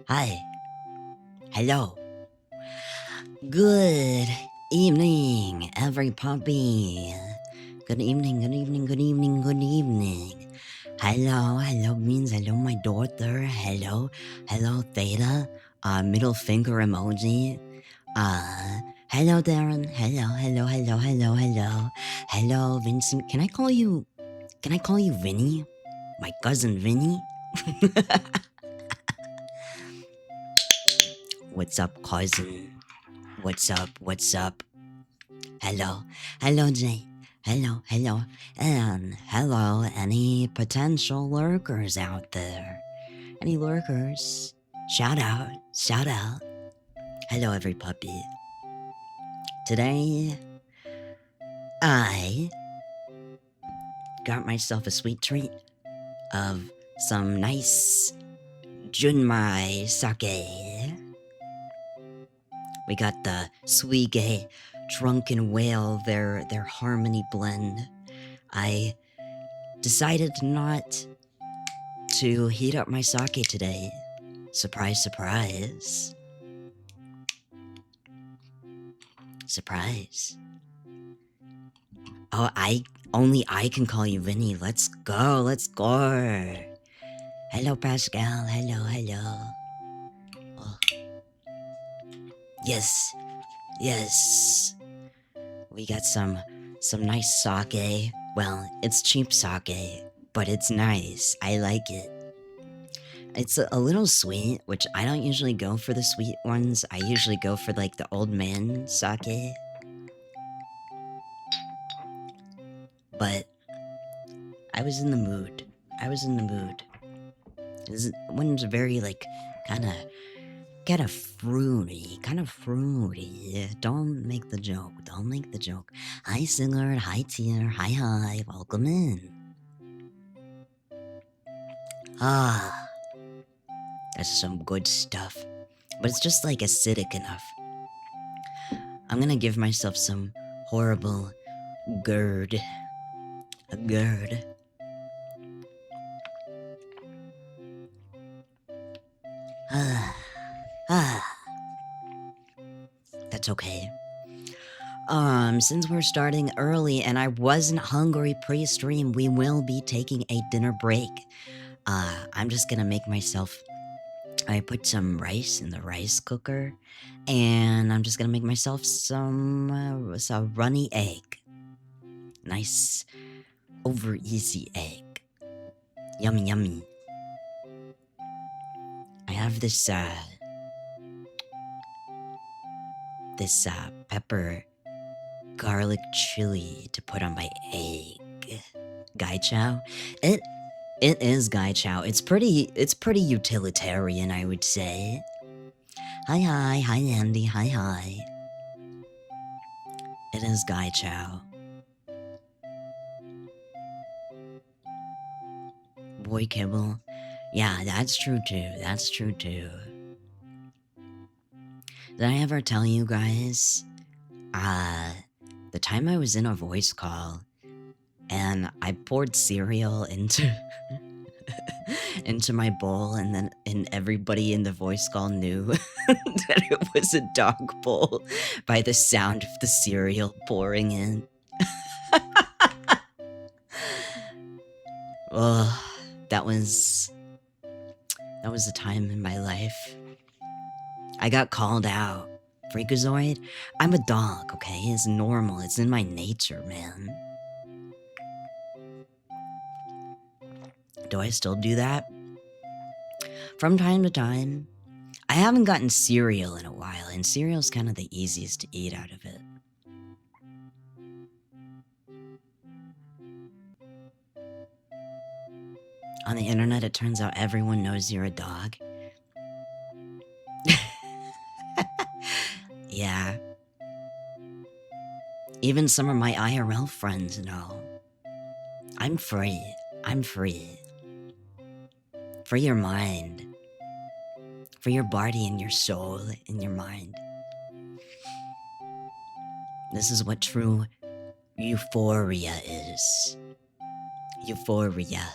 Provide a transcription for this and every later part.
Hi. Hello. Good evening, every puppy. Good evening, good evening, good evening, good evening. Hello means hello, my daughter. Hello, Theta. Middle finger emoji. Hello, Darren. Hello. Hello, Vincent. Can I call you Vinny? My cousin Vinny? What's up, cousin? What's up? Hello, Jay. Hello. And hello, any potential lurkers out there? Any lurkers? Shout out. Hello, every puppy. Today, I got myself a sweet treat of some nice Junmai sake. We got the Suige Drunken Whale, their harmony blend. I decided not to heat up my sake today. Surprise. Oh, only I can call you Vinny. Let's go. Hello, Pascal. Hello. Oh. Yes. We got some nice sake. Well, it's cheap sake, but it's nice. I like it. It's a little sweet, which I don't usually go for the sweet ones. I usually go for like the old man sake. But I was in the mood. This one's very like kind of fruity. Don't make the joke. Hi, Singer. Hi, Tier. Hi. Welcome in. That's some good stuff. But it's just like acidic enough. I'm gonna give myself some horrible GERD. A GERD. That's okay. Since we're starting early and I wasn't hungry pre-stream, we will be taking a dinner break. I'm just gonna make myself... I put some rice in the rice cooker, and I'm just gonna make myself some runny egg. Nice, over easy egg. Yummy. I have this pepper garlic chili to put on my egg. Gai chow. It is gai chow. It's pretty utilitarian, I would say. Hi Andy. Hi. It is gai chow. Boy kibble. Yeah, that's true too. Did I ever tell you guys the time I was in a voice call and I poured cereal into into my bowl, and everybody in the voice call knew that it was a dog bowl by the sound of the cereal pouring in. Oh, that was a time in my life. I got called out. Freakazoid? I'm a dog, okay? It's normal. It's in my nature, man. Do I still do that? From time to time. I haven't gotten cereal in a while, and cereal's kind of the easiest to eat out of it. On the internet, it turns out everyone knows you're a dog. Yeah. Even some of my IRL friends know. I'm free. Free your mind. For your body and your soul and your mind. This is what true euphoria is. Euphoria.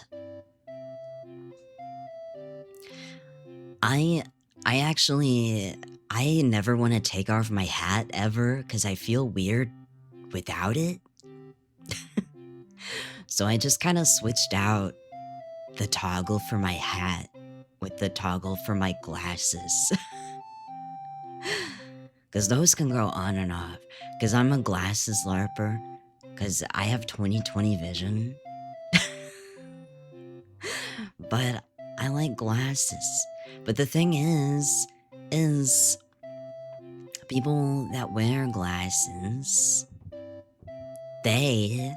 I actually, I never want to take off my hat ever because I feel weird without it. So I just kind of switched out the toggle for my hat with the toggle for my glasses. Because those can go on and off. Because I'm a glasses LARPer. Because I have 20/20 vision. But I like glasses. But the thing is people that wear glasses, they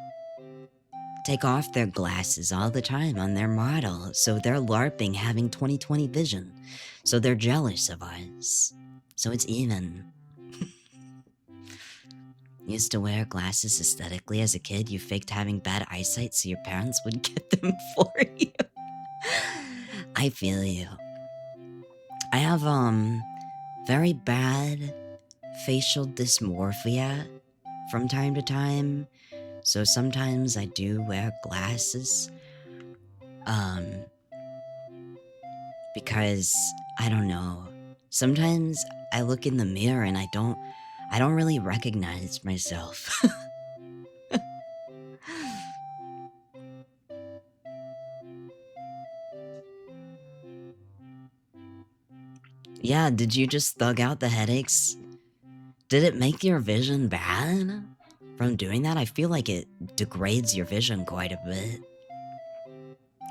take off their glasses all the time on their model. So they're LARPing having 20/20 vision. So they're jealous of us. So it's even. Used to wear glasses aesthetically as a kid. You faked having bad eyesight so your parents would get them for you. I feel you. I have very bad facial dysmorphia from time to time. So sometimes I do wear glasses. Because I don't know. Sometimes I look in the mirror and I don't really recognize myself. Yeah, did you just thug out the headaches? Did it make your vision bad from doing that? I feel like it degrades your vision quite a bit.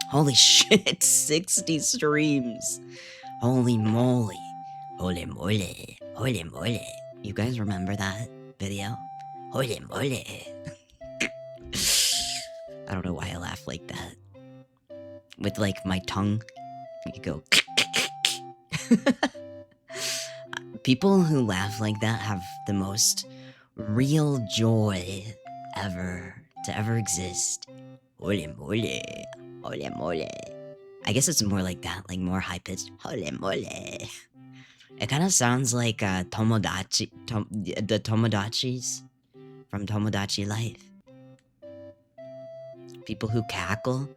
Holy shit, 60 streams. Holy moly. Holy moly. Holy moly. You guys remember that video? Holy moly. I don't know why I laugh like that. With like my tongue, you go. People who laugh like that have the most real joy ever to ever exist. Holy moly. Holy moly. I guess it's more like that, like more high pitched. Holy moly. It kind of sounds like Tomodachi, the Tomodachis from Tomodachi Life. People who cackle.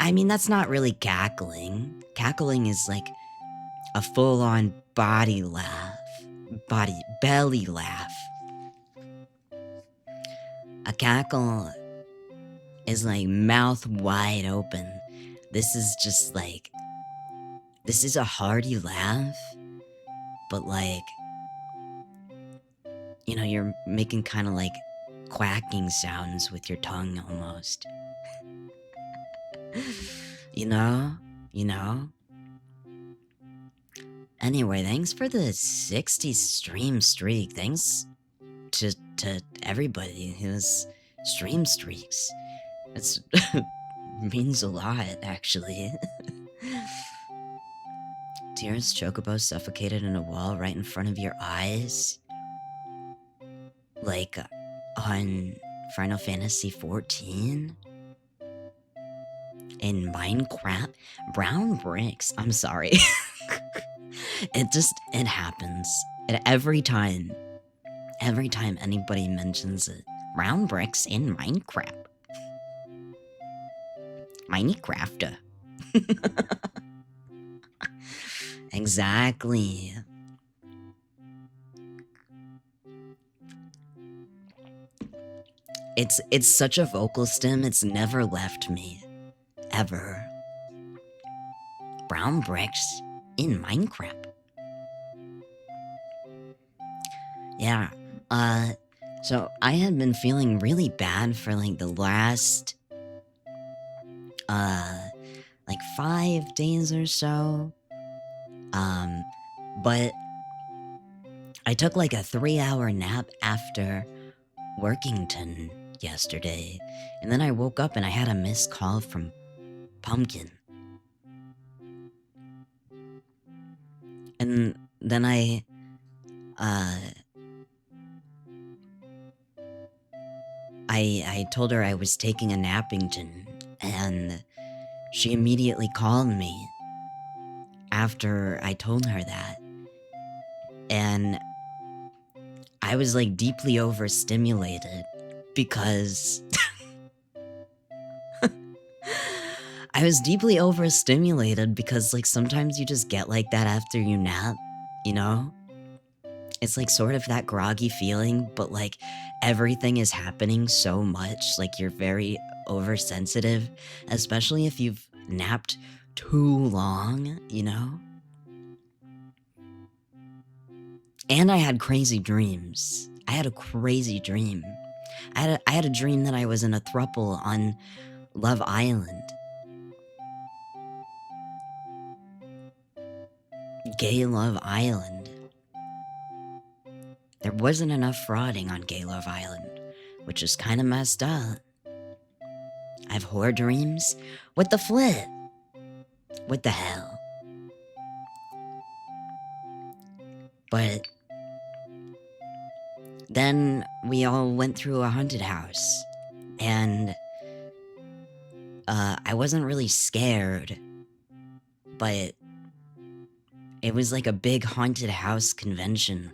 I mean, that's not really cackling. Cackling is like a full on body laugh. Belly laugh. A cackle is like mouth wide open. This is just like, this is a hearty laugh, but like, you know, you're making kind of like quacking sounds with your tongue almost. You know? Anyway, thanks for the 60 stream streak. Thanks to everybody who's stream streaks. It's means a lot, actually. Tears Chocobo suffocated in a wall right in front of your eyes. Like on Final Fantasy 14? In Minecraft? Brown bricks. I'm sorry. It happens. Every time anybody mentions it. Brown bricks in Minecraft. Minecrafter. Exactly. It's such a vocal stem, it's never left me. Ever. Brown bricks in Minecraft. Yeah. So I had been feeling really bad for like the last like 5 days or so. But I took like a 3-hour nap after Workington yesterday, and then I woke up and I had a missed call from Pumpkin. And then I told her I was taking a nappington, and she immediately called me after I told her that. And I was like deeply overstimulated because I was deeply overstimulated because, like, sometimes you just get like that after you nap, you know? It's like sort of that groggy feeling, but like everything is happening so much, like you're very oversensitive, especially if you've napped too long, you know? And I had crazy dreams. I had a crazy dream. I had a dream that I was in a throuple on Love Island. Gay Love Island. There wasn't enough frauding on Gay Love Island, which is kind of messed up. I have horror dreams. What the flip? What the hell? But then we all went through a haunted house, and I wasn't really scared, but it was like a big haunted house convention.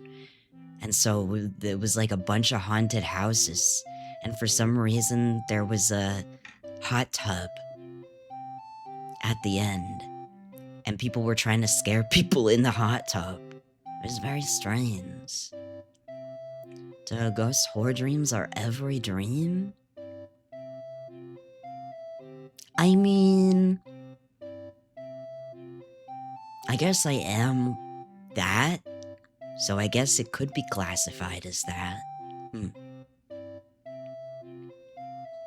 And so it was like a bunch of haunted houses. And for some reason, there was a hot tub at the end. And people were trying to scare people in the hot tub. It was very strange. Do ghost horror dreams are every dream? I mean, I guess I am that. So I guess it could be classified as that.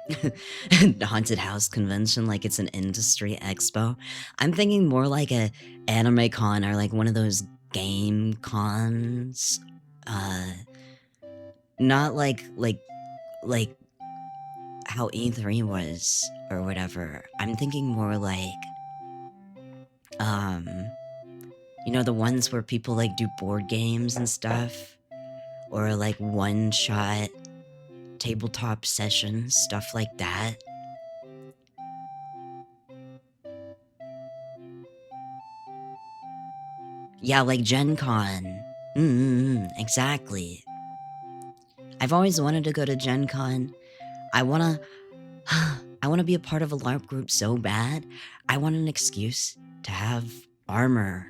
The haunted house convention, like it's an industry expo. I'm thinking more like a anime con or like one of those game cons. Not like how E3 was or whatever. I'm thinking more like you know, the ones where people like do board games and stuff, or like one shot tabletop sessions, stuff like that. Yeah, like Gen Con. Exactly. I've always wanted to go to Gen Con. I wanna be a part of a LARP group so bad. I want an excuse to have armor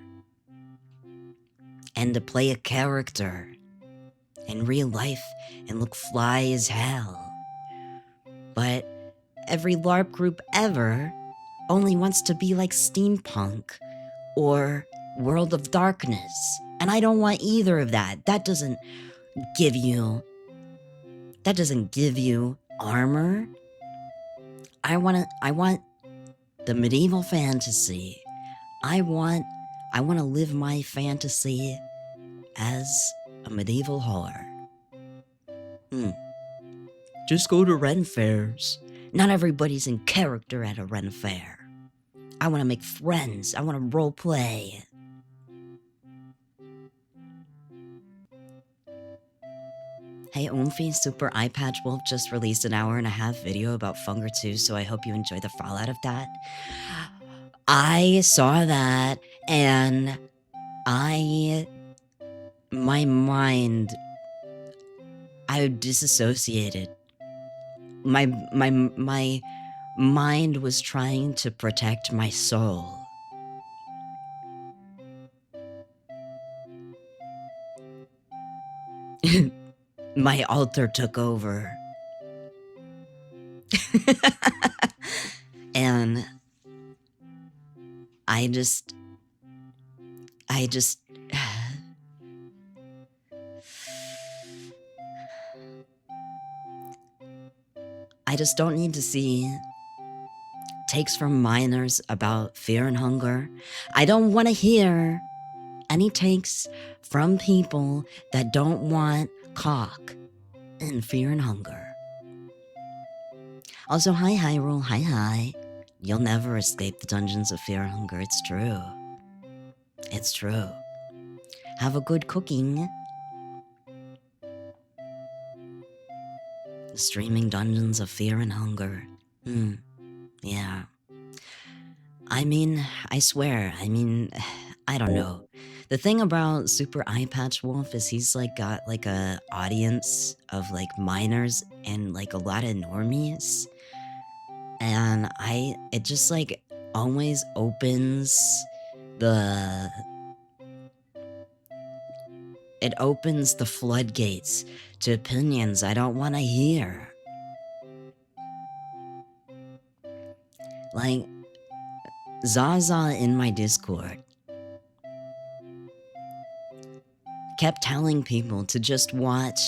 and to play a character in real life and look fly as hell. But every LARP group ever only wants to be like steampunk or World of Darkness. And I don't want either of that. That doesn't give you armor. I want the medieval fantasy. I want to live my fantasy as a medieval whore. Just go to Ren fairs. Not everybody's in character at a Ren fair. I want to make friends. I want to role play. Hey Oomphy, Super Eye Patch Wolf just released an 1.5-hour video about Funger 2, so I hope you enjoy the fallout of that. I saw that, and my mind, I disassociated. My mind was trying to protect my soul. My altar took over. And I just don't need to see takes from minors about fear and hunger. I don't want to hear any takes from people that don't want cock and fear and hunger. Also, hi Hyrule, hi. You'll never escape the dungeons of fear and hunger, it's true. It's true. Have a good cooking. The streaming dungeons of fear and hunger. Yeah. I mean, I swear, I don't know. The thing about Super Eye Patch Wolf is he's like got like a audience of like minors and like a lot of normies. And it just like always opens the it opens the floodgates to opinions I don't want to hear. Like, Zaza in my Discord kept telling people to just watch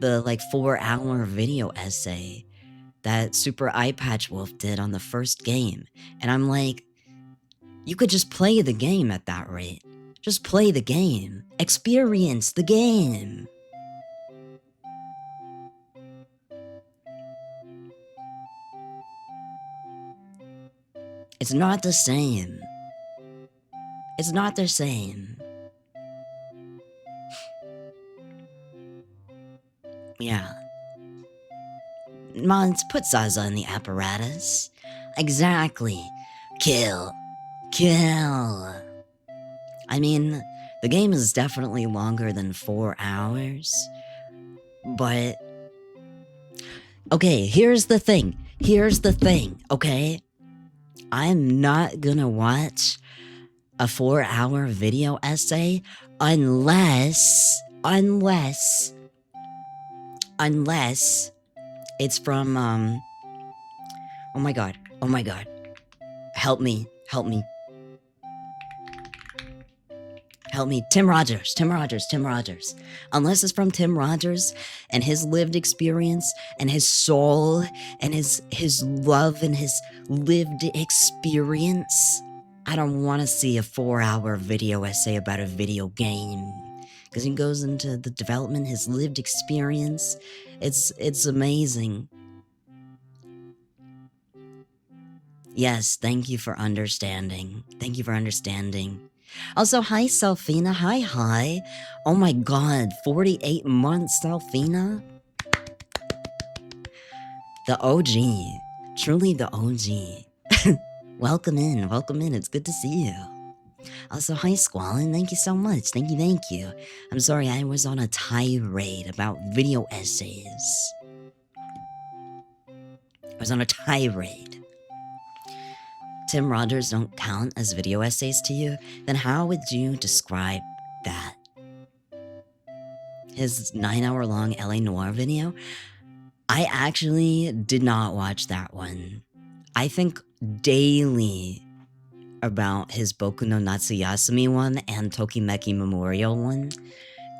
the 4-hour video essay that Super Eye Patch Wolf did on the first game. And I'm like, you could just play the game at that rate. Just play the game. Experience the game. It's not the same. It's not the same. Yeah. Mons, put Zaza in the apparatus. Exactly. Kill. Kill. I mean, the game is definitely longer than 4 hours, but... Okay, here's the thing, okay? I'm not gonna watch a 4-hour video essay unless it's from, oh my god, help me, Tim Rogers. Unless it's from Tim Rogers and his lived experience and his soul and his love and his lived experience, I don't want to see a 4-hour video essay about a video game. Because he goes into the development, his lived experience. It's amazing. Yes, thank you for understanding. Also, hi, Selfina. Hi. Oh my god, 48 months, Selfina. The OG. Truly the OG. Welcome in. It's good to see you. Also, hi, Squallin. Thank you so much. Thank you. I'm sorry, I was on a tirade about video essays. Tim Rogers don't count as video essays to you? Then how would you describe that? His 9-hour-long LA Noire video? I actually did not watch that one. I think daily about his Boku no Natsuyasumi one and Tokimeki Memorial one.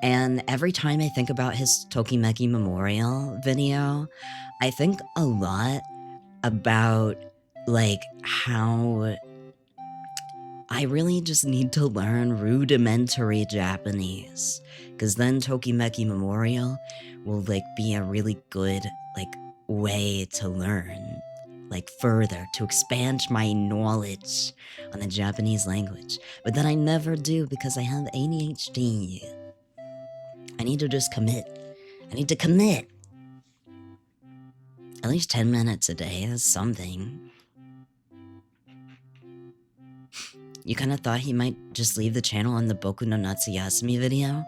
And every time I think about his Tokimeki Memorial video, I think a lot about how I really just need to learn rudimentary Japanese, because then Tokimeki Memorial will be a really good way to learn further, to expand my knowledge on the Japanese language. But then I never do because I have ADHD. I need to just commit. At least 10 minutes a day, that's something. You kind of thought he might just leave the channel on the Boku no Natsuyasumi video?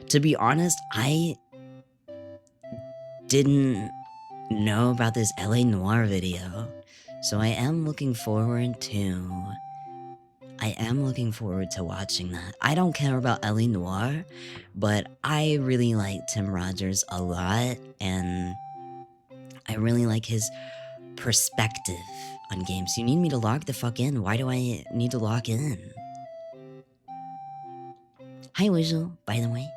To be honest, I didn't know about this LA Noire video, so I am looking forward to watching that. I don't care about LA Noire, but I really like Tim Rogers a lot, and I really like his perspective on games. You need me to log the fuck in? Why do I need to log in? Hi, Weasel, by the way.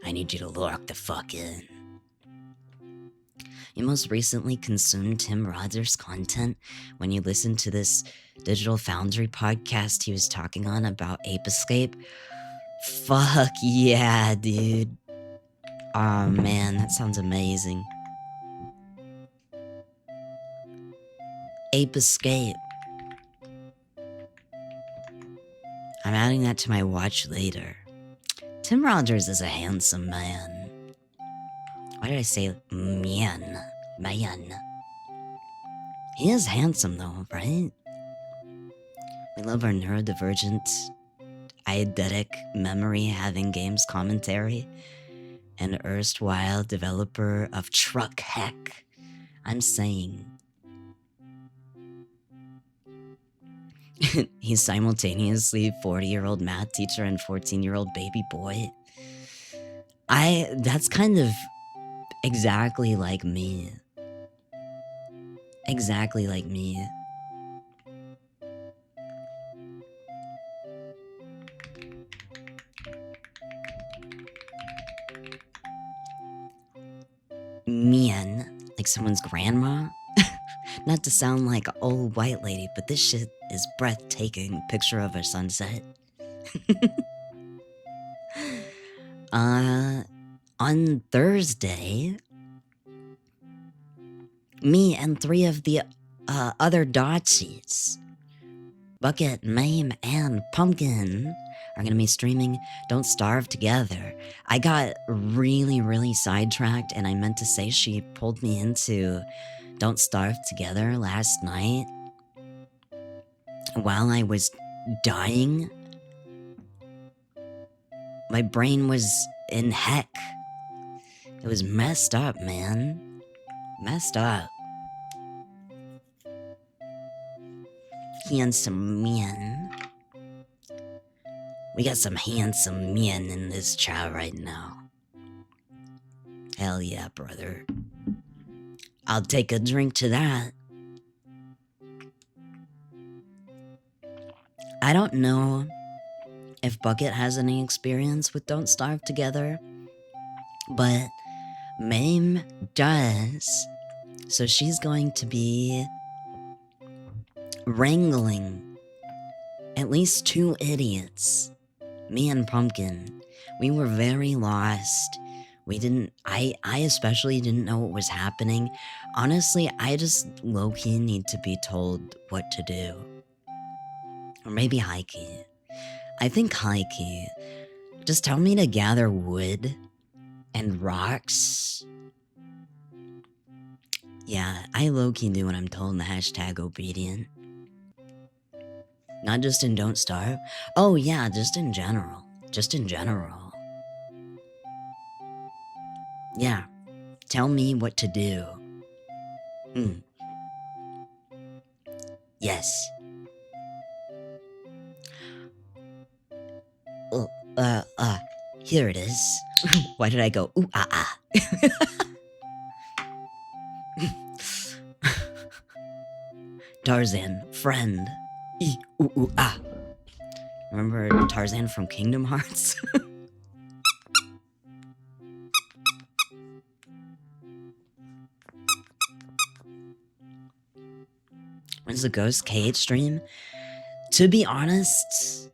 I need you to log the fuck in. You most recently consumed Tim Rogers' content when you listened to this Digital Foundry podcast he was talking on about Ape Escape. Fuck yeah, dude. Aw, man, that sounds amazing. Ape Escape. I'm adding that to my watch later. Tim Rogers is a handsome man. Why did I say man? He is handsome though, right? We love our neurodivergent, eidetic memory having games commentary, and erstwhile developer of Truck Heck. I'm saying. He's simultaneously 40-year-old math teacher and 14-year-old baby boy. That's kind of exactly like me. Exactly like me. Mean, like someone's grandma. Not to sound like an old white lady, but this shit is breathtaking. Picture of a sunset. On Thursday, me and three of the other Dotsies, Bucket, Mame, and Pumpkin, are gonna be streaming Don't Starve Together. I got really sidetracked, and I meant to say she pulled me into Don't Starve Together last night while I was dying. My brain was in heck. It was messed up, man. Messed up. Handsome men. We got some handsome men in this chat right now. Hell yeah, brother. I'll take a drink to that. I don't know if Bucket has any experience with Don't Starve Together, but Mame does. So she's going to be wrangling at least two idiots. Me and Pumpkin. We were very lost. I especially didn't know what was happening. Honestly, I just low-key need to be told what to do. Or maybe high-key. I think high-key. Just tell me to gather wood and rocks. Yeah, I low-key do what I'm told in the hashtag obedient. Not just in Don't Starve. Oh yeah, just in general. Just in general. Yeah, tell me what to do. Yes. Oh, here it is. Why did I go ooh ah ah? Tarzan, friend. Ooh ooh ah. Remember Tarzan from Kingdom Hearts? When's the Ghost Cage stream? To be honest,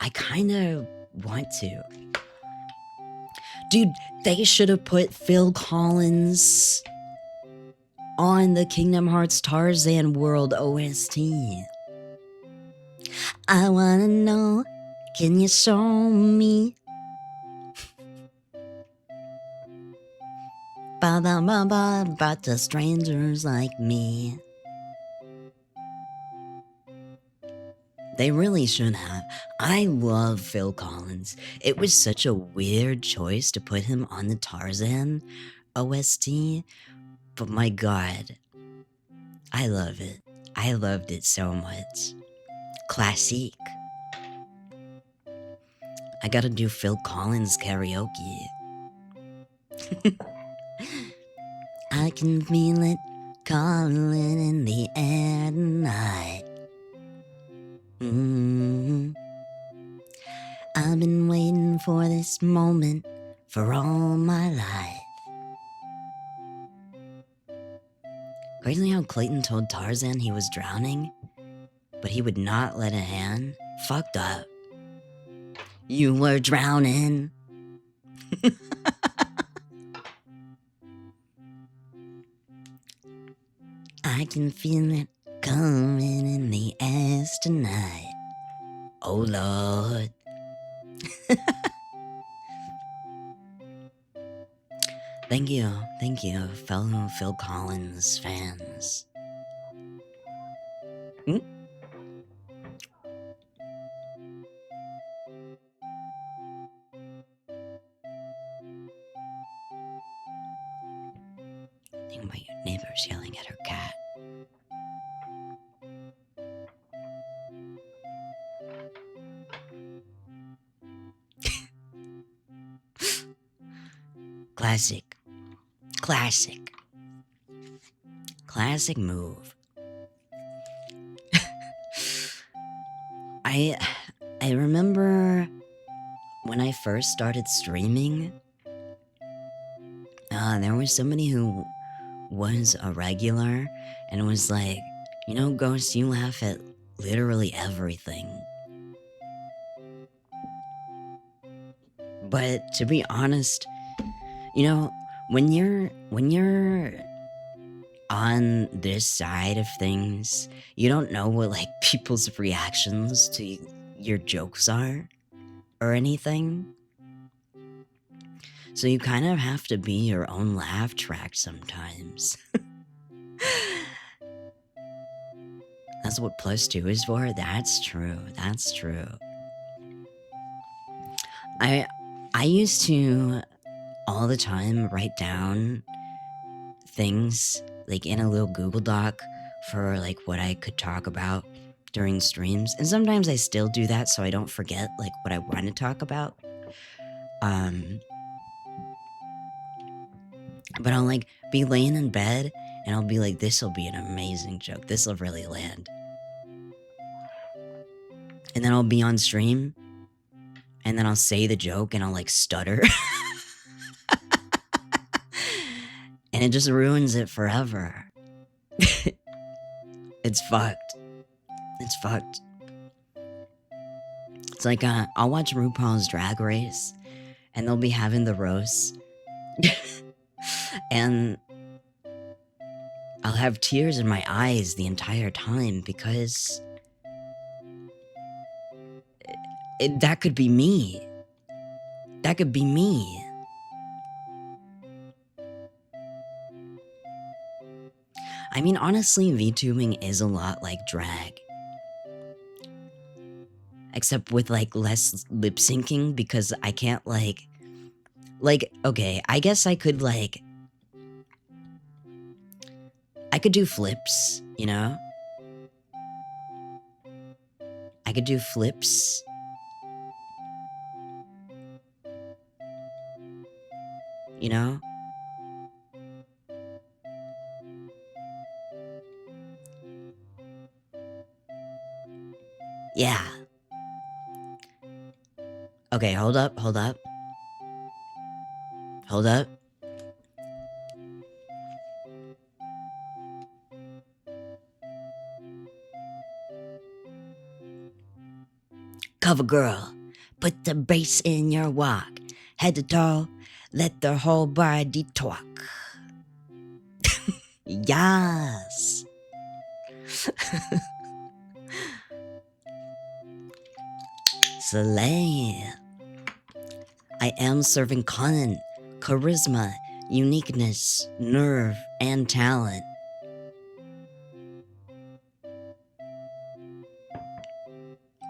I kind of want to. Dude, they should have put Phil Collins on the Kingdom Hearts Tarzan World OST. I wanna know, can you show me? Ba ba ba ba, about the strangers like me. They really should have. I love Phil Collins. It was such a weird choice to put him on the Tarzan OST, but my god, I love it. I loved it so much. Classique. I gotta do Phil Collins karaoke. I can feel it calling in the air tonight. I've been waiting for this moment for all my life. Crazy how Clayton told Tarzan he was drowning, but he would not let a hand. Fucked up. You were drowning. I can feel it coming in the ass tonight. Oh Lord. Thank you, fellow Phil Collins fans. I think my neighbor's yelling at her cat. Classic. Classic. Classic move. I I remember when I first started streaming, there was somebody who was a regular and was like, you know, Ghost, you laugh at literally everything. But to be honest, you know, when you're on this side of things, you don't know what like people's reactions to your jokes are or anything. So you kind of have to be your own laugh track sometimes. That's what +2 is for. That's true. That's true. I used to all the time write down things like in a little Google Doc for like what I could talk about during streams. And sometimes I still do that so I don't forget like what I want to talk about. But I'll like be laying in bed and I'll be like, this will be an amazing joke. This will really land. And then I'll be on stream and then I'll say the joke and I'll like stutter. And it just ruins it forever. It's fucked. It's fucked. It's like I'll watch RuPaul's Drag Race and they'll be having the roast. And I'll have tears in my eyes the entire time because that could be me. That could be me. I mean, honestly, VTubing is a lot like drag. Except with like less lip syncing because I can't like, okay, I guess I could do flips, you know? I could do flips. You know? Yeah. Okay, hold up, hold up. Hold up. Cover girl, put the bass in your walk. Head to toe, let the whole body talk. Yes. Slay. I am serving content, charisma, uniqueness, nerve, and talent.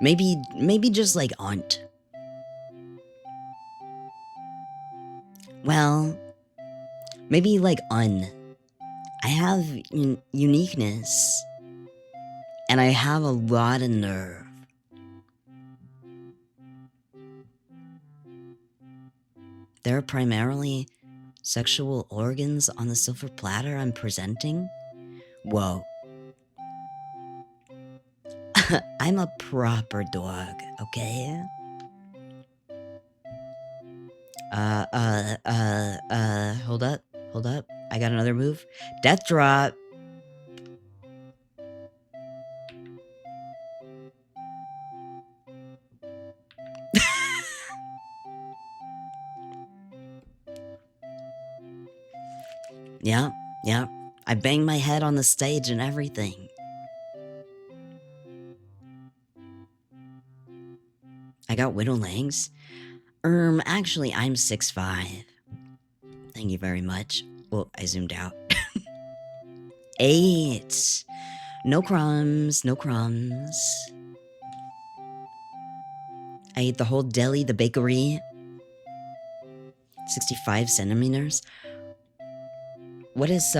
Maybe just like aunt. Well, maybe like I have uniqueness, and I have a lot of nerve. There are primarily sexual organs on the silver platter I'm presenting. Whoa. I'm a proper dog, okay? Hold up. I got another move. Death drop. Yeah. I banged my head on the stage and everything. I got Widow Langs. Actually, I'm 6'5". Thank you very much. Well, I zoomed out. 8. No crumbs, no crumbs. I ate the whole deli, the bakery. 65 centimeters. What is,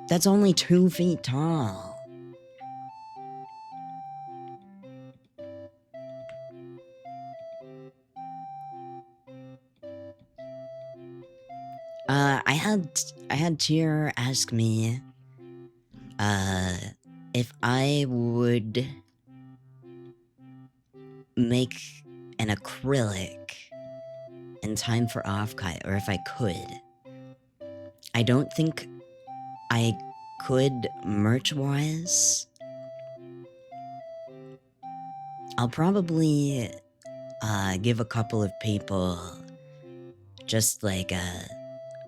That's only 2 feet tall. I had Tyr ask me uh if I would make an acrylic in time for off-cut, or if I could. I don't think I could merch-wise. I'll probably give a couple of people just like a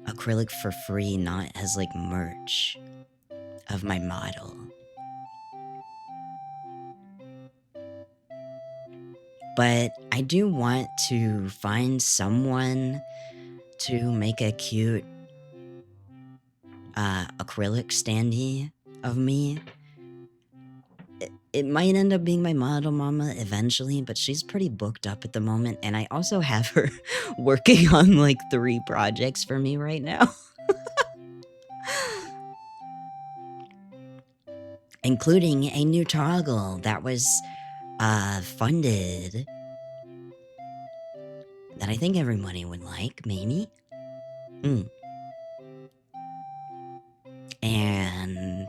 acrylic for free, not as like merch of my model. But I do want to find someone to make a cute acrylic standee of me. It might end up being my model mama eventually, but she's pretty booked up at the moment, and I also have her working on like 3 projects for me right now. Including a new toggle that was funded that I think everybody would like, maybe. And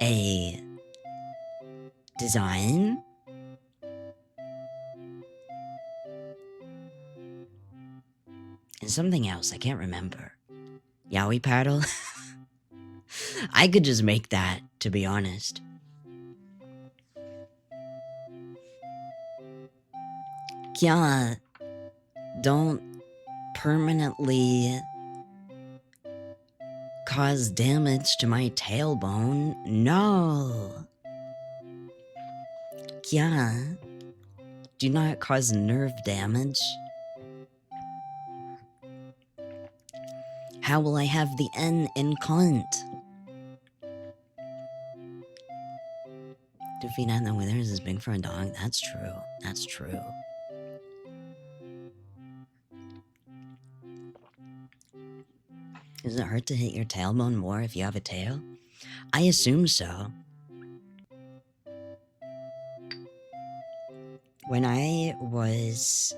a design and something else I can't remember. Yaoi paddle. I could just make that, to be honest. Yeah, don't permanently cause damage to my tailbone. No. Yeah. Do not cause nerve damage. How will I have the N in cunt? Do feet out the withers is big for a dog? That's true. That's true. Does it hurt to hit your tailbone more if you have a tail? I assume so. When I was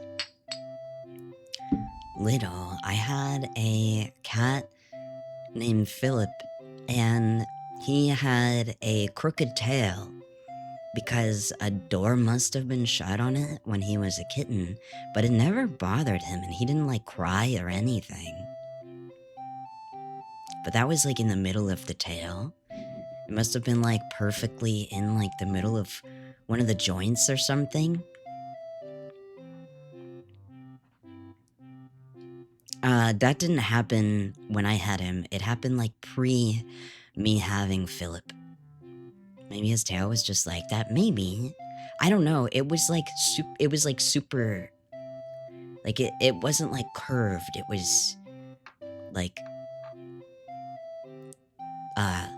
little, I had a cat named Philip, and he had a crooked tail because a door must have been shut on it when he was a kitten, but it never bothered him, and he didn't like cry or anything. But that was like in the middle of the tail. It must have been like perfectly in like the middle of one of the joints or something. That didn't happen when I had him. It happened like pre me having Philip. Maybe his tail was just like that. Maybe. I don't know. It was like super. Like it wasn't like curved. It was like uh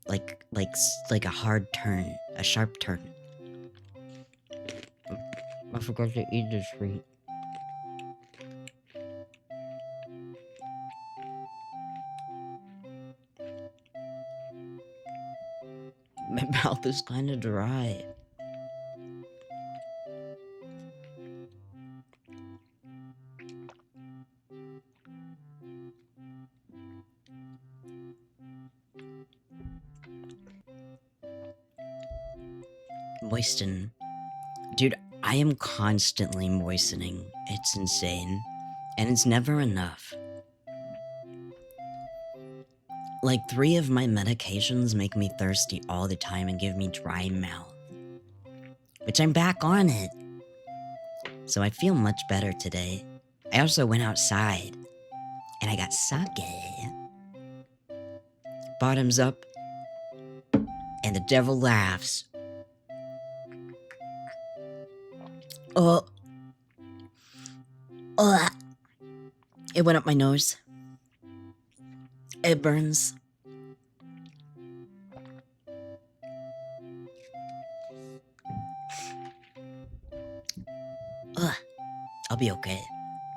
like a hard turn, a sharp turn. I forgot to eat this treat. My mouth is kind of dry. Moisten. Dude, I am constantly moistening. It's insane. And it's never enough. Like 3 of my medications make me thirsty all the time and give me dry mouth. Which I'm back on it. So I feel much better today. I also went outside and I got sake. Bottoms up and the devil laughs. Oh. Oh. It went up my nose. It burns. Ugh. I'll be okay.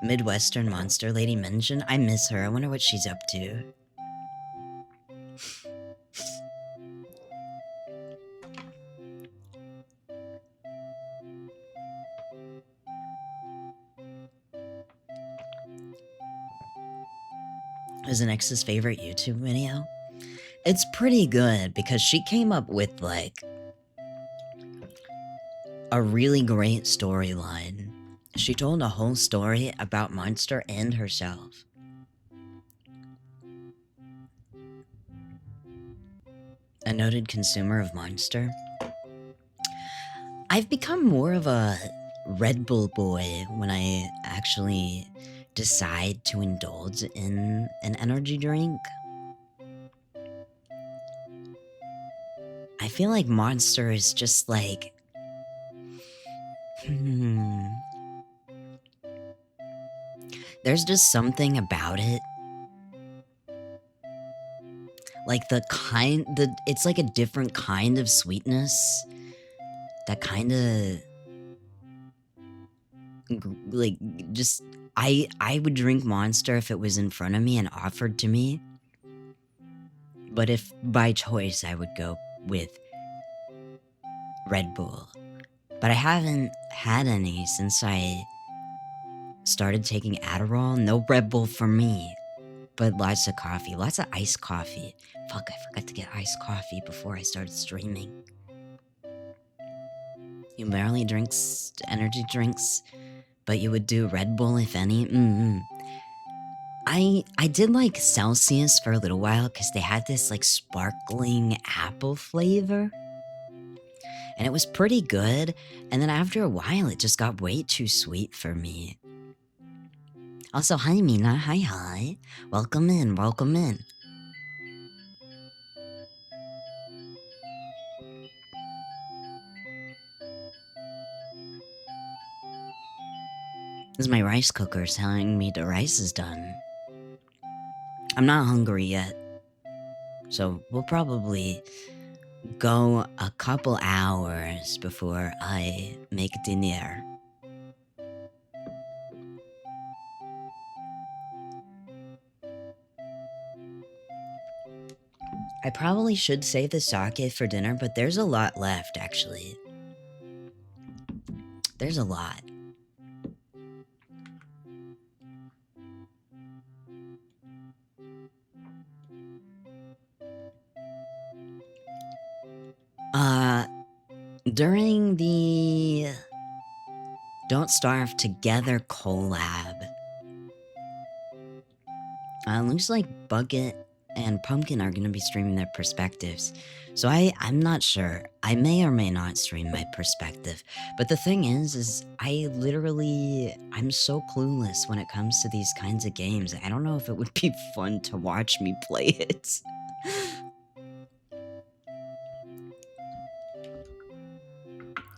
Midwestern monster lady mentioned. I miss her. I wonder what she's up to. is an ex's favorite YouTube video. It's pretty good because she came up with like a really great storyline. She told a whole story about Monster and herself. A noted consumer of Monster. I've become more of a Red Bull boy when I actually decide to indulge in an energy drink. I feel like Monster is just like... There's just something about it. Like it's like a different kind of sweetness. That kind of... like, just... I would drink Monster if it was in front of me and offered to me. But if by choice, I would go with Red Bull. But I haven't had any since I started taking Adderall. No Red Bull for me, but lots of coffee, lots of iced coffee. Fuck, I forgot to get iced coffee before I started streaming. You barely drink energy drinks, but you would do Red Bull if any. I did like Celsius for a little while because they had this like sparkling apple flavor. And it was pretty good. And then after a while, it just got way too sweet for me. Also, hi Mina, hi. Welcome in, welcome in. This is my rice cooker telling me the rice is done. I'm not hungry yet. So we'll probably go a couple hours before I make dinner. I probably should save the sake for dinner, but there's a lot left, actually. There's a lot. During the Don't Starve Together collab, looks like Bucket and Pumpkin are going to be streaming their perspectives. So I'm not sure. I may or may not stream my perspective. But the thing is I'm so clueless when it comes to these kinds of games. I don't know if it would be fun to watch me play it.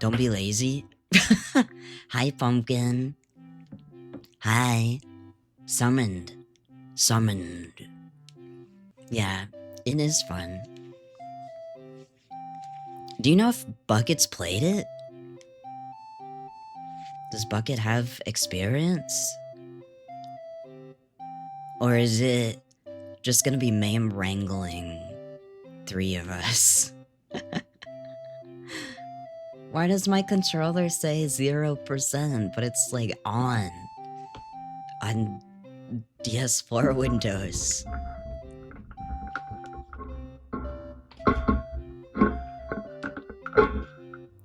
Don't be lazy. Hi, Pumpkin. Hi. Summoned. Yeah, it is fun. Do you know if Bucket's played it? Does Bucket have experience? Or is it just gonna be Mayhem wrangling 3 of us? Why does my controller say 0%, but it's like on DS4 Windows?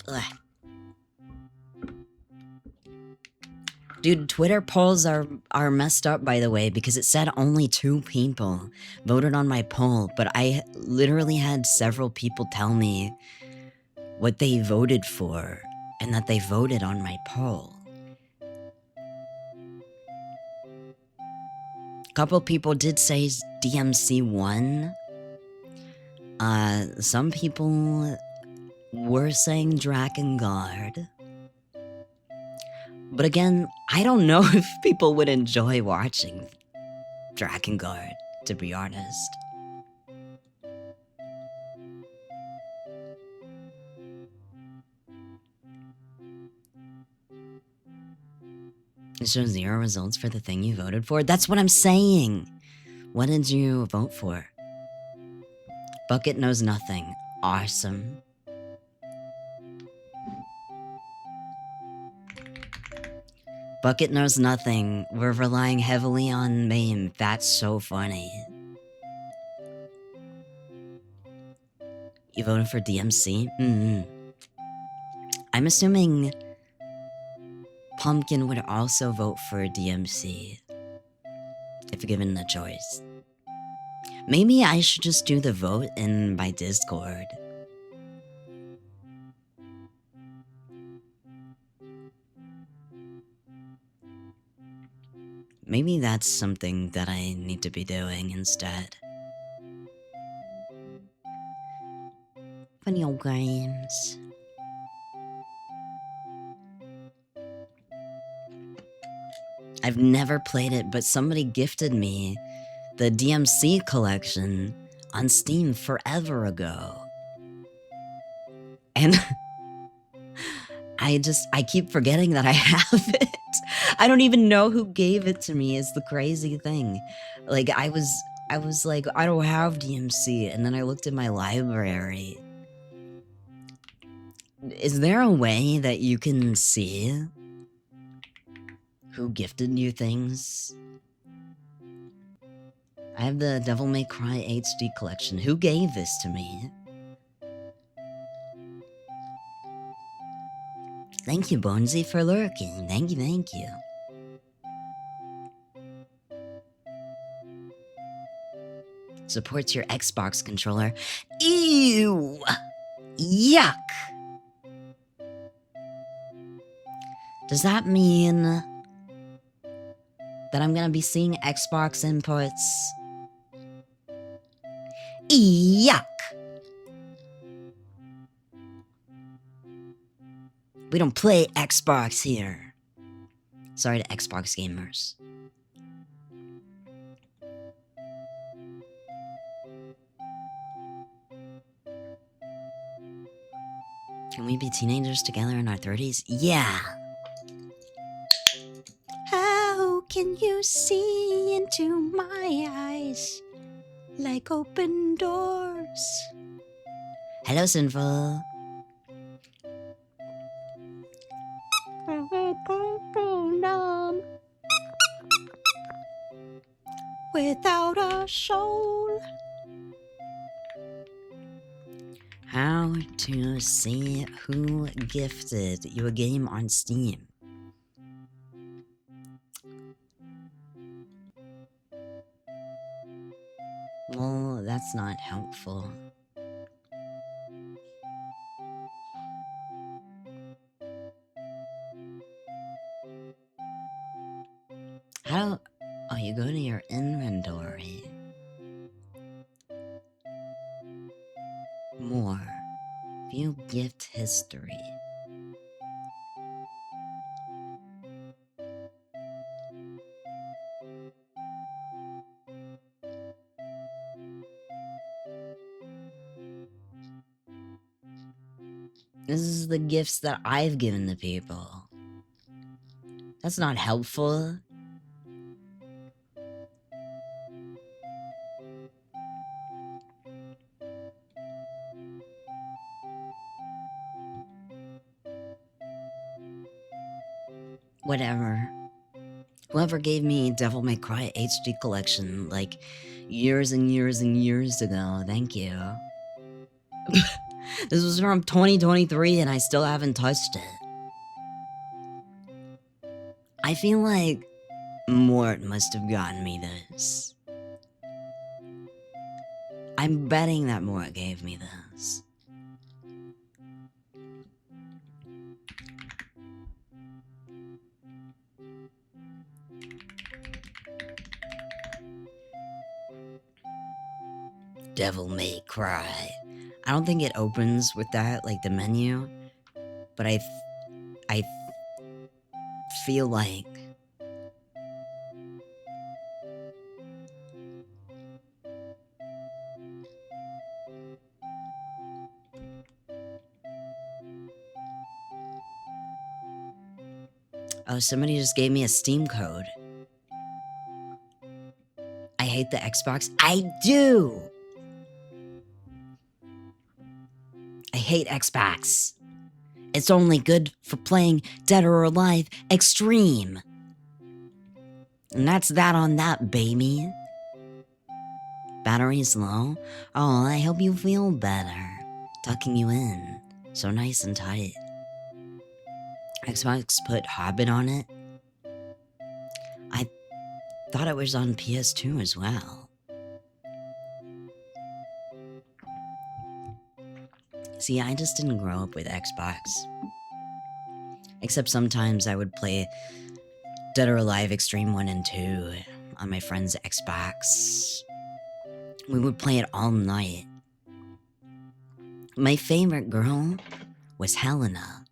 Ugh. Dude, Twitter polls are messed up, by the way, because it said only 2 people voted on my poll, but I literally had several people tell me what they voted for, and that they voted on my poll. A couple people did say DMC won. Some people were saying Drakengard. But again, I don't know if people would enjoy watching Drakengard, to be honest. It shows 0 results for the thing you voted for? That's what I'm saying! What did you vote for? Bucket knows nothing. Awesome. Bucket knows nothing. We're relying heavily on MAME. That's so funny. You voted for DMC? I'm assuming Pumpkin would also vote for DMC if given the choice. Maybe I should just do the vote in my Discord. Maybe that's something that I need to be doing instead. Video games. I've never played it, but somebody gifted me the DMC collection on Steam forever ago. And I keep forgetting that I have it. I don't even know who gave it to me is the crazy thing. Like, I was like, I don't have DMC, and then I looked at my library. Is there a way that you can see who gifted you things? I have the Devil May Cry HD collection. Who gave this to me? Thank you, Bonesy, for lurking. Thank you, thank you. Supports your Xbox controller. Ew! Yuck! Does that mean that I'm gonna be seeing Xbox inputs? Yuck! We don't play Xbox here. Sorry to Xbox gamers. Can we be teenagers together in our 30s? Yeah! How can you see into my eyes like open doors? Hello, Sinful. Without a soul. How to see who gifted you a game on Steam. Well, that's not helpful. How? Oh, you go to your inventory. More. View gift history. This is the gifts that I've given to people. That's not helpful. Whatever. Whoever gave me Devil May Cry HD collection, like, years and years and years ago, thank you. This was from 2023 and I still haven't touched it. I feel like Mort must have gotten me this. I'm betting that Mort gave me this. Devil May Cry. I don't think it opens with that, like the menu, but I feel like oh, somebody just gave me a Steam code. I hate the Xbox. I do! I hate Xbox. It's only good for playing Dead or Alive Extreme. And that's that on that, baby. Battery's low? Oh, I hope you feel better. Tucking you in. So nice and tight. Xbox put Hobbit on it? I thought it was on PS2 as well. See, I just didn't grow up with Xbox. Except sometimes I would play Dead or Alive Extreme 1 and 2 on my friend's Xbox. We would play it all night. My favorite girl was Helena.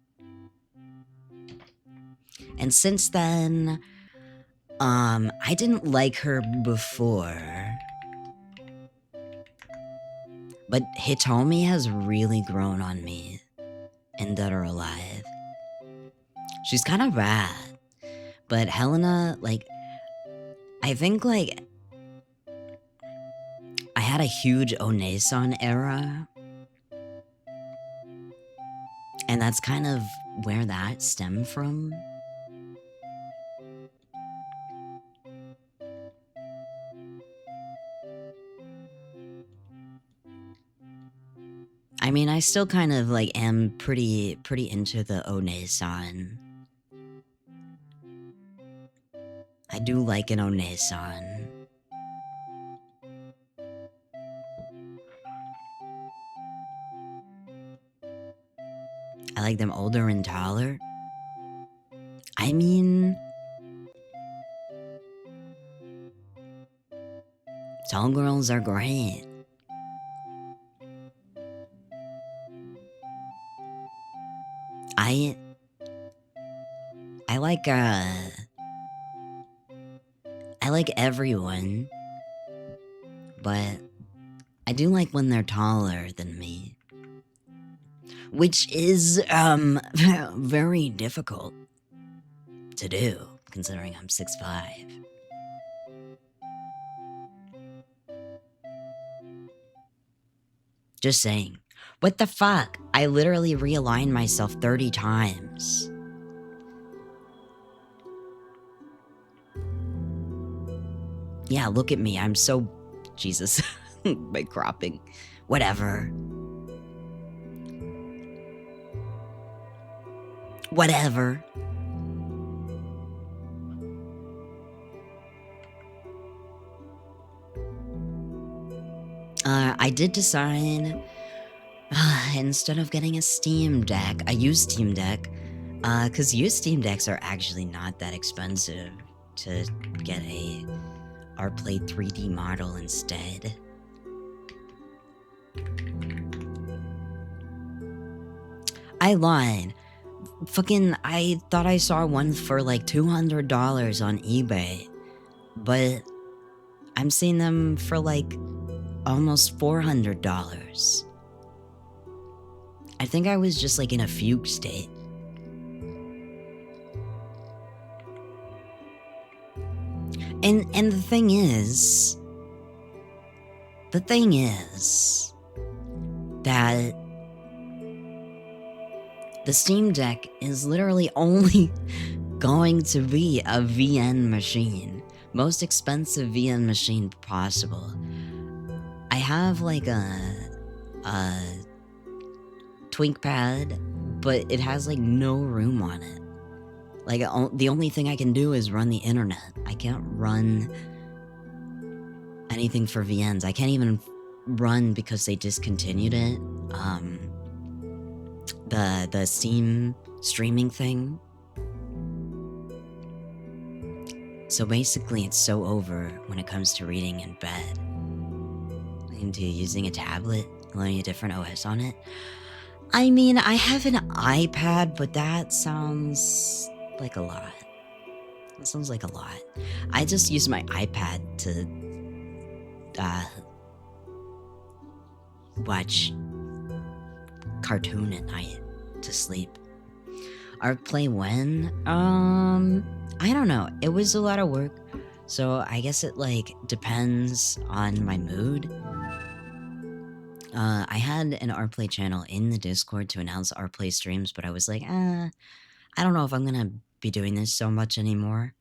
And since then, I didn't like her before. But Hitomi has really grown on me in Dead or Alive. She's kind of bad. But Helena, like, I think, like, I had a huge Onesan era. And that's kind of where that stemmed from. I mean, I still kind of, like, am pretty into the Onesan. I do like an Onesan. I like them older and taller. I mean, tall girls are great. I like everyone, but I do like when they're taller than me. Which is, very difficult to do, considering I'm 6'5". Just saying. What the fuck? I literally realigned myself 30 times. Yeah, look at me. I'm so... Jesus. My cropping. Whatever. Whatever. I did decide... instead of getting a Steam Deck, I use Steam Deck, because used Steam Decks are actually not that expensive to get a RPlay 3D model instead. I lied. Fucking, I thought I saw one for like $200 on eBay, but I'm seeing them for like almost $400. I think I was just like in a fugue state. And the thing is that the Steam Deck is literally only going to be a VN machine. Most expensive VN machine possible. I have like a TwinkPad, but it has like no room on it. Like, the only thing I can do is run the internet. I can't run anything for VNs. I can't even run because they discontinued it. The Steam streaming thing. So basically, it's so over when it comes to reading in bed. Into using a tablet, learning a different OS on it. I mean, I have an iPad, but that sounds like a lot. That sounds like a lot. I just use my iPad to watch cartoon at night to sleep. Play when? I don't know. It was a lot of work, so I guess it like depends on my mood. I had an RPlay channel in the Discord to announce RPlay streams, but I was like, I don't know if I'm gonna be doing this so much anymore.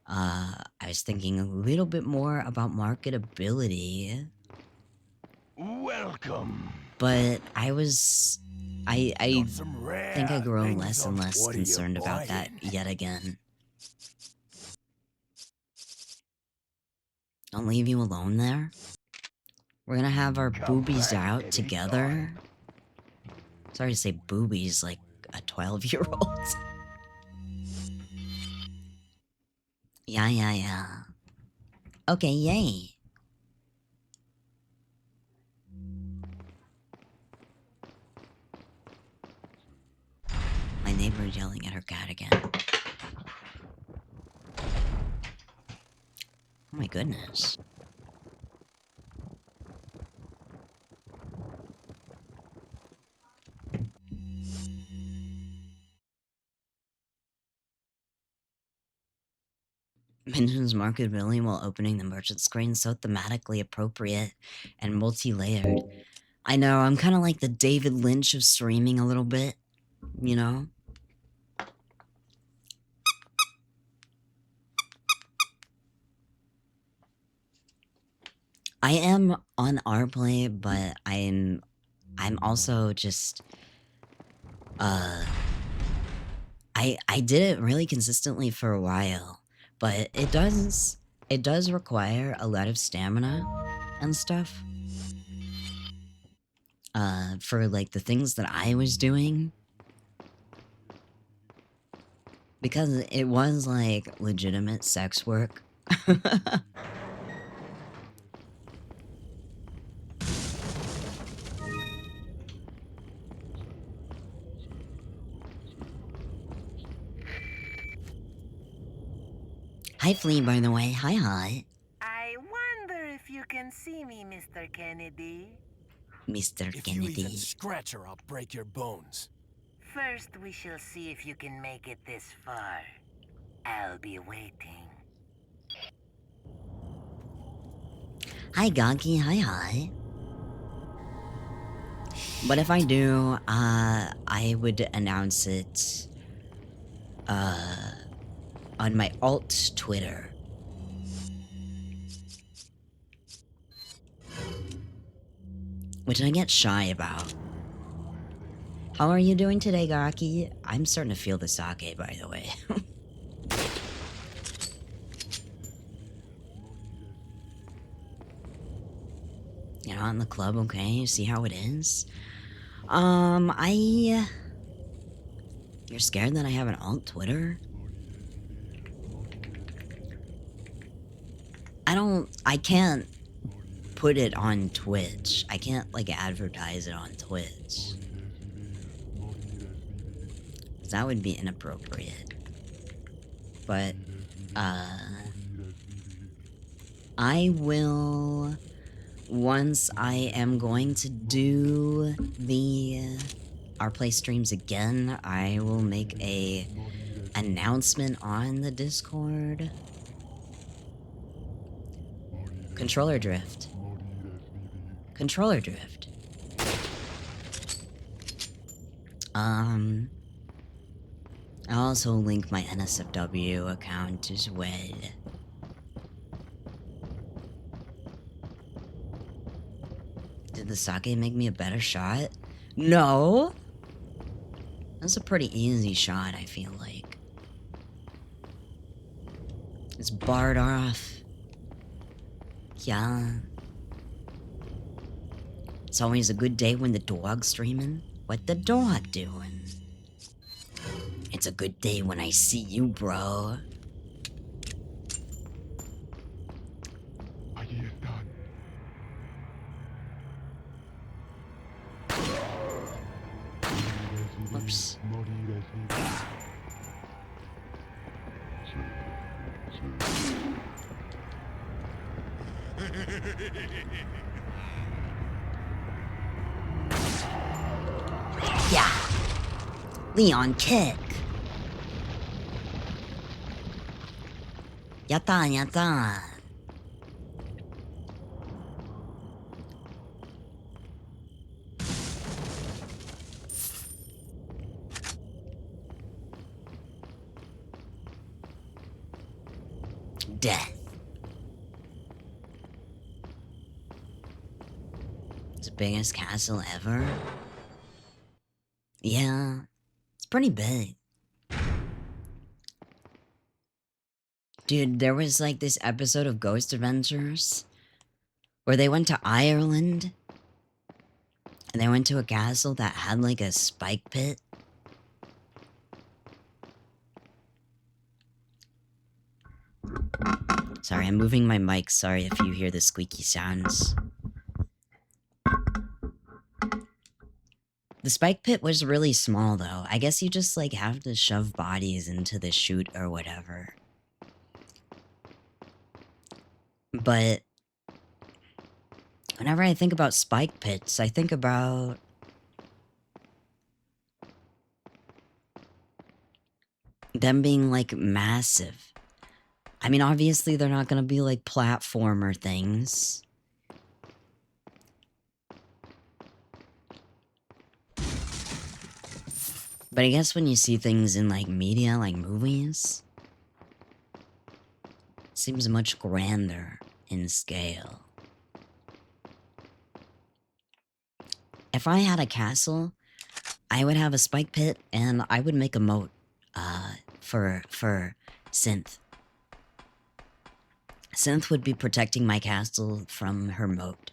I was thinking a little bit more about marketability, Welcome. but I Got some think I rare grow things less and on. less What are you concerned about that buying? yet again. Don't leave you alone there. We're gonna have our Come boobies back out anytime. together. Sorry to say boobies like a 12-year-old. Yeah. Okay, yay. My neighbor's yelling at her cat again. Oh my goodness. Mentions marketability while opening the merchant screen, so thematically appropriate and multi-layered. I know, I'm kind of like the David Lynch of streaming a little bit, you know? I am on RPlay, but I'm also just I did it really consistently for a while, but it does require a lot of stamina and stuff. For like the things that I was doing, because it was like legitimate sex work. Hi, Flea, by the way. Hi. I wonder if you can see me, Mr. Kennedy. Mr. If you even Kennedy. scratch her, I'll break your bones. First, we shall see if you can make it this far. I'll be waiting. Hi, Gonky. Hi. But if I do, I would announce it, on my alt Twitter. Which I get shy about. How are you doing today, Gaki? I'm starting to feel the sake, by the way. You're not in the club, okay? See how it is? You're scared that I have an alt Twitter? I can't put it on Twitch. I can't, like, advertise it on Twitch. That would be inappropriate. But, I will... Once I am going to do the our play streams again, I will make a announcement on the Discord. Controller drift. Controller drift. I'll also link my NSFW account as well. Did the sake make me a better shot? No! That's a pretty easy shot, I feel like. It's barred off. Yeah. It's always a good day when the dog's streaming. What the dog doing? It's a good day when I see you, bro. Oops. Yeah. Leon kick. Yatta. death. It's the biggest castle ever. Yeah, it's pretty big. Dude, there was like this episode of Ghost Adventures where they went to Ireland and they went to a castle that had like a spike pit. Sorry, I'm moving my mic. Sorry if you hear the squeaky sounds. The spike pit was really small though. I guess you just like have to shove bodies into the chute or whatever. But whenever I think about spike pits, I think about them being like massive. I mean, obviously they're not gonna be like platformer things. But I guess when you see things in like media, like movies, it seems much grander in scale. If I had a castle, I would have a spike pit and I would make a moat for Synth. Synth would be protecting my castle from her moat.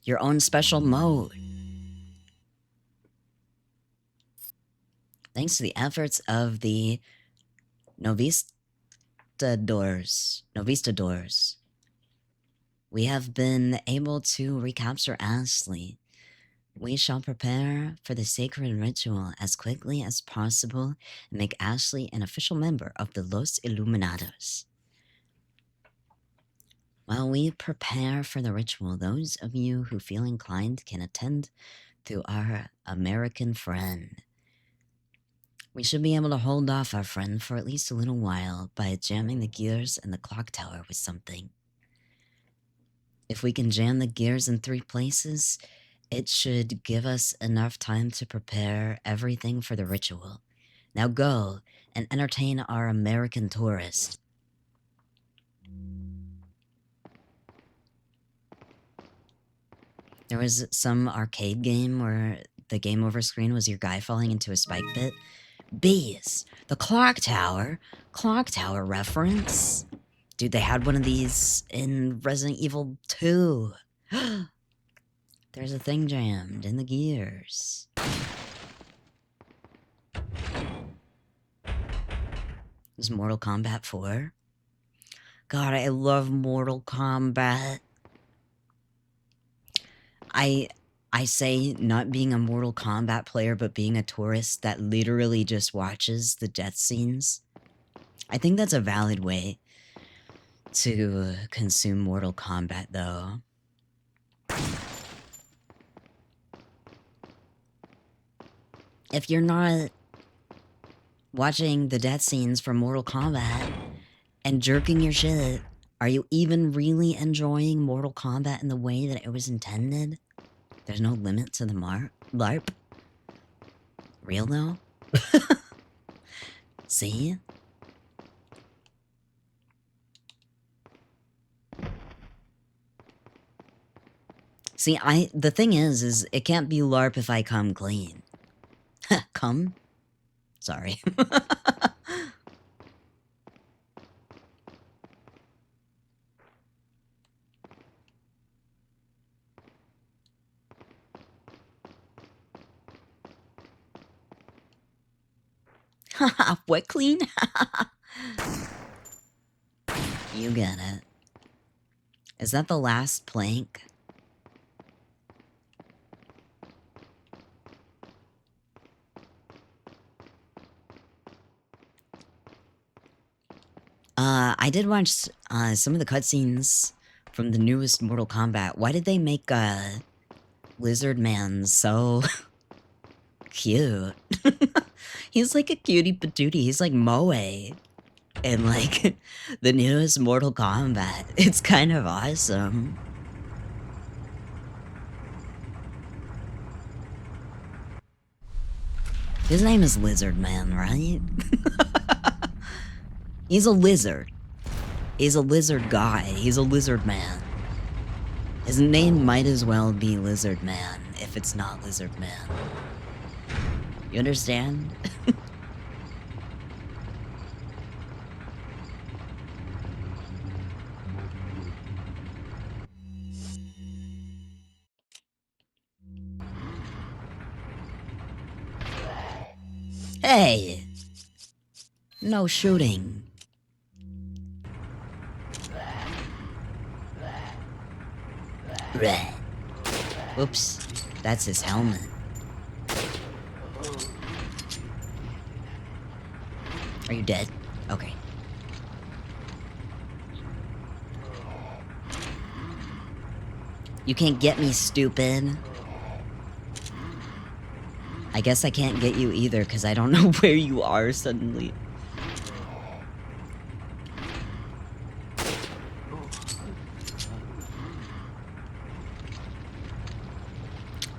Your own special moat. Thanks to the efforts of the Novistadors, we have been able to recapture Ashley. We shall prepare for the sacred ritual as quickly as possible and make Ashley an official member of the Los Illuminados. While we prepare for the ritual, those of you who feel inclined can attend to our American friend. We should be able to hold off our friend for at least a little while by jamming the gears in the clock tower with something. If we can jam the gears in 3 places, it should give us enough time to prepare everything for the ritual. Now go and entertain our American tourist. There was some arcade game where the game over screen was your guy falling into a spike pit. Bees, the clock tower reference. Dude, they had one of these in Resident Evil 2. There's a thing jammed in the gears. Is Mortal Kombat 4? God, I love Mortal Kombat. I say not being a Mortal Kombat player, but being a tourist that literally just watches the death scenes. I think that's a valid way to consume Mortal Kombat, though. If you're not watching the death scenes from Mortal Kombat and jerking your shit, are you even really enjoying Mortal Kombat in the way that it was intended? There's no limit to the LARP. Real though? See? See, the thing is it can't be LARP if I come clean. Come? Sorry. Haha, what clean? You get it. Is that the last plank? I did watch some of the cutscenes from the newest Mortal Kombat. Why did they make Lizard Man so cute? He's like a cutie patootie. He's like Moe in like the newest Mortal Kombat. It's kind of awesome. His name is Lizard Man, right? He's a lizard. He's a lizard guy. He's a lizard man. His name might as well be Lizard Man if it's not Lizard Man. You understand? Hey! No shooting. Bleh. Oops, that's his helmet. Are you dead? Okay. You can't get me, stupid. I guess I can't get you either, because I don't know where you are suddenly.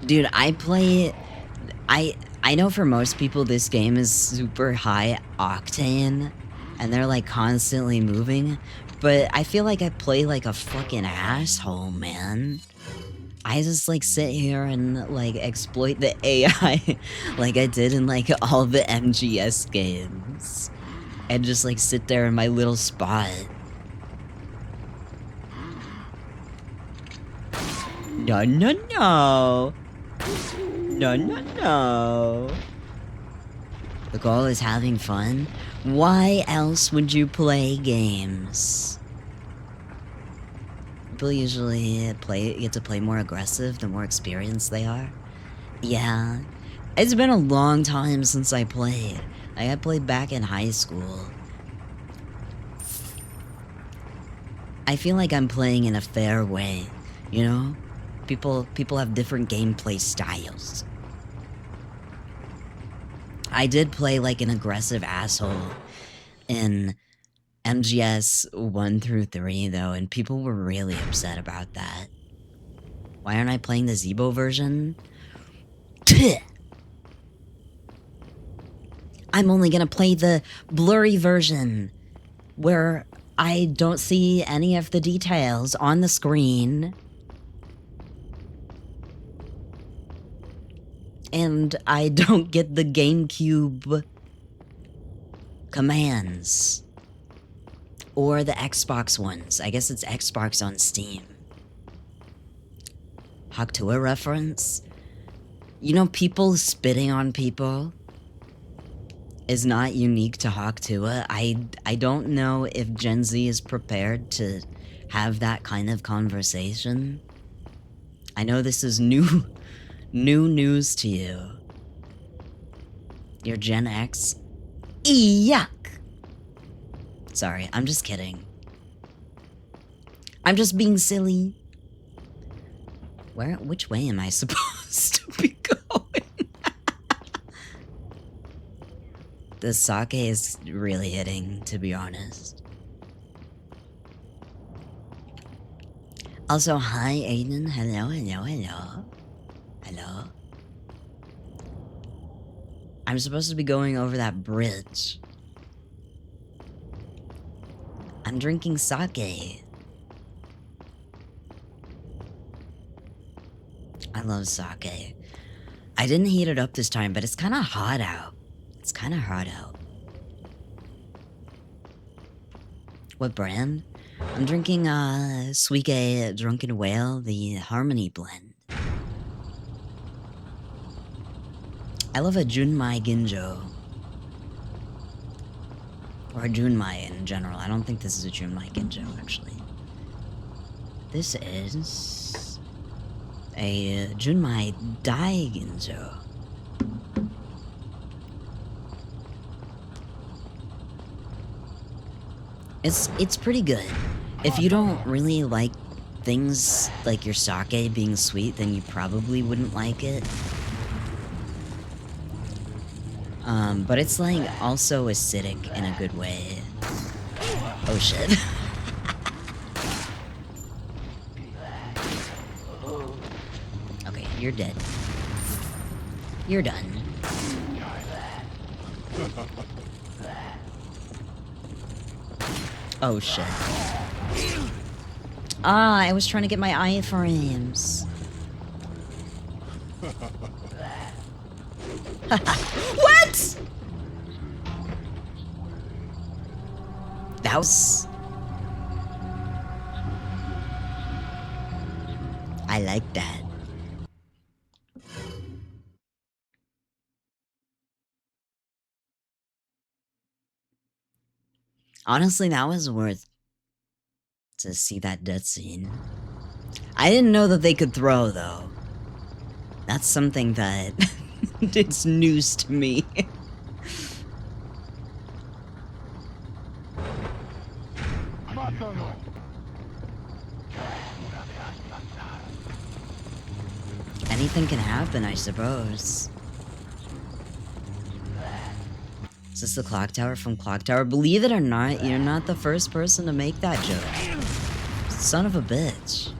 Dude, I know for most people this game is super high octane, and they're like constantly moving, but I feel like I play like a fucking asshole, man. I just like sit here and like exploit the AI like I did in like all the MGS games. And just like sit there in my little spot. No, no, no. No, no, no. The goal is having fun. Why else would you play games? People usually get to play more aggressive the more experienced they are. Yeah. It's been a long time since I played. Like, I played back in high school. I feel like I'm playing in a fair way, you know? People have different gameplay styles. I did play like an aggressive asshole in MGS 1 through 3 though, and people were really upset about that. Why aren't I playing the Zebo version? I'm only gonna play the blurry version, where I don't see any of the details on the screen. And I don't get the GameCube commands. Or the Xbox ones. I guess it's Xbox on Steam. Haktua reference? You know, people spitting on people is not unique to Haktua. I don't know if Gen Z is prepared to have that kind of conversation. I know this is new news to you. You're Gen X? Yuck! Sorry, I'm just kidding. I'm just being silly. Which way am I supposed to be going? The sake is really hitting, to be honest. Also, hi Aiden. Hello, hello, hello. Hello. I'm supposed to be going over that bridge. I'm drinking sake. I love sake. I didn't heat it up this time, but it's kind of hot out. It's kind of hot out. What brand? I'm drinking Suike Drunken Whale, the Harmony blend. I love a Junmai Ginjo. Or a Junmai in general. I don't think this is a Junmai Ginjo, actually. This is a Junmai Dai Ginjo. It's pretty good. If you don't really like things like your sake being sweet, then you probably wouldn't like it. But it's like also acidic in a good way. Oh shit. Okay, you're dead. You're done. Oh shit. Ah, I was trying to get my iframes. What? That was... I like that. Honestly, that was worth to see that death scene. I didn't know that they could throw, though. That's something that it's news to me. Anything can happen, I suppose. Is this the clock tower from Clock Tower? Believe it or not, you're not the first person to make that joke. Son of a bitch.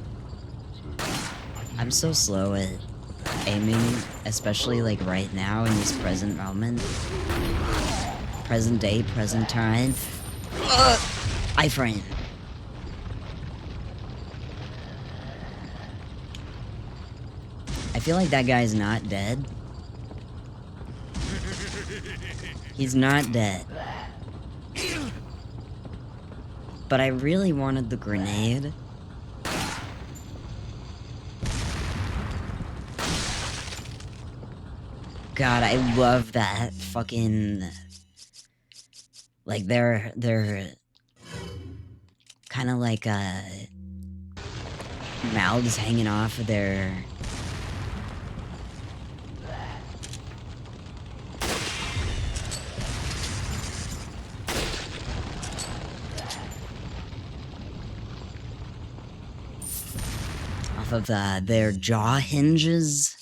I'm so slow at aiming, especially like right now in this present moment. Present day, present time. Iframe. I feel like that guy's not dead. He's not dead. But I really wanted the grenade. God, I love that fucking... Like, they're kind of like, mouths hanging off of their... off of their jaw hinges.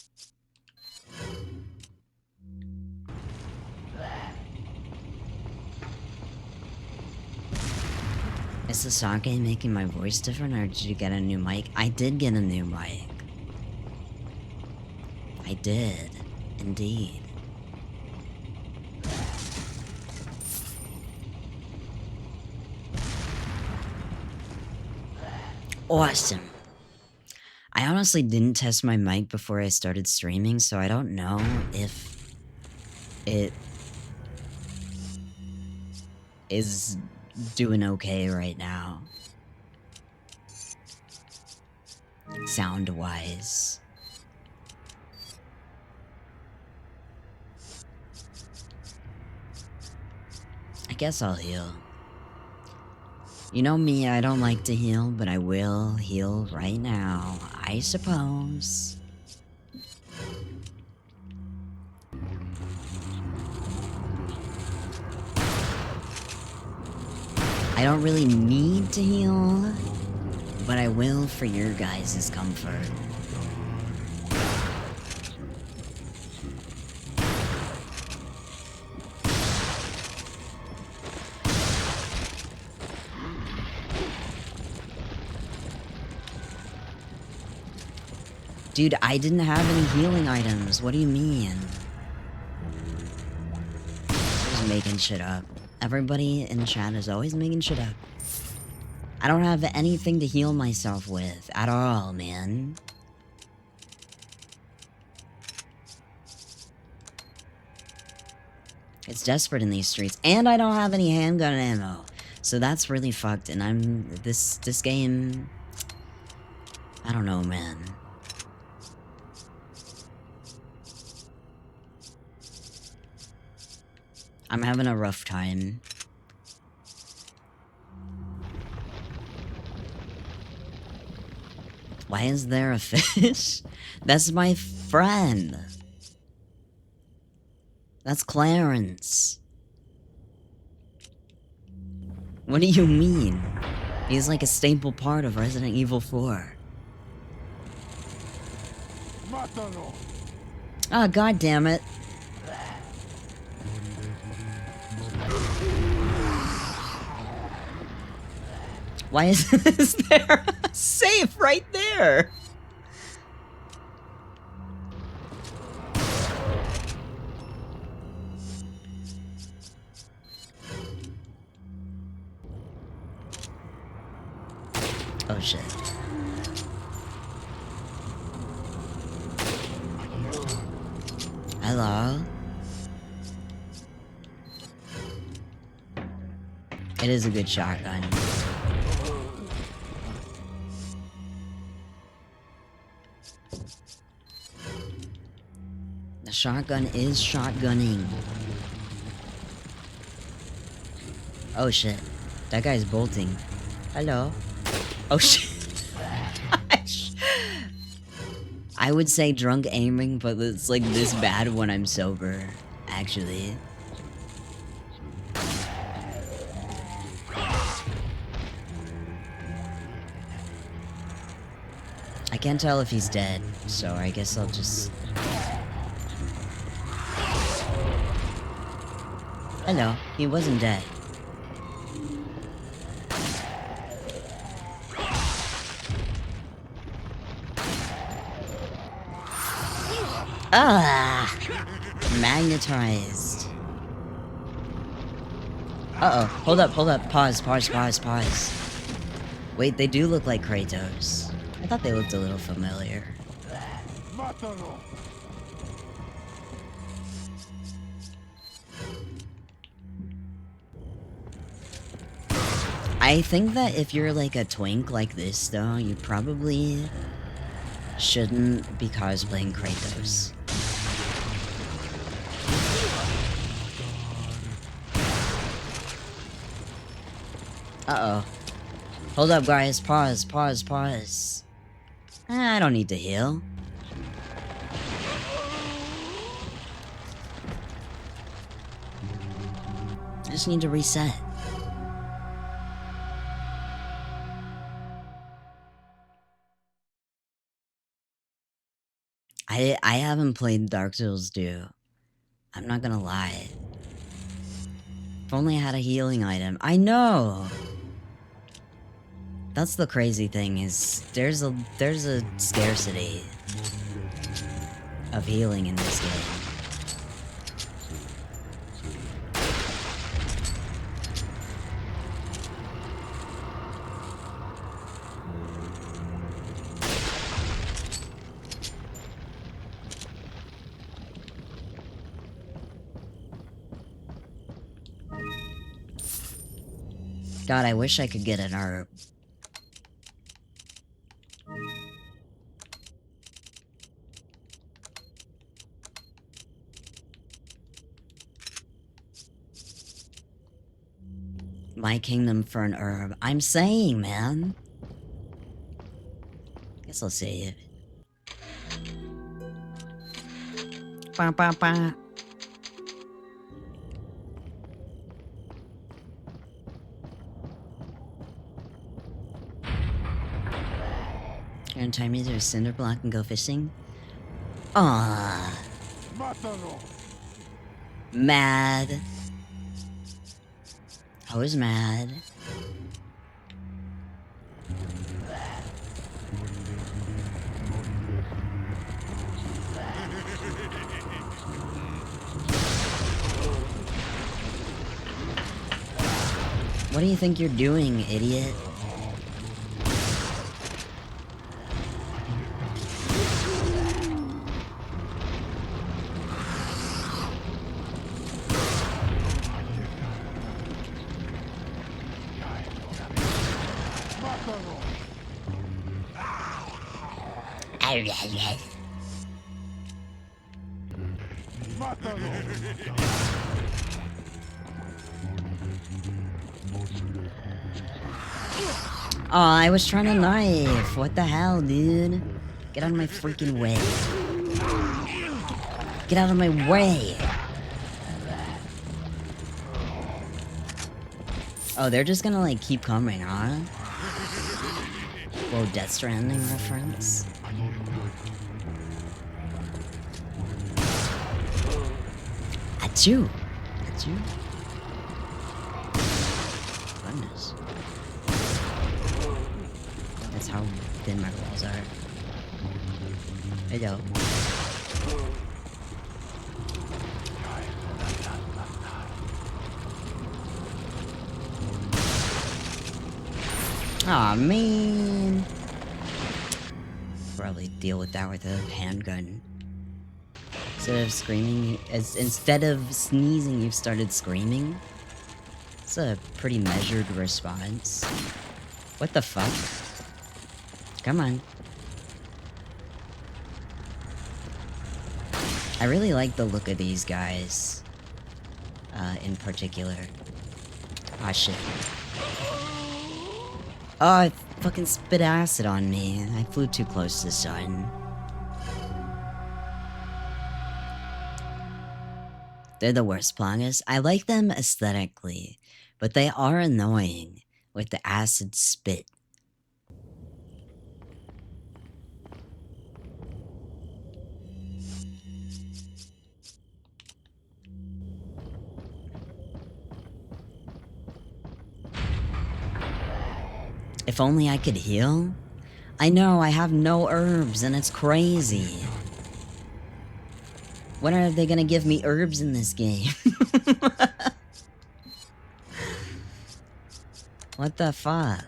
Is the sake making my voice different, or did you get a new mic? I did get a new mic. I did, indeed. Awesome. I honestly didn't test my mic before I started streaming, so I don't know if it is doing okay right now. Sound-wise. I guess I'll heal. You know me, I don't like to heal, but I will heal right now, I suppose. I don't really need to heal, but I will for your guys' comfort. Dude, I didn't have any healing items. What do you mean? Just making shit up. Everybody in chat is always making shit up. I don't have anything to heal myself with at all, man. It's desperate in these streets, and I don't have any handgun ammo. So that's really fucked, and this game... I don't know, man. I'm having a rough time. Why is there a fish? That's my friend. That's Clarence. What do you mean? He's like a staple part of Resident Evil 4. Ah, god damn it. Why is there a safe right there? Hello? It is a good shotgun. The shotgun is shotgunning. Oh shit. That guy's bolting. Hello? Oh shit. I would say drunk aiming, but it's like this bad when I'm sober, actually. I can't tell if he's dead, so I guess I'll just... Hello, he wasn't dead. Ah! Magnetized. Uh-oh. Hold up. Pause. Wait, they do look like Kratos. I thought they looked a little familiar. I think that if you're like a twink like this, though, you probably shouldn't be cosplaying Kratos. Uh-oh. Hold up, guys. Pause. I don't need to heal. I just need to reset. I haven't played Dark Souls 2. I'm not gonna lie. If only I had a healing item. I know! That's the crazy thing, is there's a scarcity of healing in this game. God, I wish I could get an herb. My kingdom for an herb. I'm saying, man. Guess I'll save. Ba. Gonna tie me to a cinder block and go fishing? Aww. Mad. I was mad. What do you think you're doing, idiot? Oh, I was trying to knife. What the hell, dude? Get out of my freaking way. Get out of my way. Oh, they're just gonna like keep coming, huh? Whoa, Death Stranding reference. Achoo! Goodness. That's how thin my walls are. Hello. Aw, man. Probably deal with that with a handgun. Instead of sneezing, you've started screaming. It's a pretty measured response. What the fuck? Come on. I really like the look of these guys. In particular. Ah, shit. Oh, it fucking spit acid on me. I flew too close to the sun. They're the worst Plongas. I like them aesthetically, but they are annoying with the acid spit. If only I could heal? I know, I have no herbs and it's crazy. When are they gonna give me herbs in this game? What the fuck?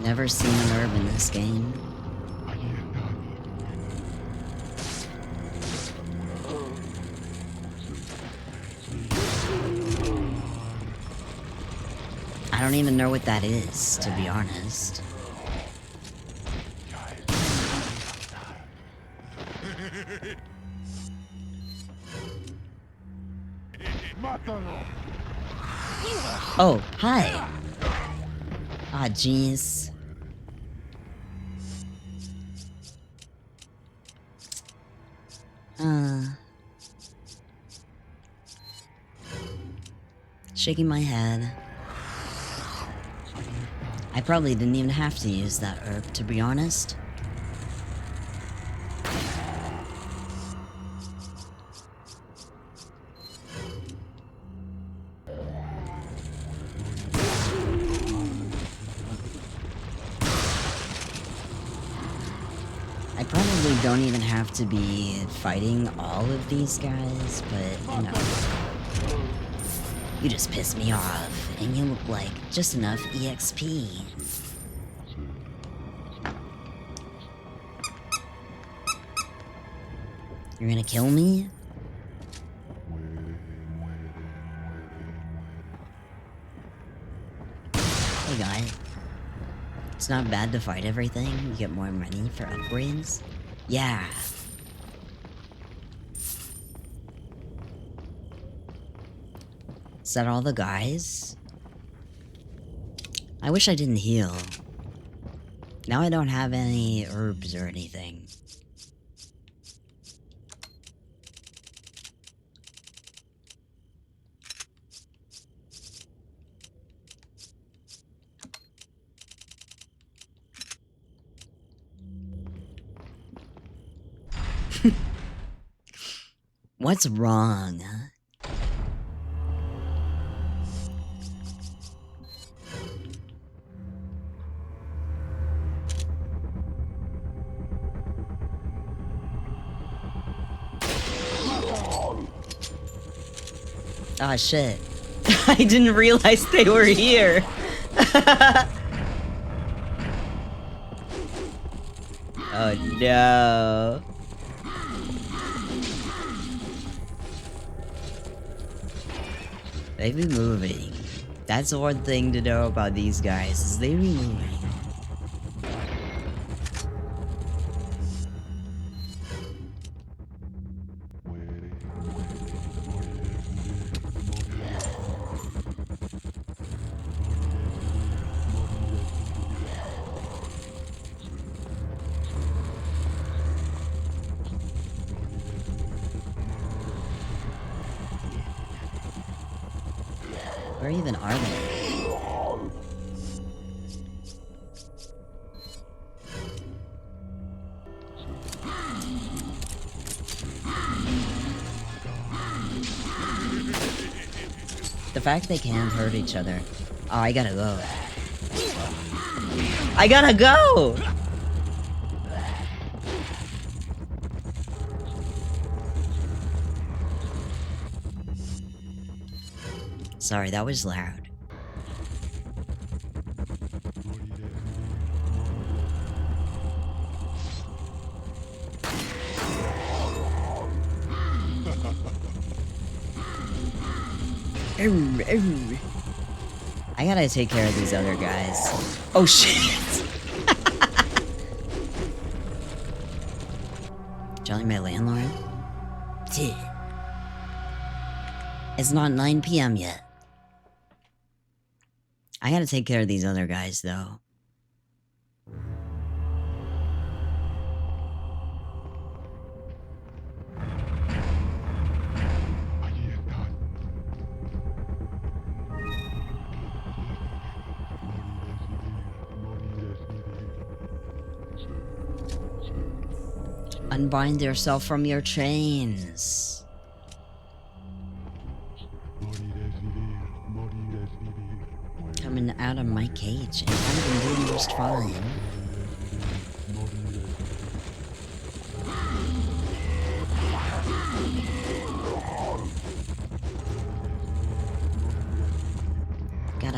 Never seen an herb in this game. I don't even know what that is, to be honest. Oh, hi. Ah, jeez. Shaking my head. I probably didn't even have to use that herb, to be honest. I probably don't even have to be fighting all of these guys, but, you know. You just piss me off, and you look like just enough EXP. You're gonna kill me? Hey guy. It's not bad to fight everything, you get more money for upgrades. Yeah. Is that all the guys? I wish I didn't heal. Now I don't have any herbs or anything. What's wrong? Ah, shit. I didn't realize they were here. Oh no. They be moving. That's the one thing to know about these guys, is they be moving. Where even are they? The fact they can't hurt each other. Oh, I gotta go. I gotta go! sorry, that was loud. I gotta take care of these other guys. Oh shit! Telling my landlord? Dude. It's not 9 p.m. yet. I gotta take care of these other guys, though. Unbind yourself from your chains. Coming out of my cage, and I've been doing just fine.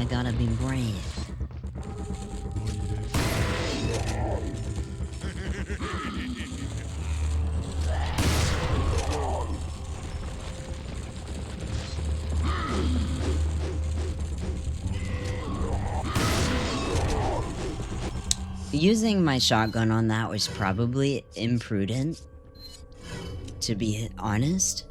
Gotta be brave. Using my shotgun on that was probably imprudent, to be honest.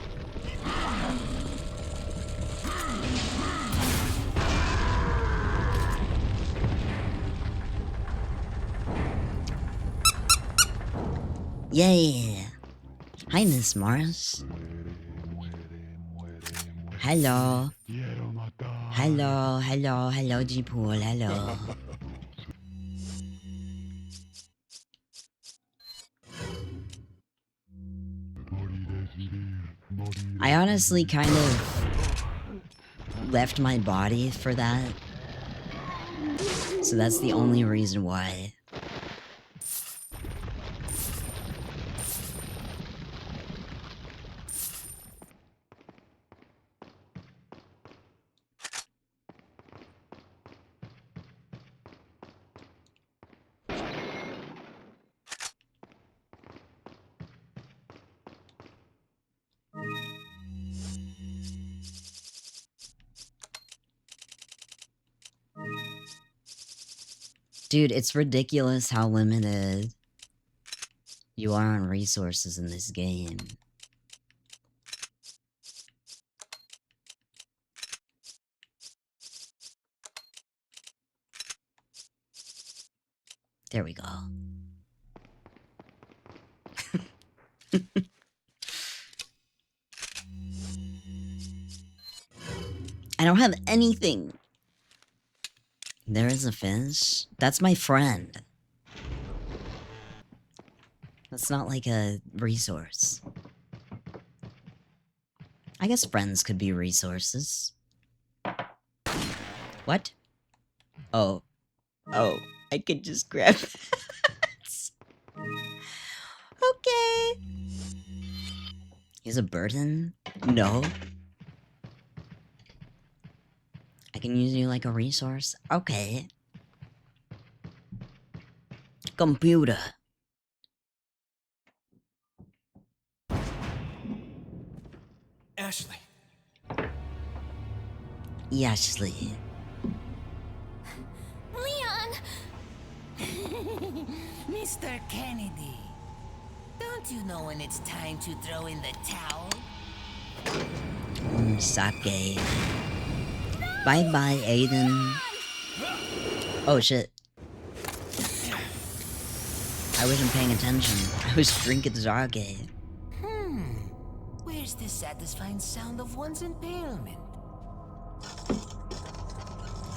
Yeah. Hi, Miss Morris. Hello. Hello, G-Pool, hello. I honestly kind of left my body for that. So that's the only reason why. Dude, it's ridiculous how limited you are on resources in this game. There we go. I don't have anything. There is a fish? That's my friend. That's not like a resource. I guess friends could be resources. What? Oh. Oh. I could just grab that. Okay. He's a burden? No. I can use you like a resource? Okay. Computer. Ashley. Ashley. Leon! Mr. Kennedy, don't you know when it's time to throw in the towel? Sake. Bye-bye, Aiden. Oh, shit. I wasn't paying attention. I was drinking sake. Where's the satisfying sound of one's impalement?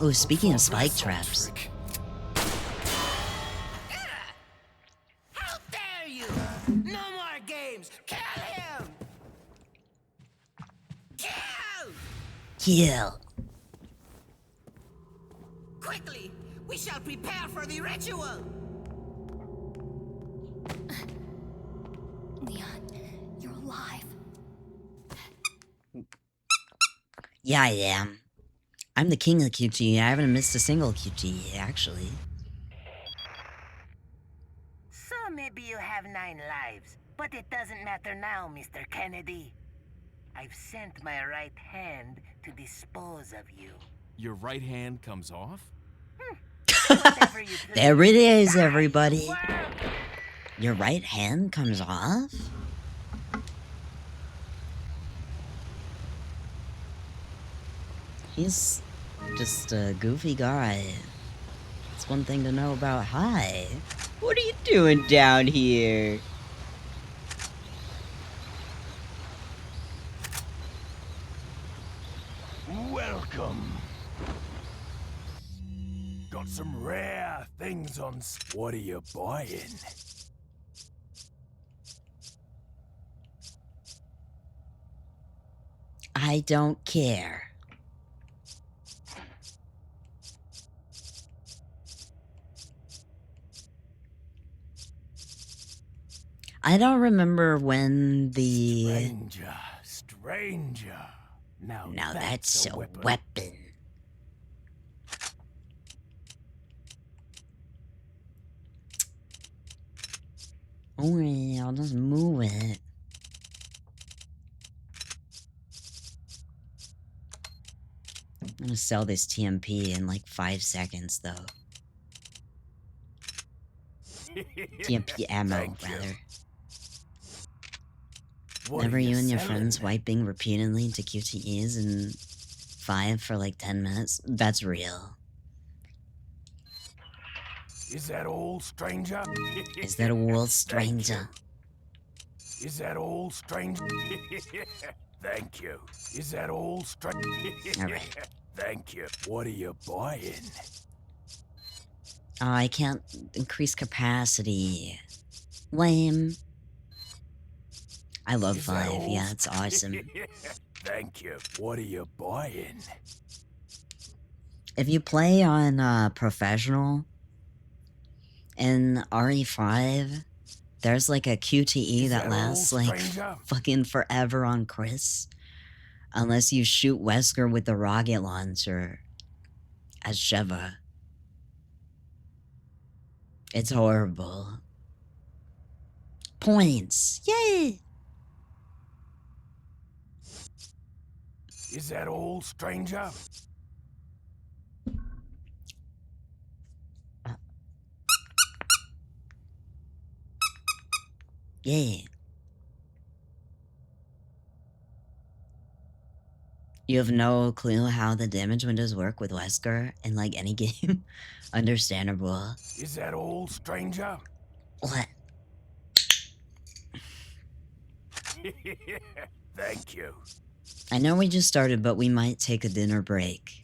Oh, speaking of spike traps. How dare you! No more games! Kill him! Kill! Kill. Quickly! We shall prepare for the ritual! Leon, you're alive. Yeah, I am. I'm the king of QTE. I haven't missed a single QTE, actually. So maybe you have 9 lives, but it doesn't matter now, Mr. Kennedy. I've sent my right hand to dispose of you. Your right hand comes off? Whatever you please. There it is, Die, you everybody. worm! Your right hand comes off? He's just a goofy guy. It's one thing to know about. Hi. What are you doing down here? Welcome. Got some rare things on. What are you buying? I don't care. I don't remember when the... Stranger. Now that's a weapon. weapon. Alright, I'll just move it. I'm gonna sell this TMP in like 5 seconds, though. TMP ammo, rather. Never you and your friends wiping repeatedly into QTEs in 5 for like 10 minutes? That's real. Is that all, stranger? Is that all, stranger? Is that all, stranger? Thank you. Is that all, stranger? Alright. Thank you. What are you buying? Oh, I can't increase capacity. Lame. I love 5, yeah, it's awesome. Thank you. What are you buying? If you play on Professional in RE5, there's like a QTE that lasts like fucking forever on Chris. Unless you shoot Wesker with the rocket launcher as Sheva. It's horrible. Points! Yay! Is that all, stranger? Yeah. You have no clue how the damage windows work with Wesker in like any game? Understandable. Is that all, stranger? What? Thank you. I know we just started, but we might take a dinner break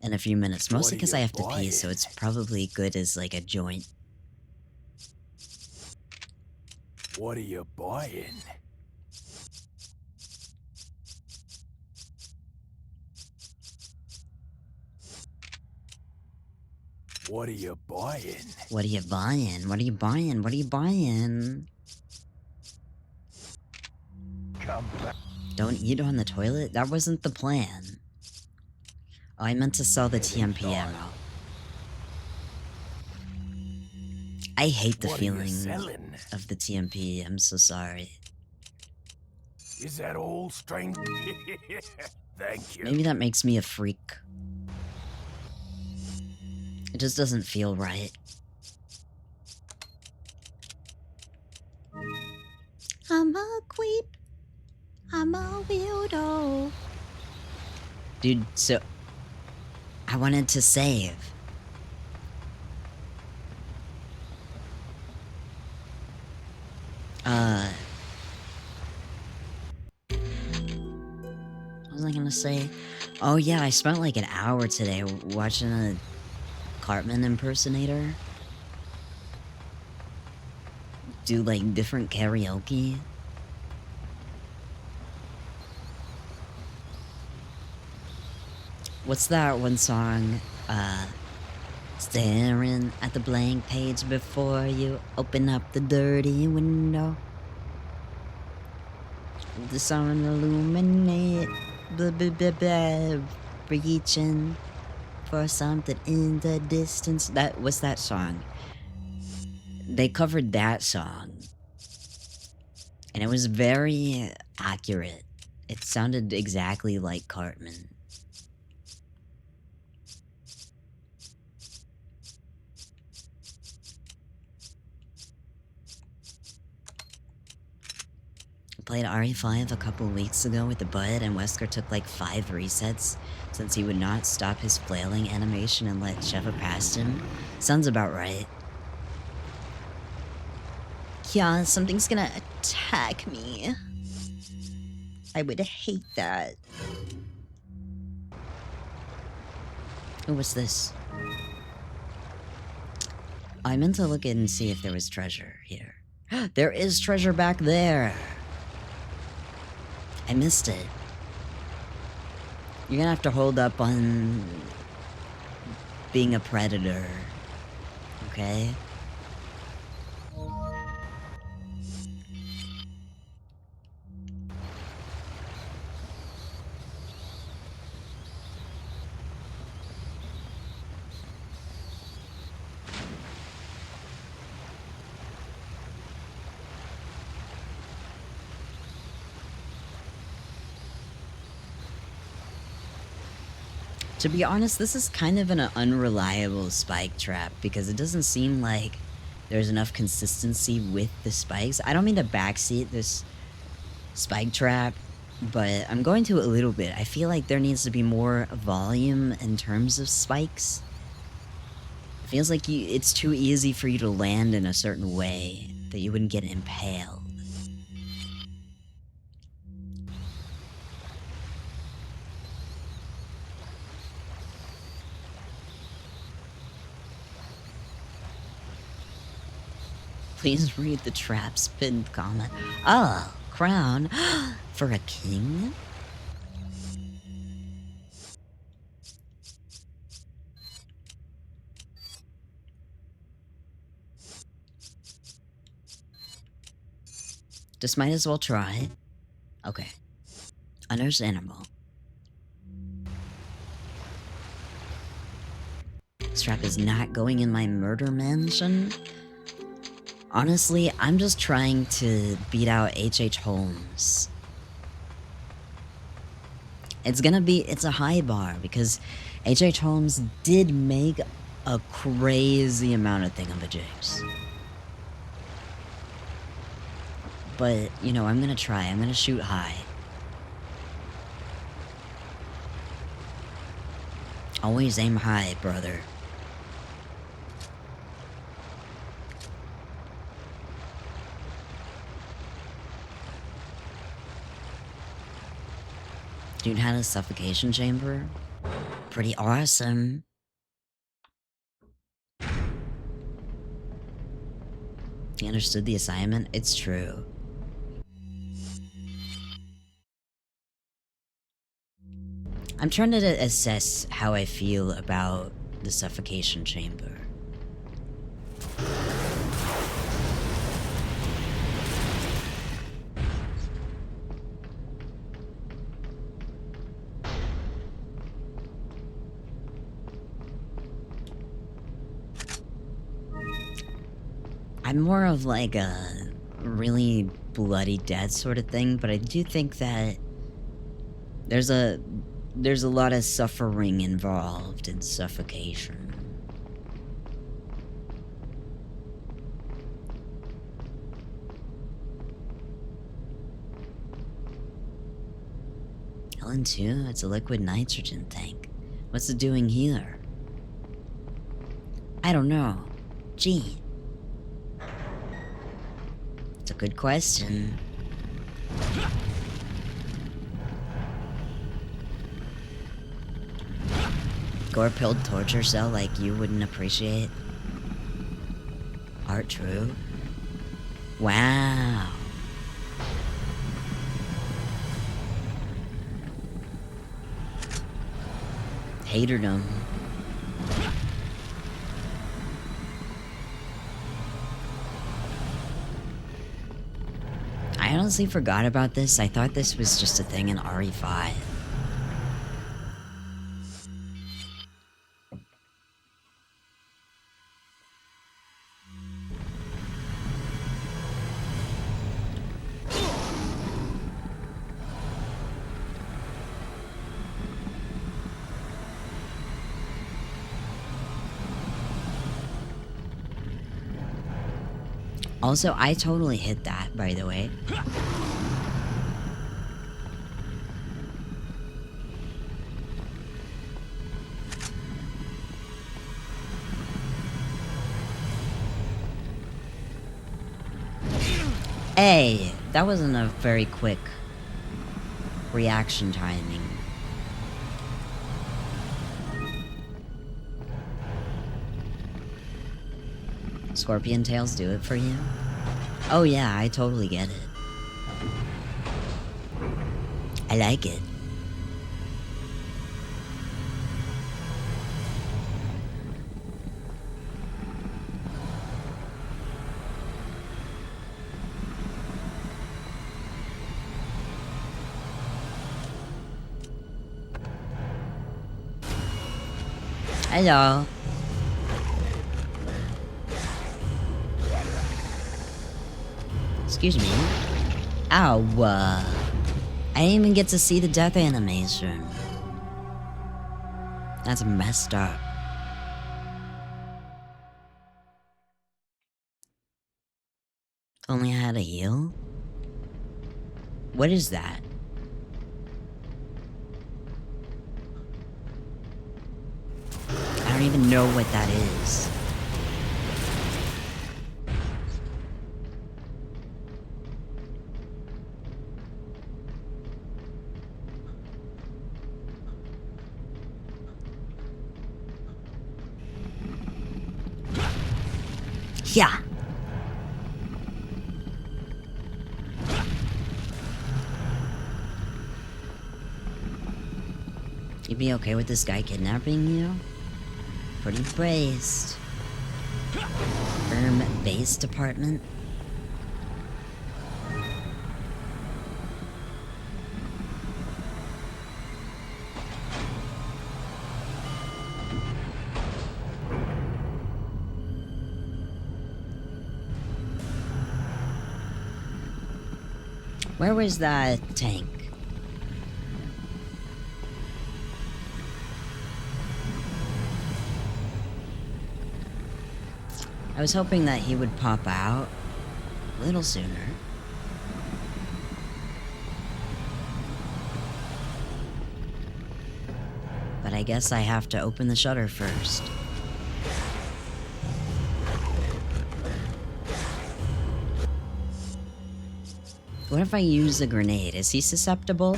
in a few minutes. Mostly because I have to pee, so it's probably good as like a joint. What are you buying? What are you buying? What are you buying? What are you buying? What are you buying? Come back. Don't eat on the toilet? That wasn't the plan. Oh, I meant to sell the TMP ammo. I hate the feeling of the TMP. I'm so sorry. Is that all, stranger? Thank you. Maybe that makes me a freak. It just doesn't feel right. I'm a creep. I'm a weirdo. Dude, so... I wanted to save. What was I gonna say? Oh yeah, I spent like an hour today watching a Cartman impersonator do like different karaoke. What's that one song? Staring at the blank page before you open up the dirty window. The sun illuminate. Blah, blah, blah, blah. reaching for something in the distance. That what's that song? They covered that song, and it was very accurate. It sounded exactly like Cartman. I played RE5 a couple weeks ago with the Bud, and Wesker took like 5 resets since he would not stop his flailing animation and let Sheva past him. Sounds about right. Yeah, something's gonna attack me. I would hate that. Oh, what's this? I meant to look in and see if there was treasure here. There is treasure back there. I missed it. You're gonna have to hold up on being a predator. Okay? To be honest, this is kind of an unreliable spike trap because it doesn't seem like there's enough consistency with the spikes. I don't mean to backseat this spike trap, but I'm going to a little bit. I feel like there needs to be more volume in terms of spikes. It feels like it's too easy for you to land in a certain way that you wouldn't get impaled. Please read the trap's pinned comment. Oh, crown for a king? Just might as well try. Okay. Understandable. This trap is not going in my murder mansion. Honestly, I'm just trying to beat out H.H. Holmes. It's a high bar because H.H. Holmes did make a crazy amount of thingamajigs. But, you know, I'm gonna try. I'm gonna shoot high. Always aim high, brother. Dude had a suffocation chamber. Pretty awesome. He understood the assignment. It's true. I'm trying to assess how I feel about the suffocation chamber. I'm more of like a really bloody death sort of thing, but I do think that there's a lot of suffering involved in suffocation. Helen 2, it's a liquid nitrogen tank. What's it doing here? I don't know. Gee. It's a good question. Gore-pilled torture cell like you wouldn't appreciate? Art true? Wow. Haterdom. I honestly forgot about this. I thought this was just a thing in RE5. Also, I totally hit that, by the way. Hey, that wasn't a very quick reaction timing. Scorpion tails do it for you? Oh yeah, I totally get it. I like it. Hello. Excuse me. Ow. I didn't even get to see the death animation. That's messed up. Only I had a heal? What is that? I don't even know what that is. Yeah. You'd be okay with this guy kidnapping you? Pretty braced. Firm base department. Where was that tank? I was hoping that he would pop out a little sooner. But I guess I have to open the shutter first. What if I use a grenade? Is he susceptible?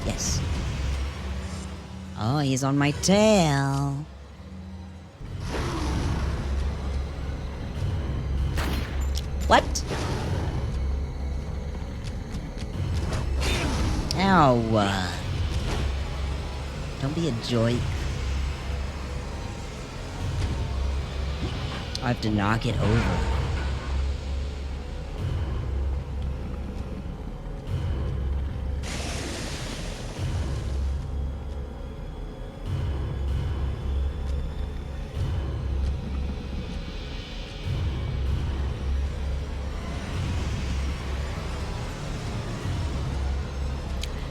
Yes. Oh, he's on my tail. What? Ow. Don't be a joy. I have to knock it over.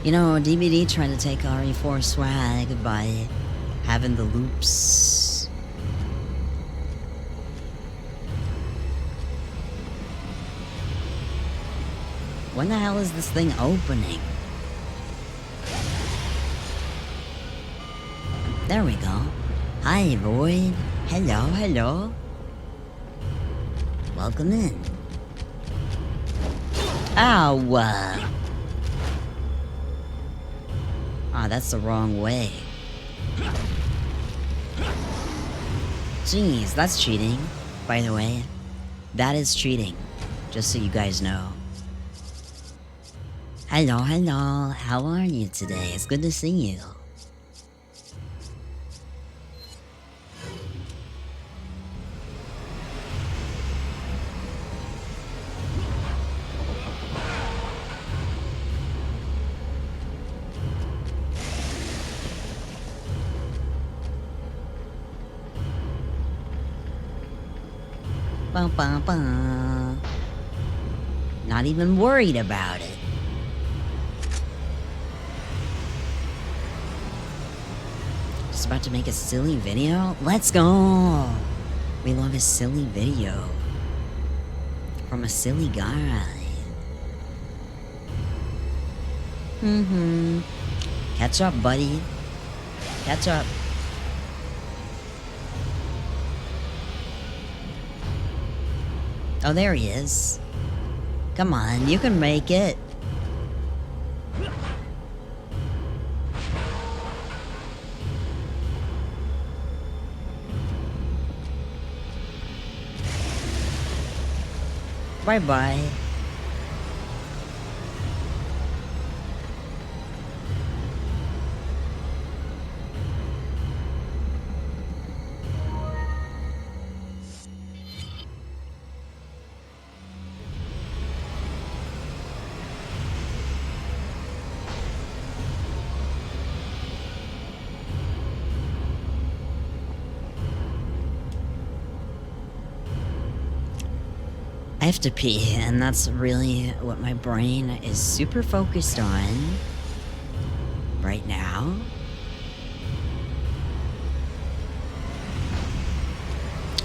You know, DVD tried to take RE4 swag by having the loops. When the hell is this thing opening? There we go. Hi, Void. Hello, hello. Welcome in. Ow. Ah, that's the wrong way. Jeez, that's cheating, by the way. That is cheating, just so you guys know. Hello, hello. How are you today? It's good to see you. Ba ba ba. Not even worried about it. about to make a silly video? Let's go! We love a silly video. From a silly guy. Catch up, buddy. Catch up. Oh, there he is. Come on, you can make it. Bye-bye. I have to pee, and that's really what my brain is super focused on right now.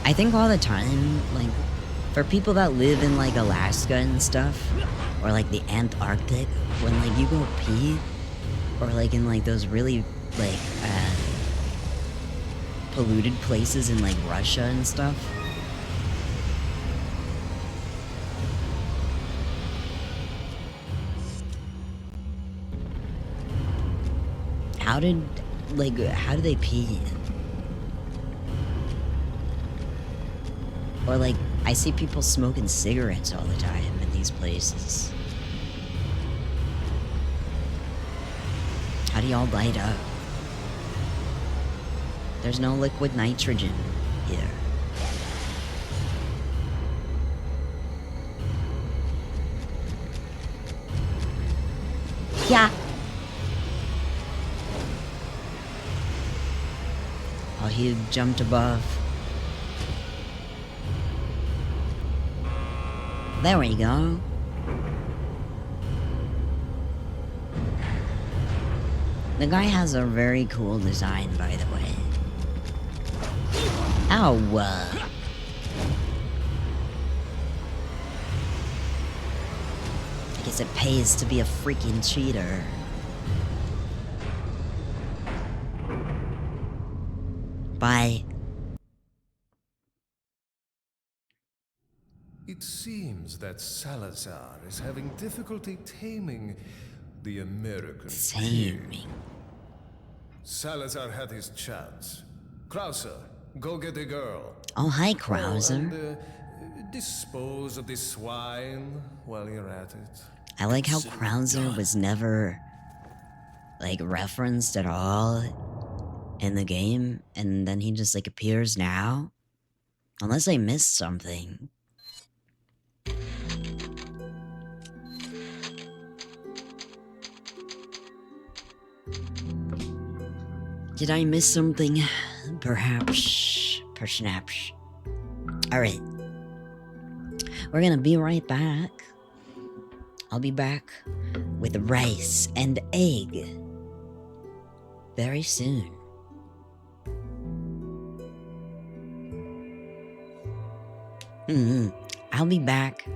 I think all the time, like, for people that live in, like, Alaska and stuff, or, like, the Antarctic, when, like, you go pee, or, like, in, like, those really, like, polluted places in, like, Russia and stuff, how do they pee? Or, like, I see people smoking cigarettes all the time in these places. How do y'all light up? There's no liquid nitrogen here. Yeah. Oh, he jumped above. There we go. The guy has a very cool design, by the way. Ow. I guess it pays to be a freaking cheater. Bye. It seems that Salazar is having difficulty taming the American pig. Taming. Salazar had his chance. Krauser, go get the girl. Oh, hi, Oh, Krauser. and dispose of this swine while you're at it. I like how Consider it Krauser done. was never, like, referenced at all in the game, and then he just, like, appears now. Unless I missed something. Did I miss something? Perhaps. Alright. We're gonna be right back. I'll be back with rice and egg very soon. I'll be back.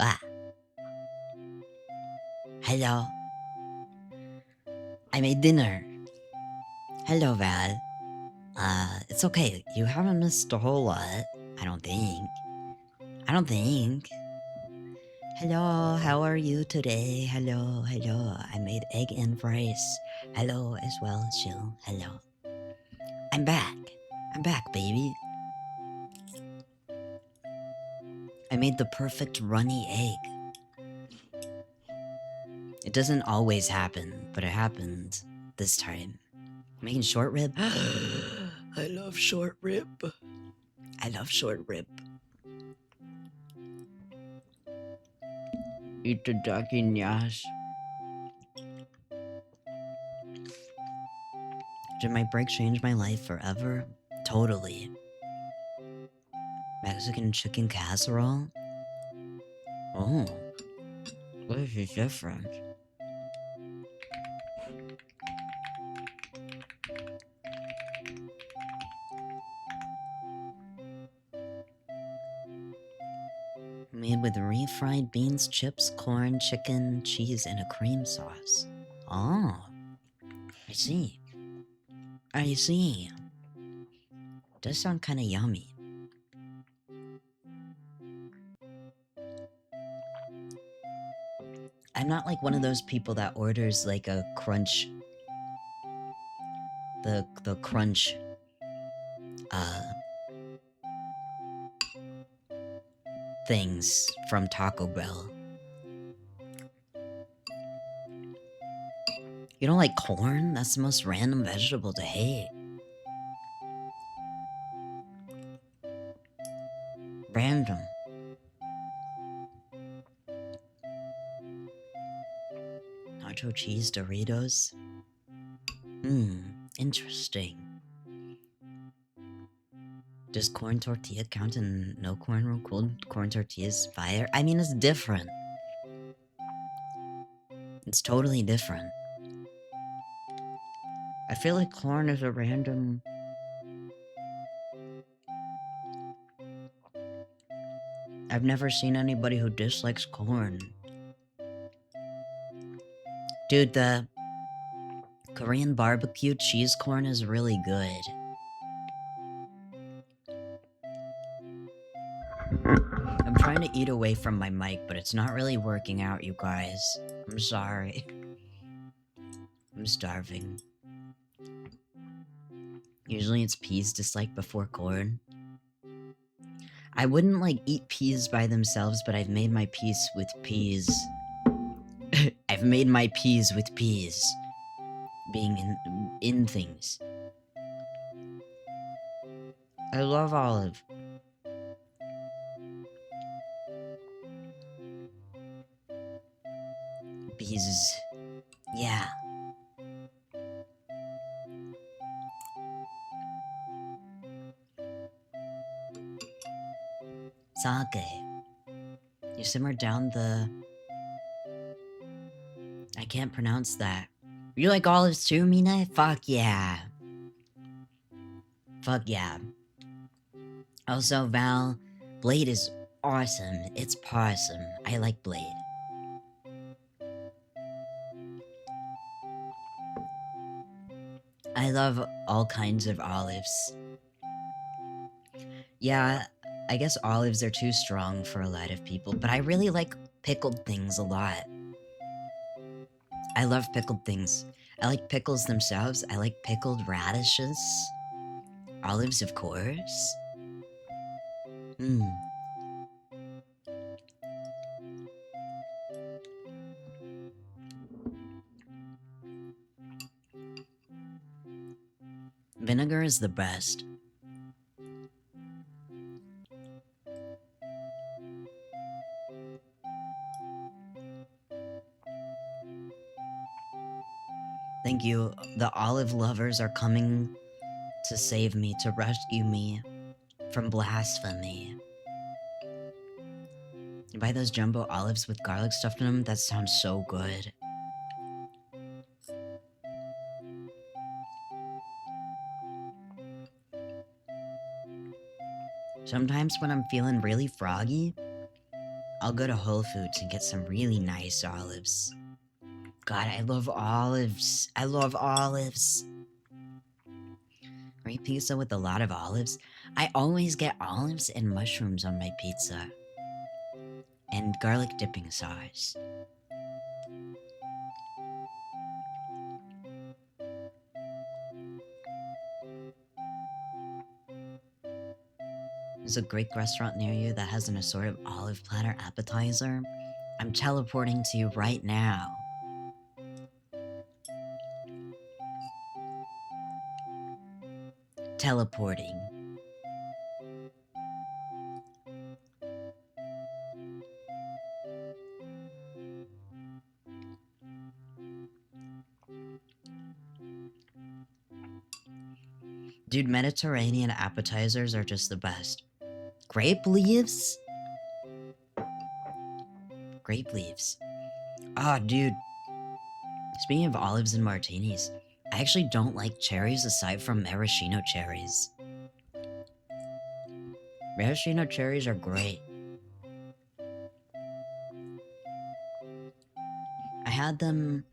Ah, hello. I made dinner. Hello, Val. It's okay. You haven't missed a whole lot. I don't think. I don't think. Hello, how are you today? Hello, hello. I made egg and rice. Hello as well, Jill. Hello. I'm back. I'm back, baby. I made the perfect runny egg. It doesn't always happen, but it happened this time. Making short rib. I love short rib. I love short rib. Eat the dakinyas. Did my break change my life forever? Totally. Mexican chicken casserole? Oh, what is the difference? Made with refried beans, chips, corn, chicken, cheese, and a cream sauce. Oh, I see. I see. Does sound kind of yummy. I'm not like one of those people that orders like a crunch. The crunch. things from Taco Bell. You don't like corn? That's the most random vegetable to hate. Random. Nacho cheese Doritos? Interesting. Does corn tortilla count in no corn rule? Cold corn tortillas fire? I mean, it's different. It's totally different. I feel like corn is a random... I've never seen anybody who dislikes corn. Dude, the Korean barbecue cheese corn is really good. I'm trying to eat away from my mic, but it's not really working out, you guys. I'm sorry. I'm starving. Usually it's peas disliked before corn. I wouldn't like eat peas by themselves, but I've made my peace with peas. I've made my peas with peas being in things. I love olive. Peas, yeah. Sake. You simmer down the... I can't pronounce that. You like olives too, Mina? Fuck yeah. Fuck yeah. Also, Val, Blade is awesome. It's possum. I like Blade. I love all kinds of olives. Yeah, I guess olives are too strong for a lot of people, but I really like pickled things a lot. I love pickled things. I like pickles themselves. I like pickled radishes. Olives, of course. Vinegar is the best. Thank you. The olive lovers are coming to save me, to rescue me from blasphemy. You buy those jumbo olives with garlic stuffed in them? That sounds so good. Sometimes when I'm feeling really froggy, I'll go to Whole Foods and get some really nice olives. God, I love olives. I love olives. Great pizza with a lot of olives. I always get olives and mushrooms on my pizza. And garlic dipping sauce. There's a Greek restaurant near you that has an assorted olive platter appetizer. I'm teleporting to you right now. Teleporting. Dude, Mediterranean appetizers are just the best. Grape leaves? Grape leaves. Ah, dude. Speaking of olives and martinis, I actually don't like cherries aside from maraschino cherries. Maraschino cherries are great. I had them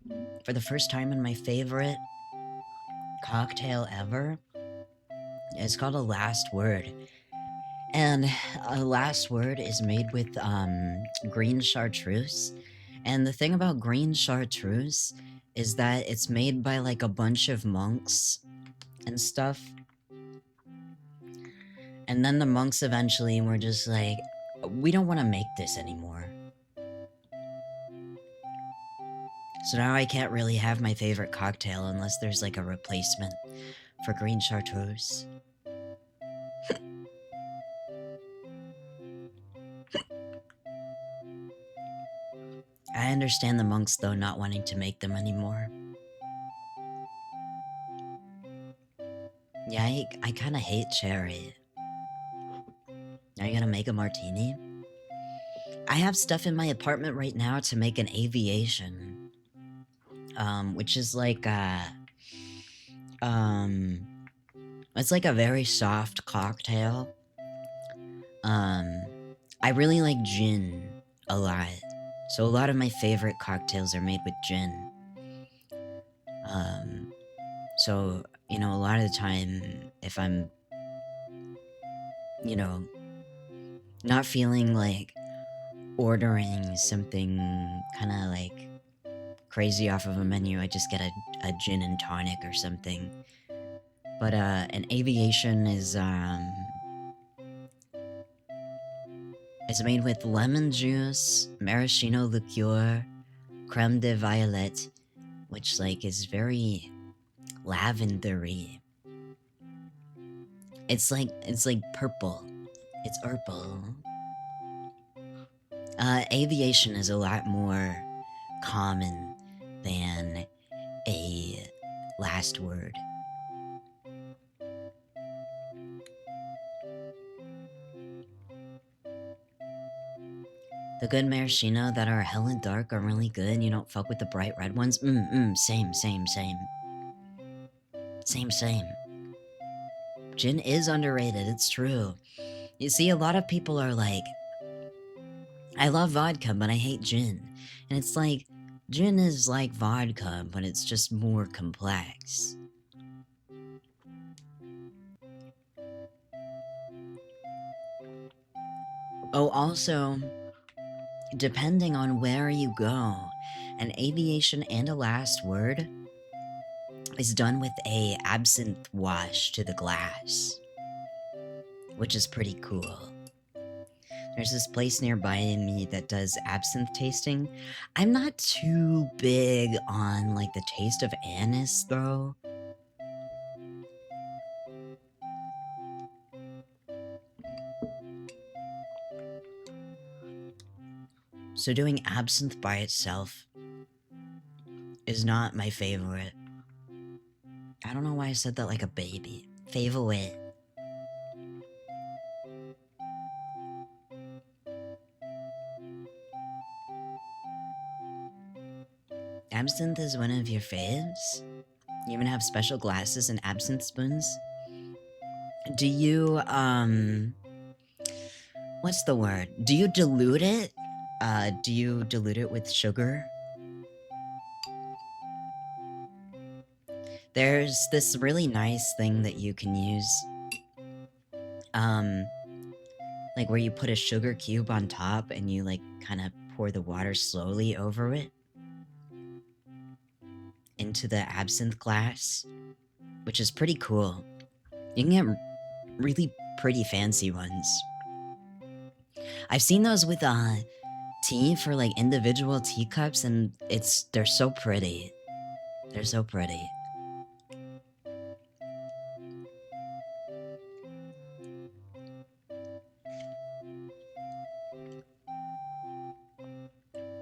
for the first time in my favorite cocktail ever. It's called a Last Word. And a Last Word is made with green chartreuse. And the thing about green chartreuse is that it's made by like a bunch of monks and stuff. And then the monks eventually were just like, we don't want to make this anymore. So now I can't really have my favorite cocktail unless there's like a replacement for green chartreuse. I understand the monks though not wanting to make them anymore. Yeah, I kind of hate cherry. Are you gonna make a martini? I have stuff in my apartment right now to make an aviation. Which is like it's like a very soft cocktail. I really like gin a lot. So a lot of my favorite cocktails are made with gin. So, you know, a lot of the time if I'm, you know, not feeling like ordering something kind of like crazy off of a menu, I just get a gin and tonic or something. But an aviation is it's made with lemon juice, maraschino liqueur, creme de violette, which like is very lavendery. It's like purple. It's purple. Aviation is a lot more common than a last word. The good maraschino that are hell and dark are really good. You don't fuck with the bright red ones. Same. Same. Gin is underrated, it's true. You see, a lot of people are like, I love vodka, but I hate gin. And it's like, gin is like vodka, but it's just more complex. Oh, also, depending on where you go, an aviation and a last word is done with a absinthe wash to the glass, which is pretty cool. There's this place nearby me that does absinthe tasting. I'm not too big on like the taste of anise though. So doing absinthe by itself is not my favorite. I don't know why I said that like a baby. Favorite. Absinthe is one of your faves? You even have special glasses and absinthe spoons? Do you, what's the word? Do you dilute it? Do you dilute it with sugar? There's this really nice thing that you can use. Like where you put a sugar cube on top and you like kind of pour the water slowly over it into the absinthe glass, which is pretty cool. You can get really pretty fancy ones. I've seen those with tea for like individual teacups, and they're so pretty. They're so pretty.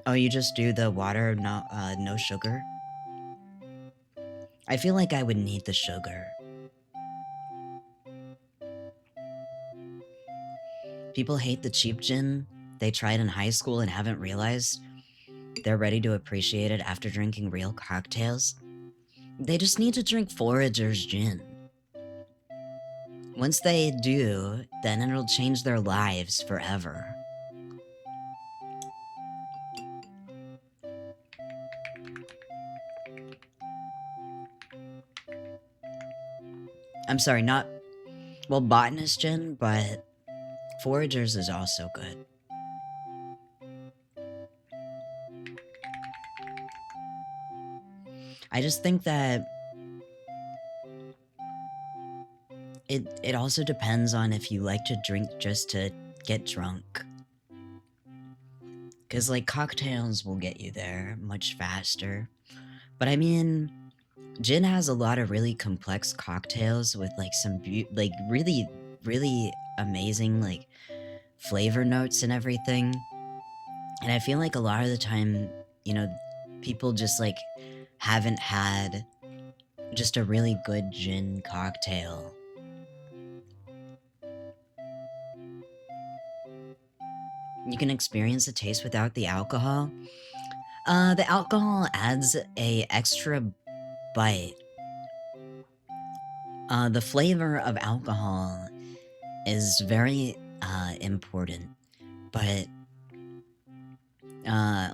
Oh, you just do the water, no sugar? I feel like I would need the sugar. People hate the cheap gin they tried in high school and haven't realized they're ready to appreciate it after drinking real cocktails. They just need to drink Forager's gin. Once they do, then it'll change their lives forever. I'm sorry, not... Well, Botanist gin, but Forager's is also good. I just think that it also depends on if you like to drink just to get drunk Because, like, cocktails will get you there much faster. But I mean, gin has a lot of really complex cocktails with, like, some, like, really, really amazing, like, flavor notes and everything. And I feel like a lot of the time, you know, people just, like, haven't had just a really good gin cocktail. You can experience the taste without the alcohol. The alcohol adds a extra bite. The flavor of alcohol is very important, but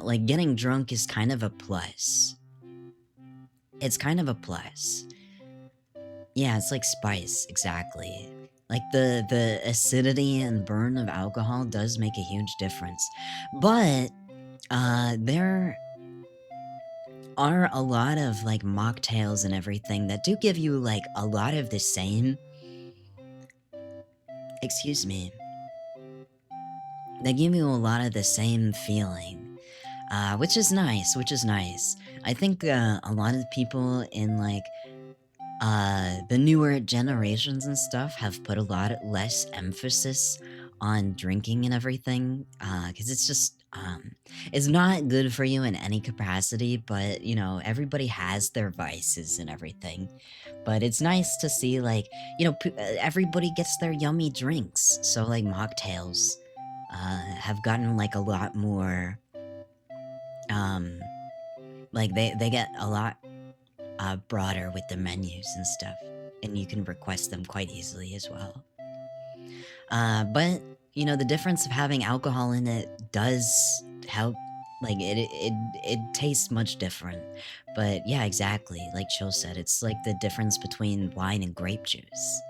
like getting drunk is kind of a plus. It's kind of a plus. Yeah, it's like spice, exactly. Like the acidity and burn of alcohol does make a huge difference. But there are a lot of like mocktails and everything that do give you like a lot of the same. Excuse me. They give you a lot of the same feeling, which is nice. Which is nice. I think a lot of people in like the newer generations and stuff have put a lot less emphasis on drinking and everything, because it's just it's not good for you in any capacity. But you know, everybody has their vices and everything. But it's nice to see, like, you know, everybody gets their yummy drinks. So like mocktails have gotten like a lot more like they get a lot broader with the menus and stuff, and you can request them quite easily as well. But you know, the difference of having alcohol in it does help. Like it tastes much different. But yeah, exactly. Like Chill said, it's like the difference between wine and grape juice.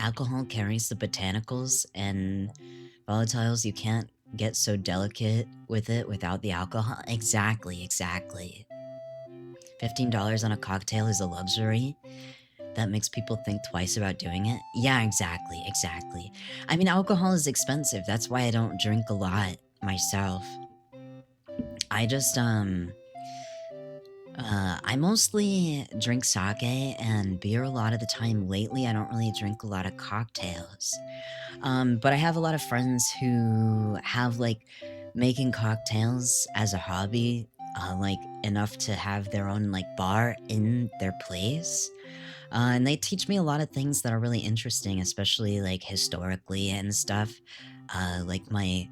Alcohol carries the botanicals and volatiles. You can't get so delicate with it without the alcohol. Exactly, exactly. $15 on a cocktail is a luxury that makes people think twice about doing it. Yeah, exactly, exactly. I mean, alcohol is expensive. That's why I don't drink a lot myself. I just I mostly drink sake and beer a lot of the time. Lately, I don't really drink a lot of cocktails. But I have a lot of friends who have like making cocktails as a hobby, like enough to have their own like bar in their place. And they teach me a lot of things that are really interesting, especially like historically and stuff. Like my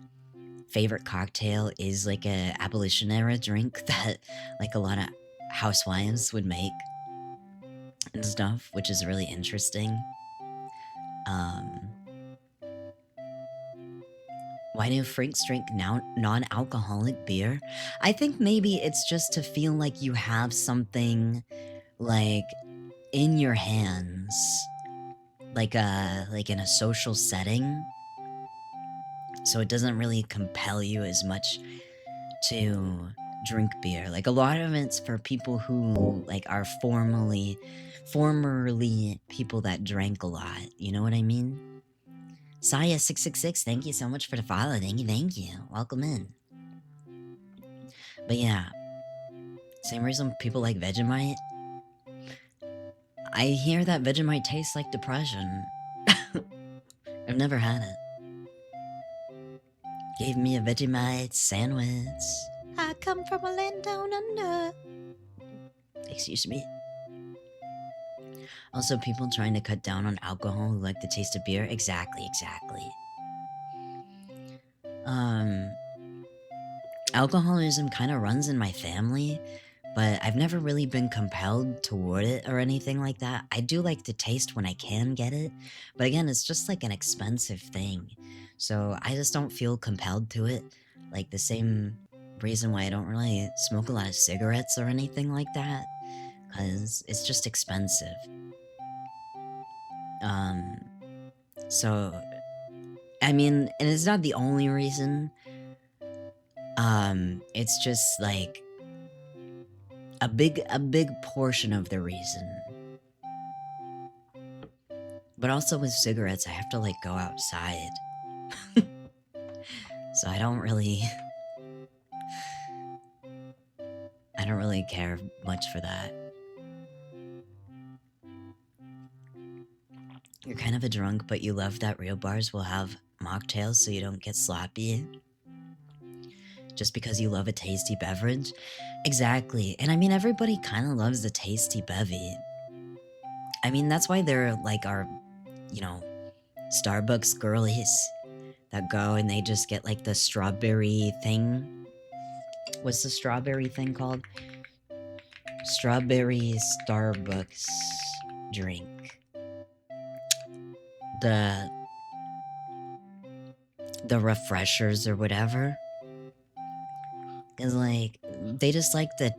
favorite cocktail is like a abolition era drink that like a lot of housewives would make and stuff, which is really interesting. Why do freaks drink non-alcoholic beer? I think maybe it's just to feel like you have something like in your hands, like in a social setting, so it doesn't really compel you as much to drink beer. Like a lot of it's for people who like are formerly people that drank a lot. You know what I mean? Saya666, thank you so much for the follow. Thank you. Welcome in. But yeah, same reason people like Vegemite. I hear that Vegemite tastes like depression. I've never had it. Gave me a Vegemite sandwich. I come from a land down under. Excuse me. Also, people trying to cut down on alcohol who like the taste of beer. Exactly. Alcoholism kind of runs in my family, but I've never really been compelled toward it or anything like that. I do like the taste when I can get it, but again, it's just like an expensive thing. So I just don't feel compelled to it. Like the same reason why I don't really smoke a lot of cigarettes or anything like that, because it's just expensive. So, I mean, and it's not the only reason. It's just like a big portion of the reason. But also with cigarettes, I have to like go outside. So I don't really care much for that. You're kind of a drunk, but you love that real bars will have mocktails so you don't get sloppy. Just because you love a tasty beverage? Exactly. And I mean, everybody kind of loves a tasty bevy. I mean, that's why they're like our, you know, Starbucks girlies that go and they just get like the strawberry thing. What's the strawberry thing called? Strawberry Starbucks drink. The refreshers or whatever. Is like they just like the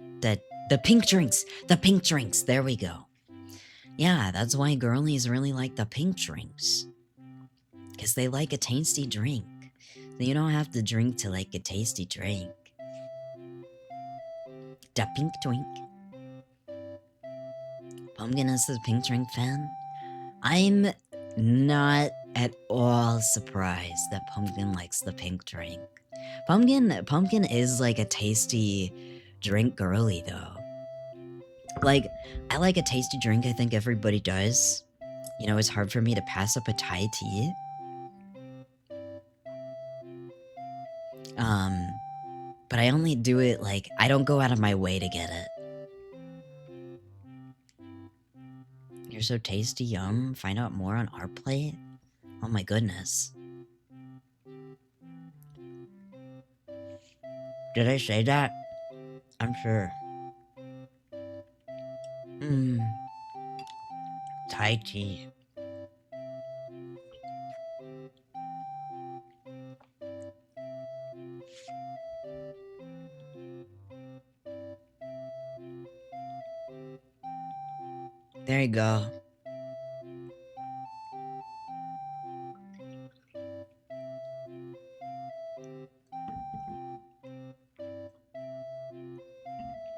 pink drinks. The pink drinks. There we go. Yeah, that's why girlies really like the pink drinks. Because they like a tasty drink. So you don't have to drink to like a tasty drink. The pink drink. Pumpkin is the pink drink fan? I'm not at all surprised that Pumpkin likes the pink drink. Pumpkin is like a tasty drink girly though. Like, I like a tasty drink, I think everybody does. You know, it's hard for me to pass up a Thai tea. But I only do it like, I don't go out of my way to get it. You're so tasty, yum. Find out more on our plate. Oh my goodness. Did I say that? I'm sure. Thai tea. There you go.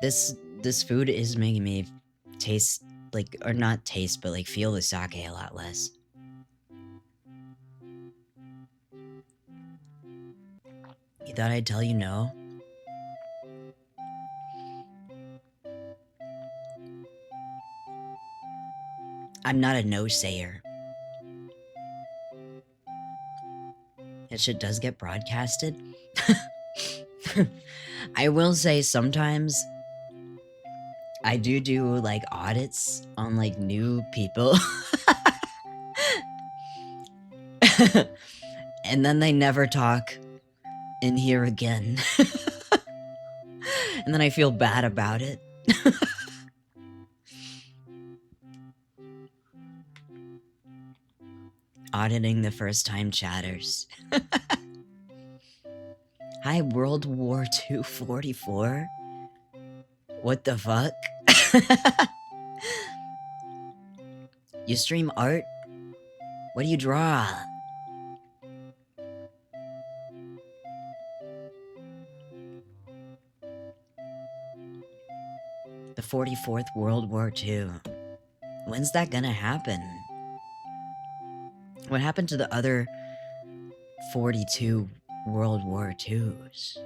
This food is making me taste like, or not taste, but like feel the sake a lot less. You thought I'd tell you no? I'm not a no-sayer. That shit does get broadcasted. I will say sometimes I do like audits on like new people. And then they never talk in here again. And then I feel bad about it. Auditing the first time chatters. Hi, World War II 44? What the fuck? You stream art? What do you draw? The 44th World War II. When's that gonna happen? What happened to the other 42 World War IIs?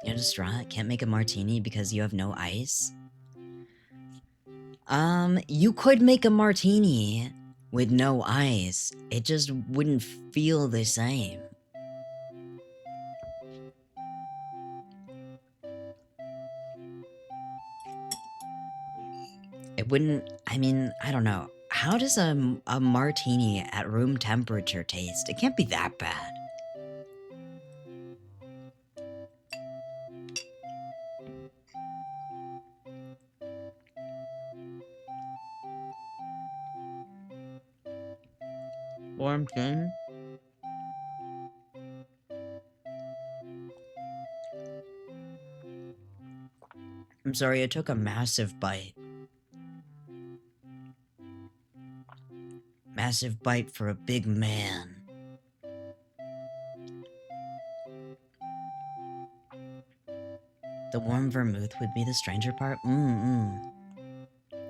You're distraught? Can't make a martini because you have no ice? You could make a martini with no ice. It just wouldn't feel the same. It wouldn't, I mean, I don't know. How does a martini at room temperature taste? It can't be that bad. Warm thing? I'm sorry, I took a massive bite. Massive bite for a big man. The warm vermouth would be the stranger part?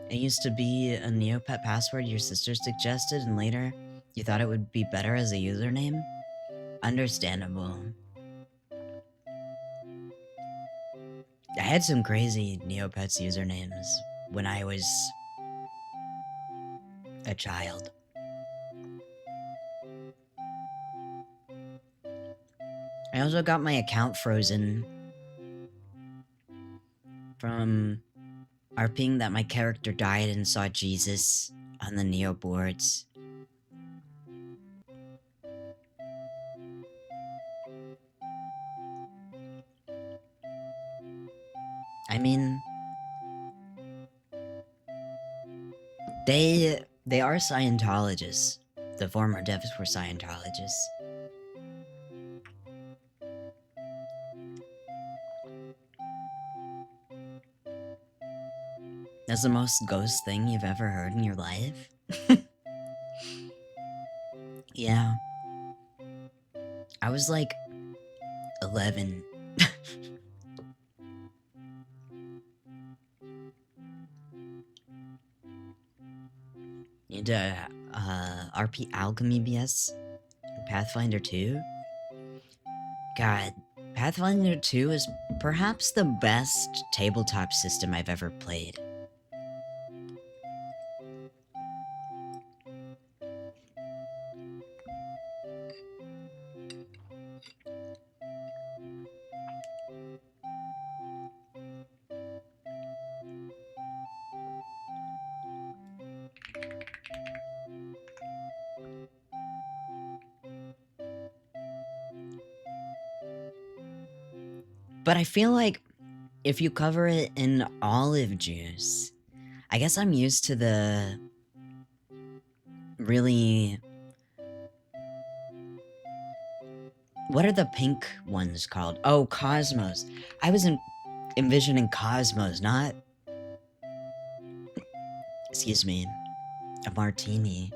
It used to be a Neopet password your sister suggested, and later You thought it would be better as a username? Understandable. I had some crazy Neopets usernames when I was a child. I also got my account frozen from RPing that my character died and saw Jesus on the Neo boards. I mean, they are Scientologists. The former devs were Scientologists. That's the most ghost thing you've ever heard in your life? Yeah. I was like 11. Need to RP Alchemy BS Pathfinder 2? God, Pathfinder 2 is perhaps the best tabletop system I've ever played. But I feel like if you cover it in olive juice, I guess I'm used to the really... What are the pink ones called? Oh, Cosmos. I was envisioning Cosmos, not... Excuse me. A martini.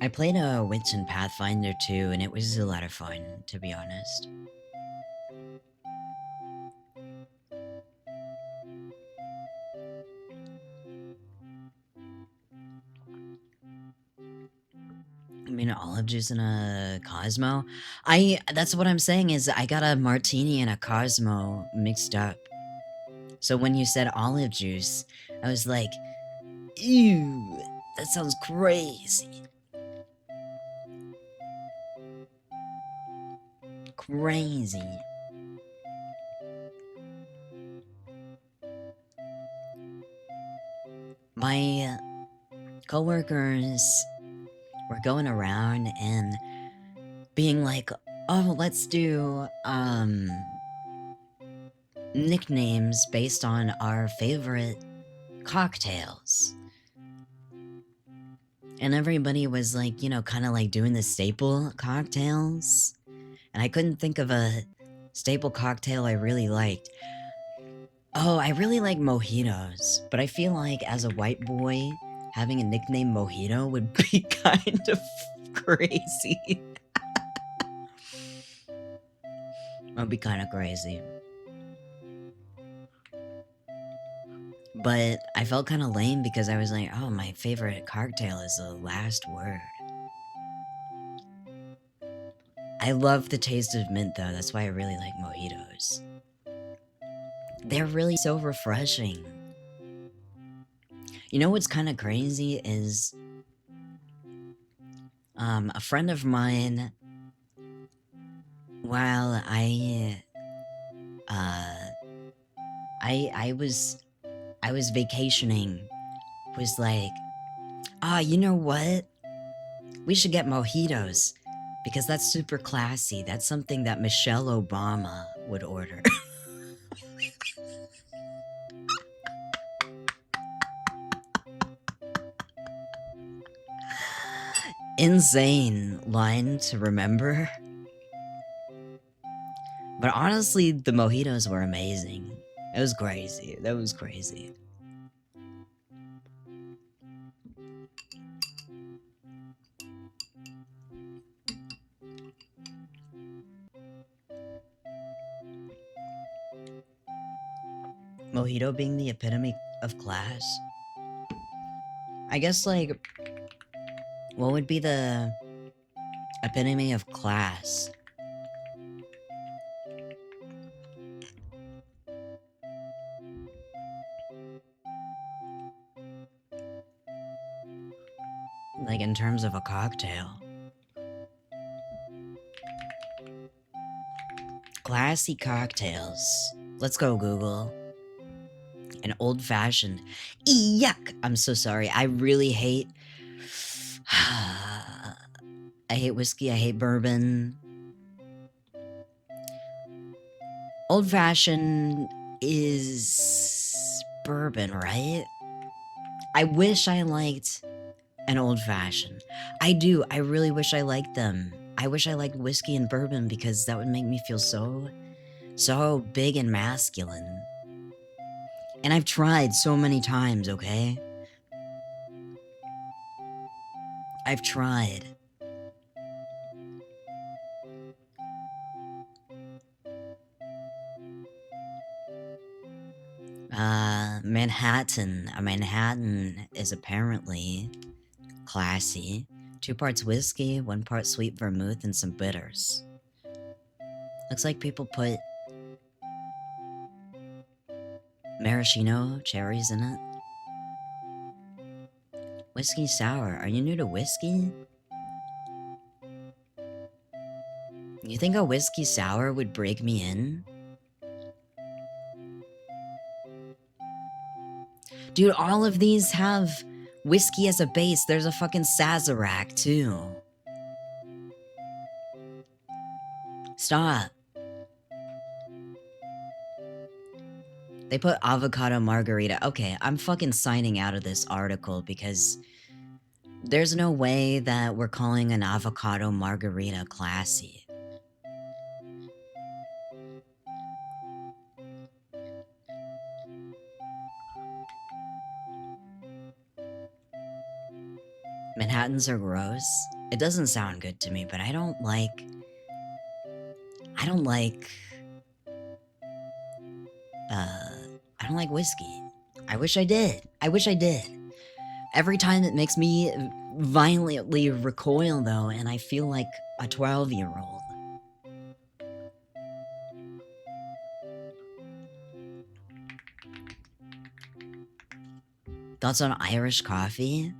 I played a Witch in Pathfinder 2, and it was a lot of fun, to be honest. I mean, olive juice and a Cosmo? That's what I'm saying is I got a martini and a Cosmo mixed up. So when you said olive juice, I was like, ew, that sounds crazy. Crazy. My coworkers were going around and being like, oh, let's do, nicknames based on our favorite cocktails. And everybody was like, you know, kind of like doing the staple cocktails. And I couldn't think of a staple cocktail I really liked. Oh, I really like mojitos, but I feel like as a white boy, having a nickname Mojito would be kind of crazy. That'd be kind of crazy. But I felt kind of lame because I was like, oh, my favorite cocktail is the last word. I love the taste of mint, though. That's why I really like mojitos. They're really so refreshing. You know what's kind of crazy is a friend of mine, while I was vacationing, was like, you know what? We should get mojitos because that's super classy. That's something that Michelle Obama would order. Insane line to remember. But honestly, the mojitos were amazing. It was crazy. That was crazy. Mojito being the epitome of class. I guess, like, what would be the epitome of class? Like, in terms of a cocktail. Classy cocktails. Let's go, Google. An old-fashioned. Yuck! I'm so sorry. I really hate... I hate whiskey. I hate bourbon. Old-fashioned is bourbon, right? I wish I liked an old-fashioned. I do. I really wish I liked them. I wish I liked whiskey and bourbon because that would make me feel so big and masculine. And I've tried so many times, okay? I've tried. Manhattan. A Manhattan is apparently classy. 2 parts whiskey, 1 part sweet vermouth, and some bitters. Looks like people put maraschino cherries in it. Whiskey sour. Are you new to whiskey? You think a whiskey sour would break me in? Dude, all of these have whiskey as a base. There's a fucking Sazerac, too. Stop. They put avocado margarita. Okay, I'm fucking signing out of this article because there's no way that we're calling an avocado margarita classy. Manhattans are gross. It doesn't sound good to me, but I don't like whiskey. I wish I did. Every time it makes me violently recoil, though, and I feel like a 12-year-old. Thoughts on Irish coffee?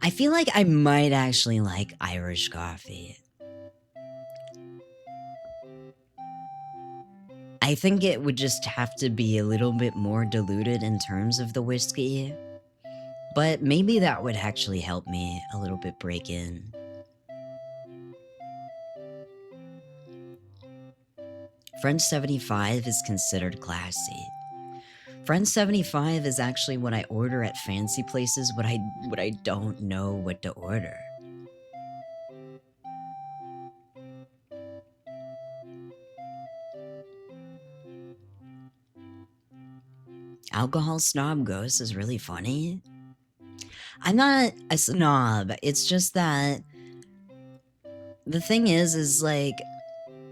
I feel like I might actually like Irish coffee. I think it would just have to be a little bit more diluted in terms of the whiskey. But maybe that would actually help me a little bit break in. French 75 is considered classy. French 75 is actually what I order at fancy places when I don't know what to order. Alcohol snob ghost is really funny. I'm not a snob. It's just that the thing is like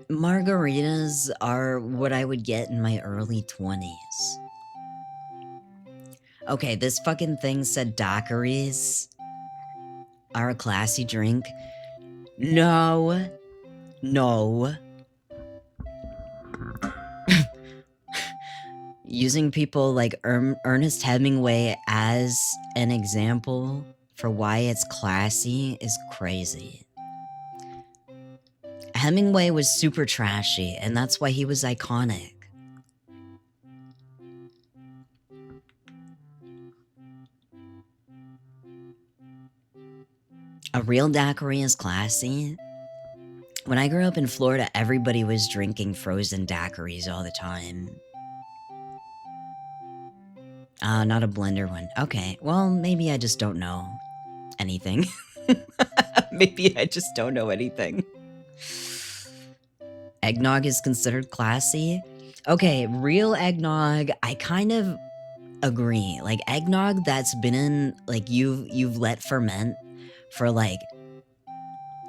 margaritas are what I would get in my early 20s. Okay, this fucking thing said daiquiris are a classy drink. No. Using people like Ernest Hemingway as an example for why it's classy is crazy. Hemingway was super trashy, and that's why he was iconic. A real daiquiri is classy. When I grew up in Florida, everybody was drinking frozen daiquiris all the time. Not a blender one. Okay, well, maybe I just don't know anything. Maybe I just don't know anything. Eggnog is considered classy. Okay, real eggnog, I kind of agree. Like eggnog that's been in, like you've let ferment for like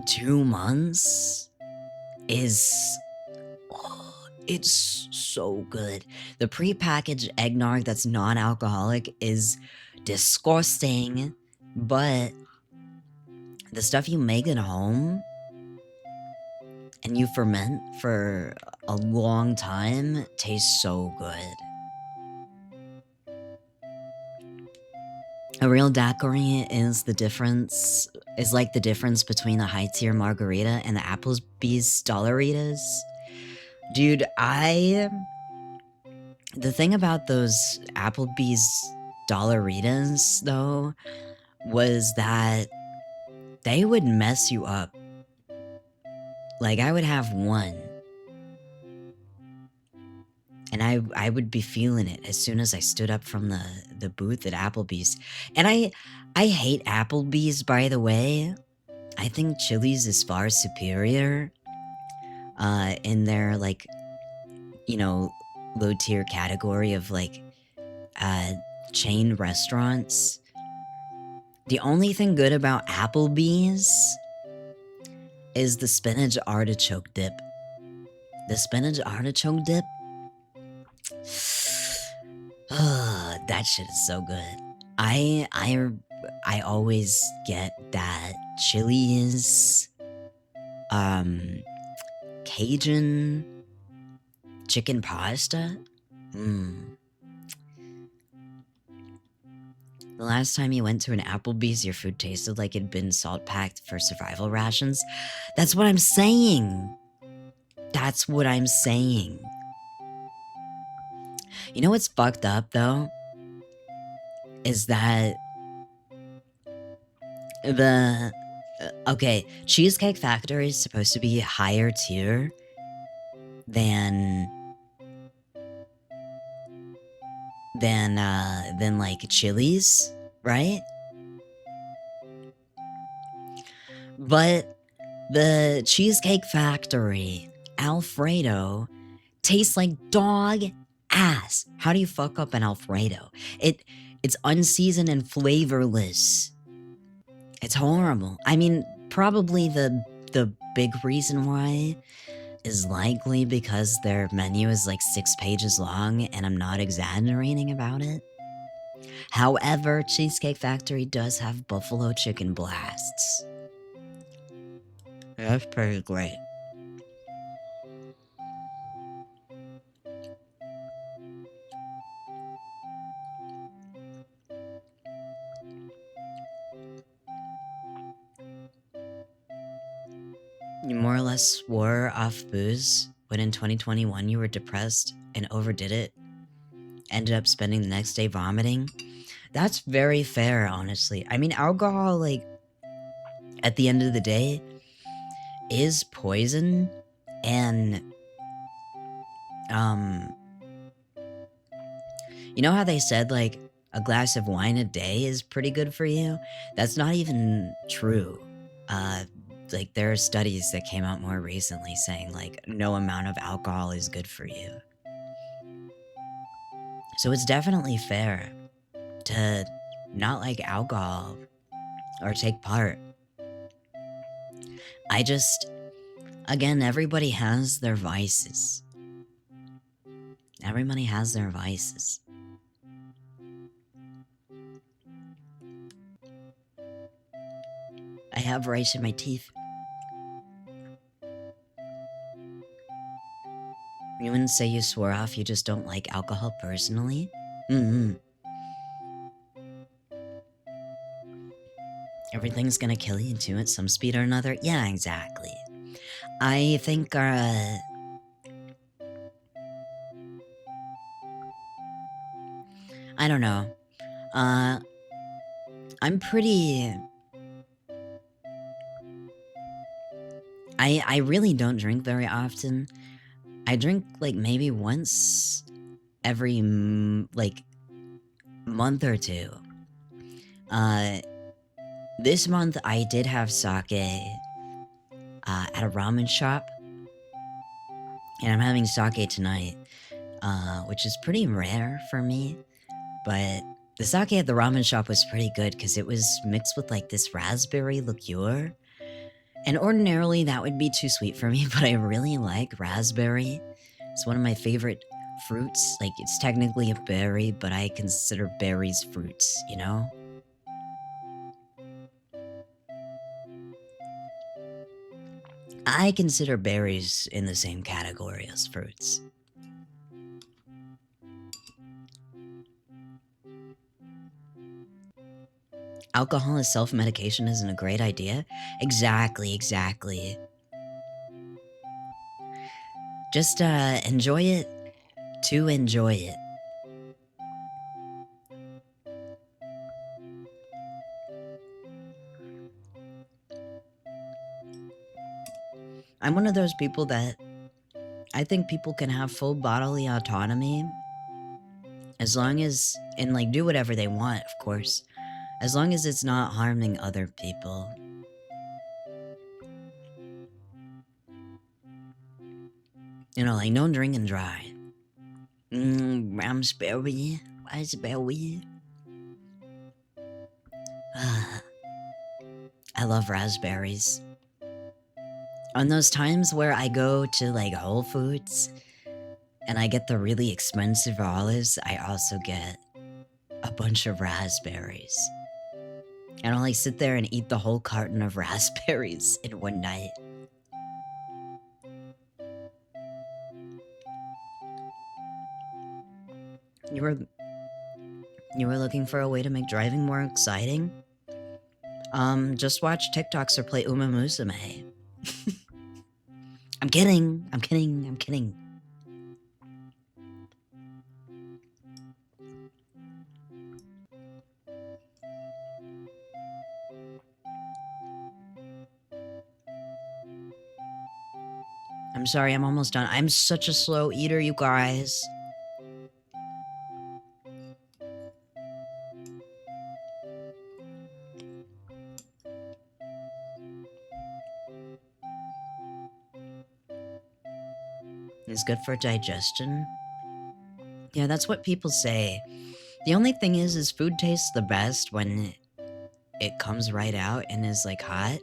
2 months is It's so good. The prepackaged eggnog that's non-alcoholic is disgusting, but the stuff you make at home and you ferment for a long time tastes so good. A real daiquiri is like the difference between a high tier margarita and the Applebee's Dollaritas. Dude, the thing about those Applebee's Dollaritas, though, was that they would mess you up. Like, I would have one, and I would be feeling it as soon as I stood up from the booth at Applebee's. And I hate Applebee's, by the way. I think Chili's is far superior in their, like, you know, low tier category of, like, chain restaurants. The only thing good about Applebee's is the spinach artichoke dip. The spinach artichoke dip, that shit is so good. I always get that Chili's Cajun chicken pasta. The last time you went to an Applebee's, your food tasted like it'd been salt packed for survival rations. That's what I'm saying. That's what I'm saying. You know what's fucked up, though? Is that okay, Cheesecake Factory is supposed to be higher tier than like Chili's, right? But the Cheesecake Factory Alfredo tastes like dog ass. How do you fuck up an Alfredo? It's unseasoned and flavorless. It's horrible. I mean, probably the big reason why is likely because their menu is like 6 pages long, and I'm not exaggerating about it. However, Cheesecake Factory does have buffalo chicken blasts. That's pretty great. You more or less swore off booze when in 2021 you were depressed and overdid it. Ended up spending the next day vomiting. That's very fair, honestly. I mean, alcohol, like, at the end of the day, is poison. And, you know how they said, like, a glass of wine a day is pretty good for you? That's not even true. Like, there are studies that came out more recently saying, like, no amount of alcohol is good for you. So it's definitely fair to not like alcohol or take part. I just, again, everybody has their vices. Everybody has their vices. I have rice in my teeth. You wouldn't say you swore off, you just don't like alcohol personally? Everything's gonna kill you too at some speed or another? Yeah, exactly. I think, I don't know. I'm pretty... I really don't drink very often. I drink, like, maybe once every, like, month or two. This month I did have sake at a ramen shop. And I'm having sake tonight, which is pretty rare for me. But the sake at the ramen shop was pretty good because it was mixed with, like, this raspberry liqueur. And ordinarily that would be too sweet for me, but I really like raspberry. It's one of my favorite fruits. Like, it's technically a berry, but I consider berries fruits, you know? I consider berries in the same category as fruits. Alcohol as self-medication isn't a great idea? Exactly. Just enjoy it to enjoy it. I'm one of those people that I think people can have full bodily autonomy as long as, and like do whatever they want, of course, as long as it's not harming other people. You know, like no drink and drive. Raspberry. I love raspberries. On those times where I go to like Whole Foods and I get the really expensive olives, I also get a bunch of raspberries. And I'll like sit there and eat the whole carton of raspberries in one night. You were looking for a way to make driving more exciting? Just watch TikToks or play Uma Musume. I'm kidding. I'm sorry, I'm almost done. I'm such a slow eater, you guys. It's good for digestion. Yeah, that's what people say. The only thing is food tastes the best when it comes right out and is like hot.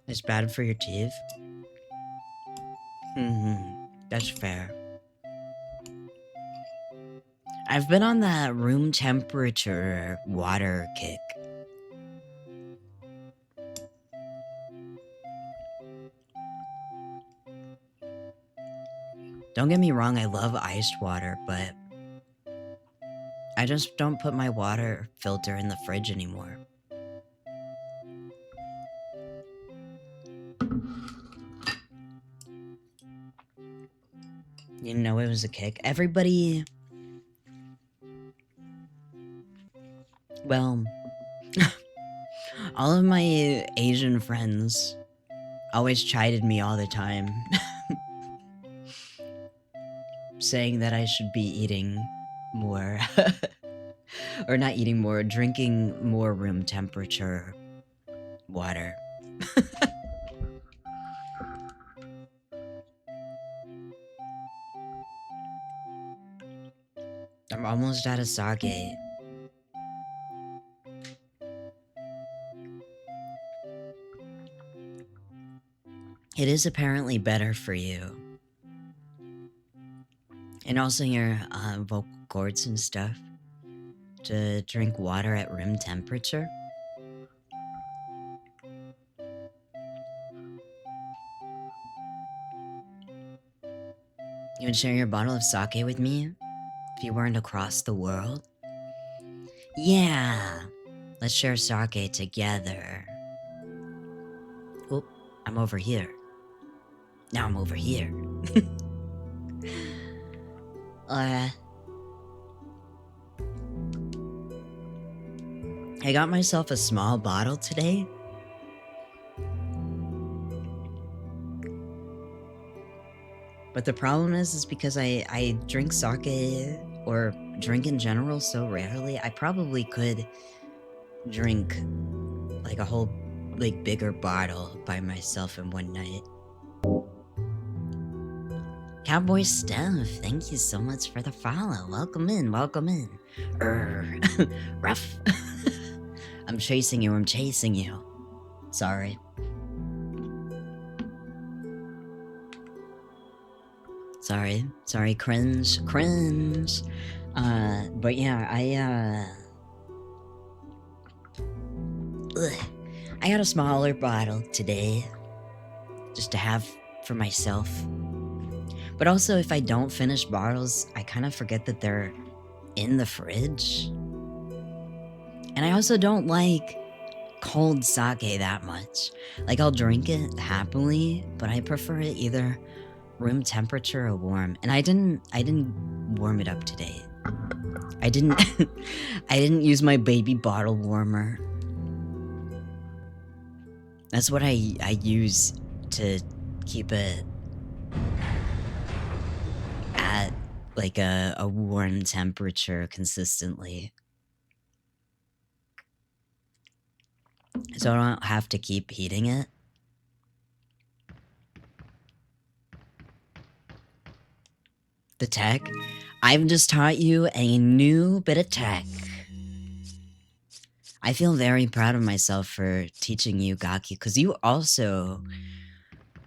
It's bad for your teeth. That's fair. I've been on that room temperature water kick. Don't get me wrong, I love iced water, but I just don't put my water filter in the fridge anymore. You know it was a kick. Everybody... Well... all of my Asian friends always chided me all the time. Saying that I should be eating more. Or not eating more, drinking more room temperature water. I'm almost out of sake. It is apparently better for you. And also your vocal cords and stuff. To drink water at room temperature. You would share your bottle of sake with me? If you weren't across the world? Yeah! Let's share sake together. Oop, I'm over here. Now I'm over here. I got myself a small bottle today. But the problem is because I drink sake or drink in general so rarely, I probably could drink like a whole like bigger bottle by myself in one night. Cowboy Steph, thank you so much for the follow. Welcome in, welcome in. Rough. I'm chasing you, I'm chasing you. Sorry. Sorry, cringe. But yeah, I got a smaller bottle today, just to have for myself. But also, if I don't finish bottles, I kind of forget that they're in the fridge. And I also don't like cold sake that much. Like, I'll drink it happily, but I prefer it either room temperature or warm. And I didn't warm it up today. I didn't I didn't use my baby bottle warmer. That's what I use to keep it at like a warm temperature consistently. So I don't have to keep heating it. The tech? I've just taught you a new bit of tech. I feel very proud of myself for teaching you Gaki, because you also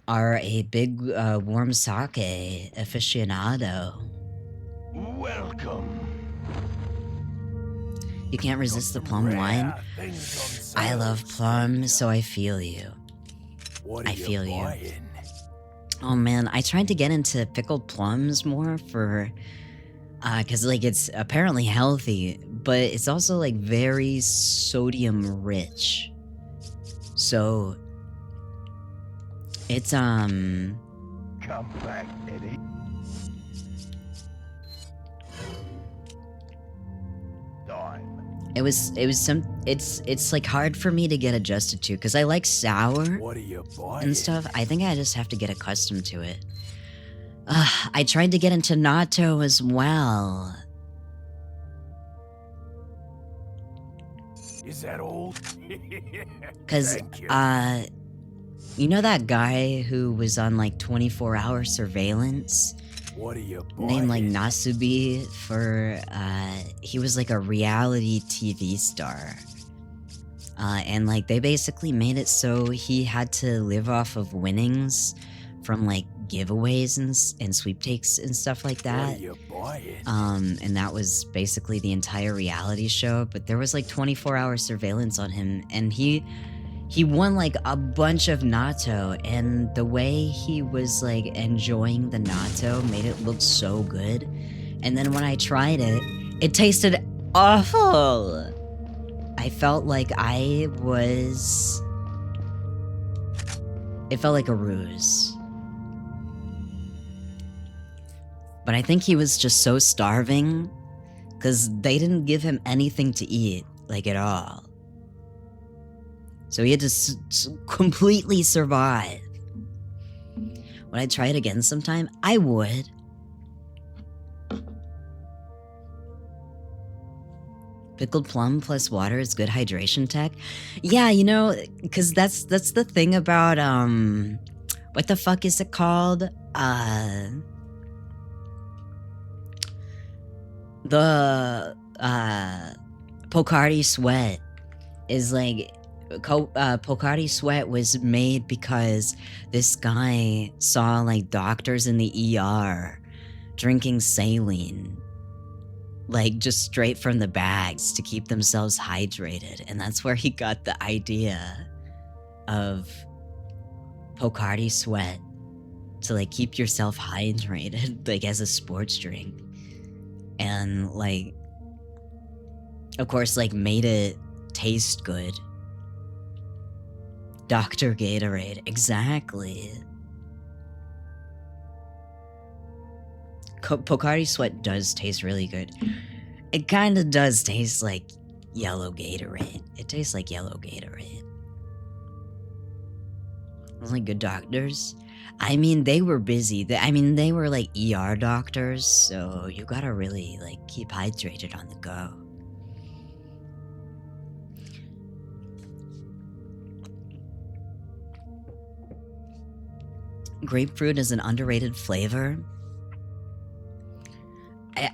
are a big warm sake aficionado. Welcome. You can't resist the plum Rare wine? things on I sale, love plum, stranger. so I feel you. What are I feel you. buying? Oh man, I tried to get into pickled plums more for cause like it's apparently healthy, but it's also like very sodium rich. So it's Come back, Eddie. Dime. it's like hard for me to get adjusted to because I like sour What are you buying? and stuff. I think I just have to get accustomed to it. I tried to get into natto as well. Is that all? Cause Thank you. you know that guy who was on like 24-hour surveillance What are you buying? named like Nasubi for he was like a reality TV star. And like they basically made it so he had to live off of winnings from like giveaways and sweepstakes and stuff like What that. are you buying? And that was basically the entire reality show, but there was like 24-hour surveillance on him, and he won like a bunch of natto, and the way he was like enjoying the natto made it look so good. And then when I tried it, it tasted awful. I felt like it felt like a ruse. But I think he was just so starving because they didn't give him anything to eat, like at all. So he had to completely survive. Would I try it again sometime? I would. Pickled plum plus water is good hydration tech. Yeah, you know, because that's the thing about what the fuck is it called? The Pocari Sweat is like Pocari Sweat was made because this guy saw like doctors in the ER drinking saline, like just straight from the bags to keep themselves hydrated, and that's where he got the idea of Pocari Sweat to like keep yourself hydrated, like as a sports drink. And like, of course, like made it taste good. Dr. Gatorade, exactly. Pocari Sweat does taste really good. It kind of does taste like yellow Gatorade. It tastes like yellow Gatorade. Those like good doctors. I mean, they were busy. They were like ER doctors, so you gotta really like keep hydrated on the go. Grapefruit is an underrated flavor.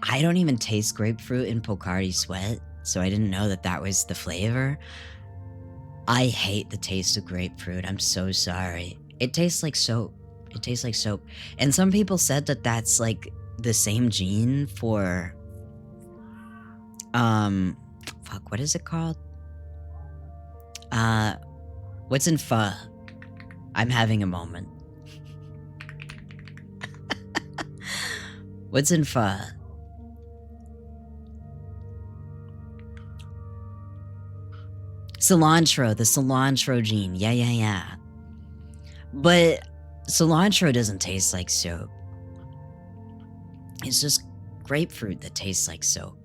I don't even taste grapefruit in Pocari Sweat, so I didn't know that that was the flavor. I hate the taste of grapefruit. I'm so sorry. It tastes like soap. It tastes like soap. And some people said that that's like the same gene for fuck, what is it called? What's in pho? I'm having a moment. What's in pho? Cilantro, the cilantro gene. Yeah. But cilantro doesn't taste like soap. It's just grapefruit that tastes like soap.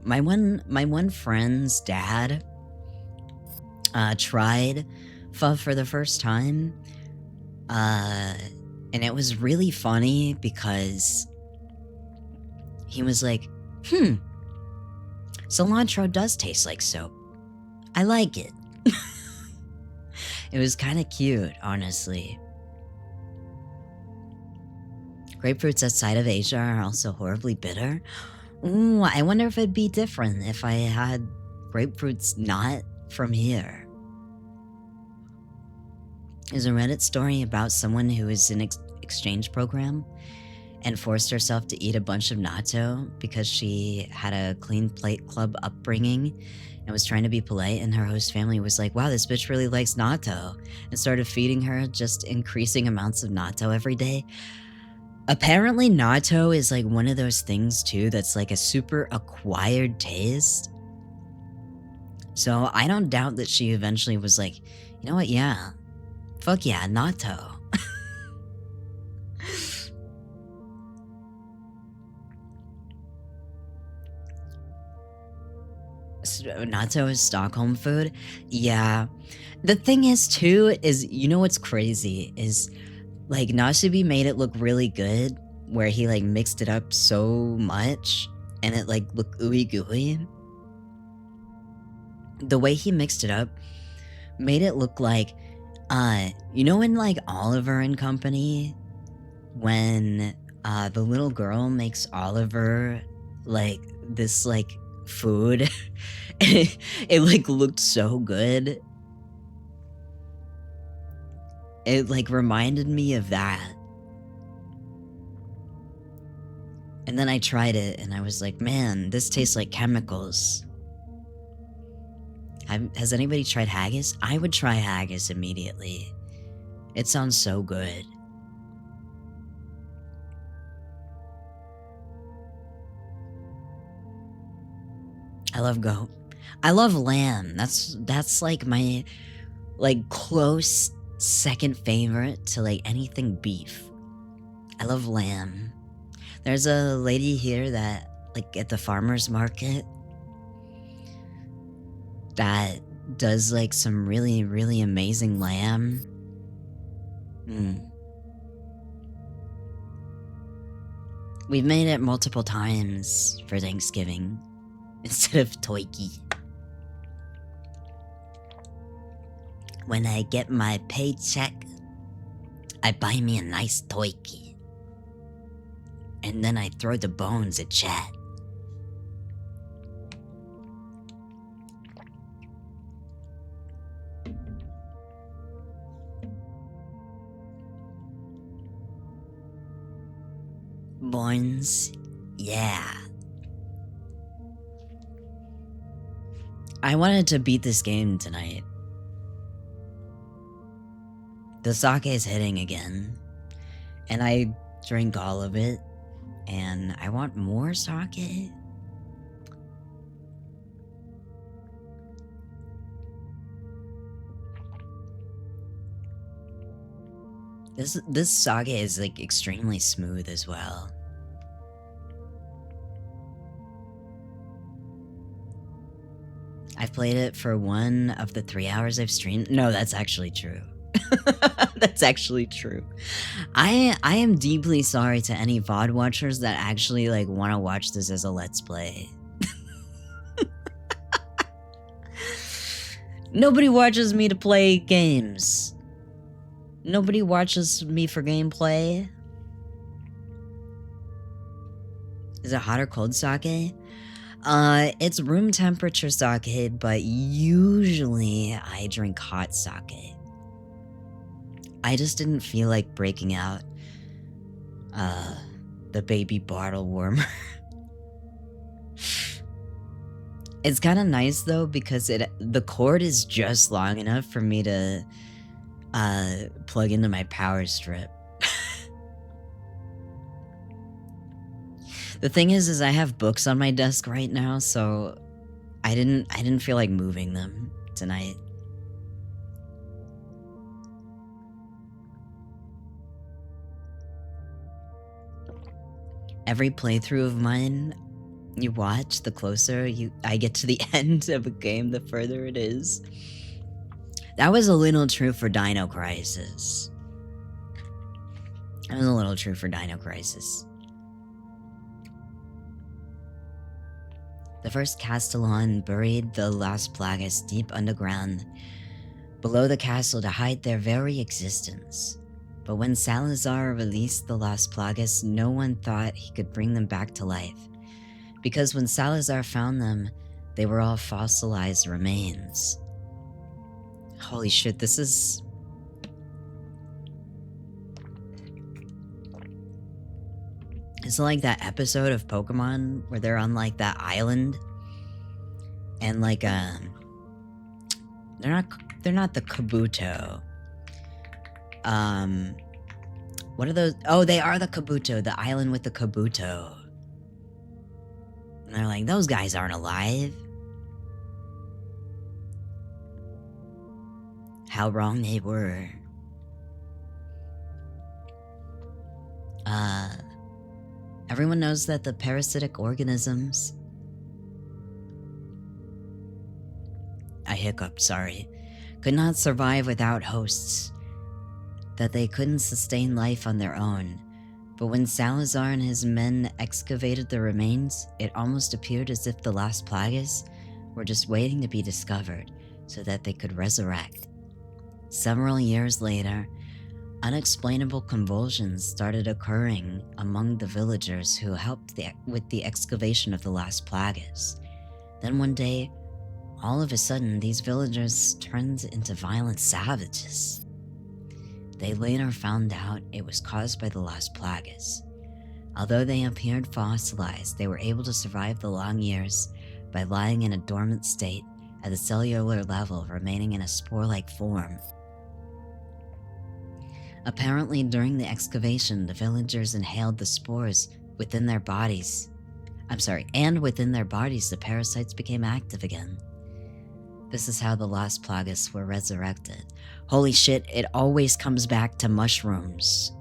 My one friend's dad tried pho for the first time. And it was really funny because he was like, cilantro does taste like soap. I like it. It was kind of cute, honestly. Grapefruits outside of Asia are also horribly bitter. Ooh, I wonder if it'd be different if I had grapefruits not from here. There's a Reddit story about someone who was in exchange program and forced herself to eat a bunch of natto because she had a clean plate club upbringing and was trying to be polite, and her host family was like, wow, this bitch really likes natto, and started feeding her just increasing amounts of natto every day. Apparently natto is like one of those things too that's like a super acquired taste. So I don't doubt that she eventually was like, you know what, yeah, fuck yeah, natto. Natto is Stockholm food? Yeah. The thing is too, is you know what's crazy is like Nasibi made it look really good where he like mixed it up so much and it like looked ooey gooey. The way he mixed it up made it look like you know in like Oliver and Company when the little girl makes Oliver like this like food. It like looked so good. It like reminded me of that. And then I tried it and I was like, man, this tastes like chemicals. Has anybody tried haggis? I would try haggis immediately. It sounds so good. I love goat. I love lamb. That's like my like close second favorite to like anything beef. I love lamb. There's a lady here that like at the farmer's market that does like some really, really amazing lamb. We've made it multiple times for Thanksgiving instead of toiki. When I get my paycheck, I buy me a nice toiki. And then I throw the bones at Chad. Bones, yeah. I wanted to beat this game tonight. The sake is hitting again, and I drank all of it, and I want more sake. This sake is like extremely smooth as well. I've played it for 1 of the 3 hours I've streamed. No, that's actually true. That's actually true. I am deeply sorry to any VOD watchers that actually like want to watch this as a let's play. Nobody watches me to play games. Nobody watches me for gameplay. Is it hot or cold sake? It's room temperature sake, but usually I drink hot sake. I just didn't feel like breaking out the baby bottle warmer. It's kind of nice though because the cord is just long enough for me to plug into my power strip. The thing is I have books on my desk right now, so I didn't feel like moving them tonight. Every playthrough of mine you watch, the closer I get to the end of a game, the further it is. That was a little true for Dino Crisis. That was a little true for Dino Crisis. The first Castellan buried the Las Plagas deep underground, below the castle to hide their very existence. But when Salazar released the Las Plagas, no one thought he could bring them back to life. Because when Salazar found them, they were all fossilized remains. Holy shit, this is... It's like that episode of Pokemon where they're on like that island and like they're not the Kabuto. What are those? Oh, they are the Kabuto, the island with the Kabuto. And they're like, those guys aren't alive. How wrong they were. Everyone knows that the parasitic organisms... I hiccuped, sorry. Could not survive without hosts. That they couldn't sustain life on their own. But when Salazar and his men excavated the remains, it almost appeared as if the Las Plagas were just waiting to be discovered so that they could resurrect. Several years later, unexplainable convulsions started occurring among the villagers who helped with the excavation of the Las Plagas. Then one day, all of a sudden, these villagers turned into violent savages. They later found out it was caused by the Las Plagas. Although they appeared fossilized, they were able to survive the long years by lying in a dormant state at the cellular level, remaining in a spore-like form. Apparently, during the excavation, the villagers inhaled the spores within their bodies. And within their bodies, the parasites became active again. This is how the Las Plagas were resurrected. Holy shit, it always comes back to mushrooms.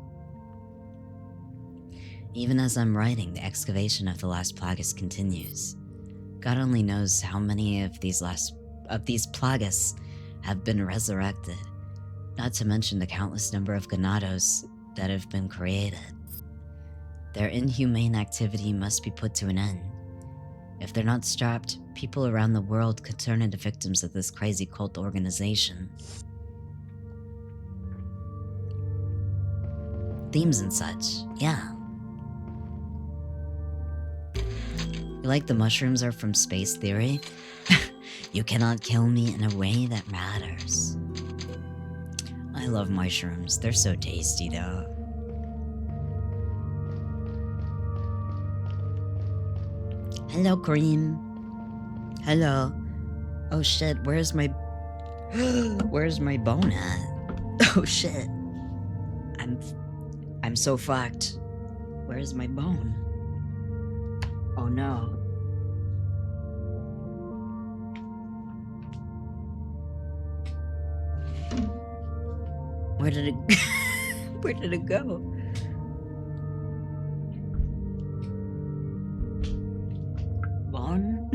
Even as I'm writing, the excavation of the Las Plagas continues. God only knows how many of these Plagas have been resurrected. Not to mention the countless number of ganados that have been created. Their inhumane activity must be put to an end. If they're not stopped, people around the world could turn into victims of this crazy cult organization. Themes and such, yeah. You like the mushrooms are from space theory? You cannot kill me in a way that matters. I love mushrooms. They're so tasty, though. Hello, Cream. Hello. Oh shit, where's my... Where's my bone at? Oh shit. I'm so fucked. Where's my bone? Oh no. Where did it... Where did it go? Bone?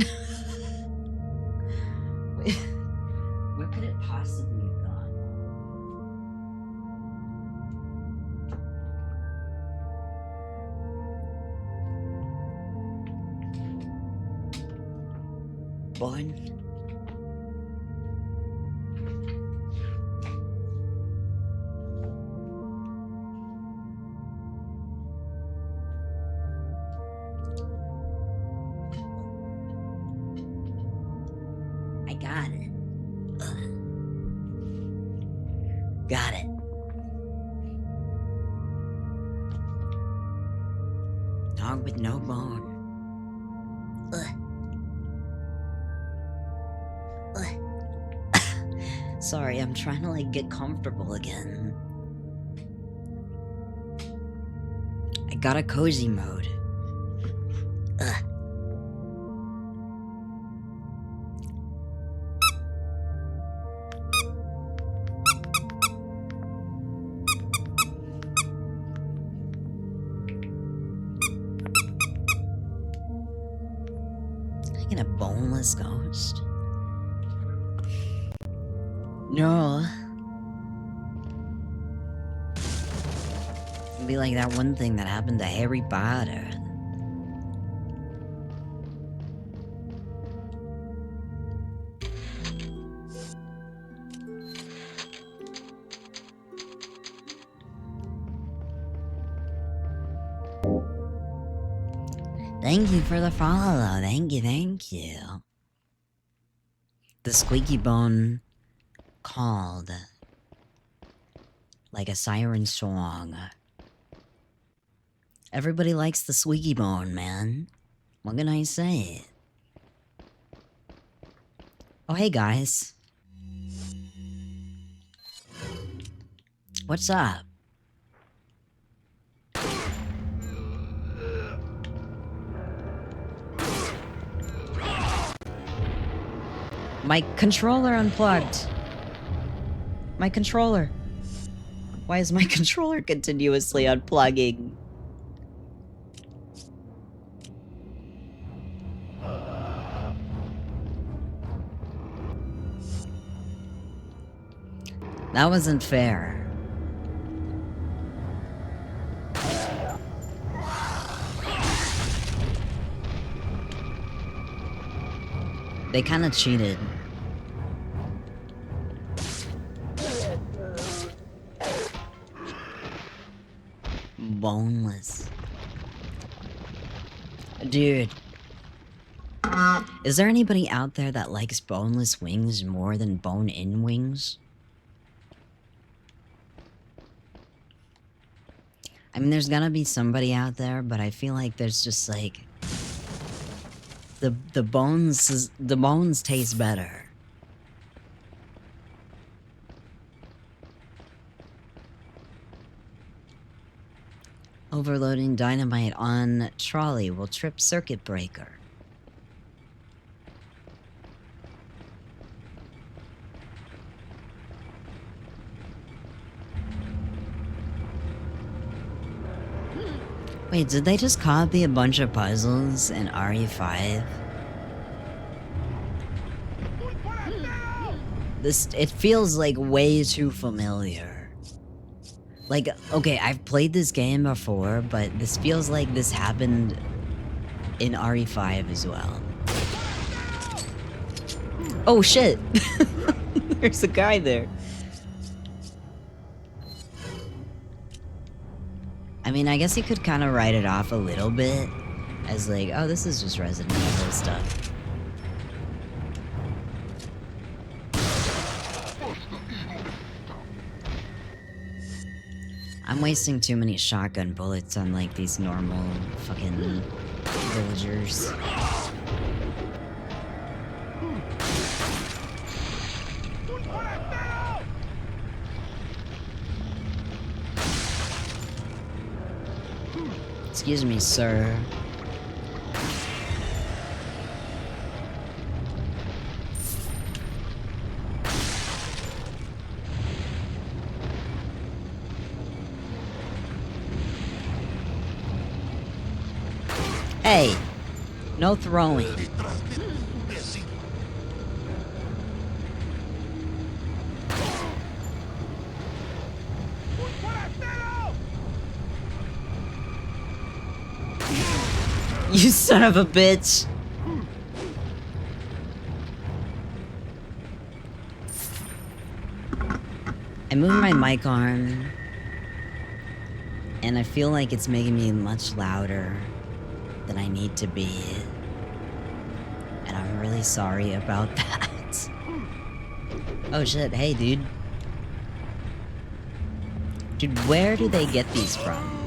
Wait, where could it possibly have gone? Bone? Got it. Got it. Dog with no bone. Sorry, I'm trying to like get comfortable again. I got a cozy mode. I get a boneless ghost. No. It'd be like that one thing that happened to Harry Potter. Thank you for the follow. Thank you, thank you. The squeaky bone called like a siren song. Everybody likes the squeaky bone, man. What can I say? Oh, hey guys. What's up? My controller unplugged. My controller. Why is my controller continuously unplugging? That wasn't fair. They kind of cheated. Boneless. Dude. Is there anybody out there that likes boneless wings more than bone-in wings? I mean, there's gotta be somebody out there, but I feel like there's just like... The bones taste better. Overloading dynamite on trolley will trip circuit breaker. Wait, did they just copy a bunch of puzzles in RE5? It feels like way too familiar. Like, okay, I've played this game before, but this feels like this happened in RE5 as well. Oh shit! There's a guy there. I mean, I guess you could kind of write it off a little bit as like, oh, this is just Resident Evil stuff. I'm wasting too many shotgun bullets on like these normal fucking villagers. Excuse me, sir. Hey, no throwing. You son of a bitch. I moved my mic arm, and I feel like it's making me much louder than I need to be. And I'm really sorry about that. Oh shit, hey dude. Dude, where do they get these from?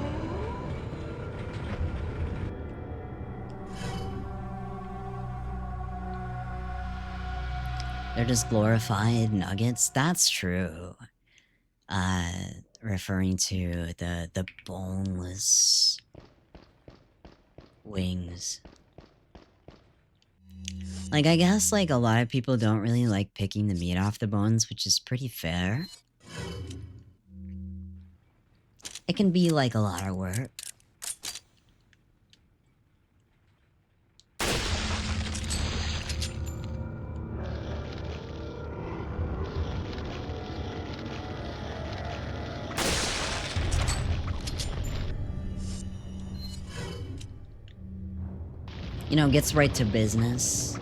They're just glorified nuggets? That's true. Referring to the boneless wings. Like, I guess, like, a lot of people don't really like picking the meat off the bones, which is pretty fair. It can be, like, a lot of work. You know, gets right to business.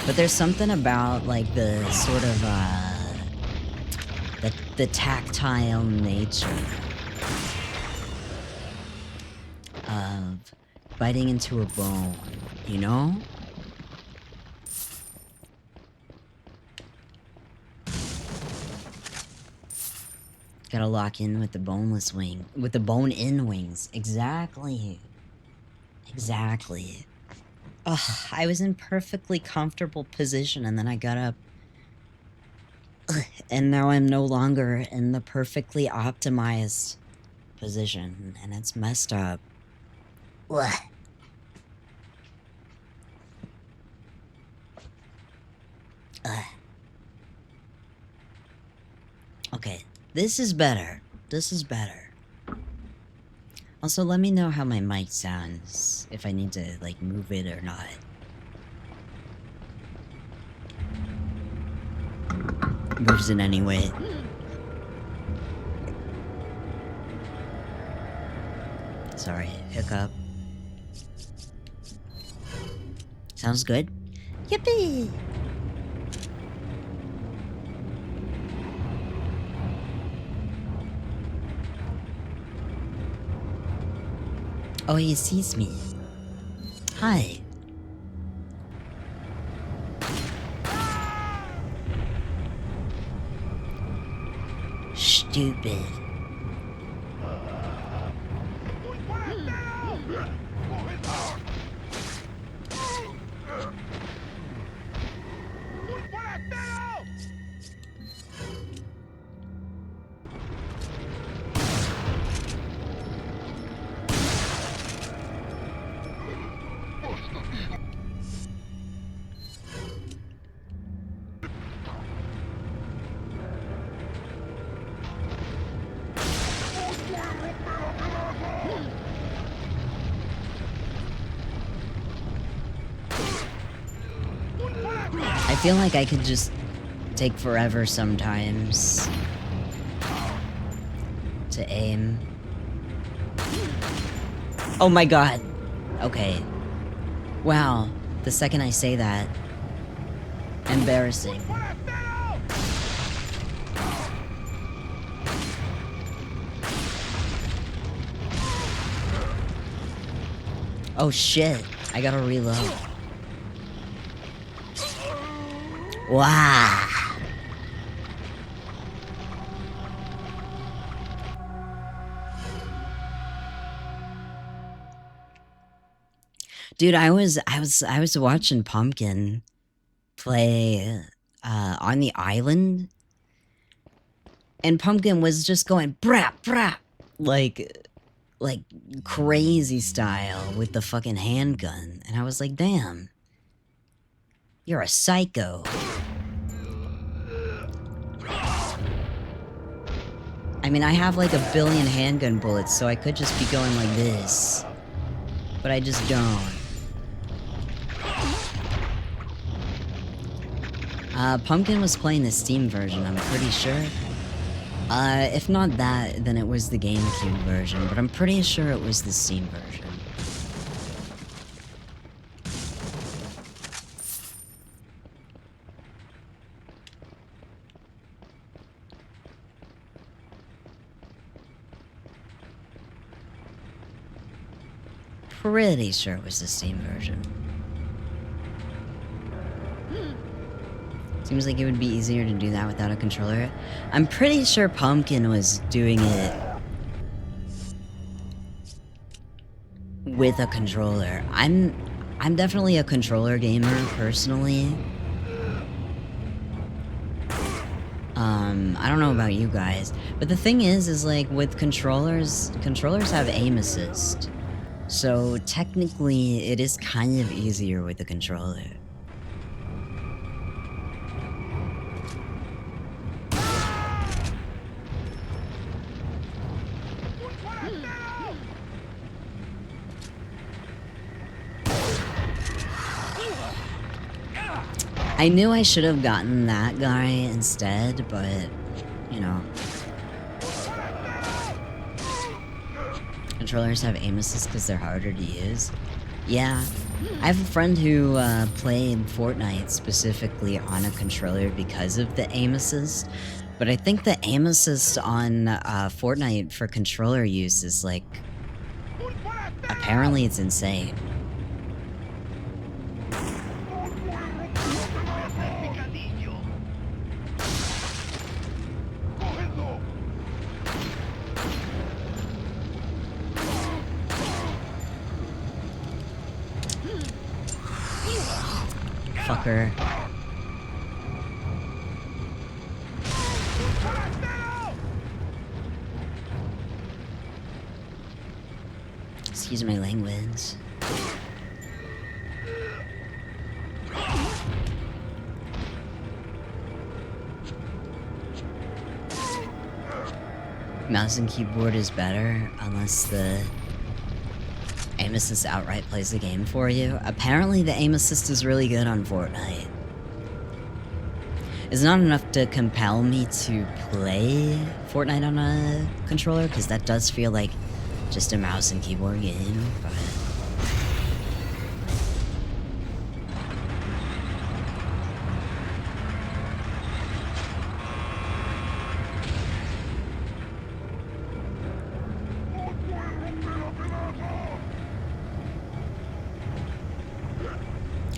But there's something about, like, the sort of, the tactile nature of biting into a bone, you know? Gotta lock in with the boneless wing, with the bone-in wings. Exactly. Exactly. Ugh, I was in perfectly comfortable position and then I got up. Ugh, and now I'm no longer in the perfectly optimized position and it's messed up. Ugh. Ugh. Okay, this is better. This is better. Also, let me know how my mic sounds, if I need to, like, move it or not. Moves in any way. Sorry, hiccup. Sounds good? Yippee! Oh, he sees me. Hi. Stupid. I feel like I could just take forever sometimes to aim. Oh my god. Okay. Wow. The second I say that. Embarrassing. Oh shit. I gotta reload. Wow. Dude, I was watching Pumpkin play on the island, and Pumpkin was just going brap brap like crazy style with the fucking handgun, and I was like, damn, you're a psycho. I mean, I have like 1,000,000,000 handgun bullets, so I could just be going like this, but I just don't. Pumpkin was playing the Steam version, I'm pretty sure. If not that, then it was the GameCube version, but I'm pretty sure it was the Steam version. Pretty sure it was the Steam version. Seems like it would be easier to do that without a controller. I'm pretty sure Pumpkin was doing it with a controller. I'm definitely a controller gamer personally. I don't know about you guys, but the thing is like with controllers have aim assist. So technically it is kind of easier with a controller. I knew I should have gotten that guy instead, but, you know. Controllers have aim assist because they're harder to use. Yeah. I have a friend who played Fortnite specifically on a controller because of the aim assist. But I think the aim assist on Fortnite for controller use is like... apparently it's insane. Fucker. Excuse my language. Mouse and keyboard is better unless the aim assist outright plays the game for you. Apparently the aim assist is really good on Fortnite. It's not enough to compel me to play Fortnite on a controller, because that does feel like just a mouse and keyboard game, but...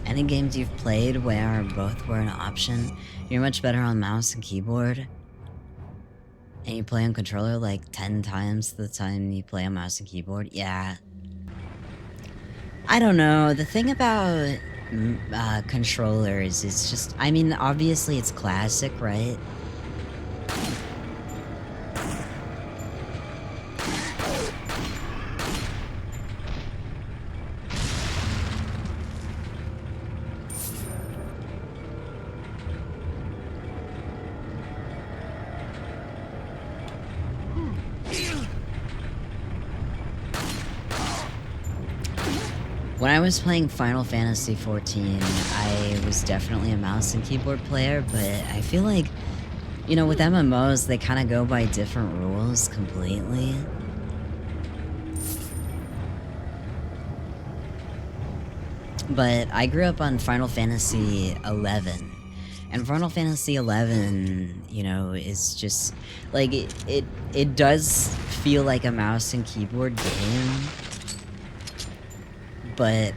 Any games you've played where both were an option, you're much better on mouse and keyboard, and you play on controller like 10 times the time you play on mouse and keyboard? Yeah. I don't know, the thing about controllers is just, I mean, obviously it's classic, right? When I was playing Final Fantasy XIV, I was definitely a mouse and keyboard player, but I feel like, you know, with MMOs, they kind of go by different rules completely. But I grew up on Final Fantasy XI, and Final Fantasy XI, you know, is just, like, it does feel like a mouse and keyboard game. But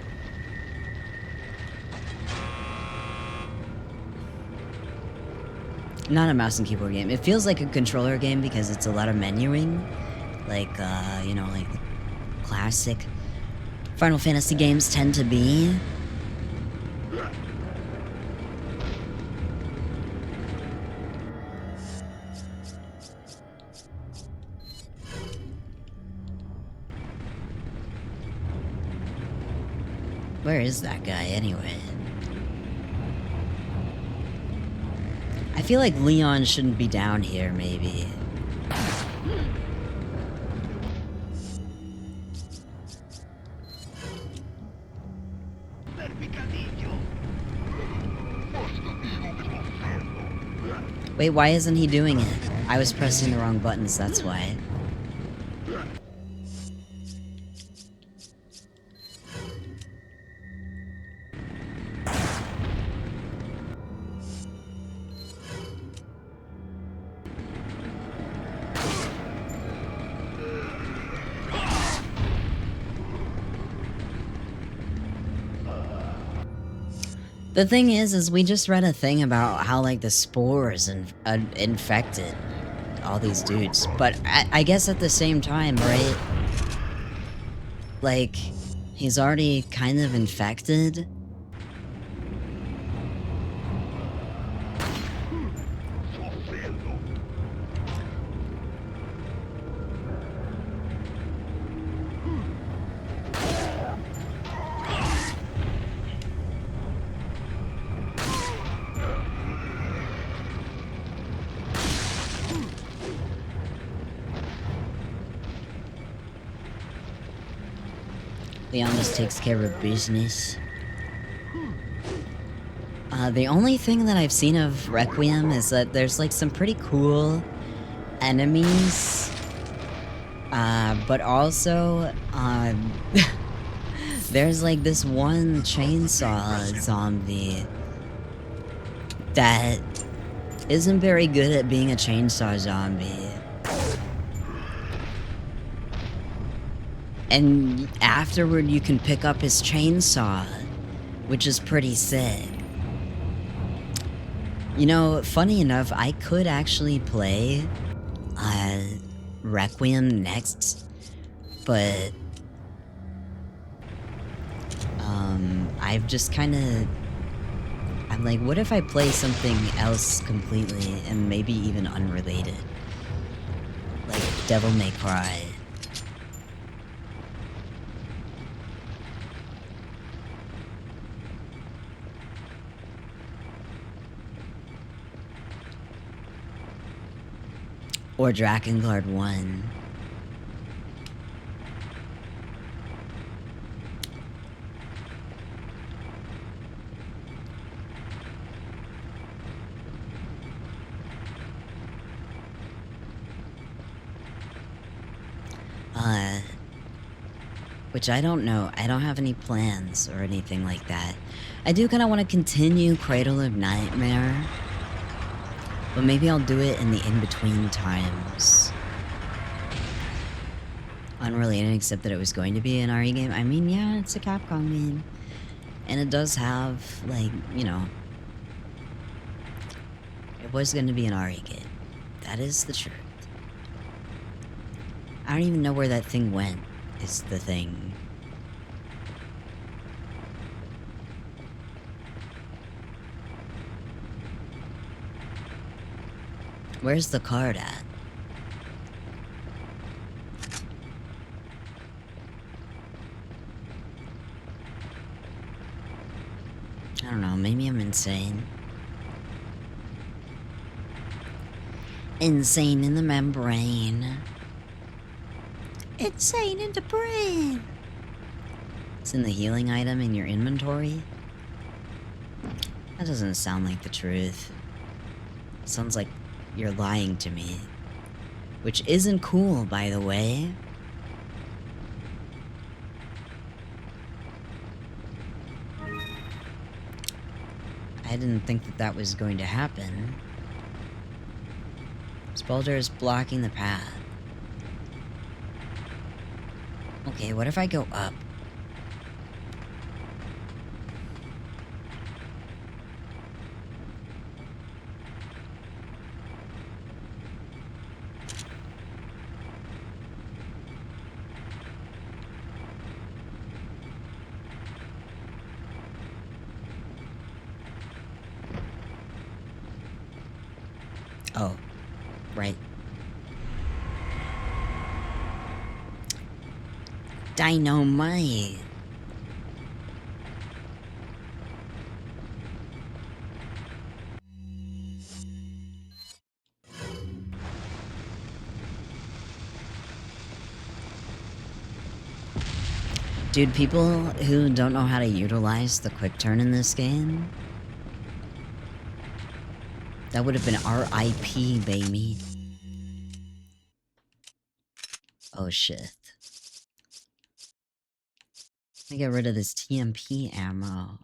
not a mouse and keyboard game. It feels like a controller game because it's a lot of menuing, like you know, like classic Final Fantasy games tend to be. Where is that guy, anyway? I feel like Leon shouldn't be down here, maybe. Wait, why isn't he doing it? I was pressing the wrong buttons, that's why. The thing is we just read a thing about how, like, the spores infected all these dudes. But I guess at the same time, right? Like, he's already kind of infected. Leon just takes care of business. The only thing that I've seen of Requiem is that there's, like, some pretty cool enemies. But also, there's, like, this one chainsaw zombie that isn't very good at being a chainsaw zombie. And afterward, you can pick up his chainsaw, which is pretty sick. You know, funny enough, I could actually play Requiem next, but I've just kind of... I'm like, what if I play something else completely and maybe even unrelated? Like Devil May Cry. Or Drakengard 1. Which I don't know. I don't have any plans or anything like that. I do kind of want to continue Cradle of Nightmare. But maybe I'll do it in the in-between times. Unrelated, except that it was going to be an RE game. I mean, yeah, it's a Capcom game. And it does have, like, you know... It was going to be an RE game. That is the truth. I don't even know where that thing went, is the thing. Where's the card at? I don't know, maybe I'm insane. Insane in the membrane. Insane in the brain. It's in the healing item in your inventory? That doesn't sound like the truth. It sounds like you're lying to me. Which isn't cool, by the way. I didn't think that that was going to happen. This boulder is blocking the path. Okay, what if I go up? Oh, right. Dynamite. Dude, people who don't know how to utilize the quick turn in this game, that would have been RIP, baby. Oh shit. Let me get rid of this TMP ammo.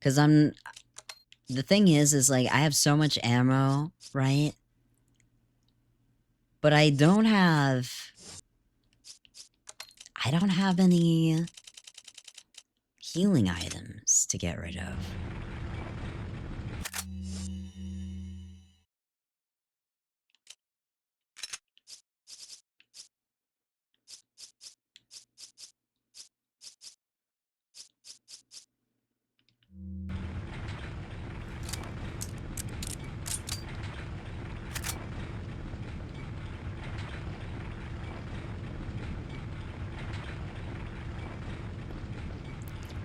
Cause the thing is like, I have so much ammo, right? But I don't have any healing items to get rid of.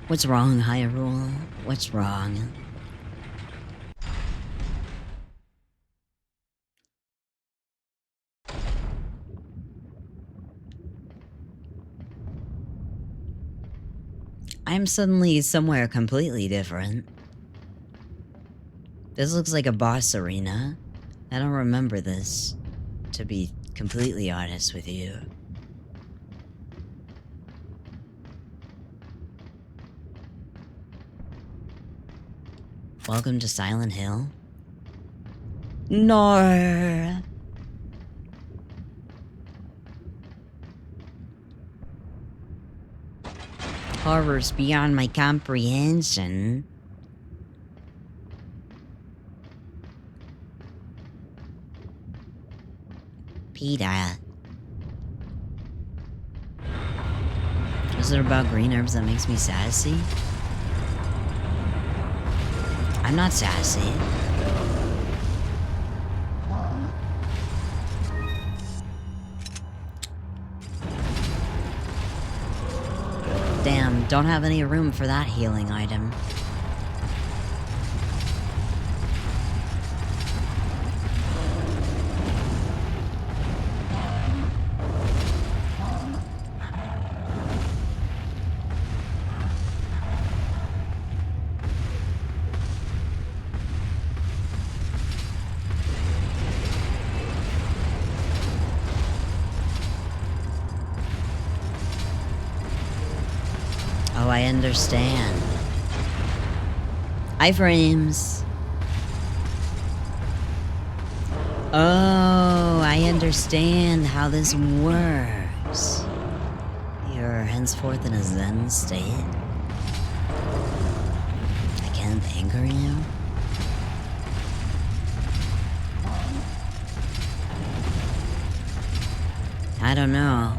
What's wrong, Hyrule? What's wrong? I'm suddenly somewhere completely different. This looks like a boss arena. I don't remember this, to be completely honest with you. Welcome to Silent Hill. No. Horrors beyond my comprehension. Peter. Is it about green herbs that makes me sassy? I'm not sassy. Damn, don't have any room for that healing item. Oh, I understand. Iframes. Oh, I understand how this works. You're henceforth in a Zen state. I can't anger you. I don't know.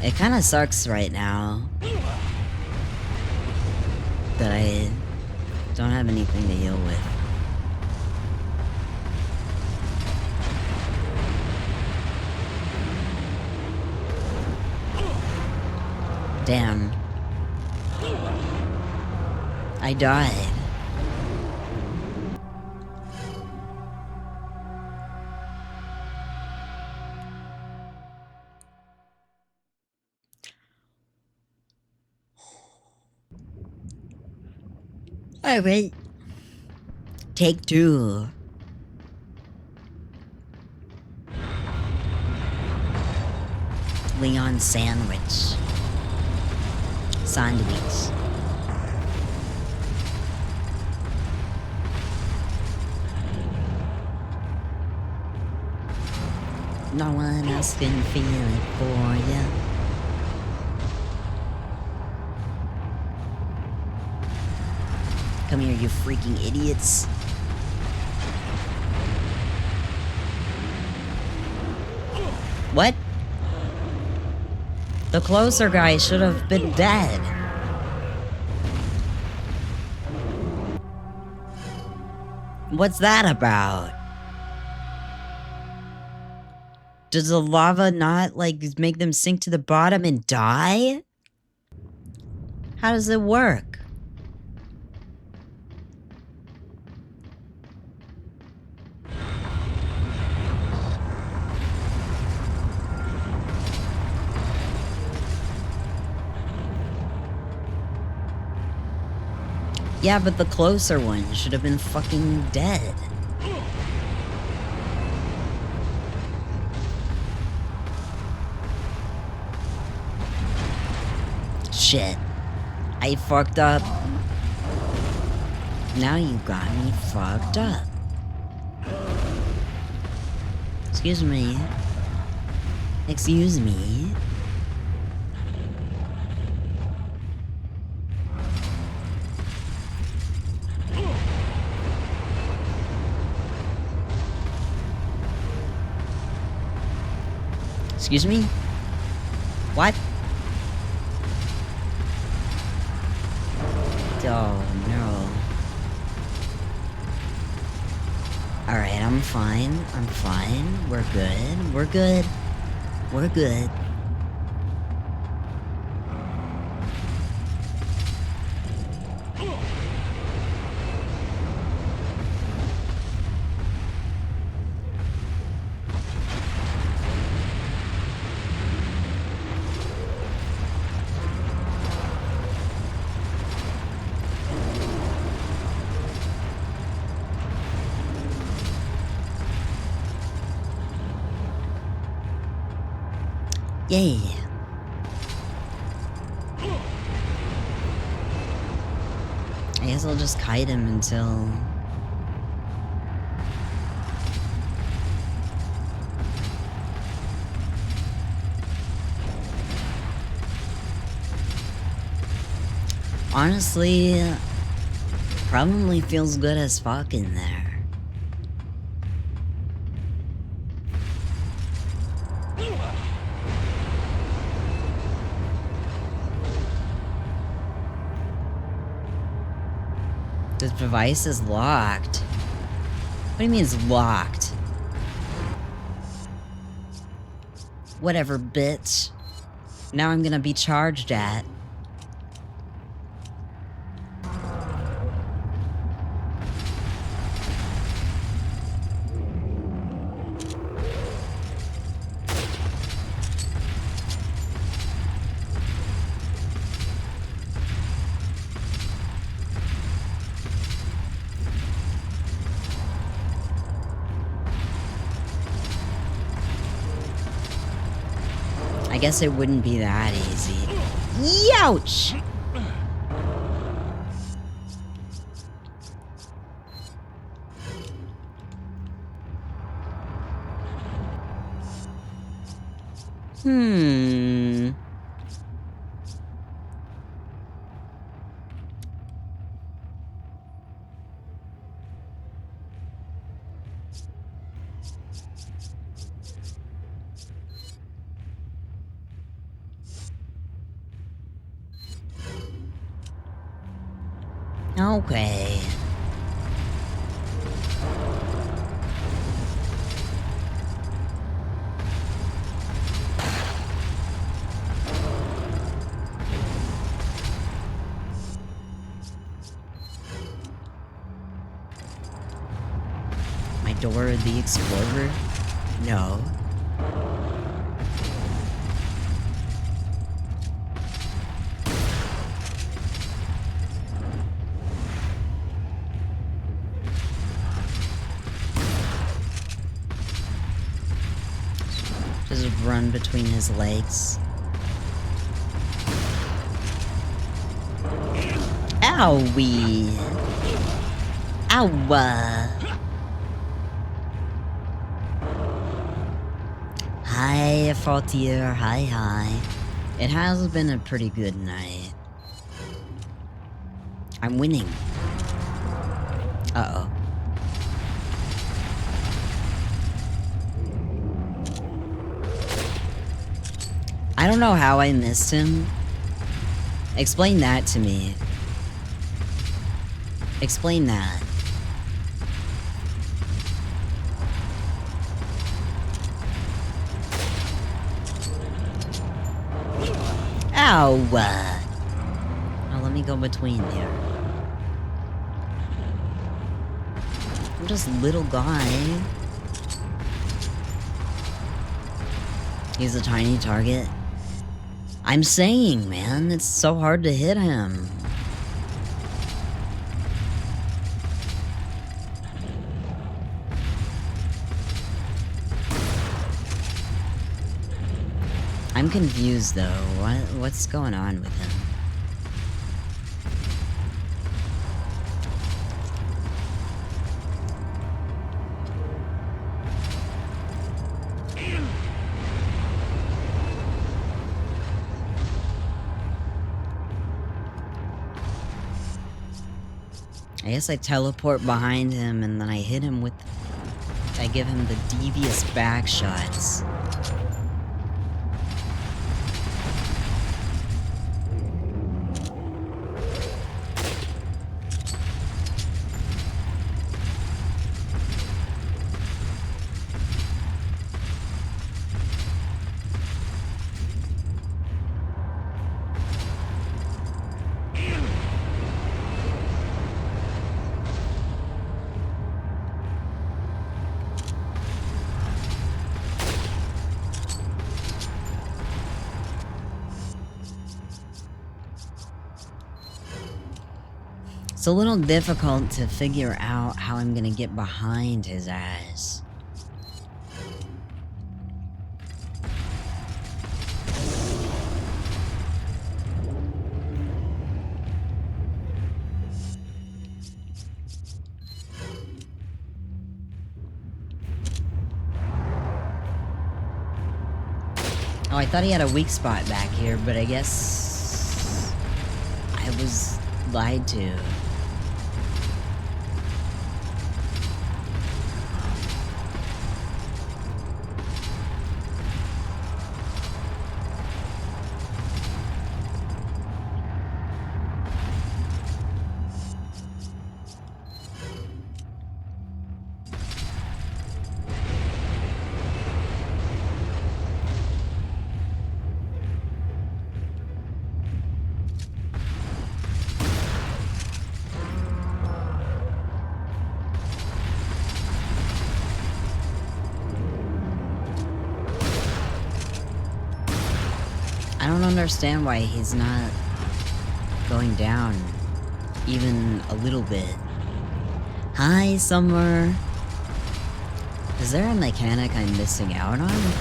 It kind of sucks right now that I don't have anything to heal with. Damn. I died. Alright. Take two. Leon sandwich. Sandwich. No one else can feel it for you. Come here, you freaking idiots. What? The closer guy should have been dead. What's that about? Does the lava not, like, make them sink to the bottom and die? How does it work? Yeah, but the closer one should have been fucking dead. Shit. I fucked up. Now you got me fucked up. Excuse me. Excuse me. Excuse me? What? Oh, no. Alright, I'm fine. I'm fine. We're good. We're good. We're good. Yay. I guess I'll just kite him until... Honestly, probably feels good as fuck in there. This device is locked. What do you mean it's locked? Whatever, bitch. Now I'm gonna be charged at. I guess it wouldn't be that easy. Youch! Okay. My Dora the Explorer? No. Just run between his legs. Owie! Ow! Hi, Faultier. Hi. It has been a pretty good night. I'm winning. Uh-oh. I don't know how I missed him. Explain that to me. Explain that. Ow! Now let me go between there. I'm just little guy. He's a tiny target. I'm saying, man, it's so hard to hit him. I'm confused though. What's going on with him? I guess I teleport behind him and then I hit him with... I give him the devious back shots. It's a little difficult to figure out how I'm gonna get behind his ass. Oh, I thought he had a weak spot back here, but I guess I was lied to. I don't understand why he's not going down even a little bit. Hi, Summer. Is there a mechanic I'm missing out on?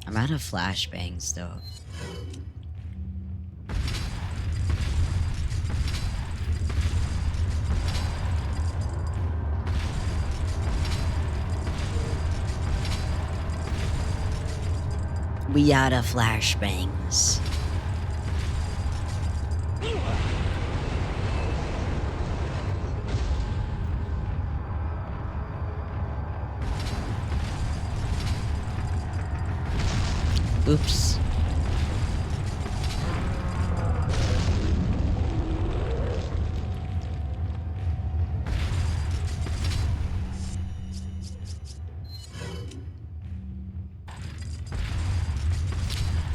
I'm out of flashbangs, though. We out of flashbangs. Oops.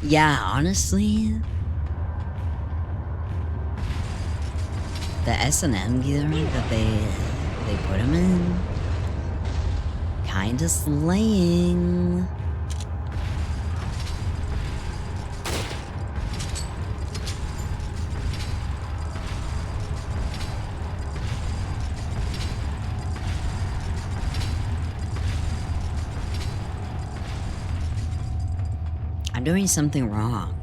Yeah, honestly, the S&M gear that they put him in, kinda slaying. I'm doing something wrong.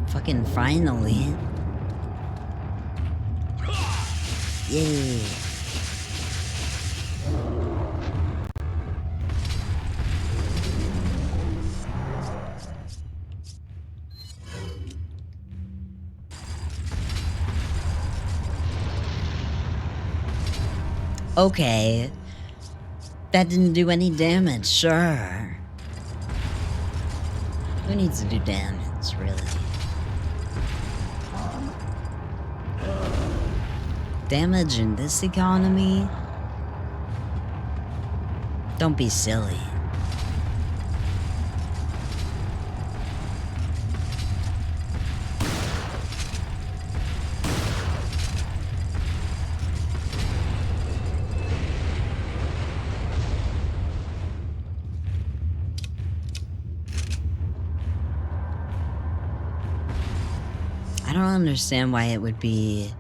Fucking finally. Yay. Okay. That didn't do any damage, sure. Who needs to do damage, really? Damage in this economy? Don't be silly. I don't understand why it would be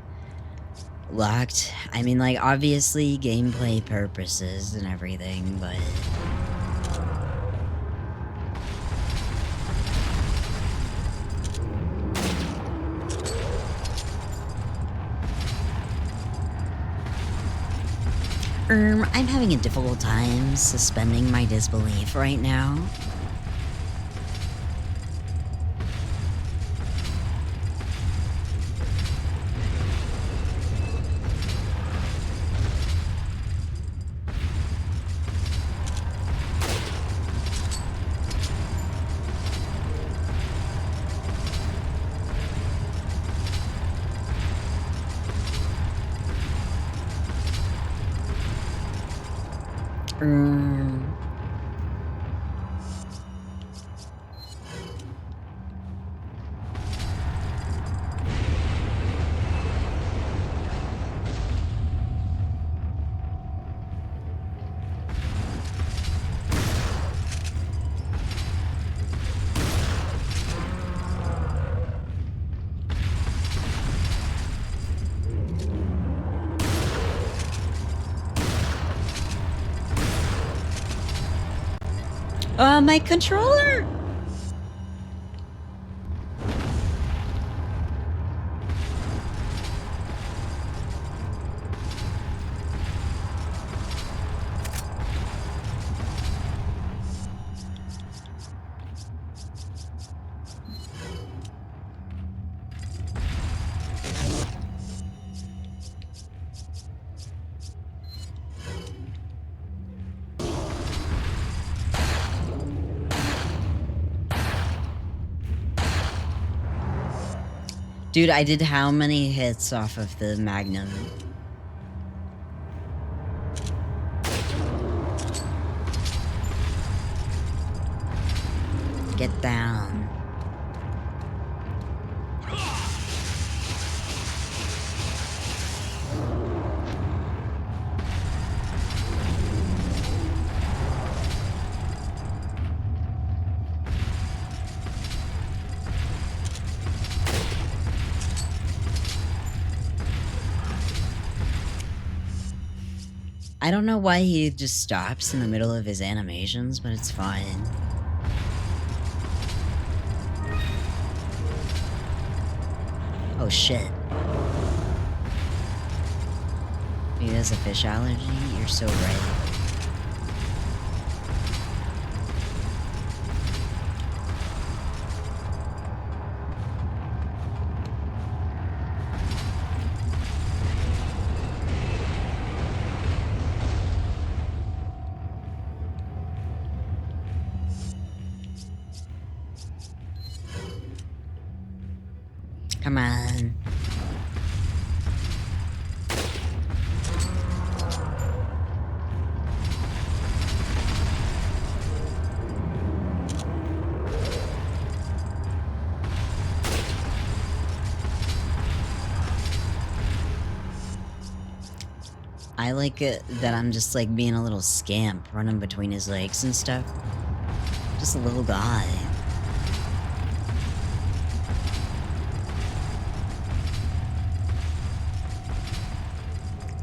locked. I mean, like, obviously gameplay purposes and everything, but I'm having a difficult time suspending my disbelief right now. Mm. My controller! Dude, I did how many hits off of the Magnum? Get down. I don't know why he just stops in the middle of his animations, but it's fine. Oh shit. He has a fish allergy? You're so right. Come on. I like it that I'm just like being a little scamp running between his legs and stuff. Just a little guy.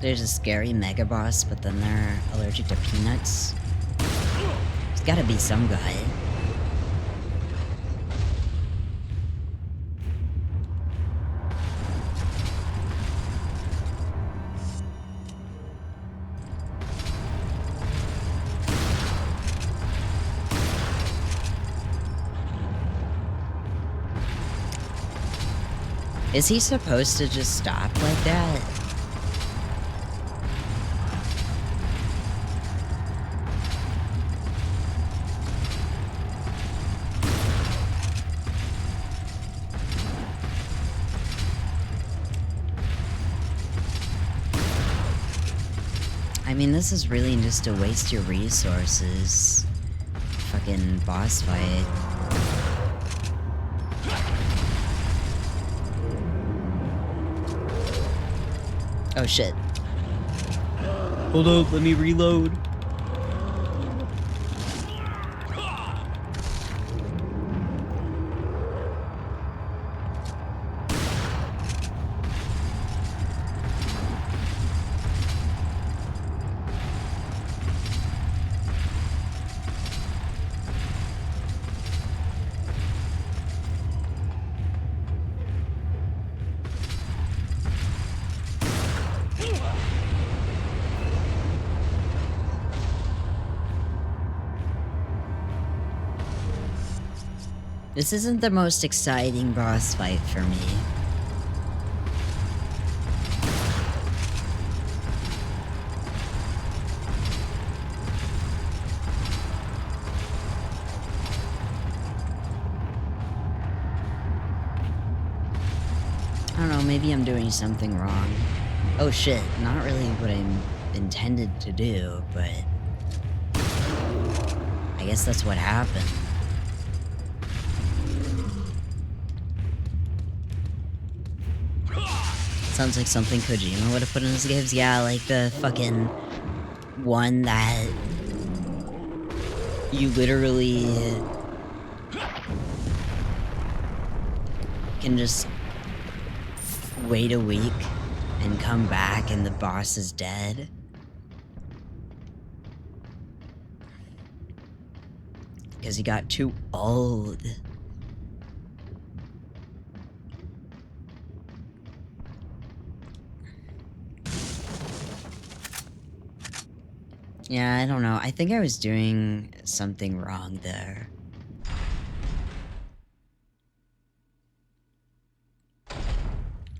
There's a scary mega boss, but then they're allergic to peanuts. There's gotta be some guy. Is he supposed to just stop like that? I mean, this is really just to waste your resources. Fucking boss fight. Oh shit. Hold up, let me reload. This isn't the most exciting boss fight for me. I don't know, maybe I'm doing something wrong. Oh shit, not really what I intended to do, but I guess that's what happened. Sounds like something Kojima would have put in his games. Yeah, like the fucking one that you literally can just wait a week and come back and the boss is dead. Because he got too old. Yeah, I don't know. I think I was doing something wrong there.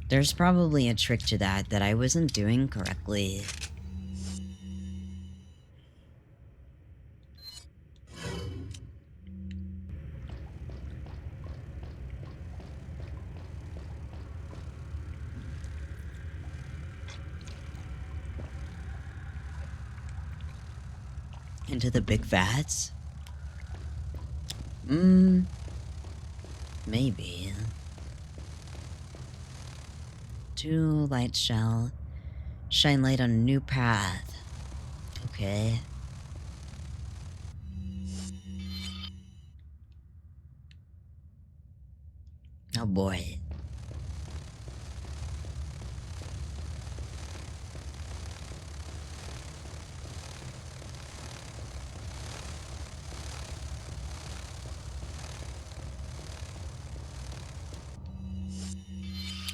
There's probably a trick to that I wasn't doing correctly. Into the big vats? Maybe. 2 light shell. Shine light on a new path. Okay. Oh boy.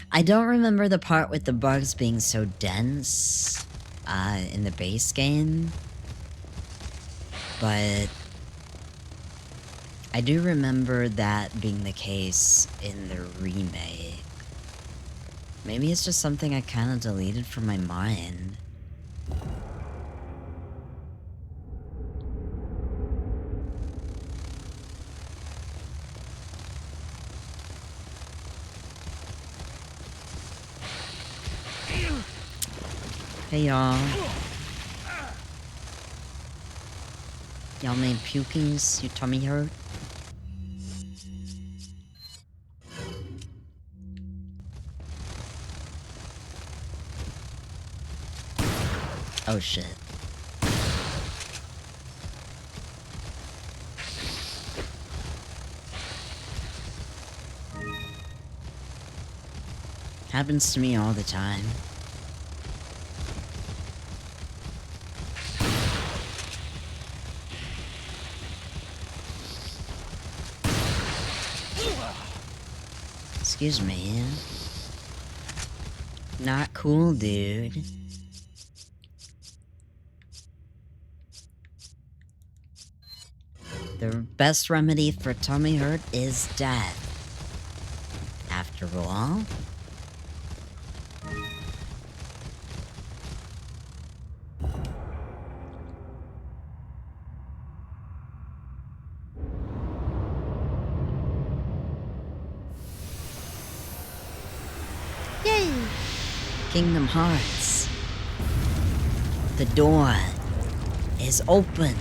I don't remember the part with the bugs being so dense in the base game, but I do remember that being the case in the remake. Maybe it's just something I kind of deleted from my mind. Hey y'all. Y'all made pukings? Your tummy hurt? Oh shit. Happens to me all the time. Excuse me. Not cool, dude. The best remedy for tummy hurt is death. After all. Yay! Kingdom Hearts. The door is open.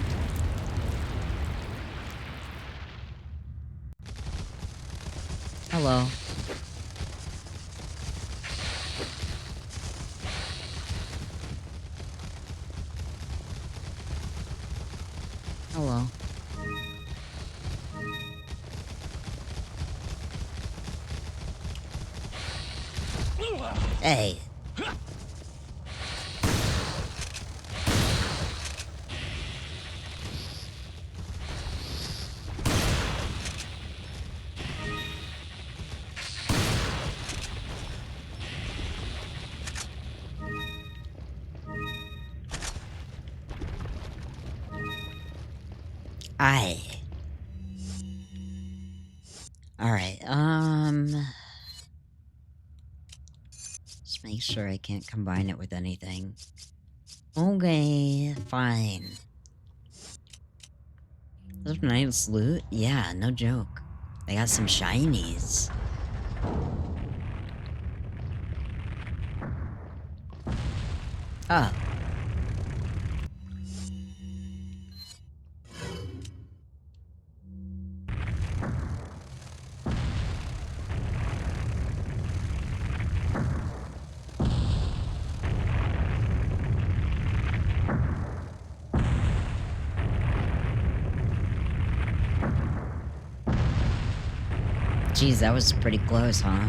Hello. Hello. Hey. Aye. Alright, just make sure I can't combine it with anything. Okay, fine. Those nice loot? Yeah, no joke. I got some shinies. Oh. Geez, that was pretty close, huh?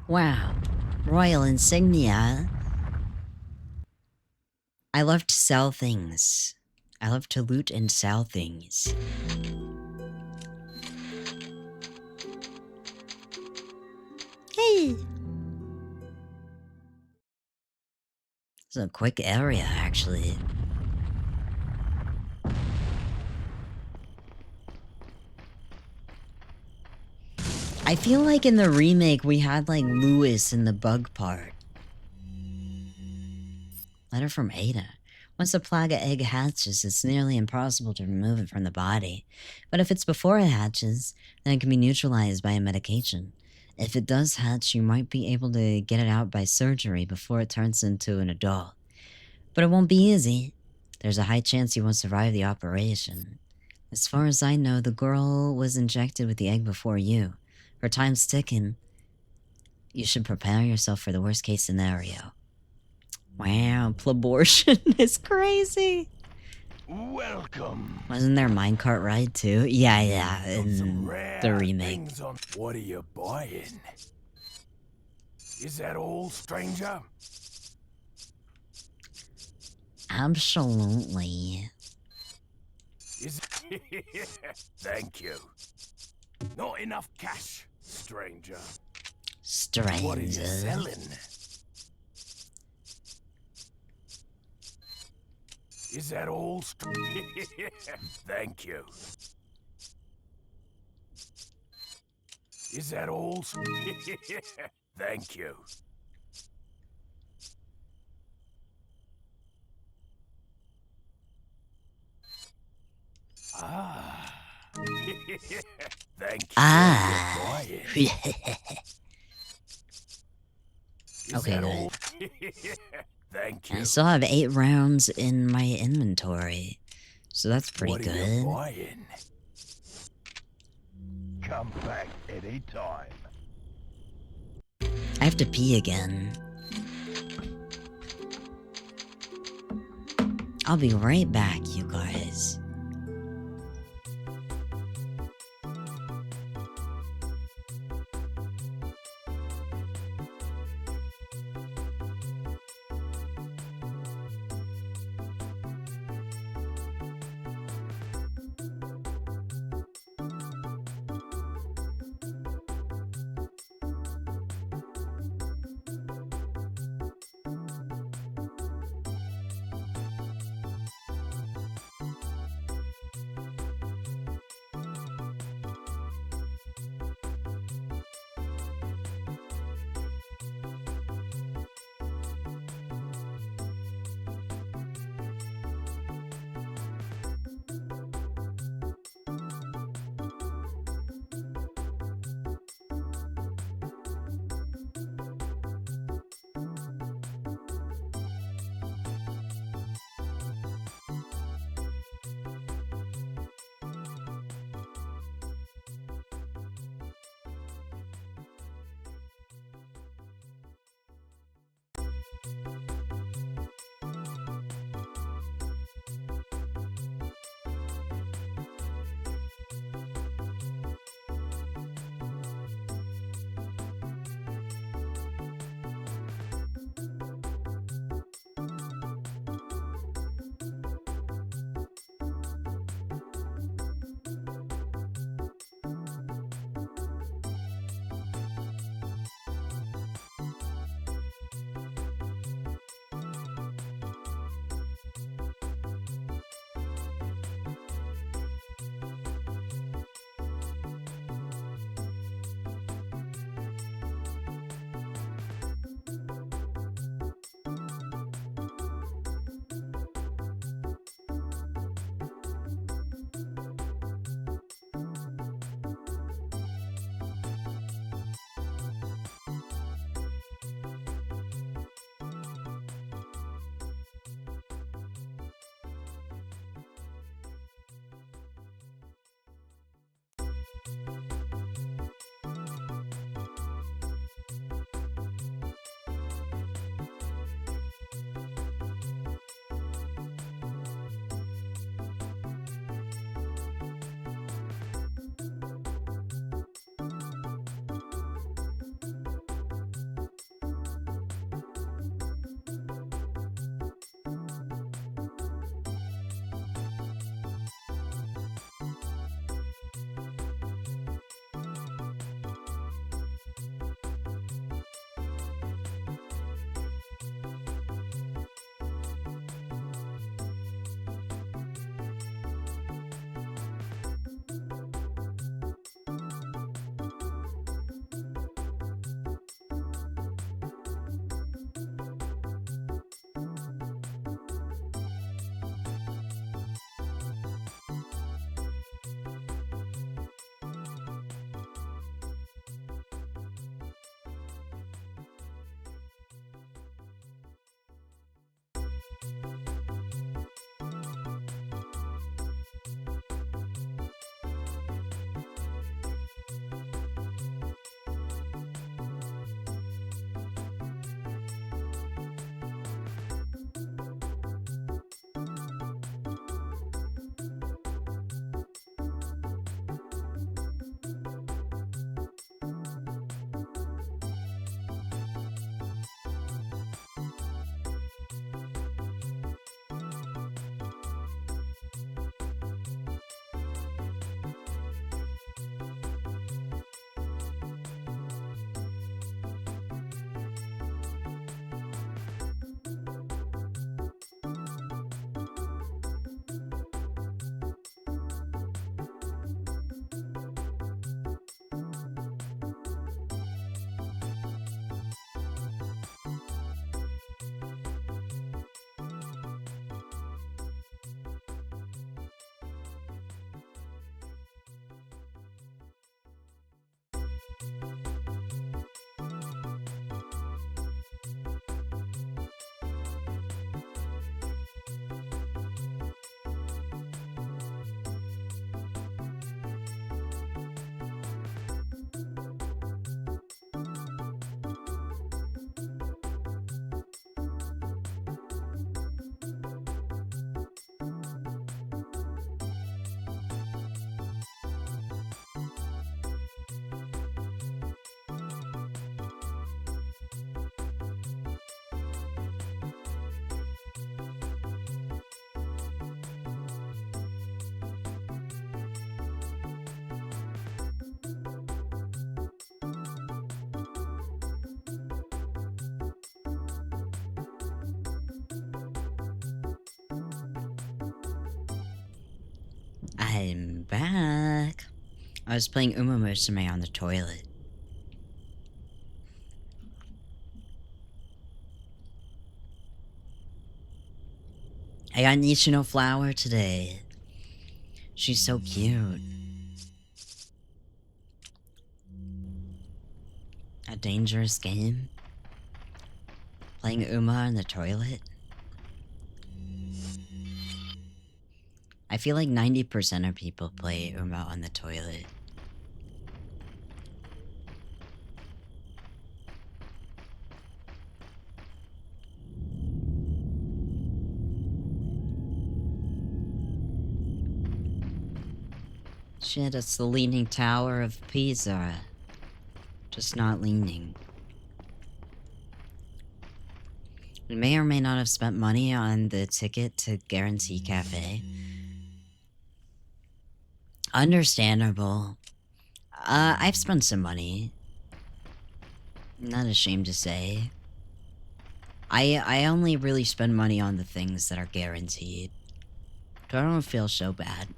Wow. Royal insignia. I love to sell things. I love to loot and sell things. Hey! It's a quick area, actually. I feel like in the remake we had like Lewis in the bug part. Letter from Ada. Once a plaga egg hatches, it's nearly impossible to remove it from the body. But if it's before it hatches, then it can be neutralized by a medication. If it does hatch, you might be able to get it out by surgery before it turns into an adult. But it won't be easy. There's a high chance you won't survive the operation. As far as I know, the girl was injected with the egg before you. Her time's ticking. You should prepare yourself for the worst case scenario. Wow, plabortion is crazy. Welcome. Wasn't there a minecart ride too? Yeah, Got some in rare the remake. things on. What are you buying? Is that all, stranger? Absolutely. Is Thank you. Not enough cash, stranger. What are you Stranger. selling? Is that all? Thank you. Is that all? Thank you. Ah. Thank you. Ah. Is Okay, that good. all? Thank you. I still have 8 rounds in my inventory, so that's pretty What are you good. buying? Come back anytime. I have to pee again. I'll be right back, you guys. I'm back. I was playing Uma Musume on the toilet. I got Nishino Flower today. She's so cute. A dangerous game. Playing Uma in the toilet. I feel like 90% of people play Uma on the toilet. Shit, it's the Leaning Tower of Pisa. Just not leaning. We may or may not have spent money on the ticket to Guarantee Cafe. Understandable. I've spent some money. Not ashamed to say. I only really spend money on the things that are guaranteed. So I don't feel so bad.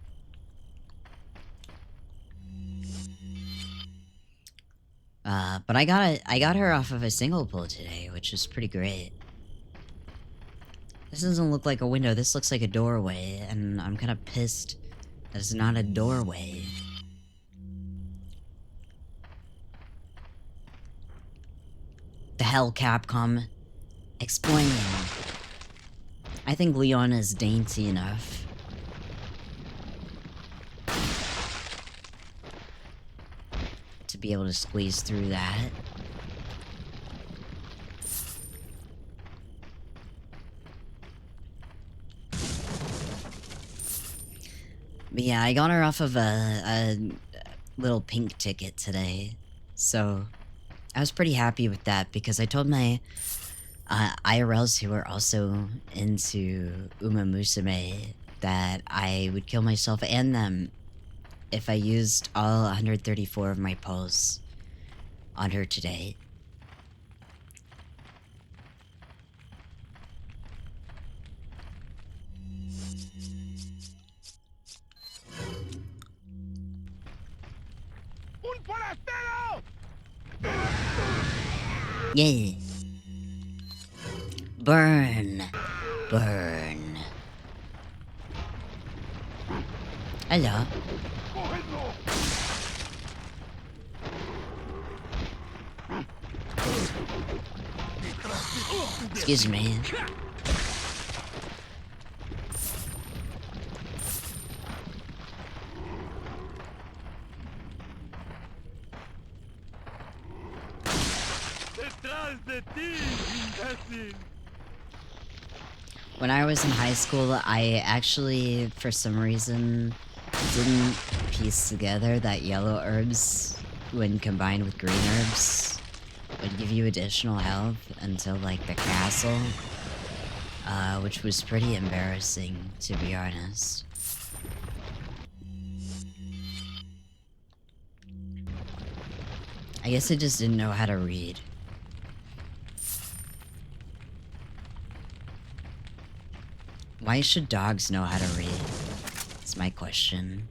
But I got her off of a single pull today, which is pretty great. This doesn't look like a window, this looks like a doorway, and I'm kinda pissed that it's not a doorway. The hell, Capcom? Explain. I think Leon is dainty enough. to be able to squeeze through that. But yeah, I got her off of a little pink ticket today. So I was pretty happy with that because I told my IRLs who are also into Uma Musume that I would kill myself and them if I used all 134 of my pulls on her today. ¡Un forastero! Yeah. Burn. Burn. Hello. ¡Cógedlo! Excuse me. ¡Detrás de ti, imbécil! When I was in high school, I actually, for some reason, didn't piece together that yellow herbs, when combined with green herbs, would give you additional health until, like, the castle. Which was pretty embarrassing, to be honest. I guess I just didn't know how to read. Why should dogs know how to read? That's my question.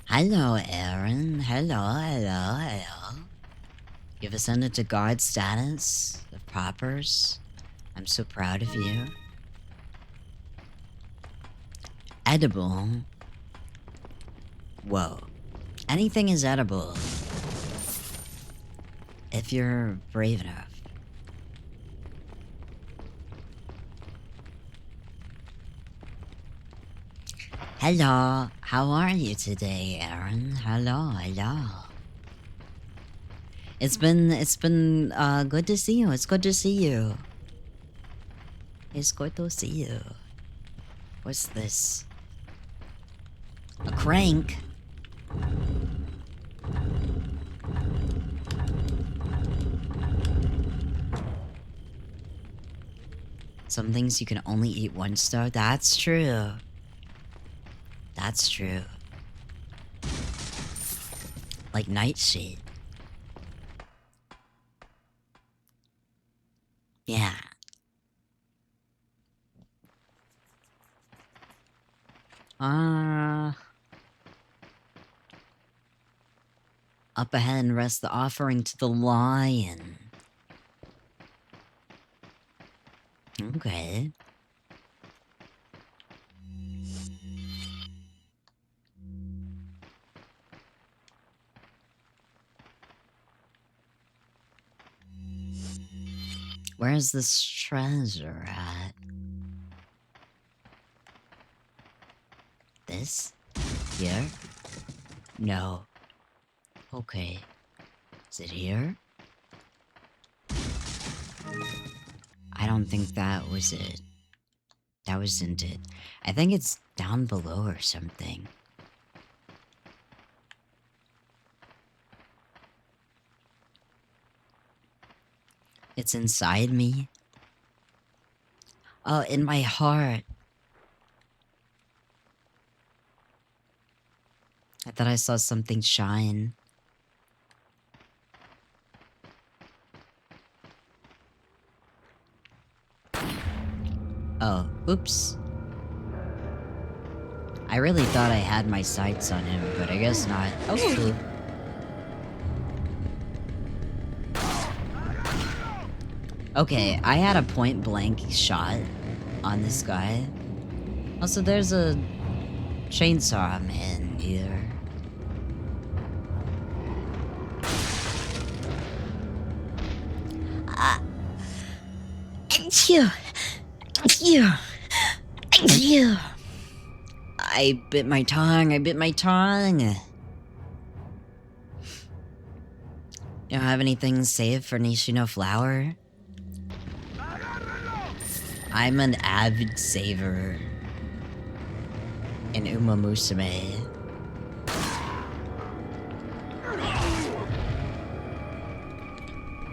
Hello, Aaron. Hello. You've ascended to guard status of Poppers. I'm so proud of you. Edible. Whoa. Anything is edible. If you're brave enough. Hello. How are you today, Aaron? Hello. It's been good to see you. It's good to see you. It's good to see you. What's this? A crank? Some things you can only eat once though. That's true. That's true. Like nightshade. Yeah. Up ahead and rest the offering to the lion. Okay. Where's this treasure at? This? Here? No. Okay. Is it here? I don't think that was it. That wasn't it. I think it's down below or something. It's inside me. Oh, in my heart. I thought I saw something shine. Oh, oops. I really thought I had my sights on him, but I guess not. Oh. Okay, I had a point blank shot on this guy. Also, there's a chainsaw man here. Phew. Phew. Phew. I bit my tongue. I bit my tongue. You don't have anything saved for Nishino Flower? I'm an avid saver in Uma Musume.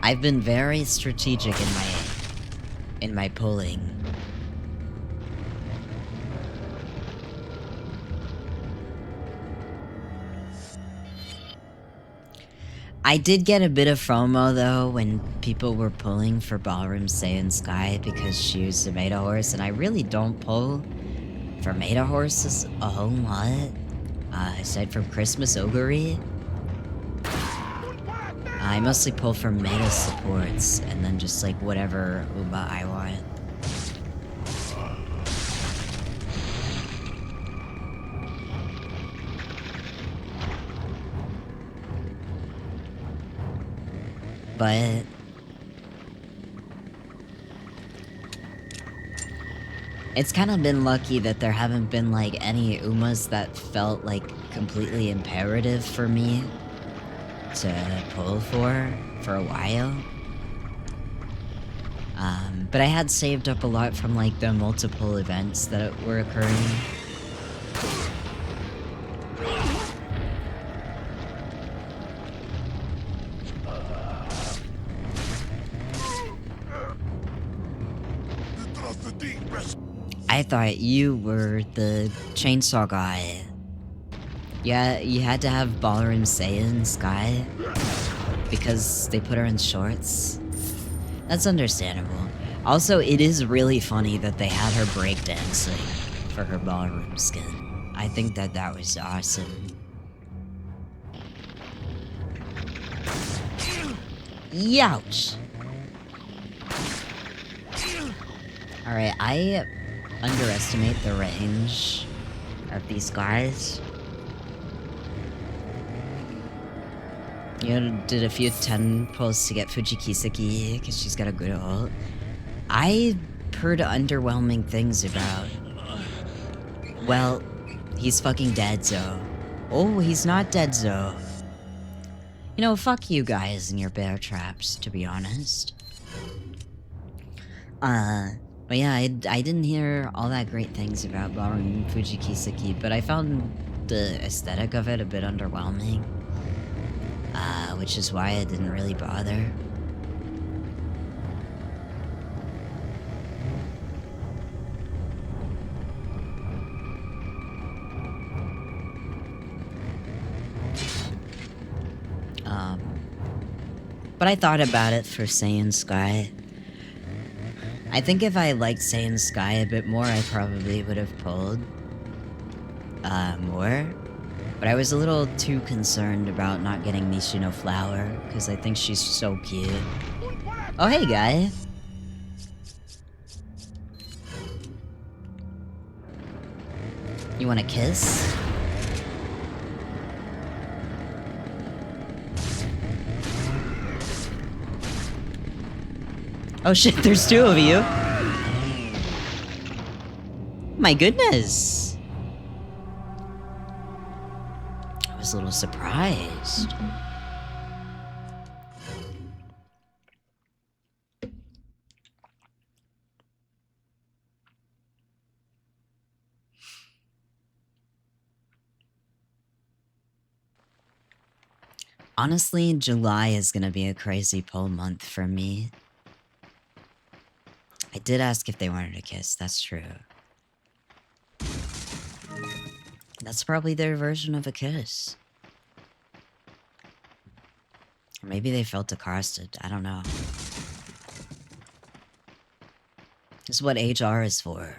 I've been very strategic in my pulling. I did get a bit of FOMO though when people were pulling for Ballroom Saiyan Sky because she used a Meta Horse, and I really don't pull for Meta Horses a whole lot. Aside from Christmas Ogre, I mostly pull for Meta supports and then just like whatever Uba I want. But it's kind of been lucky that there haven't been like any Umas that felt like completely imperative for me to pull for a while. But I had saved up a lot from like the multiple events that were occurring. I thought you were the chainsaw guy. Yeah, you had to have Ballroom Saiyan Sky because they put her in shorts. That's understandable. Also, it is really funny that they had her breakdancing for her ballroom skin. I think that that was awesome. Youch! Alright, I underestimate the range of these guys. You know, did a few 10 pulls to get Fujikiseki because she's got a good ult. I heard underwhelming things about... Well, he's fucking dead, Zo. Oh, he's not dead, Zo. You know, fuck you guys and your bear traps, to be honest. But yeah, I didn't hear all that great things about Ballroom Fujikiseki, but I found the aesthetic of it a bit underwhelming. Which is why I didn't really bother. But I thought about it for Saiyan Sky. I think if I liked Saiyan Sky a bit more, I probably would have pulled more. But I was a little too concerned about not getting Nishino Flower, because I think she's so cute. Oh, hey, guy. You want a kiss? Oh shit, there's two of you. My goodness. I was a little surprised. Honestly, July is gonna be a crazy pull month for me. I did ask if they wanted a kiss, that's true. That's probably their version of a kiss. Or maybe they felt accosted, I don't know. This is what HR is for.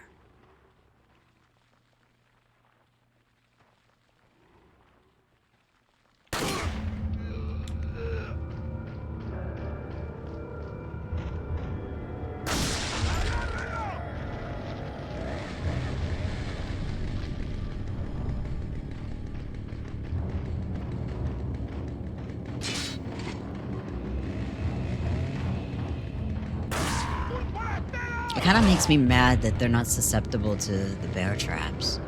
It kind of makes me mad that they're not susceptible to the bear traps.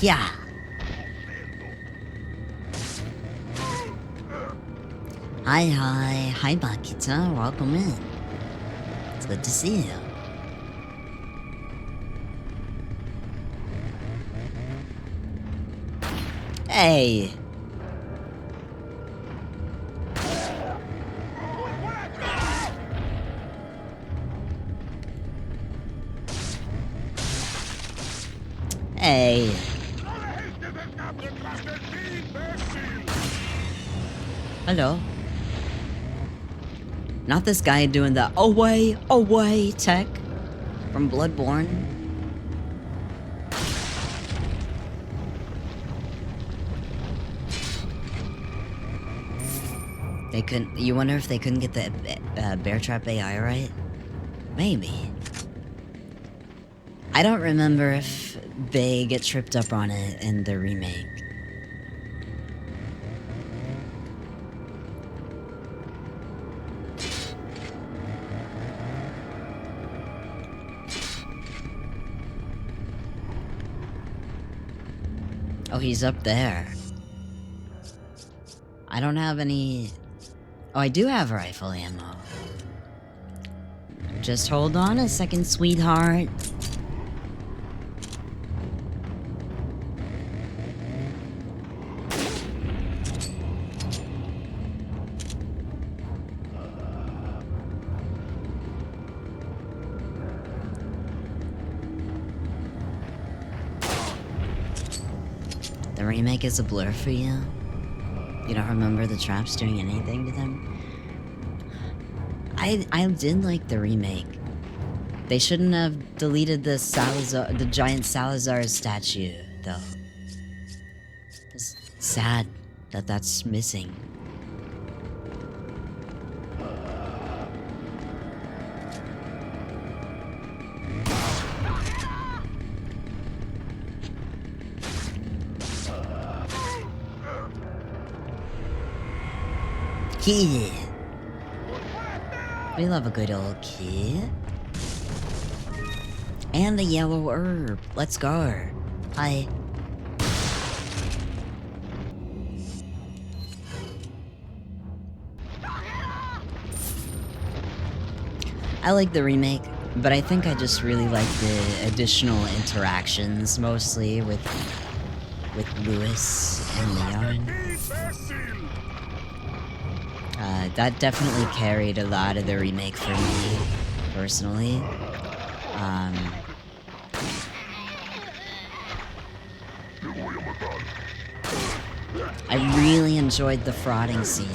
Yeah. Hi, Makita. Welcome in. It's good to see you. Hey. Hey. Hello. Not this guy doing the away tech from Bloodborne. They couldn't. You wonder if they couldn't get the bear trap AI right? Maybe. I don't remember if they get tripped up on it in the remake. Oh, he's up there. I don't have any... Oh, I do have rifle ammo. Just hold on a second, sweetheart. The remake is a blur for you? You don't remember the traps doing anything to them? I did like the remake. They shouldn't have deleted the giant Salazar statue, though. It's sad that that's missing. Key. We love a good old key. And the yellow herb. Let's go. Hi. I like the remake, but I think I just really like the additional interactions, mostly with Lewis and Leon. That definitely carried a lot of the remake for me, personally. I really enjoyed the frauding scene.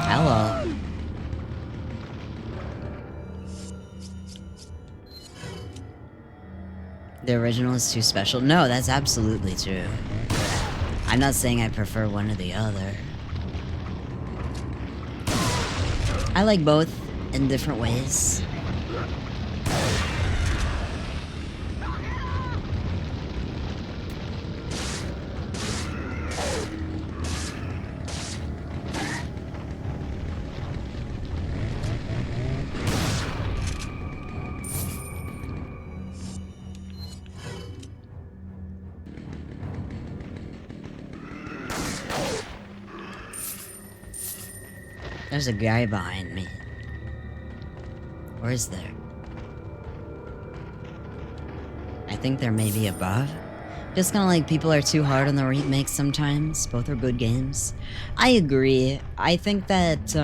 Hello. The original is too special? No, that's absolutely true. I'm not saying I prefer one or the other. I like both in different ways. There's a guy behind me. Where is there? I think there may be above. Just kind of like people are too hard on the remakes sometimes. Both are good games. I agree. I think that,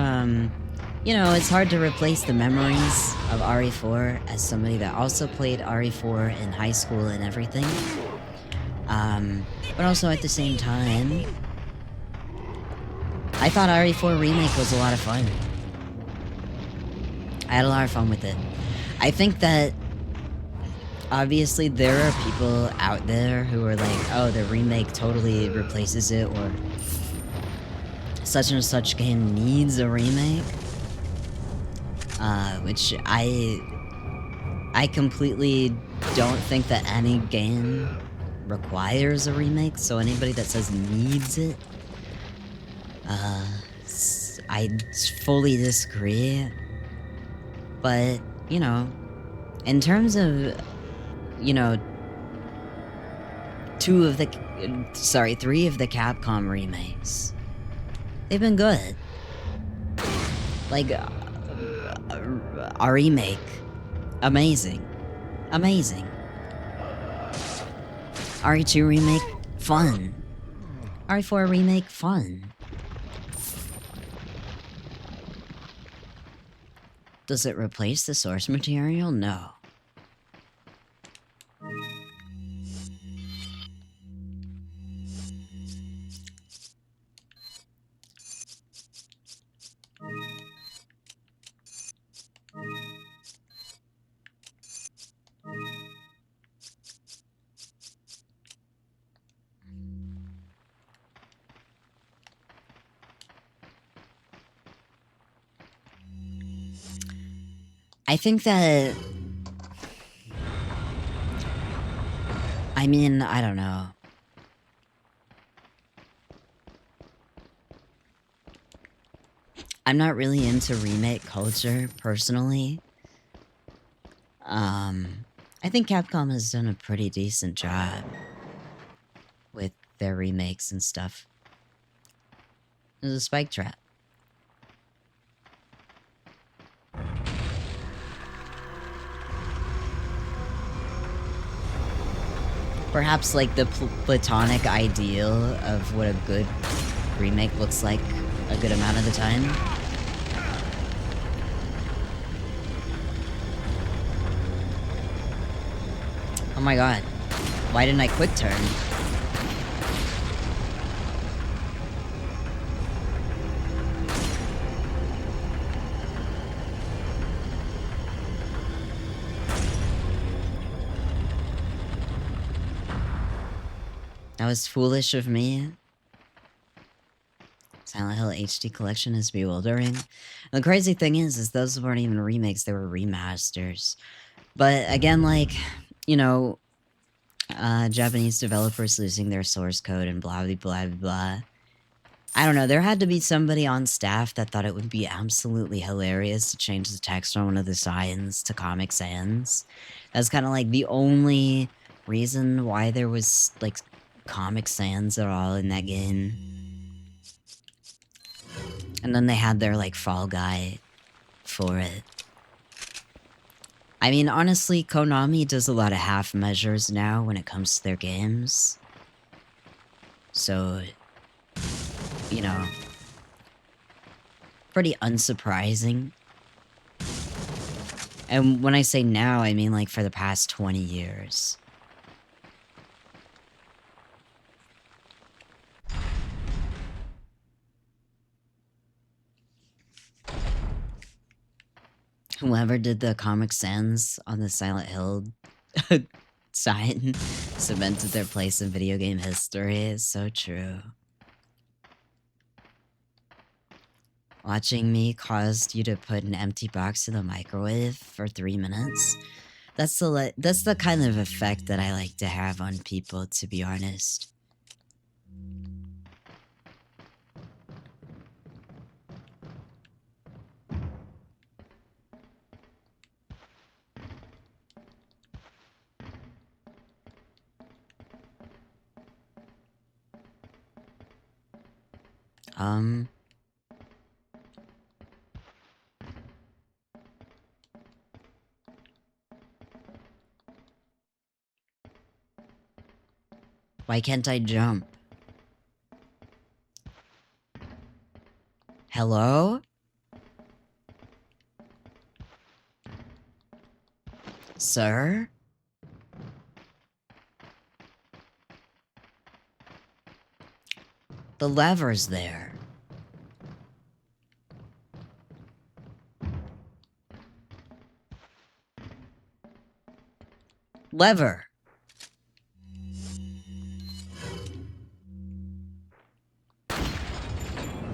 you know, it's hard to replace the memories of RE4 as somebody that also played RE4 in high school and everything. But also at the same time, I thought RE4 Remake was a lot of fun. I had a lot of fun with it. I think that obviously there are people out there who are like, oh, the remake totally replaces it, or such and such game needs a remake. Which I completely don't think that any game requires a remake, so anybody that says needs it, I fully disagree. But, you know, in terms of, you know, three of the Capcom remakes, they've been good. Like, our remake, amazing. Amazing. RE2 remake, fun. RE4 remake, fun. Does it replace the source material? No. I think that... I mean, I don't know. I'm not really into remake culture, personally. I think Capcom has done a pretty decent job with their remakes and stuff. There's a spike trap. Perhaps like the platonic ideal of what a good remake looks like a good amount of the time. Oh my god. Why didn't I quick turn? That was foolish of me. Silent Hill HD collection is bewildering. And the crazy thing is those weren't even remakes, they were remasters. But again, like, you know, Japanese developers losing their source code and blah, blah, blah, blah. I don't know, there had to be somebody on staff that thought it would be absolutely hilarious to change the text on one of the signs to Comic Sans. That's kind of like the only reason why there was, like, Comic Sans at all in that game. And then they had their, like, Fall Guy for it. I mean, honestly, Konami does a lot of half measures now when it comes to their games. So, you know, pretty unsurprising. And when I say now, I mean like for the past 20 years. Whoever did the Comic Sans on the Silent Hill sign cemented their place in video game history. It's so true. Watching me caused you to put an empty box in the microwave for 3 minutes. That's the kind of effect that I like to have on people, to be honest. Why can't I jump? Hello? Sir? The lever's there. Lever.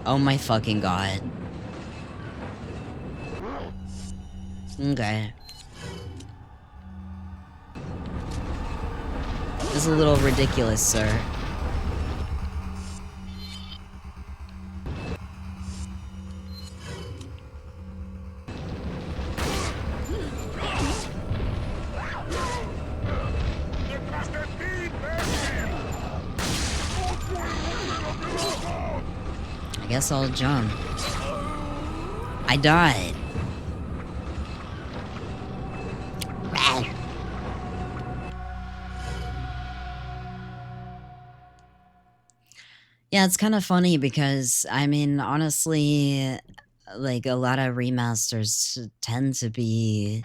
Oh my fucking god. Okay. This is a little ridiculous, sir. I guess I'll jump. I died. Yeah, it's kind of funny because, I mean, honestly, like, a lot of remasters tend to be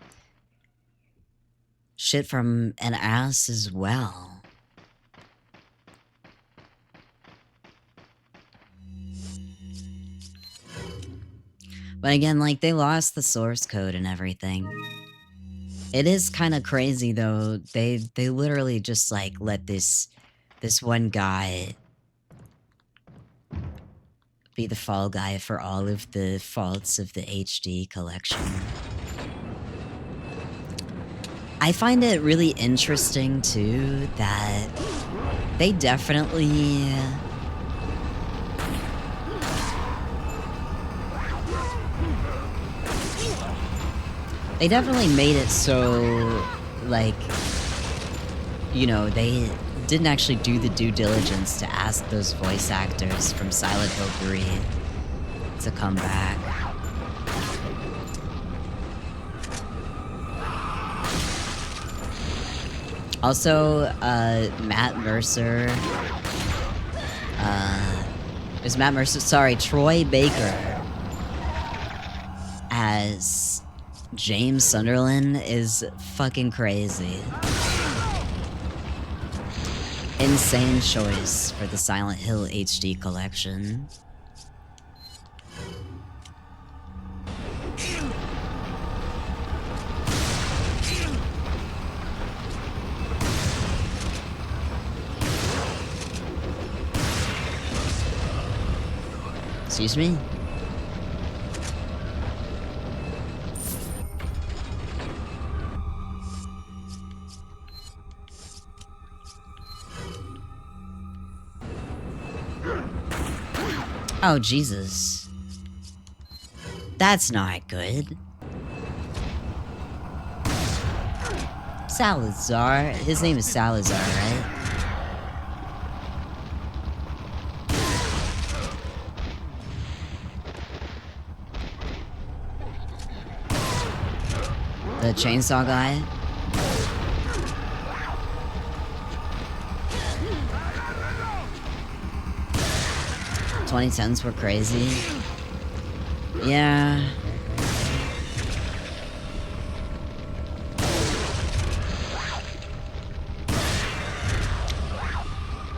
shit from an ass as well. But again, like, they lost the source code and everything. It is kind of crazy, though. They literally just, like, let this one guy be the fall guy for all of the faults of the HD collection. I find it really interesting, too, that they definitely... They definitely made it so, like, you know, they didn't actually do the due diligence to ask those voice actors from Silent Hill 3 to come back. Also, Matt Mercer, is Matt Mercer, sorry, Troy Baker as James Sunderland is fucking crazy. Insane choice for the Silent Hill HD collection. Excuse me? Oh, Jesus. That's not good. Salazar? His name is Salazar, right? The chainsaw guy? '2010s were crazy. Yeah.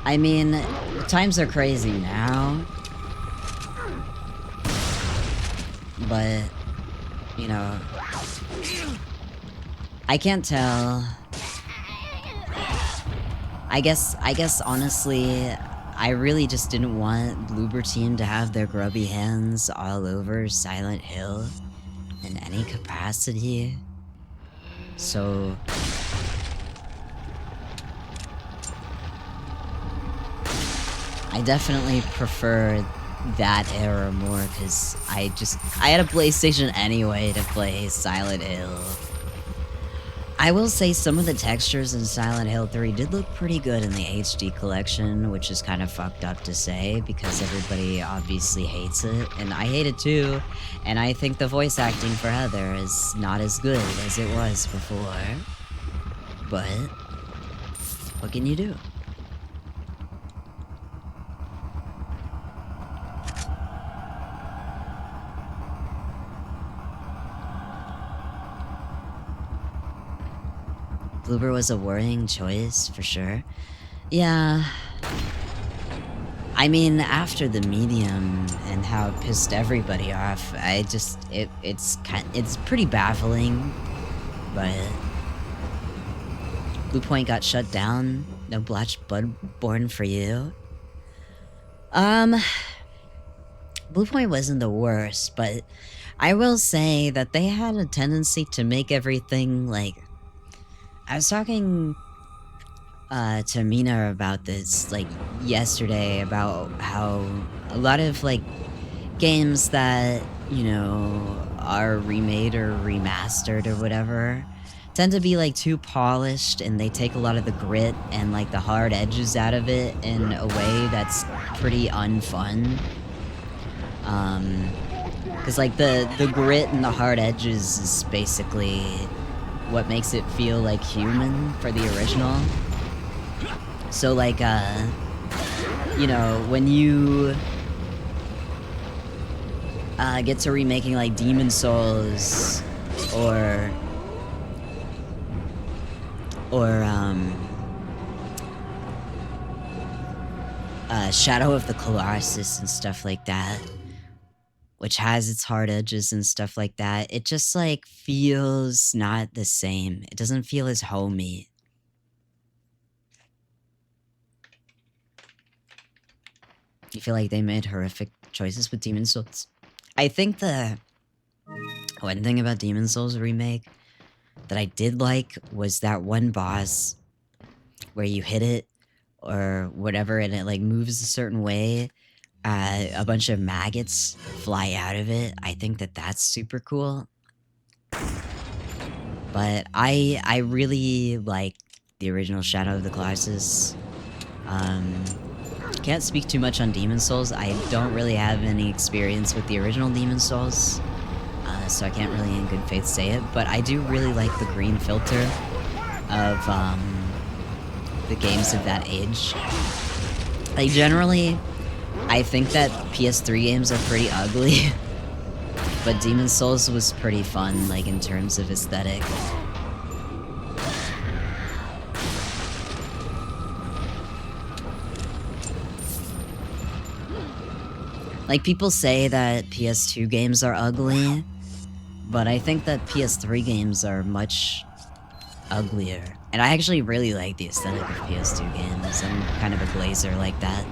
I mean, times are crazy now. But, you know, I can't tell. I guess honestly, I really just didn't want Bloober Team to have their grubby hands all over Silent Hill in any capacity. So I definitely prefer that era more because I had a PlayStation anyway to play Silent Hill. I will say some of the textures in Silent Hill 3 did look pretty good in the HD collection, which is kind of fucked up to say because everybody obviously hates it, and I hate it too, and I think the voice acting for Heather is not as good as it was before. But what can you do? Bloober was a worrying choice, for sure. Yeah. I mean, after the medium and how it pissed everybody off, it's pretty baffling, but Blue Point got shut down. No Blatch Bloodborne for you. Blue Point wasn't the worst, but I will say that they had a tendency to make everything like. I was talking to Mina about this like yesterday about how a lot of like games that, you know, are remade or remastered or whatever tend to be like too polished, and they take a lot of the grit and like the hard edges out of it in a way that's pretty unfun. Because like the grit and the hard edges is basically what makes it feel like human for the original. So like, you know, when you get to remaking like Demon Souls or Shadow of the Colossus and stuff like that, which has its hard edges and stuff like that, it just like feels not the same. It doesn't feel as homey. You feel like they made horrific choices with Demon Souls. I think the one thing about Demon Souls remake that I did like was that one boss where you hit it or whatever and it like moves a certain way. A bunch of maggots fly out of it. I think that that's super cool. But I really like the original Shadow of the Colossus. Can't speak too much on Demon Souls. I don't really have any experience with the original Demon Souls, so I can't really in good faith say it, but I do really like the green filter of the games of that age. Like, generally, I think that PS3 games are pretty ugly, but Demon Souls was pretty fun, like, in terms of aesthetic. Like, people say that PS2 games are ugly, but I think that PS3 games are much uglier. And I actually really like the aesthetic of PS2 games. I'm kind of a glazer like that.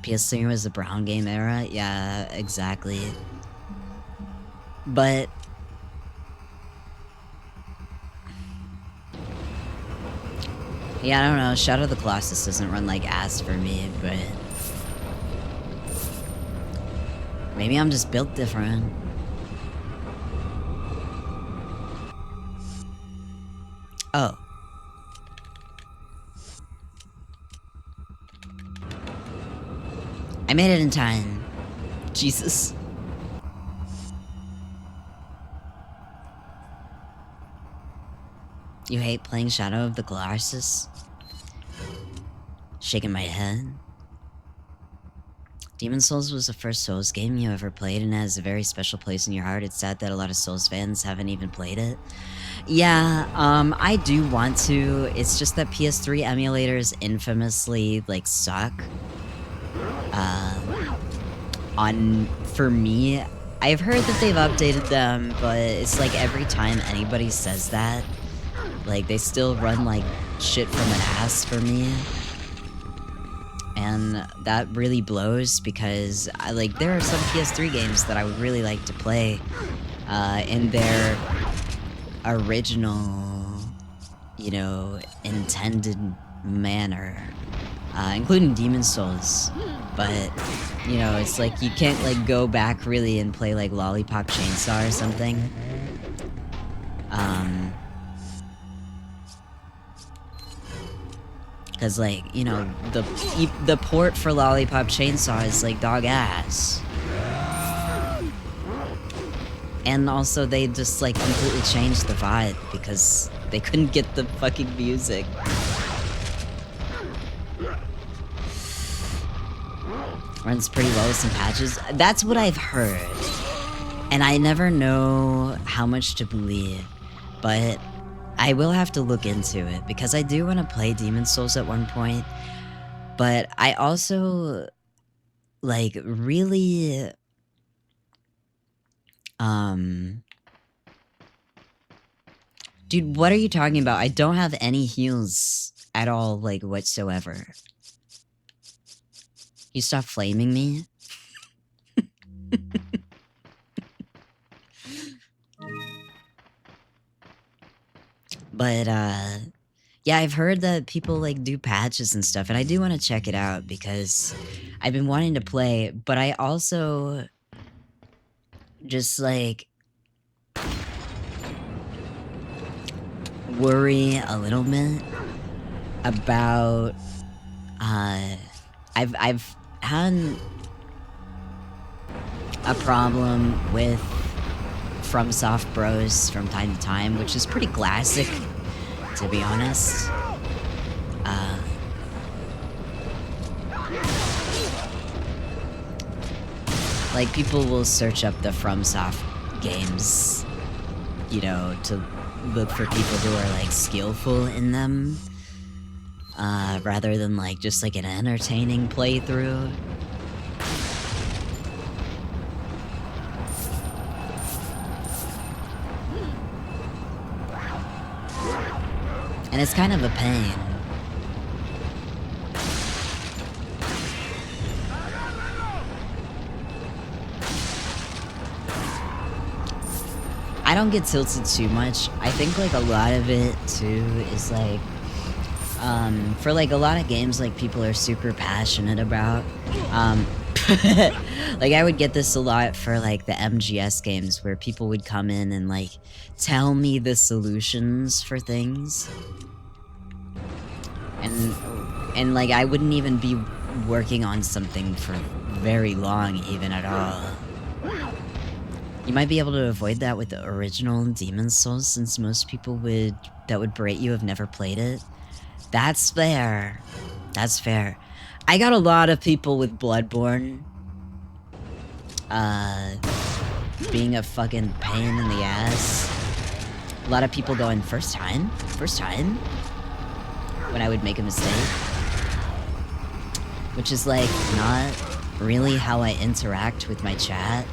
PS3 was the brown game era? Yeah, exactly. But yeah, I don't know. Shadow of the Colossus doesn't run like ass for me, but maybe I'm just built different. Oh. I made it in time. Jesus. You hate playing Shadow of the Colossus? Shaking my head. Demon Souls was the first Souls game you ever played and has a very special place in your heart. It's sad that a lot of Souls fans haven't even played it. Yeah, I do want to. It's just that PS3 emulators infamously, like, suck. For me, I've heard that they've updated them, but it's like every time anybody says that, like, they still run like shit from an ass for me. And that really blows because there are some PS3 games that I would really like to play in their original, you know, intended manner, including Demon Souls. But, you know, it's like you can't like go back really and play like Lollipop Chainsaw or something. Cause like, you know, the port for Lollipop Chainsaw is like dog ass. And also they just like completely changed the vibe because they couldn't get the fucking music. Runs pretty low with some patches. That's what I've heard. And I never know how much to believe. But I will have to look into it because I do want to play Demon Souls at one point. But I also, like, really Dude, what are you talking about? I don't have any heals at all, like, whatsoever. You stop flaming me? But, yeah, I've heard that people, like, do patches and stuff, and I do want to check it out because I've been wanting to play, but I also just, like, worry a little bit about, I've had a problem with FromSoft Bros from time to time, which is pretty classic, to be honest. Like, people will search up the FromSoft games, you know, to look for people who are, like, skillful in them, rather than, like, just, like, an entertaining playthrough. And it's kind of a pain. I don't get tilted too much. I think, like, a lot of it, too, is, like, for, like, a lot of games, like, people are super passionate about, like, I would get this a lot for, like, the MGS games, where people would come in and, like, tell me the solutions for things. And, like, I wouldn't even be working on something for very long, even at all. You might be able to avoid that with the original Demon's Souls, since most people that would berate you have never played it. That's fair. That's fair. I got a lot of people with Bloodborne being a fucking pain in the ass. A lot of people going, first time? First time? When I would make a mistake. Which is, like, not really how I interact with my chat.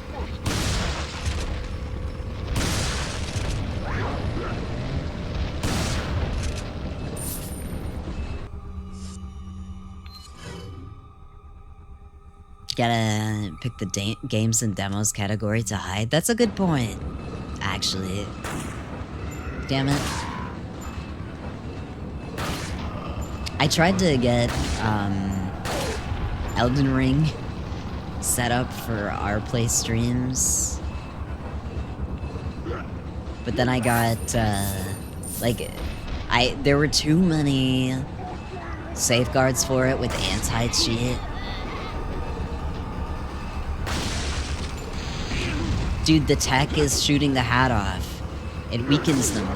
Gotta pick the games and demos category to hide. That's a good point, actually. Damn it. I tried to get Elden Ring set up for our play streams, but then I got like, there were too many safeguards for it with anti-cheat. Dude, the tech is shooting the hat off. It weakens them.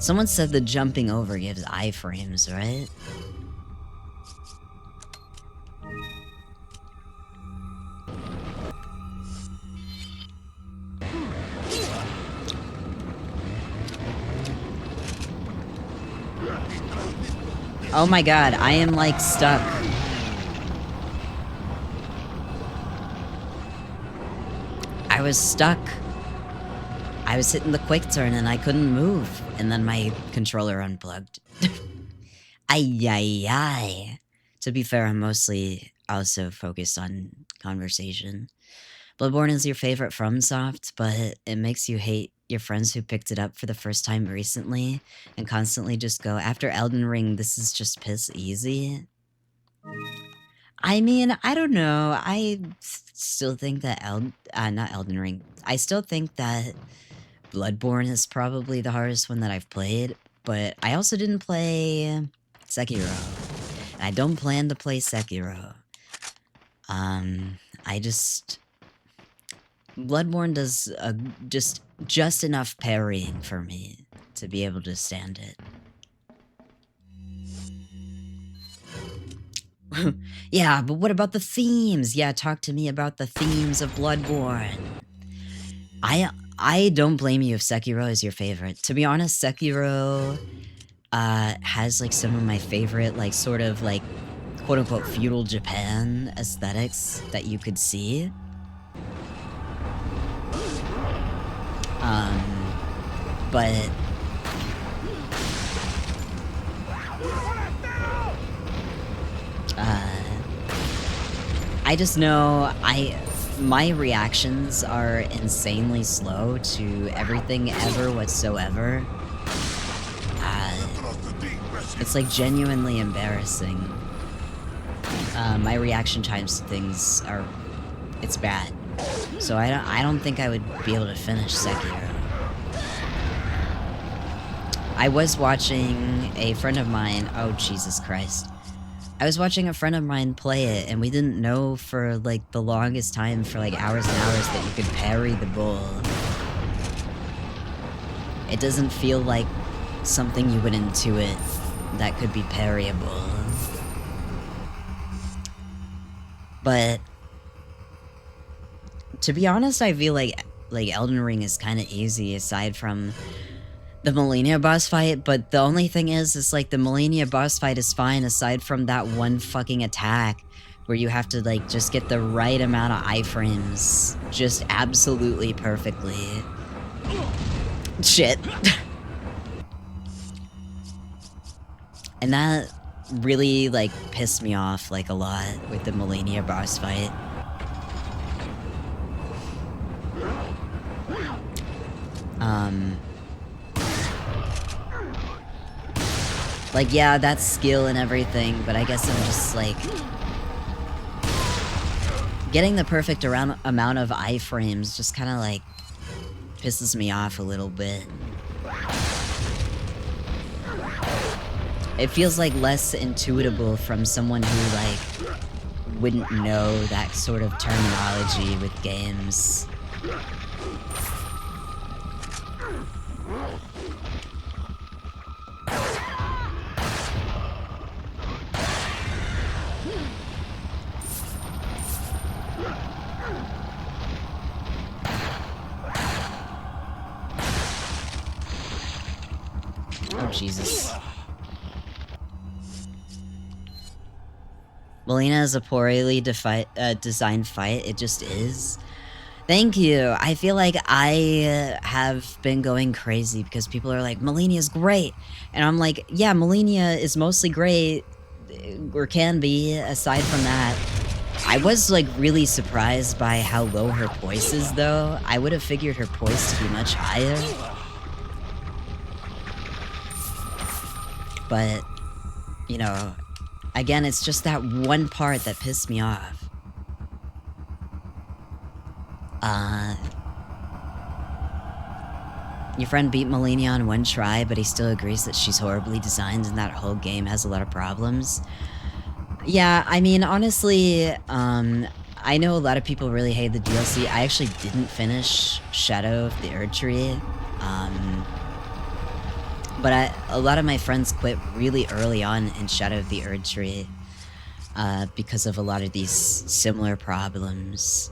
Someone said the jumping over gives iframes, right? Oh my god, I am, like, stuck. I was stuck. I was hitting the quick turn and I couldn't move, and then my controller unplugged. Ay, ay, ay. To be fair, I'm mostly also focused on conversation. Bloodborne is your favorite FromSoft, but it makes you hate your friends who picked it up for the first time recently and constantly just go, after Elden Ring, this is just piss easy. I mean, I don't know. I still think that not Elden Ring. I still think that Bloodborne is probably the hardest one that I've played, but I also didn't play Sekiro. And I don't plan to play Sekiro. Bloodborne does just enough parrying for me to be able to stand it. Yeah, but what about the themes? Yeah, talk to me about the themes of Bloodborne. I don't blame you if Sekiro is your favorite. To be honest, Sekiro has, like, some of my favorite, like, sort of, like, quote-unquote feudal Japan aesthetics that you could see. But I just know my reactions are insanely slow to everything ever whatsoever. It's like genuinely embarrassing. My reaction times to things are, it's bad. So I don't think I would be able to finish Sekiro. I was watching a friend of mine, oh Jesus Christ. I was watching a friend of mine play it, and we didn't know for like the longest time, for like hours and hours, that you could parry the bull. It doesn't feel like something you would intuit that could be parryable. But to be honest, I feel like Elden Ring is kind of easy aside from the Melania boss fight, but the only thing is like the Melania boss fight is fine aside from that one fucking attack where you have to like just get the right amount of iframes just absolutely perfectly. Shit. And that really like pissed me off like a lot with the Melania boss fight. Like, yeah, that's skill and everything, but I guess I'm just, like, getting the perfect amount of iframes just kind of, like, pisses me off a little bit. It feels, like, less intuitable from someone who, like, wouldn't know that sort of terminology with games. Oh, Jesus. Melina is a poorly designed fight. It just is. Thank you. I feel like I have been going crazy because people are like, Melina is great. And I'm like, yeah, Melina is mostly great, or can be, aside from that. I was, like, really surprised by how low her poise is, though. I would have figured her poise to be much higher. But, you know, again, it's just that one part that pissed me off. Your friend beat Melania on one try, but he still agrees that she's horribly designed and that whole game has a lot of problems. Yeah, I mean, honestly, I know a lot of people really hate the DLC. I actually didn't finish Shadow of the Erdtree. But a lot of my friends quit really early on in Shadow of the Erdtree because of a lot of these similar problems.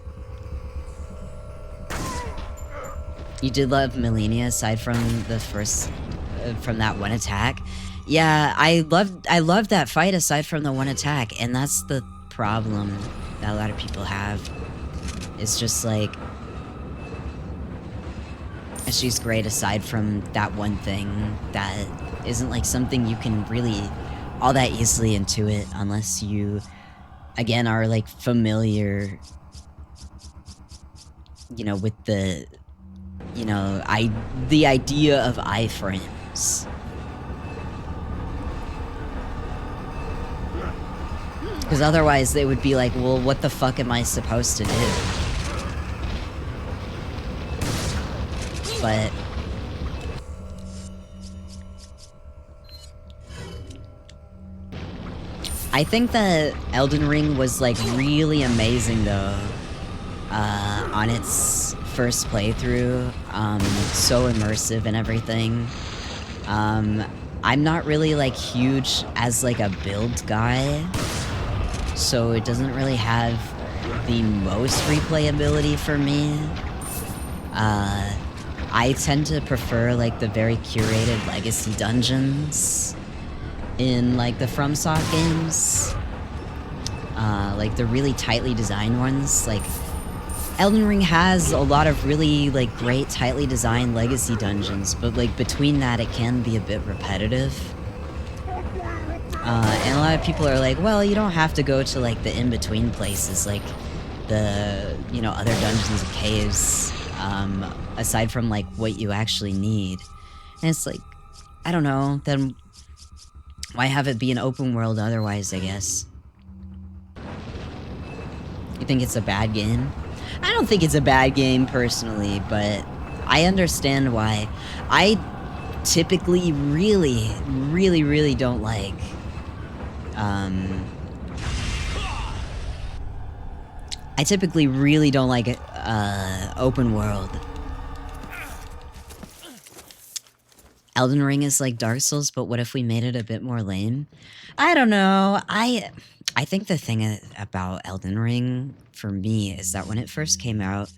You did love Melania aside from the first, from that one attack. Yeah, I loved that fight aside from the one attack, and that's the problem that a lot of people have. It's just like, she's great aside from that one thing that isn't like something you can really all that easily intuit unless you, again, are like familiar, you know, with the, you know, the idea of iframes. Because otherwise they would be like, well, what the fuck am I supposed to do? But I think that Elden Ring was like really amazing though, on its first playthrough, so immersive and everything. I'm not really like huge as like a build guy, so it doesn't really have the most replayability for me. I tend to prefer like the very curated legacy dungeons in like the FromSoft games. like the really tightly designed ones. Like Elden Ring has a lot of really like great tightly designed legacy dungeons, but like between that it can be a bit repetitive. And a lot of people are like, well, you don't have to go to like the in-between places, like the, you know, other dungeons and caves, aside from like what you actually need. And it's like, I don't know, then why have it be an open world otherwise, I guess? You think it's a bad game? I don't think it's a bad game personally, but I understand why. I typically really don't like I typically really don't like open world. Elden Ring is like Dark Souls, but what if we made it a bit more lame? I don't know. I think the thing about Elden Ring for me is that when it first came out,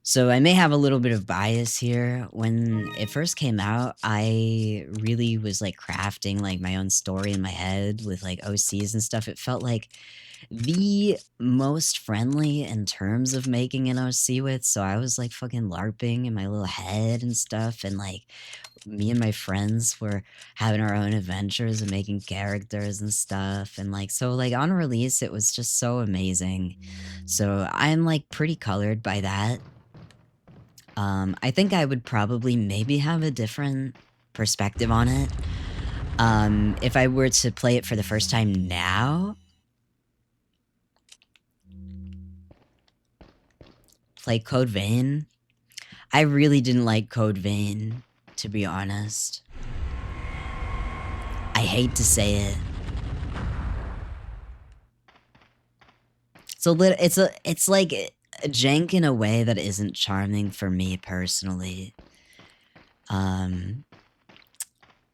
so I may have a little bit of bias here. When it first came out, I really was like crafting like my own story in my head with like OCs and stuff. It felt like the most friendly in terms of making an OC with. So I was like fucking LARPing in my little head and stuff. And like me and my friends were having our own adventures and making characters and stuff. And like, so like on release, it was just so amazing. So I'm like pretty colored by that. I think I would probably maybe have a different perspective on it. If I were to play it for the first time now, play Code Vein. I really didn't like Code Vein, to be honest. I hate to say it. It's like jank in a way that isn't charming for me personally.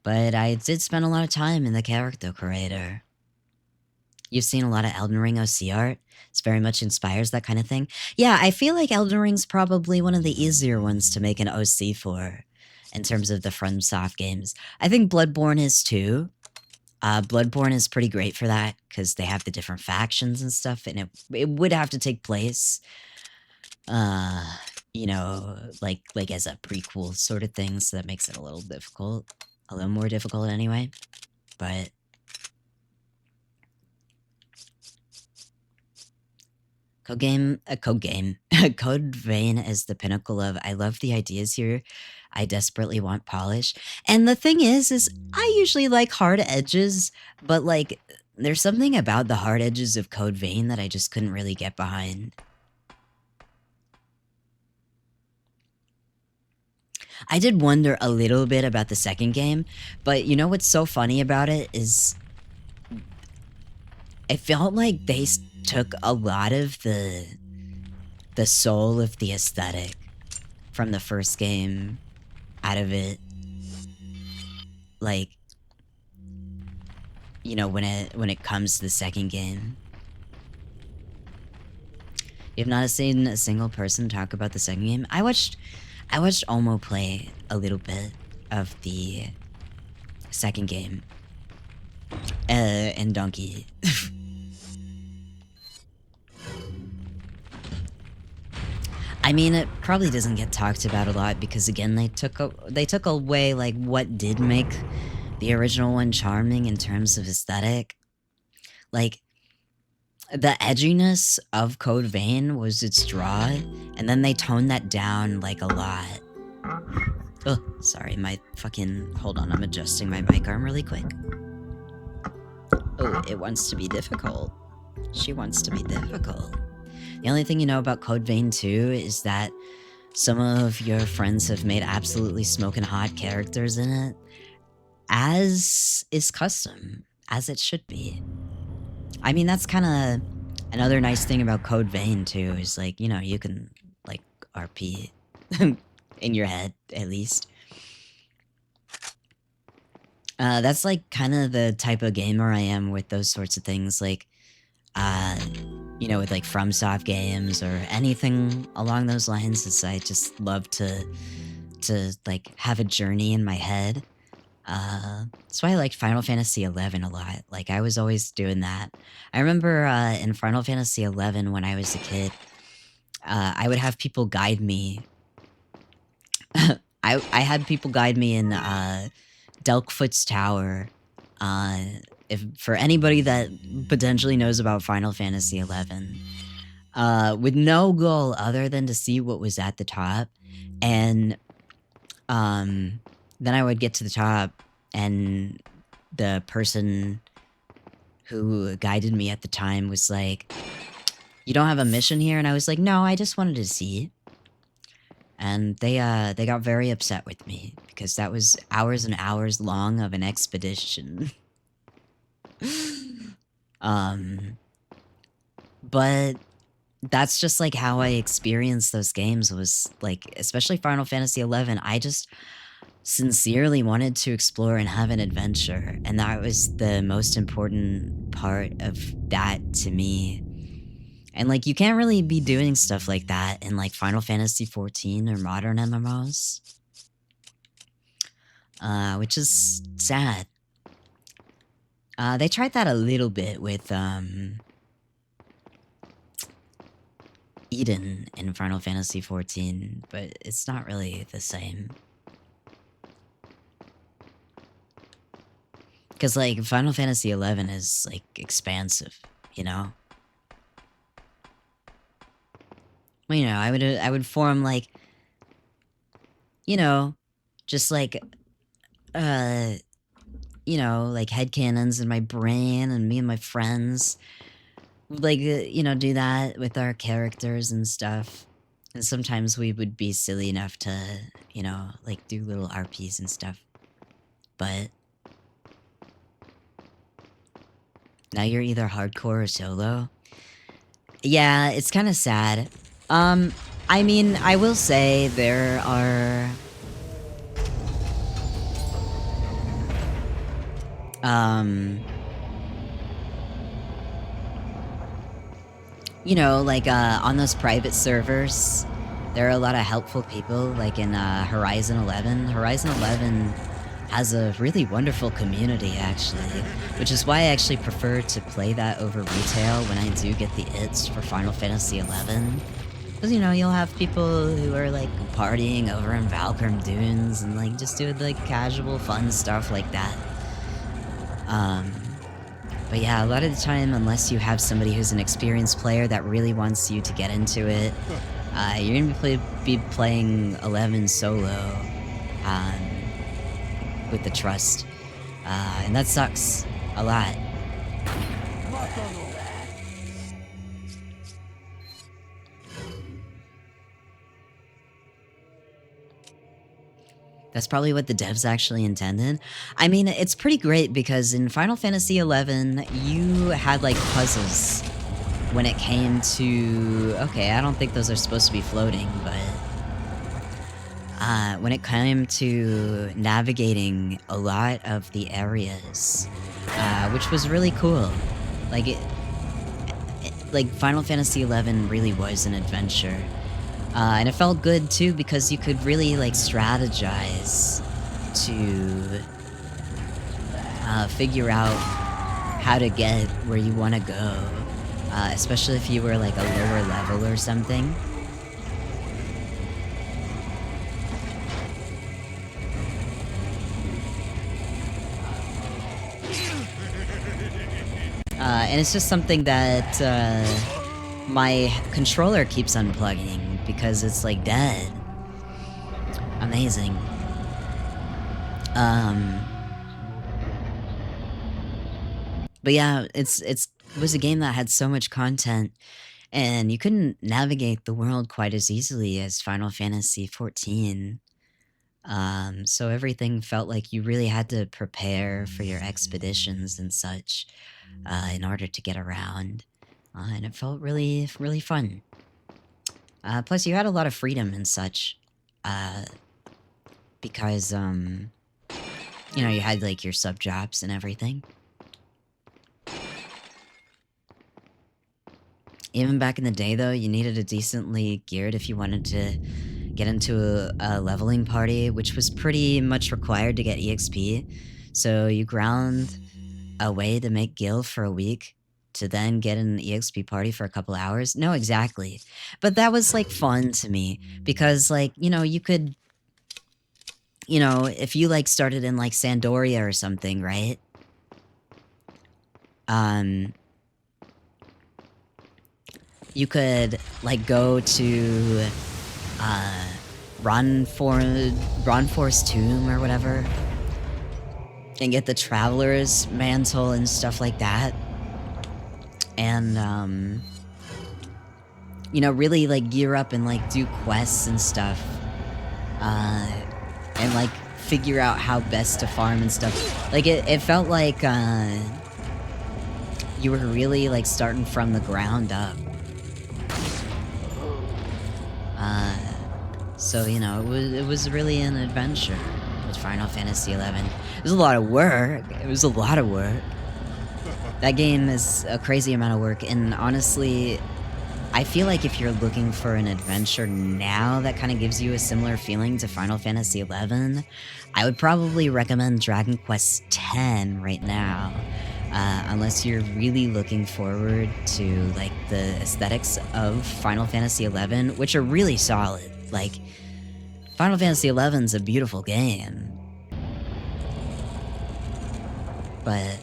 But I did spend a lot of time in the character creator. You've seen a lot of Elden Ring OC art. It's very much inspires that kind of thing. Yeah, I feel like Elden Ring's probably one of the easier ones to make an OC for in terms of the FromSoft games. I think Bloodborne is too. Bloodborne is pretty great for that because they have the different factions and stuff, and it would have to take place, you know, like as a prequel sort of thing, so that makes it a little difficult, a little more difficult anyway. But Code Vein is the pinnacle of, I love the ideas here. I desperately want polish. And the thing is I usually like hard edges, but like there's something about the hard edges of Code Vein that I just couldn't really get behind. I did wonder a little bit about the second game, but you know what's so funny about it is it felt like they took a lot of the soul of the aesthetic from the first game out of it. Like, you know, when it comes to the second game. You've not seen a single person talk about the second game? I watched Omo play a little bit of the second game. And Donkey. I mean, it probably doesn't get talked about a lot because again, they took away like what did make the original one charming in terms of aesthetic. Like the edginess of Code Vein was its draw, and then they toned that down like a lot. Oh, sorry, my fucking, hold on, I'm adjusting my mic arm really quick. Oh, it wants to be difficult. She wants to be difficult. The only thing you know about Code Vein 2 is that some of your friends have made absolutely smoking hot characters in it, as is custom, as it should be. I mean, that's kind of another nice thing about Code Vein 2 is like, you know, you can like RP in your head, at least. That's like kind of the type of gamer I am with those sorts of things, like, you know, with like FromSoft games or anything along those lines. Is I just love to like have a journey in my head. That's why I liked Final Fantasy 11 a lot. Like, I was always doing that. I remember in Final Fantasy 11 when I was a kid, I would have people guide me. I had people guide me in Delkfoot's Tower. If for anybody that potentially knows about Final Fantasy 11, with no goal other than to see what was at the top, and then I would get to the top, and the person who guided me at the time was like, "You don't have a mission here?" And I was like, "No, I just wanted to see." And they got very upset with me because that was hours and hours long of an expedition. But that's just like how I experienced those games, was like, especially Final Fantasy 11. I just sincerely wanted to explore and have an adventure, and that was the most important part of that to me. And like, you can't really be doing stuff like that in like Final Fantasy 14 or modern MMOs, which is sad. They tried that a little bit with Eden in Final Fantasy 14, but it's not really the same. Because like Final Fantasy 11 is like expansive, you know. Well, you know, I would form like, you know, just like you know, like headcanons in my brain, and me and my friends would like you know, do that with our characters and stuff. And sometimes we would be silly enough to, you know, like do little RPs and stuff. But now you're either hardcore or solo. Yeah, it's kind of sad. I mean, I will say there are you know, like on those private servers, there are a lot of helpful people, like in Horizon 11. Horizon 11 has a really wonderful community, actually, which is why I actually prefer to play that over retail when I do get the its for Final Fantasy 11. Because, you know, you'll have people who are like partying over in Valkyrie Dunes and like just doing like casual fun stuff like that. But yeah, a lot of the time, unless you have somebody who's an experienced player that really wants you to get into it, you're gonna be playing 11 solo with the trust. And that sucks a lot. That's probably what the devs actually intended. I mean, it's pretty great because in Final Fantasy 11, you had like puzzles when it came to, okay, I don't think those are supposed to be floating, but when it came to navigating a lot of the areas, which was really cool. Like like Final Fantasy 11 really was an adventure. And it felt good too because you could really like strategize to figure out how to get where you want to go, especially if you were like a lower level or something. And it's just something that my controller keeps unplugging because it's like dead. Amazing. But yeah, it was a game that had so much content, and you couldn't navigate the world quite as easily as Final Fantasy 14. So everything felt like you really had to prepare for your expeditions and such in order to get around. And it felt really, really fun. Plus, you had a lot of freedom and such. Because, you know, you had like your sub jobs and everything. Even back in the day, though, you needed a decently geared if you wanted to get into a leveling party, which was pretty much required to get EXP. So you ground a way to make gil for a week to then get an EXP party for a couple hours? No, exactly. But that was like fun to me because like, you know, you could, you know, if you like started in like Sandoria or something, right? You could like go to Ronfor's tomb or whatever and get the Traveler's Mantle and stuff like that. And, you know, really, like, gear up and, like, do quests and stuff. And, like, figure out how best to farm and stuff. Like, it felt like, you were really, like, starting from the ground up. So, you know, it was really an adventure with Final Fantasy XI. It was a lot of work. It was a lot of work. That game is a crazy amount of work, and honestly, I feel like if you're looking for an adventure now that kind of gives you a similar feeling to Final Fantasy XI, I would probably recommend Dragon Quest X right now. Unless you're really looking forward to like the aesthetics of Final Fantasy XI, which are really solid. Like, Final Fantasy XI is a beautiful game. But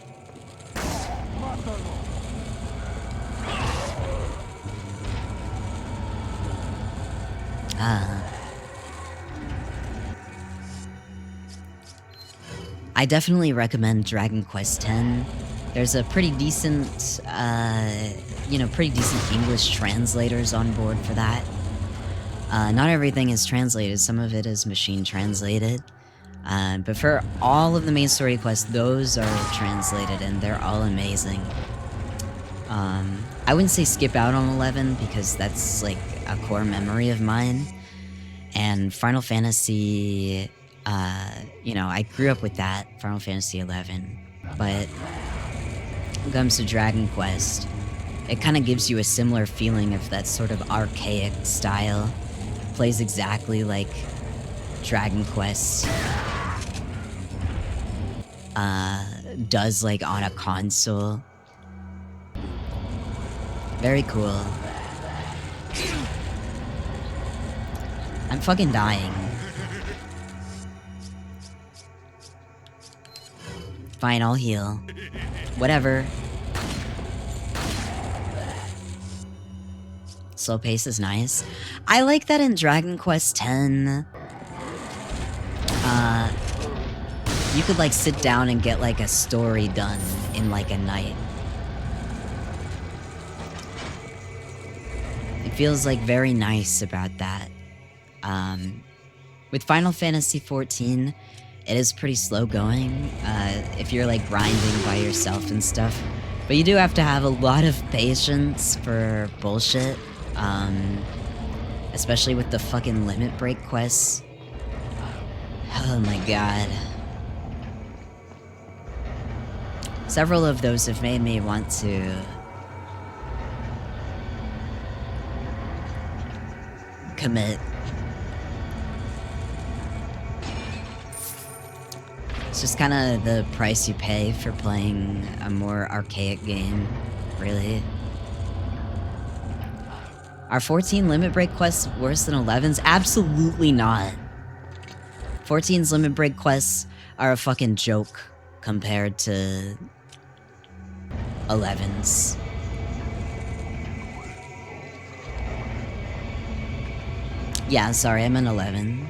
I definitely recommend Dragon Quest X. There's a pretty decent, you know, pretty decent English translators on board for that. Not everything is translated, some of it is machine translated. But for all of the main story quests, those are translated and they're all amazing. I wouldn't say skip out on 11 because that's like a core memory of mine. And Final Fantasy, you know, I grew up with that, Final Fantasy XI. But when it comes to Dragon Quest, it kind of gives you a similar feeling of that sort of archaic style. It plays exactly like Dragon Quest does like on a console. Very cool. I'm fucking dying. Fine, I'll heal. Whatever. Slow pace is nice. I like that in Dragon Quest X. You could like sit down and get like a story done in like a night. It feels like very nice about that. With Final Fantasy XIV, it is pretty slow going if you're like grinding by yourself and stuff. But you do have to have a lot of patience for bullshit. Especially with the fucking limit break quests. Oh my god. Several of those have made me want to commit. It's just kind of the price you pay for playing a more archaic game, really. Are 14 limit break quests worse than 11's? Absolutely not. 14's limit break quests are a fucking joke compared to 11's. Yeah, sorry, I'm an 11.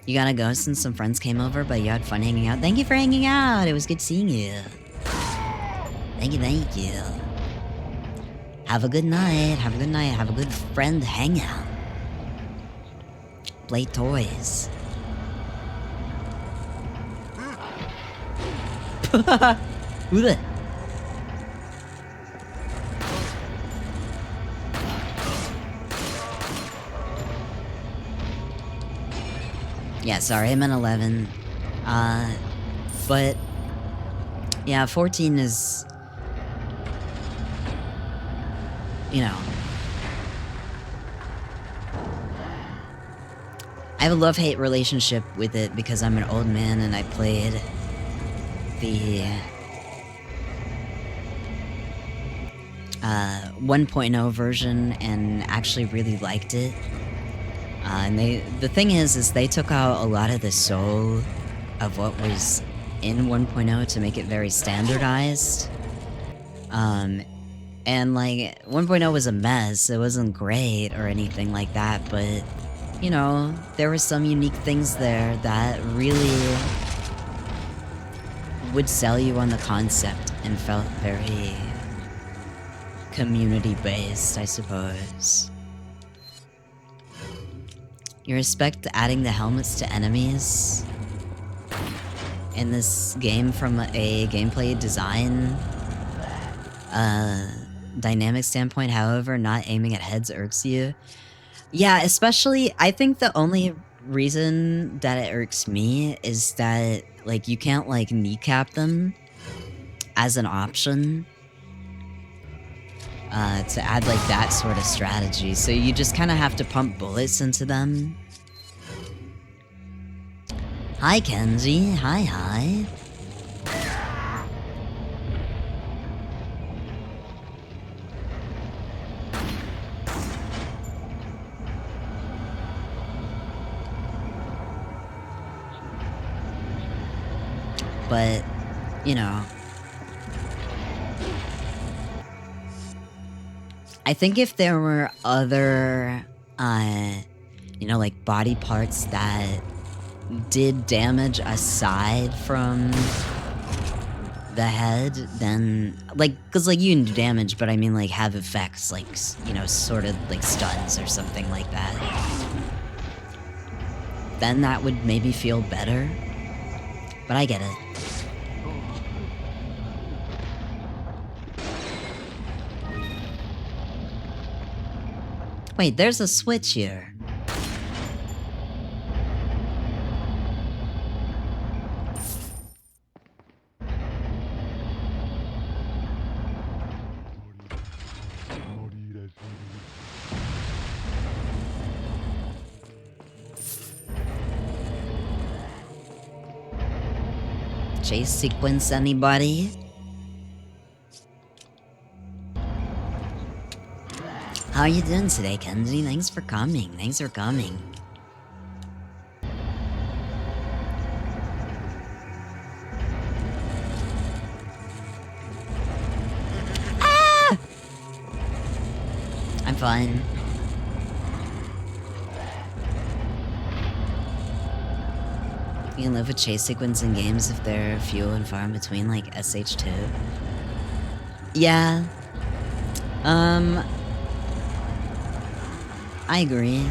You gotta go since some friends came over, but you had fun hanging out. Thank you for hanging out. It was good seeing you. Thank you. Have a good night. Have a good night. Have a good friend hangout. Play toys. Who the? Yeah, sorry, I'm an 11. But yeah, 14 is, you know, I have a love-hate relationship with it because I'm an old man and I played the 1.0 version and actually really liked it. And the thing is they took out a lot of the soul of what was in 1.0 to make it very standardized. And like 1.0 was a mess. It wasn't great or anything like that, but you know, there were some unique things there that really would sell you on the concept and felt very community-based, I suppose. You respect adding the helmets to enemies in this game from a gameplay design dynamic standpoint, however, not aiming at heads irks you. Yeah, especially, I think the only reason that it irks me is that, like, you can't, like, kneecap them as an option to add, like, that sort of strategy. So you just kind of have to pump bullets into them. Hi, Kenji. Hi, hi. But, you know, I think if there were other, you know, like body parts that did damage aside from the head, then, like, cause like you can do damage, but I mean like have effects, like, you know, sort of like stuns or something like that. Then that would maybe feel better. But I get it. Wait, there's a switch here. Chase sequence, anybody? How are you doing today, Kenji? Thanks for coming. Thanks for coming. Ah! I'm fine. You can live with chase sequence in games if they're few and far in between, like SH2. Yeah. I agree.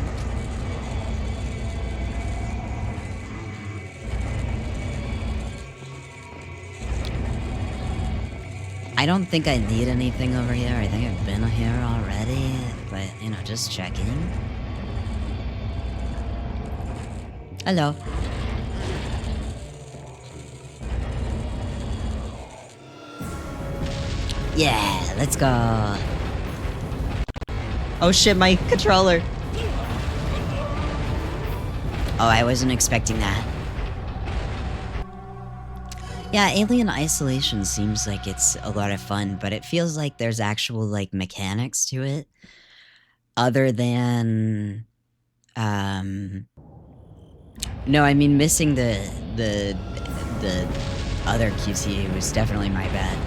I don't think I need anything over here. I think I've been here already, but, you know, just checking. Hello. Yeah, let's go. Oh shit, my controller. Oh, I wasn't expecting that. Yeah, Alien Isolation seems like it's a lot of fun, but it feels like there's actual, like, mechanics to it. Other than... No, I mean, missing the other QTE was definitely my bad.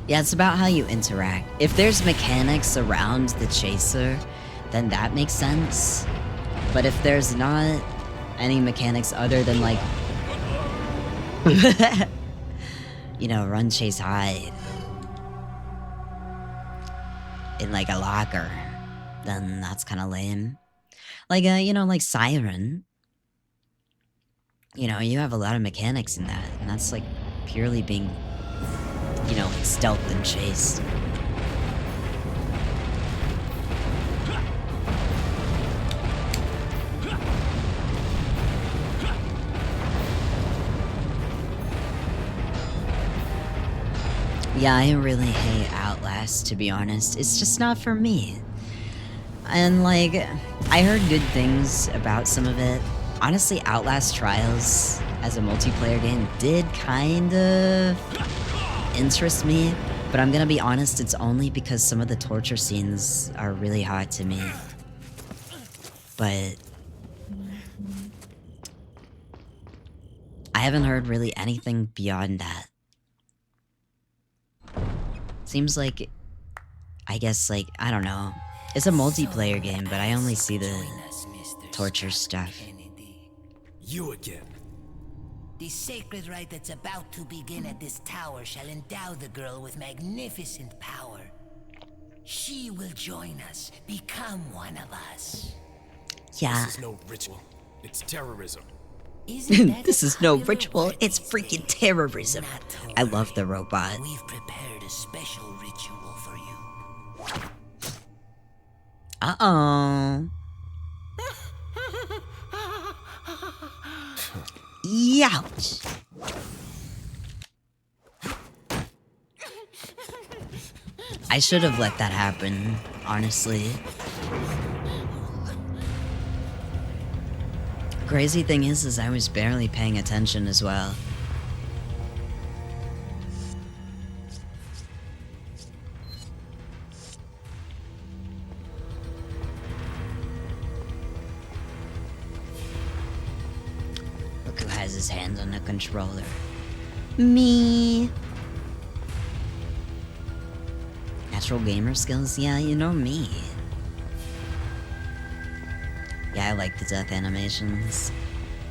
Yeah, it's about how you interact. If there's mechanics around the chaser, then that makes sense. But if there's not any mechanics other than, like... you know, run, chase, hide. In, like, a locker, then that's kind of lame. Like, you know, like Siren. You know, you have a lot of mechanics in that, and that's, like, purely being... you know, like stealth and chase. Yeah, I really hate Outlast, to be honest. It's just not for me. And, like, I heard good things about some of it. Honestly, Outlast Trials as a multiplayer game did kind of interest me, but I'm gonna be honest, it's only because some of the torture scenes are really hard to me. But I haven't heard really anything beyond that. Seems like, I guess, like, I don't know. It's a multiplayer game, but I only see the Join us, Mr. torture Scott stuff. Kennedy. You again. The sacred rite that's about to begin at this tower shall endow the girl with magnificent power. She will join us, become one of us. Yeah. This is no ritual. It's terrorism. Isn't that This a is no popular ritual, word it's these freaking days? terrorism. Not to I love worry. the robot. We've prepared a special ritual for you. Uh-oh. Youch. I should have let that happen, honestly. Crazy thing is I was barely paying attention as well. Look who has his hands on the controller. Me. Natural gamer skills? Yeah, you know me. Yeah, I like the death animations.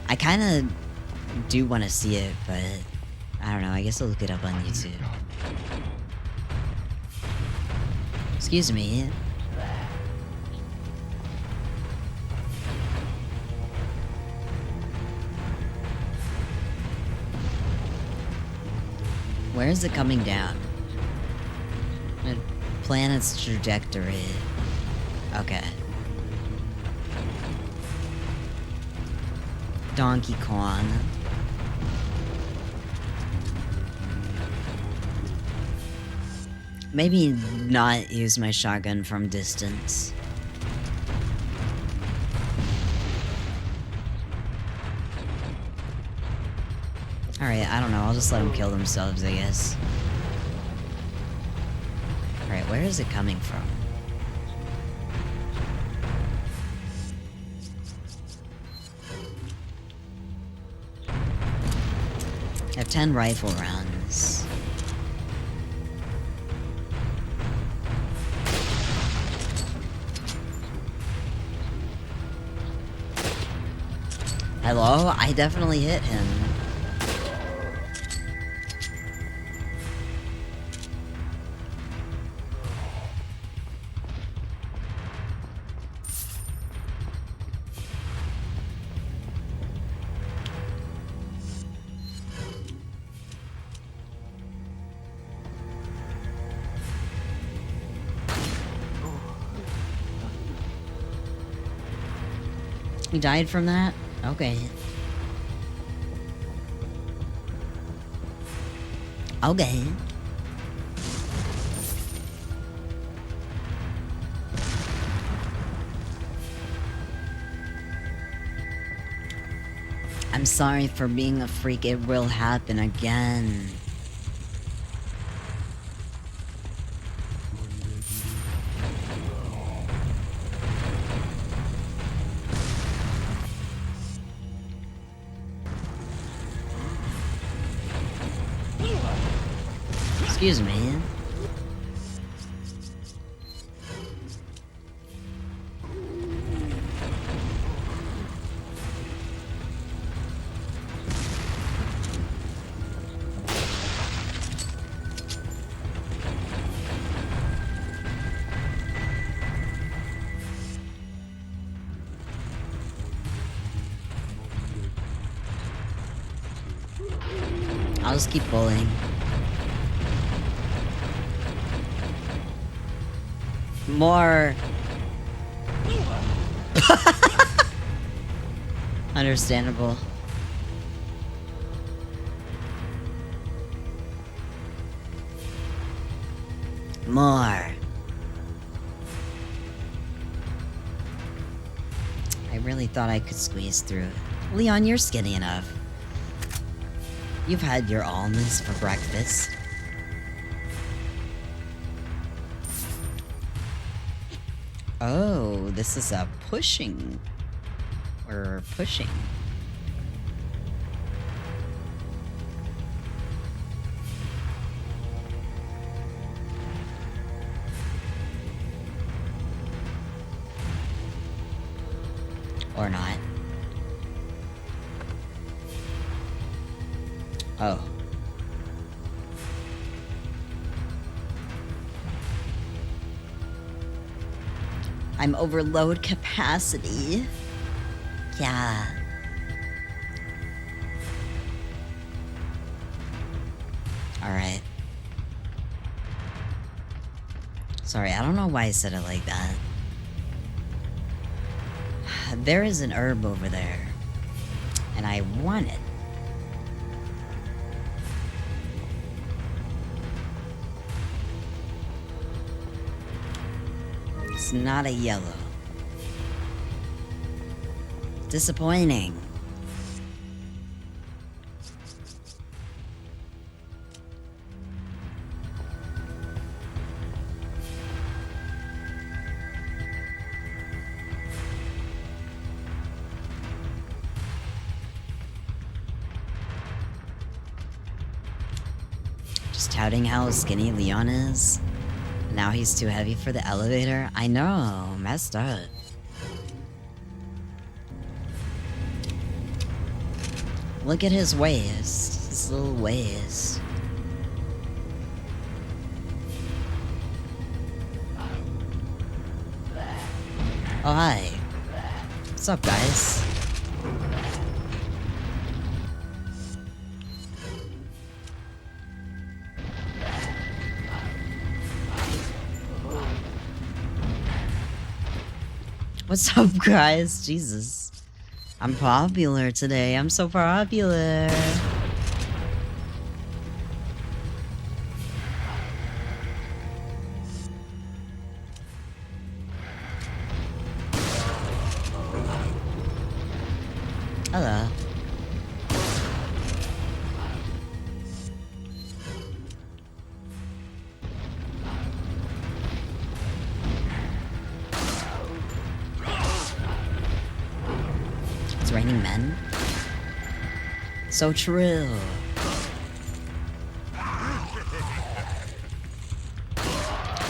I kind of do want to see it, but I don't know. I guess I'll look it up on YouTube. Excuse me. Where is it coming down? The planet's trajectory. Okay. Donkey Kong. Maybe not use my shotgun from distance. Alright, I don't know. I'll just let them kill themselves, I guess. Alright, where is it coming from? I have 10 rifle rounds. Hello? I definitely hit him. He died from that? Okay. Okay. I'm sorry for being a freak. It will happen again. Excuse me. I'll just keep bullying. More. Understandable. more. I really thought I could squeeze through. Leon, you're skinny enough. You've had your almonds for breakfast. Oh, this is a pushing. Or pushing. Or not. Oh. I'm overload capacity. Yeah. Alright. Sorry, I don't know why I said it like that. There is an herb over there. And I want it. It's not a yellow. Disappointing. Just touting how skinny Leon is. Now he's too heavy for the elevator. I know, messed up. Look at his waist, his little waist. Oh, hi. What's up, guys? What's up, guys? Jesus. I'm popular today. I'm so popular. Hello. It's raining men. So true.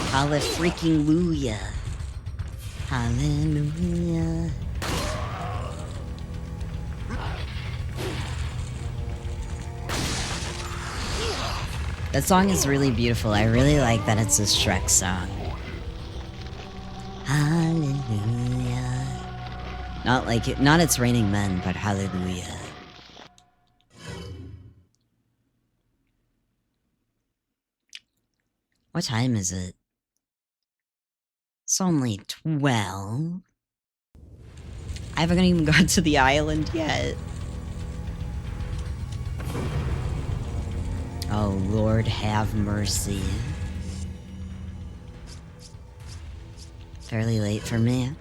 Hallelujah. Hallelujah. That song is really beautiful. I really like that it's a Shrek song. Hallelujah. Not like it, not It's Raining Men, but hallelujah. What time is it? It's only 12. I haven't even got to the island yet. Oh, Lord, have mercy. Fairly late for me.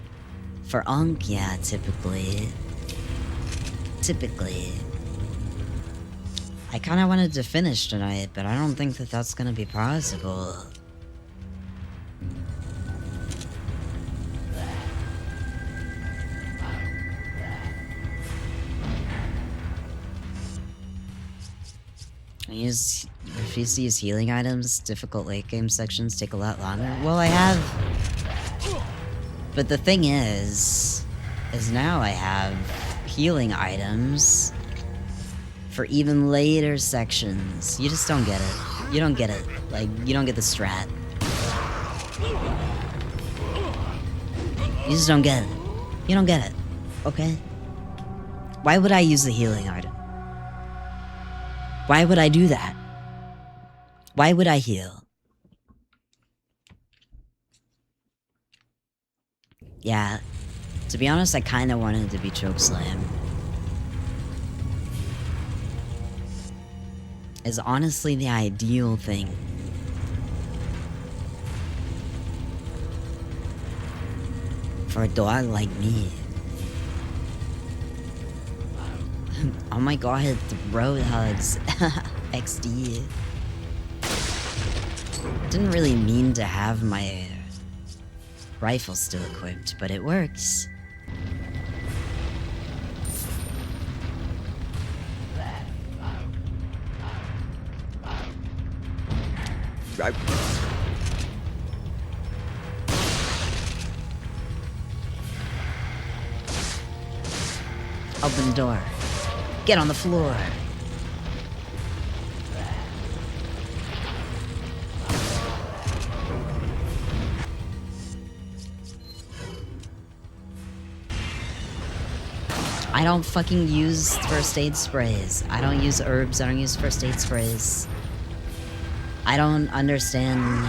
For Unk, yeah, typically. I kind of wanted to finish tonight, but I don't think that that's gonna be possible. Refuse to use healing items. Difficult late game sections take a lot longer. Well, I have... But the thing is now I have healing items for even later sections. You just don't get it. You don't get it. Like, you don't get the strat. You just don't get it. You don't get it. Okay? Why would I use the healing item? Why would I do that? Why would I heal? Yeah, to be honest, I kind of wanted to be chokeslam. Is honestly the ideal thing. for a dog like me. Oh my god, throat hugs. XD. Didn't really mean to have my rifle still equipped, but it works. Open the door. Get on the floor. I don't fucking use first aid sprays. I don't use herbs. I don't use first aid sprays. I don't understand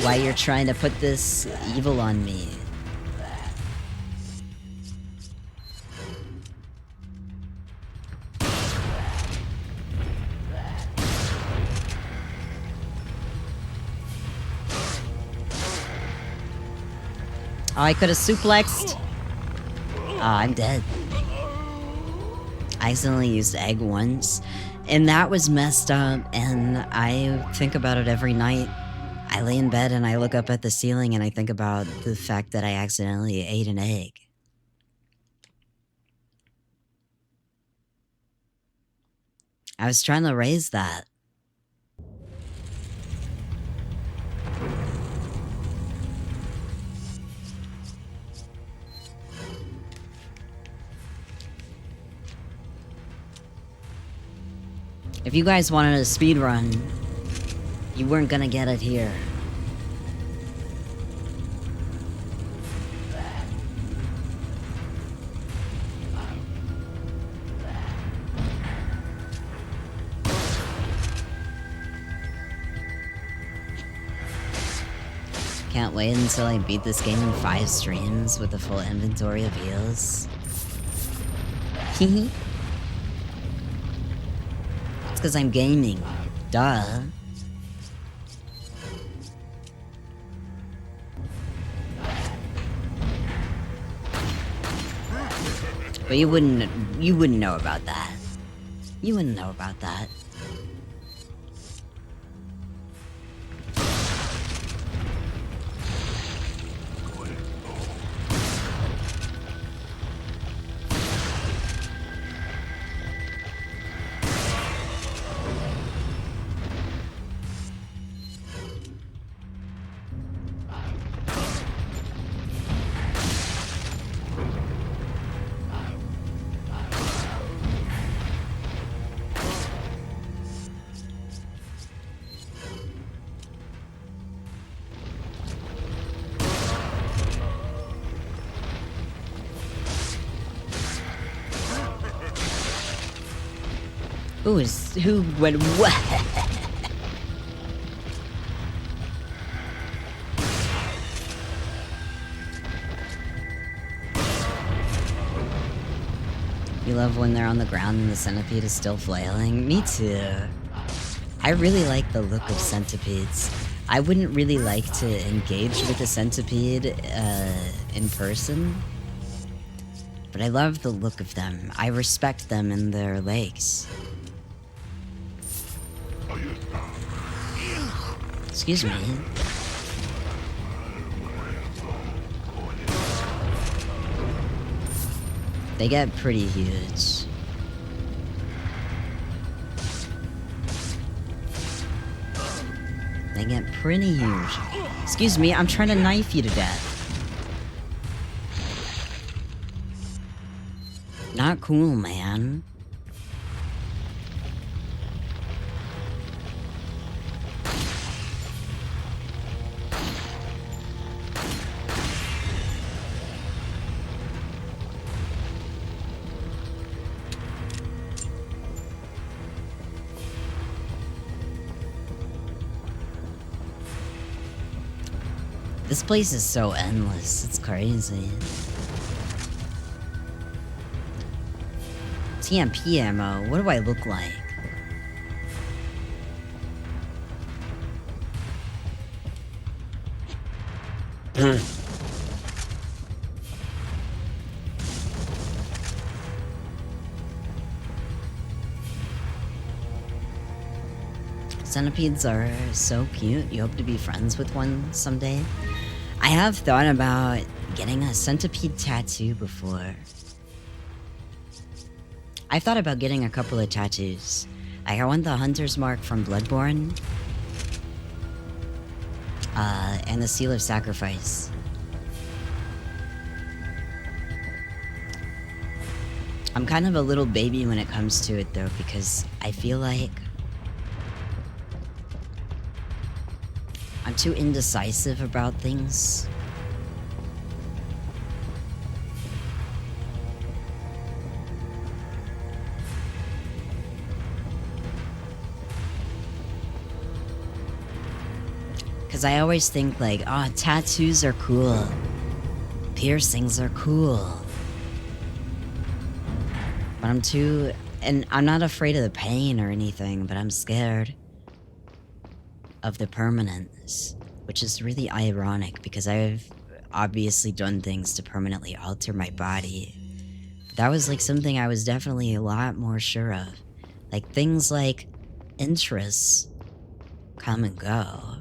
why you're trying to put this evil on me. Oh, I could have suplexed. Oh, I'm dead. I accidentally used egg once, and that was messed up, and I think about it every night. I lay in bed and I look up at the ceiling and I think about the fact that I accidentally ate an egg. I was trying to raise that. If you guys wanted a speed run, you weren't gonna get it here. Can't wait until I beat this game in 5 streams with a full inventory of heals. Hehe. It's because I'm gaming. Duh. But you wouldn't know about that. You wouldn't know about that. Who went what? You love when they're on the ground and the centipede is still flailing? Me too. I really like the look of centipedes. I wouldn't really like to engage with a centipede in person, but I love the look of them. I respect them and their legs. Excuse me. They get pretty huge. They get pretty huge. Excuse me, I'm trying to knife you to death. Not cool, man. This place is so endless, it's crazy. TMP ammo, what do I look like? Centipedes are so cute. You hope to be friends with one someday. I have thought about getting a centipede tattoo before. I've thought about getting a couple of tattoos. I want the Hunter's Mark from Bloodborne. And the Seal of Sacrifice. I'm kind of a little baby when it comes to it though, because I feel like I'm too indecisive about things. Because I always think like, oh, tattoos are cool. Piercings are cool. But I'm too... And I'm not afraid of the pain or anything, but I'm scared of the permanence. Which is really ironic, because I've obviously done things to permanently alter my body. But that was like something I was definitely a lot more sure of. Like things like interests come and go.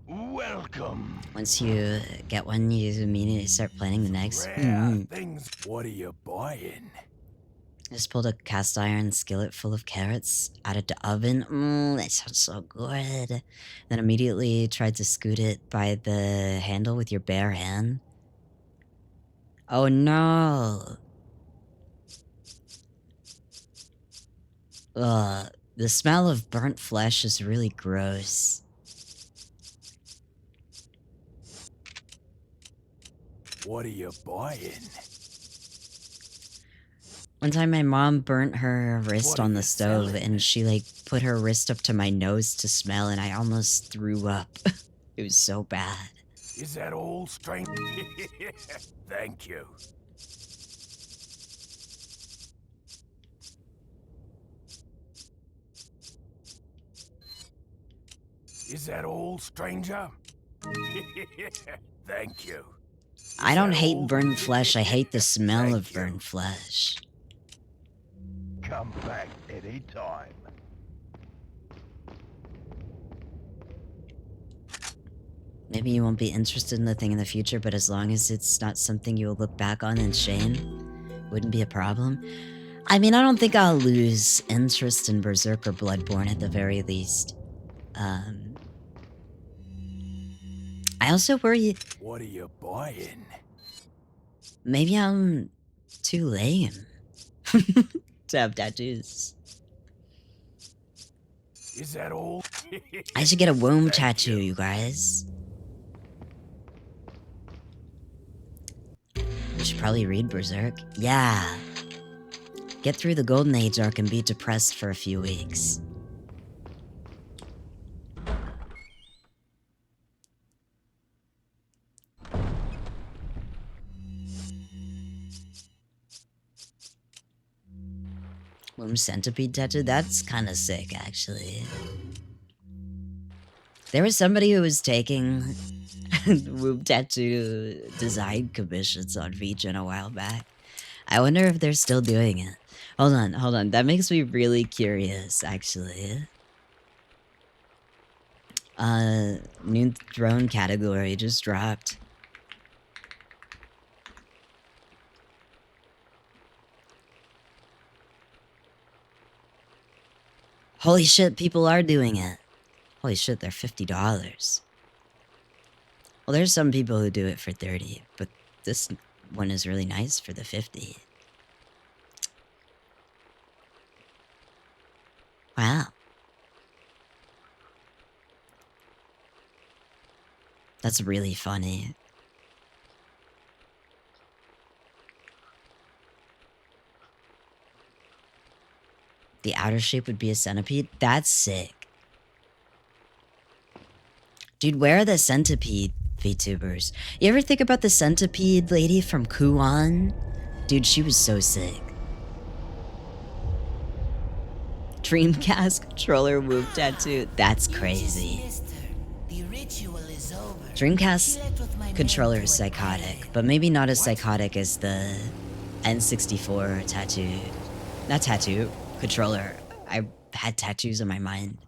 Welcome. Once you get one, you immediately start planning the next. Rare things. What are you buying? Just pulled a cast iron skillet full of carrots, added to oven. That sounds so good. Then immediately tried to scoot it by the handle with your bare hand. Oh no. Ugh, the smell of burnt flesh is really gross. What are you buying? One time my mom burnt her wrist What are on the you stove selling? and she like put her wrist up to my nose to smell and I almost threw up. It was so bad. Is that all, stranger? Thank you. Is that all, stranger? Thank you. I don't that hate all? burned flesh, I hate the smell Thank of you. burned flesh. Come back any time. Maybe you won't be interested in the thing in the future, but as long as it's not something you'll look back on in shame, it wouldn't be a problem. I mean, I don't think I'll lose interest in Berserk or Bloodborne at the very least. I also worry What are you buying? maybe I'm too lame to have tattoos. Is that all? I should get a womb Thank tattoo, you. you guys. We should probably read Berserk. Yeah. Get through the Golden Age arc and be depressed for a few weeks. Womb centipede tattoo? That's kind of sick, actually. There was somebody who was taking womb tattoo design commissions on VGen a while back. I wonder if they're still doing it. Hold on. That makes me really curious, actually. New throne category just dropped. Holy shit, people are doing it. Holy shit, they're $50. Well, there's some people who do it for 30, but this one is really nice for the 50. Wow. That's really funny. The outer shape would be a centipede? That's sick. Dude, where are the centipede VTubers? You ever think about the centipede lady from Kuon? Dude, she was so sick. Dreamcast controller move tattoo. That's crazy. The ritual is over. Dreamcast Let with my controller men is do it psychotic, quietly. but maybe not as psychotic as the N64 tattoo. Not tattoo, controller. I had tattoos in my mind.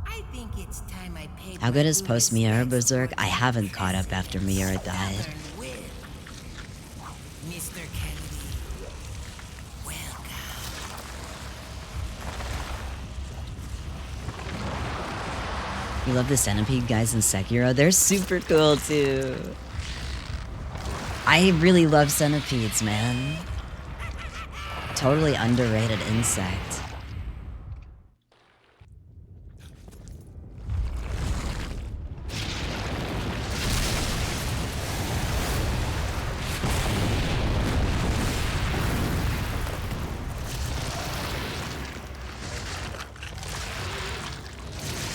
I think it's time I paid How my good is due post Miura respects to Berserk? our I haven't caught up president, after Miura died. Stubborn Will. Mr. Kennedy, welcome. You love the centipede guys in Sekiro? They're super cool too. I really love centipedes, man. Totally underrated insect.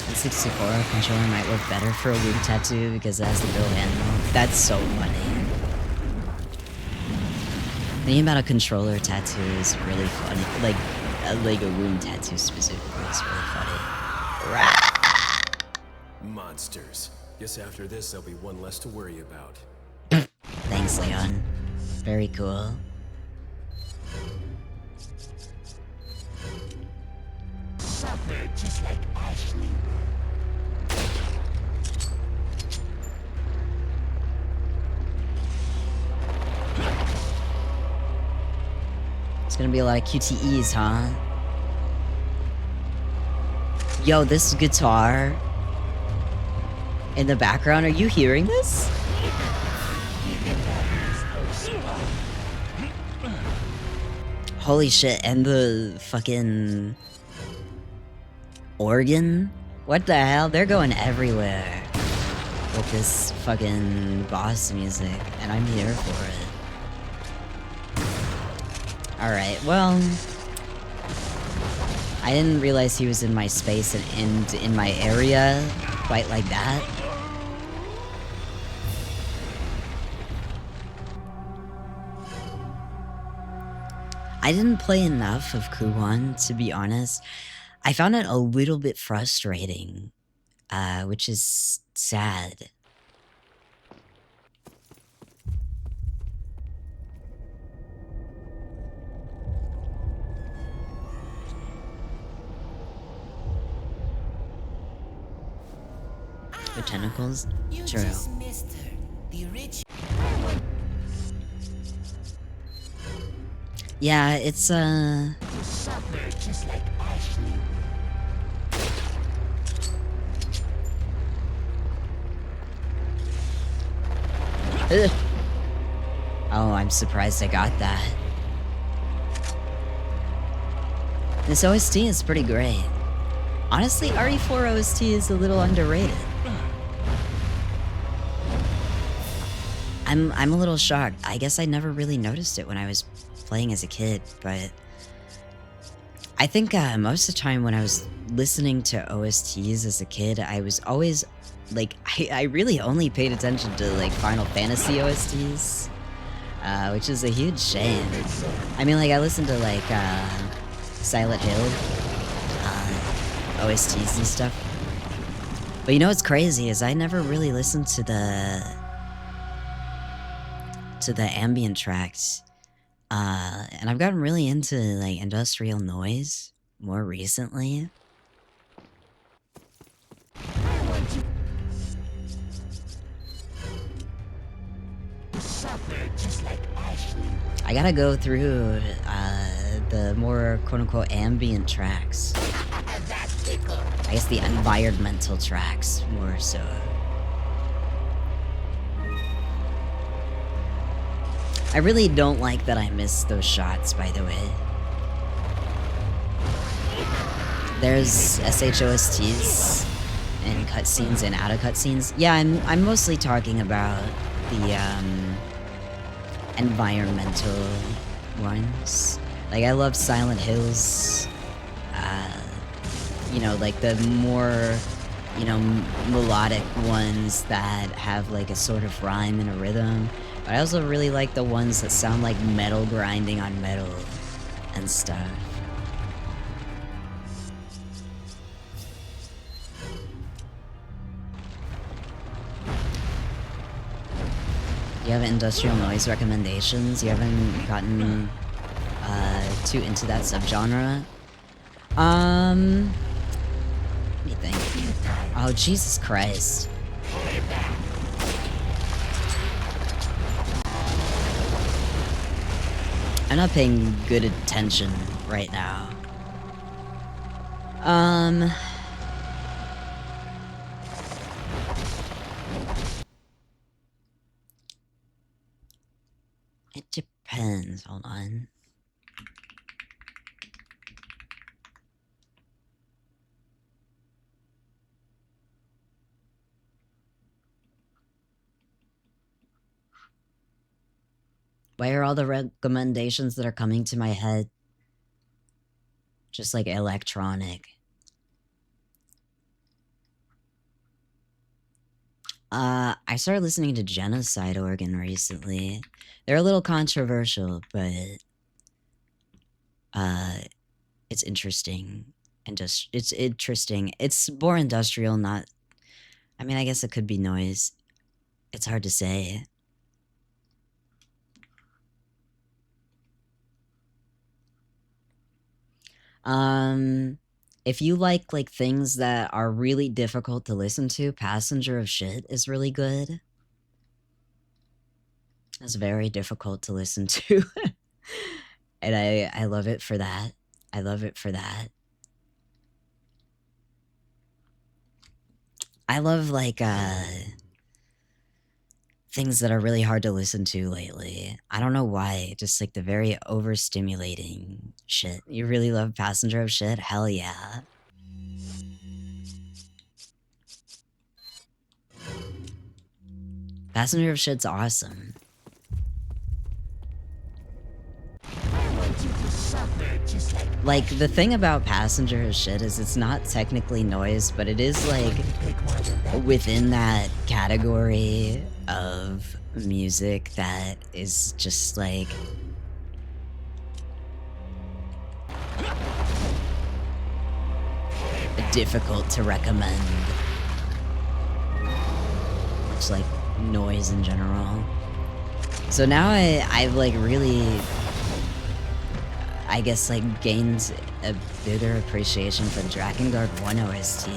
The 64 controller might work better for a wound tattoo because it has the build handle. That's so funny. Thinking about a controller tattoo is really funny. Like a wound tattoo specifically is really funny. Monsters. Guess after this, there'll be one less to worry about. Thanks, Leon. Very cool. Just like Ashley. It's gonna be a lot of QTEs, huh? Yo, this guitar in the background, are you hearing this? Holy shit, and the fucking organ? What the hell? They're going everywhere with this fucking boss music, and I'm here for it. Alright, well, I didn't realize he was in my space and in my area quite like that. I didn't play enough of Kuwan, to be honest. I found it a little bit frustrating, which is sad. The tentacles? You True. just missed her. The rich. Yeah, it's Just like Ashley. ugh. Oh, I'm surprised I got that. This OST is pretty great. Honestly, RE4 OST is a little underrated. I'm a little shocked. I guess I never really noticed it when I was playing as a kid, but I think most of the time when I was listening to OSTs as a kid, I was always like, I really only paid attention to like Final Fantasy OSTs, which is a huge shame. I mean, like I listened to like Silent Hill OSTs and stuff, but you know what's crazy is I never really listened to the ambient tracks. And I've gotten really into like industrial noise more recently. I gotta go through the more quote-unquote ambient tracks. I guess the environmental tracks more so. I really don't like that I missed those shots, by the way. There's SHOSTs and cutscenes and out of cutscenes. Yeah, I'm mostly talking about the environmental ones. Like I love Silent Hills. You know, like the more, you know, melodic ones that have like a sort of rhyme and a rhythm. But I also really like the ones that sound like metal grinding on metal and stuff. You have industrial noise recommendations? You haven't gotten too into that subgenre? What do you think? Oh, Jesus Christ. I'm not paying good attention right now. It depends. Hold on. Why are all the recommendations that are coming to my head just like electronic? I started listening to Genocide Organ recently. They're a little controversial, but it's interesting and just it's interesting. It's more industrial, not. I mean, I guess it could be noise. It's hard to say. If you like things that are really difficult to listen to, Passenger of Shit is really good. It's very difficult to listen to. And I love it for that. I love it for that. I love things that are really hard to listen to lately. I don't know why, just the very overstimulating shit. You really love Passenger of Shit? Hell yeah. Passenger of Shit's awesome. The thing about Passenger of Shit is it's not technically noise, but it is within that category of music that is just difficult to recommend. It's noise in general. So now I've really, I guess, gained a bigger appreciation for the Drakengard 1 OST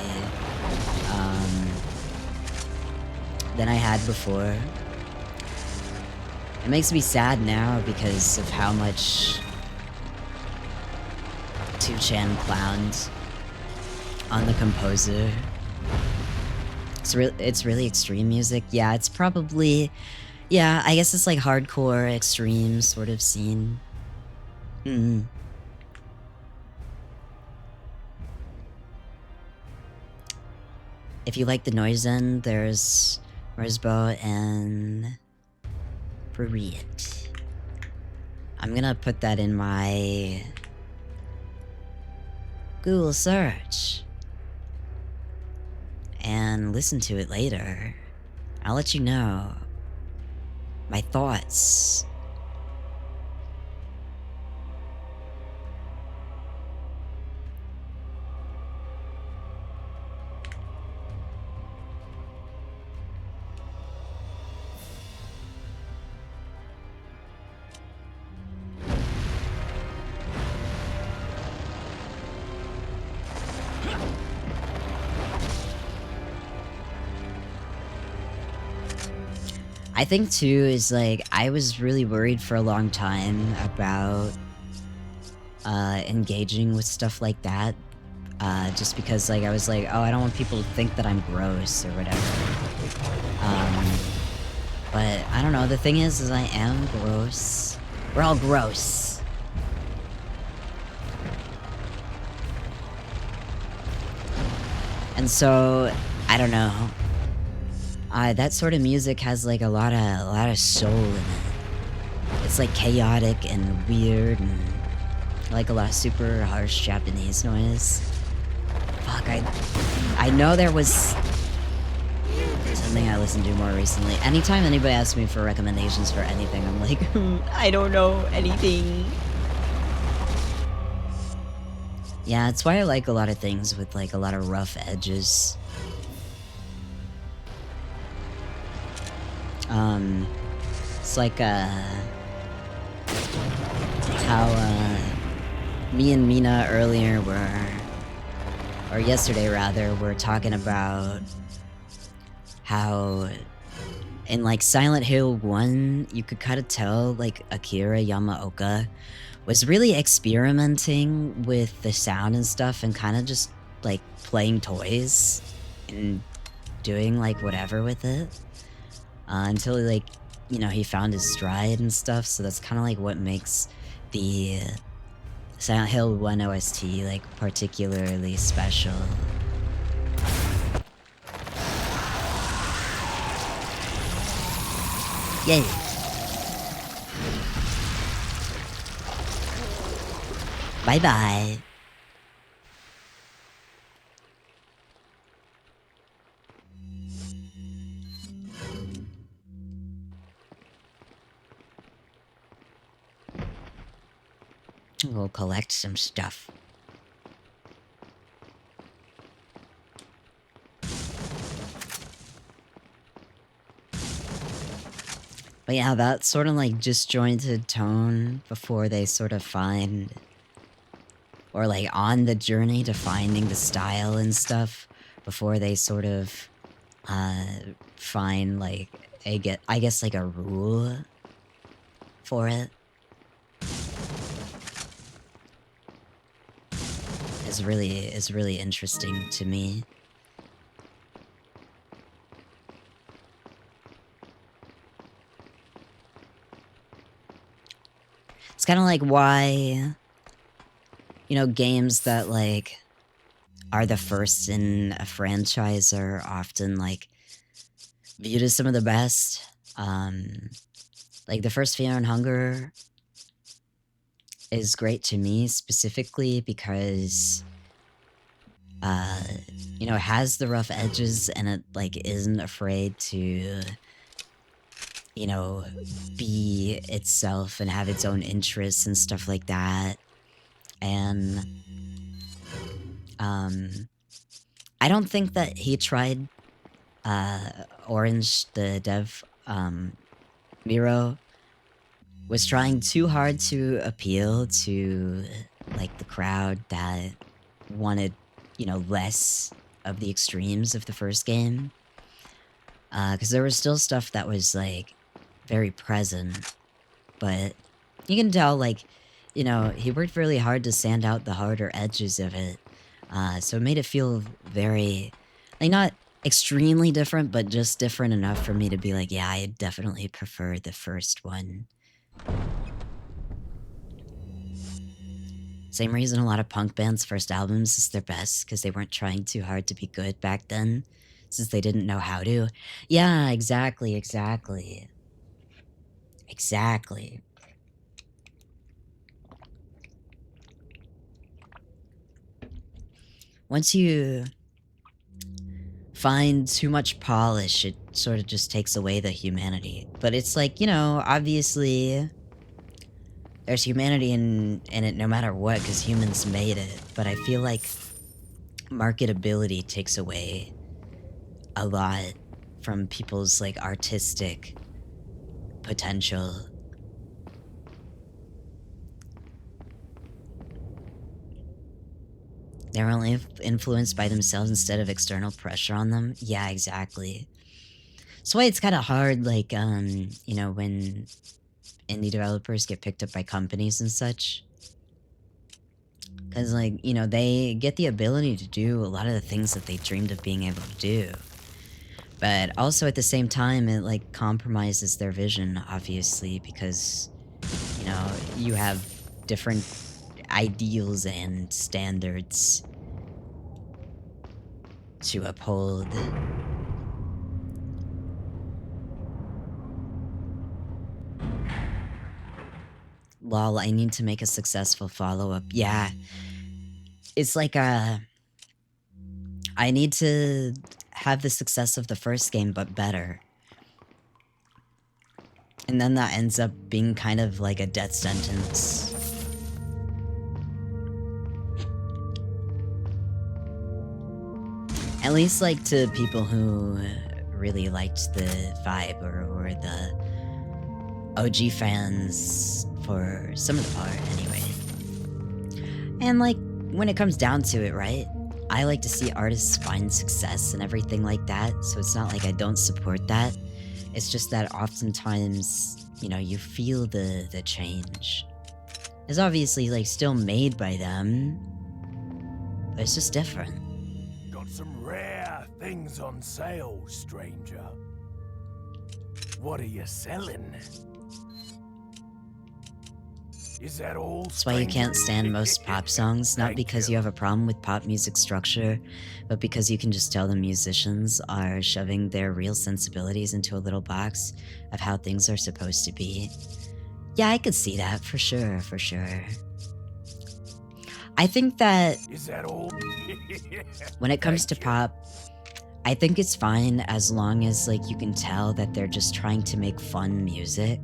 than I had before. It makes me sad now because of how much 2chan clowned on the composer. It's really extreme music. Yeah, it's probably, yeah, I guess it's hardcore, extreme sort of scene. If you like the noise end, there's Risbo and Breed. I'm gonna put that in my Google search and listen to it later. I'll let you know my thoughts. I think too is I was really worried for a long time about engaging with stuff like that, just because I was oh, I don't want people to think that I'm gross or whatever. But I don't know, the thing is I am gross. We're all gross. And so, I don't know. That sort of music has a lot of soul in it. It's chaotic and weird and a lot of super harsh Japanese noise. Fuck, I know there was something I listened to more recently. Anytime anybody asks me for recommendations for anything, I'm I don't know anything. Yeah, it's why I like a lot of things with a lot of rough edges. It's like how me and Mina earlier or yesterday rather, were talking about how in like Silent Hill 1, you could kind of tell like Akira Yamaoka was really experimenting with the sound and stuff and kind of just like playing toys and doing like whatever with it until like, you know, he found his stride and stuff. So that's kind of like what makes the Silent Hill 1 OST like particularly special. Yay! Bye-bye. We'll collect some stuff. But yeah, that sort of like disjointed tone before they sort of find, or like on the journey to finding the style and stuff, before they sort of find like I guess like a rule for it. Is really interesting to me. It's kind of like why, you know, games that like are the first in a franchise are often like viewed as some of the best. Like the first Fear and Hunger is great to me specifically because you know, it has the rough edges and it like isn't afraid to, you know, be itself and have its own interests and stuff like that. And I don't think that he tried Orange, the dev, Miro, was trying too hard to appeal to like the crowd that wanted, you know, less of the extremes of the first game. Because there was still stuff that was like very present, but you can tell like, you know, he worked really hard to sand out the harder edges of it. So it made it feel very, like, not extremely different, but just different enough for me to be like, yeah, I definitely prefer the first one. Same reason a lot of punk bands' first albums is their best, because they weren't trying too hard to be good back then, since they didn't know how to. Yeah, exactly. Once you find too much polish, it sort of just takes away the humanity. But it's like, you know, obviously there's humanity in it no matter what, because humans made it. But I feel like marketability takes away a lot from people's like artistic potential. They're only influenced by themselves instead of external pressure on them. Yeah, exactly. That's why it's kind of hard, like, you know, when indie developers get picked up by companies and such. Because, like, you know, they get the ability to do a lot of the things that they dreamed of being able to do. But also at the same time, it, like, compromises their vision, obviously, because, you know, you have different ideals and standards to uphold. Lol, I need to make a successful follow-up. Yeah. It's like, I need to have the success of the first game, but better. And then that ends up being kind of like a death sentence. At least, like, to people who really liked the vibe or the OG fans for some of the part, anyway. And like, when it comes down to it, right? I like to see artists find success and everything like that, so it's not like I don't support that. It's just that oftentimes, you know, you feel the change. It's obviously like still made by them, but it's just different. Got some rare things on sale, stranger. What are you selling? Is that all? That's why you can't stand most pop songs, not because you have a problem with pop music structure, but because you can just tell the musicians are shoving their real sensibilities into a little box of how things are supposed to be. Yeah, I could see that, for sure, for sure. I think that Is that all? when it comes to pop, I think it's fine as long as like you can tell that they're just trying to make fun music.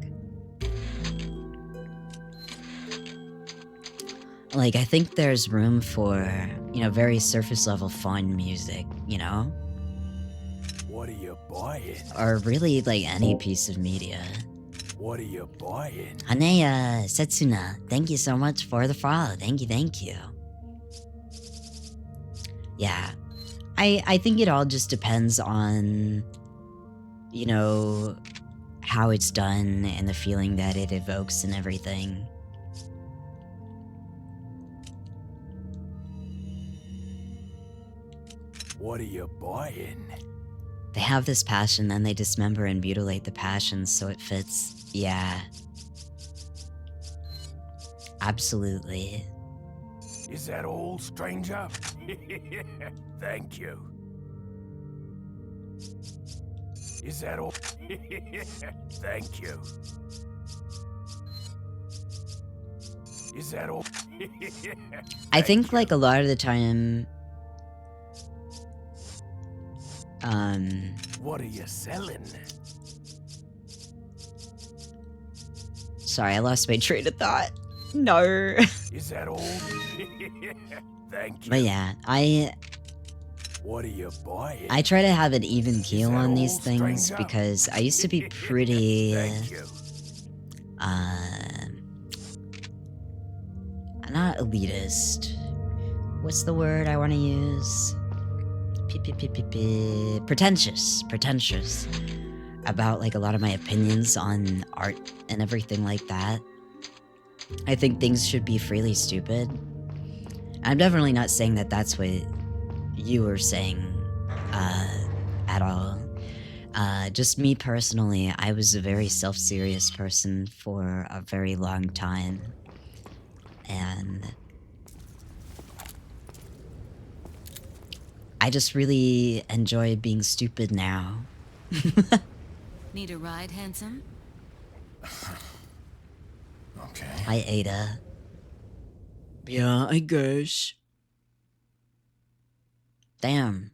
Like, I think there's room for, you know, very surface level fun music, you know? What are you buying? Or really, like, any piece of media. What are you buying? Hanea Setsuna, thank you so much for the follow. Thank you, thank you. Yeah. I think it all just depends on, you know, how it's done and the feeling that it evokes and everything. What are you buying? They have this passion, then they dismember and mutilate the passion so it fits. Yeah. Absolutely. Is that all, stranger? Thank you. Is that all? Thank you. Is that all? I think like a lot of the time, What are you selling? sorry, I lost my train of thought. No. Is that all? Thank you. But yeah, What are you buying? I try to have an even keel that on these all, things stranger? because I used to be pretty, Thank you. not elitist. What's the word I want to use? Pretentious about like a lot of my opinions on art and everything like that. I think things should be freely stupid. I'm definitely not saying that that's what you were saying at all. Just me personally, I was a very self-serious person for a very long time. And I just really enjoy being stupid now. Need a ride, handsome? Okay. Hi, Ada. Yeah, I guess. Damn.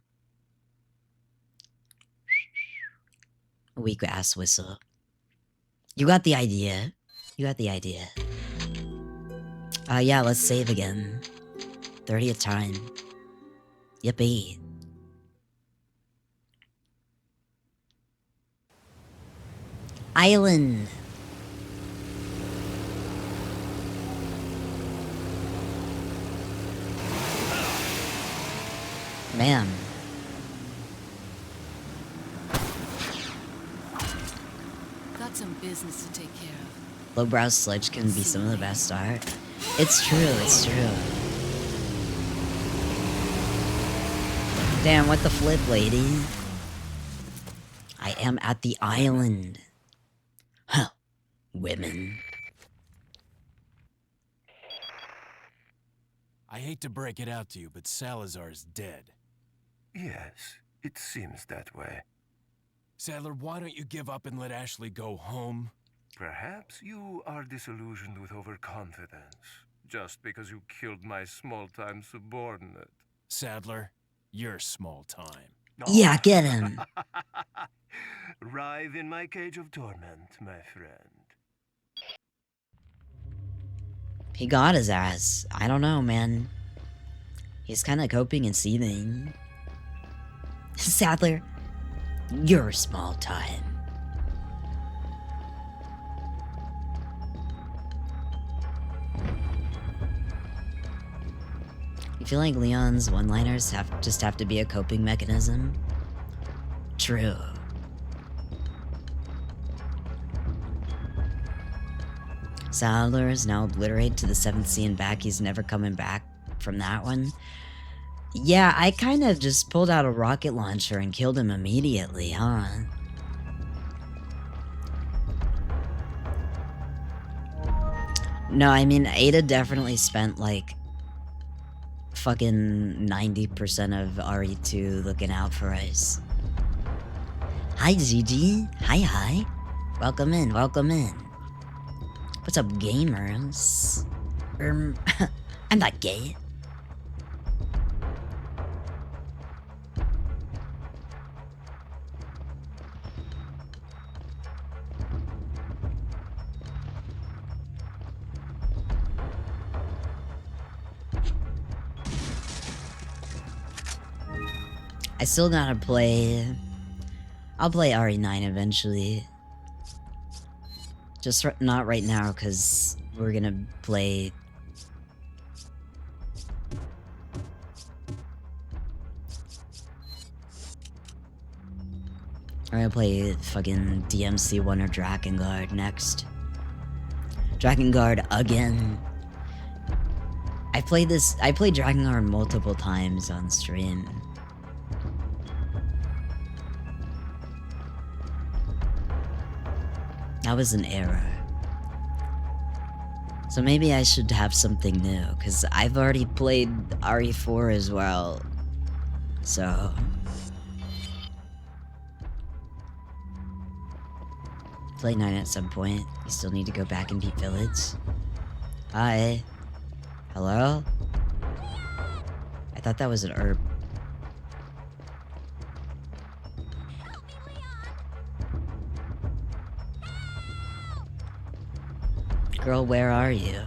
Weak ass whistle. You got the idea. You got the idea. Yeah, let's save again. 30th time. Yippee. Island. Man. Got some business to take care of. Lowbrow sludge can be some of the best art. It's true, it's true. Damn, what the flip, lady? I am at the island. Huh. Women. I hate to break it out to you, but Salazar's dead. Yes, it seems that way. Sadler, why don't you give up and let Ashley go home? Perhaps you are disillusioned with overconfidence, just because you killed my small-time subordinate. Sadler, you're small time. Yeah, get him. Writhe in my cage of torment, my friend. He got his ass. I don't know, man. He's kind of coping and seething. Sadler, you're small time. feel like Leon's one-liners just have to be a coping mechanism. True. Sadler is now obliterated to the 7th sea and back. He's never coming back from that one. Yeah, I kind of just pulled out a rocket launcher and killed him immediately, huh? No, I mean, Ada definitely spent like fucking 90% of RE2 looking out for us. Hi, Gigi. Hi. Welcome in, welcome in. What's up, gamers? I'm not gay. I still gotta play... I'll play RE9 eventually. Just not right now, because we're gonna play... I'm gonna play fucking DMC1 or Drakengard next. Drakengard again. I played Drakengard multiple times on stream. That was an error. So maybe I should have something new, because I've already played RE4 as well. So... play 9 at some point. You still need to go back and beat Village. Hi. Hello? I thought that was an herb. Girl, where are you?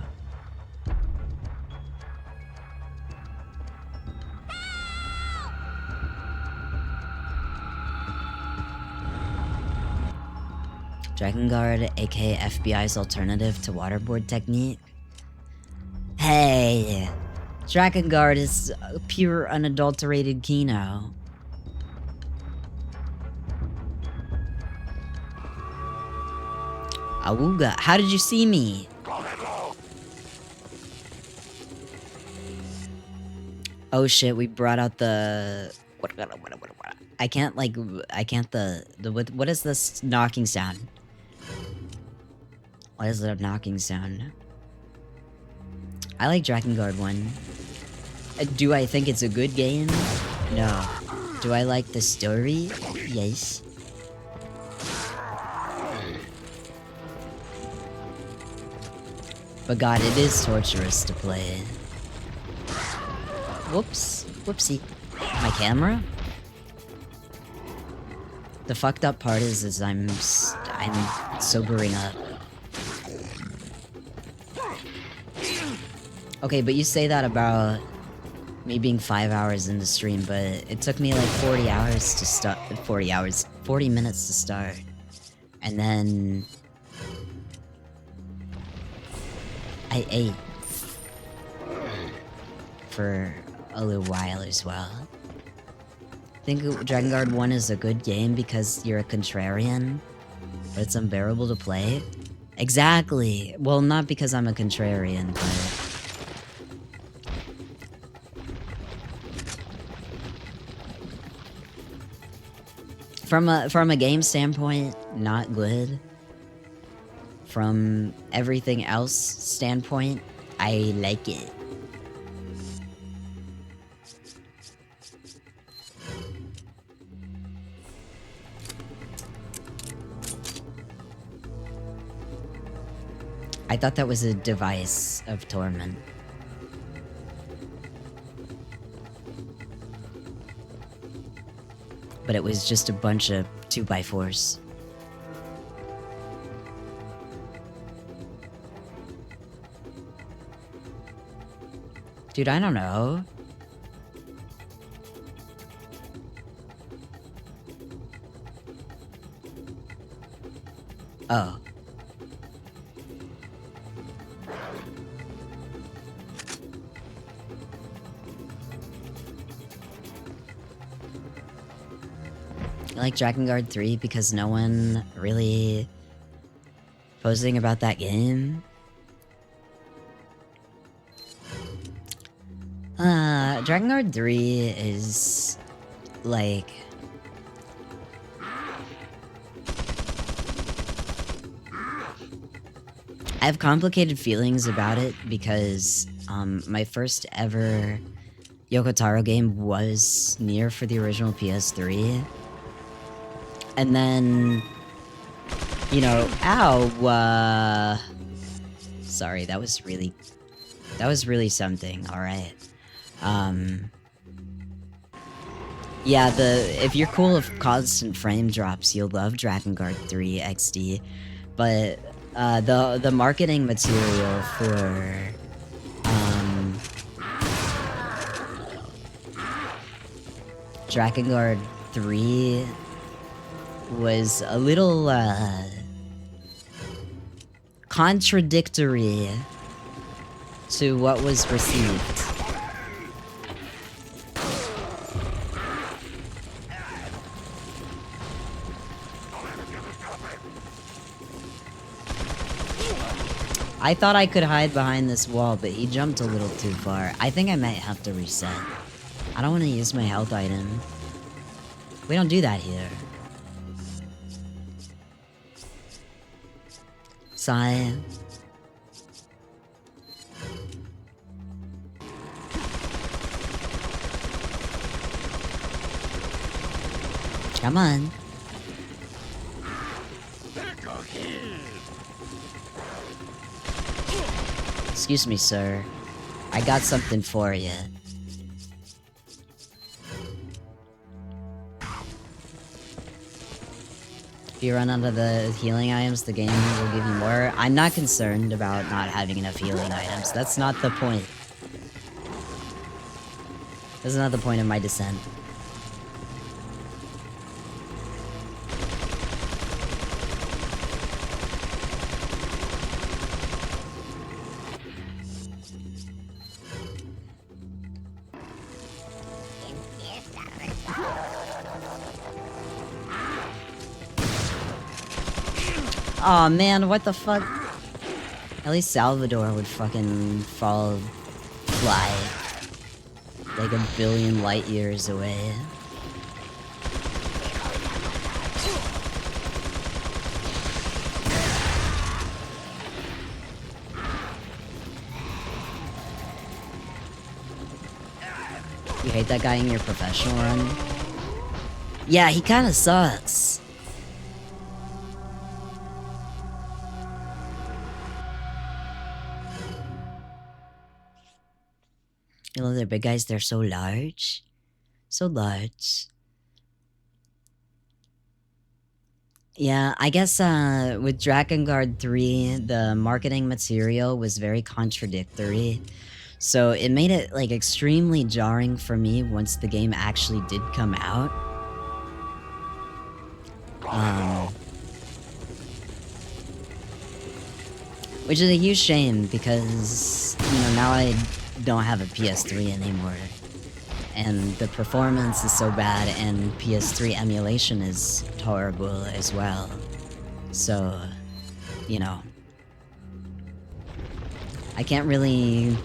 Drakengard, aka FBI's alternative to waterboard technique? Hey! Drakengard is pure unadulterated Kino. Awooga, how did you see me? Oh shit, we brought out the... I can't what is this knocking sound? What is the knocking sound? I like Drakengard 1. Do I think it's a good game? No. Do I like the story? Yes. But god, it is torturous to play. Whoops. Whoopsie. My camera? The fucked up part is I'm sobering up. Okay, but you say that about me being 5 hours into stream, but it took me like 40 hours to start. 40 minutes to start. And then... I ate. For a little while as well. I think Drakengard 1 is a good game because you're a contrarian, but it's unbearable to play. Exactly! Well, not because I'm a contrarian, but... From a game standpoint, not good. From everything else standpoint, I like it. I thought that was a device of torment. But it was just a bunch of 2x4s. Dude, I don't know. Oh. I like Drakengard 3 because no one really posting about that game. Drakengard 3 is like I have complicated feelings about it because my first ever Yoko Taro game was Nier for the original PS3. And then, you know, sorry, that was really something, alright. Yeah, if you're cool with constant frame drops, you'll love Drakengard 3 XD. But the marketing material for Drakengard 3 was a little contradictory to what was received. I thought I could hide behind this wall, but he jumped a little too far. I think I might have to reset. I don't want to use my health item. We don't do that here. Sigh. Come on. Excuse me, sir. I got something for you. If you run out of the healing items, the game will give you more. I'm not concerned about not having enough healing items. That's not the point. That's not the point of my descent. Aw, man, what the fuck? At least Salvador would fucking fly like a billion light years away. You hate that guy in your professional run? Yeah, he kinda sucks. You know, the big guys, they're so large. So large. Yeah, I guess with Drakengard 3, the marketing material was very contradictory. So it made it like extremely jarring for me once the game actually did come out. Which is a huge shame because, you know, now I don't have a PS3 anymore. And the performance is so bad and PS3 emulation is horrible as well. So, you know, I can't really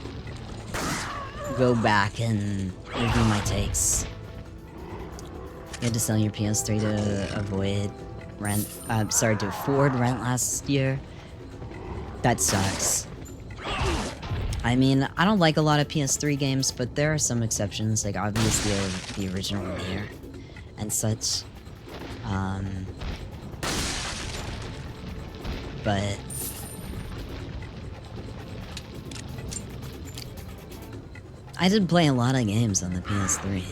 go back and review my takes. You had to sell your PS3 to avoid rent, to afford rent last year. That sucks. I mean, I don't like a lot of PS3 games, but there are some exceptions, like obviously the original Nier and such. But I did play a lot of games on the PS3.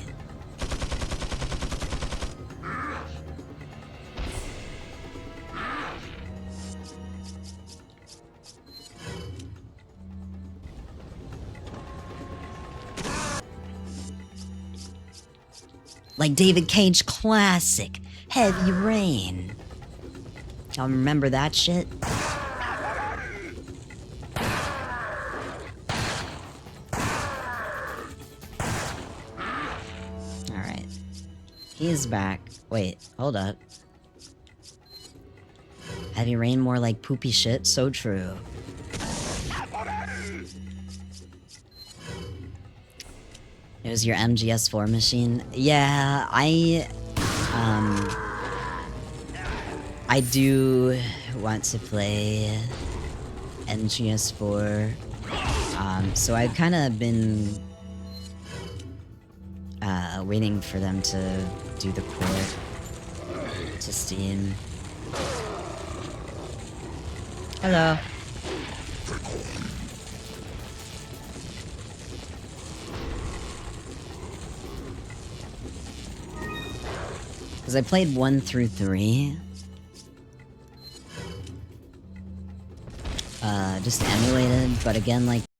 Like David Cage classic, Heavy Rain. Y'all remember that shit? Alright. He is back. Wait, hold up. Heavy rain more like poopy shit? So true. It was your MGS4 machine? Yeah, I do want to play MGS4. So I've kind of been waiting for them to do the port to Steam. Hello. Because I played 1 through 3. Just emulated, but again, like,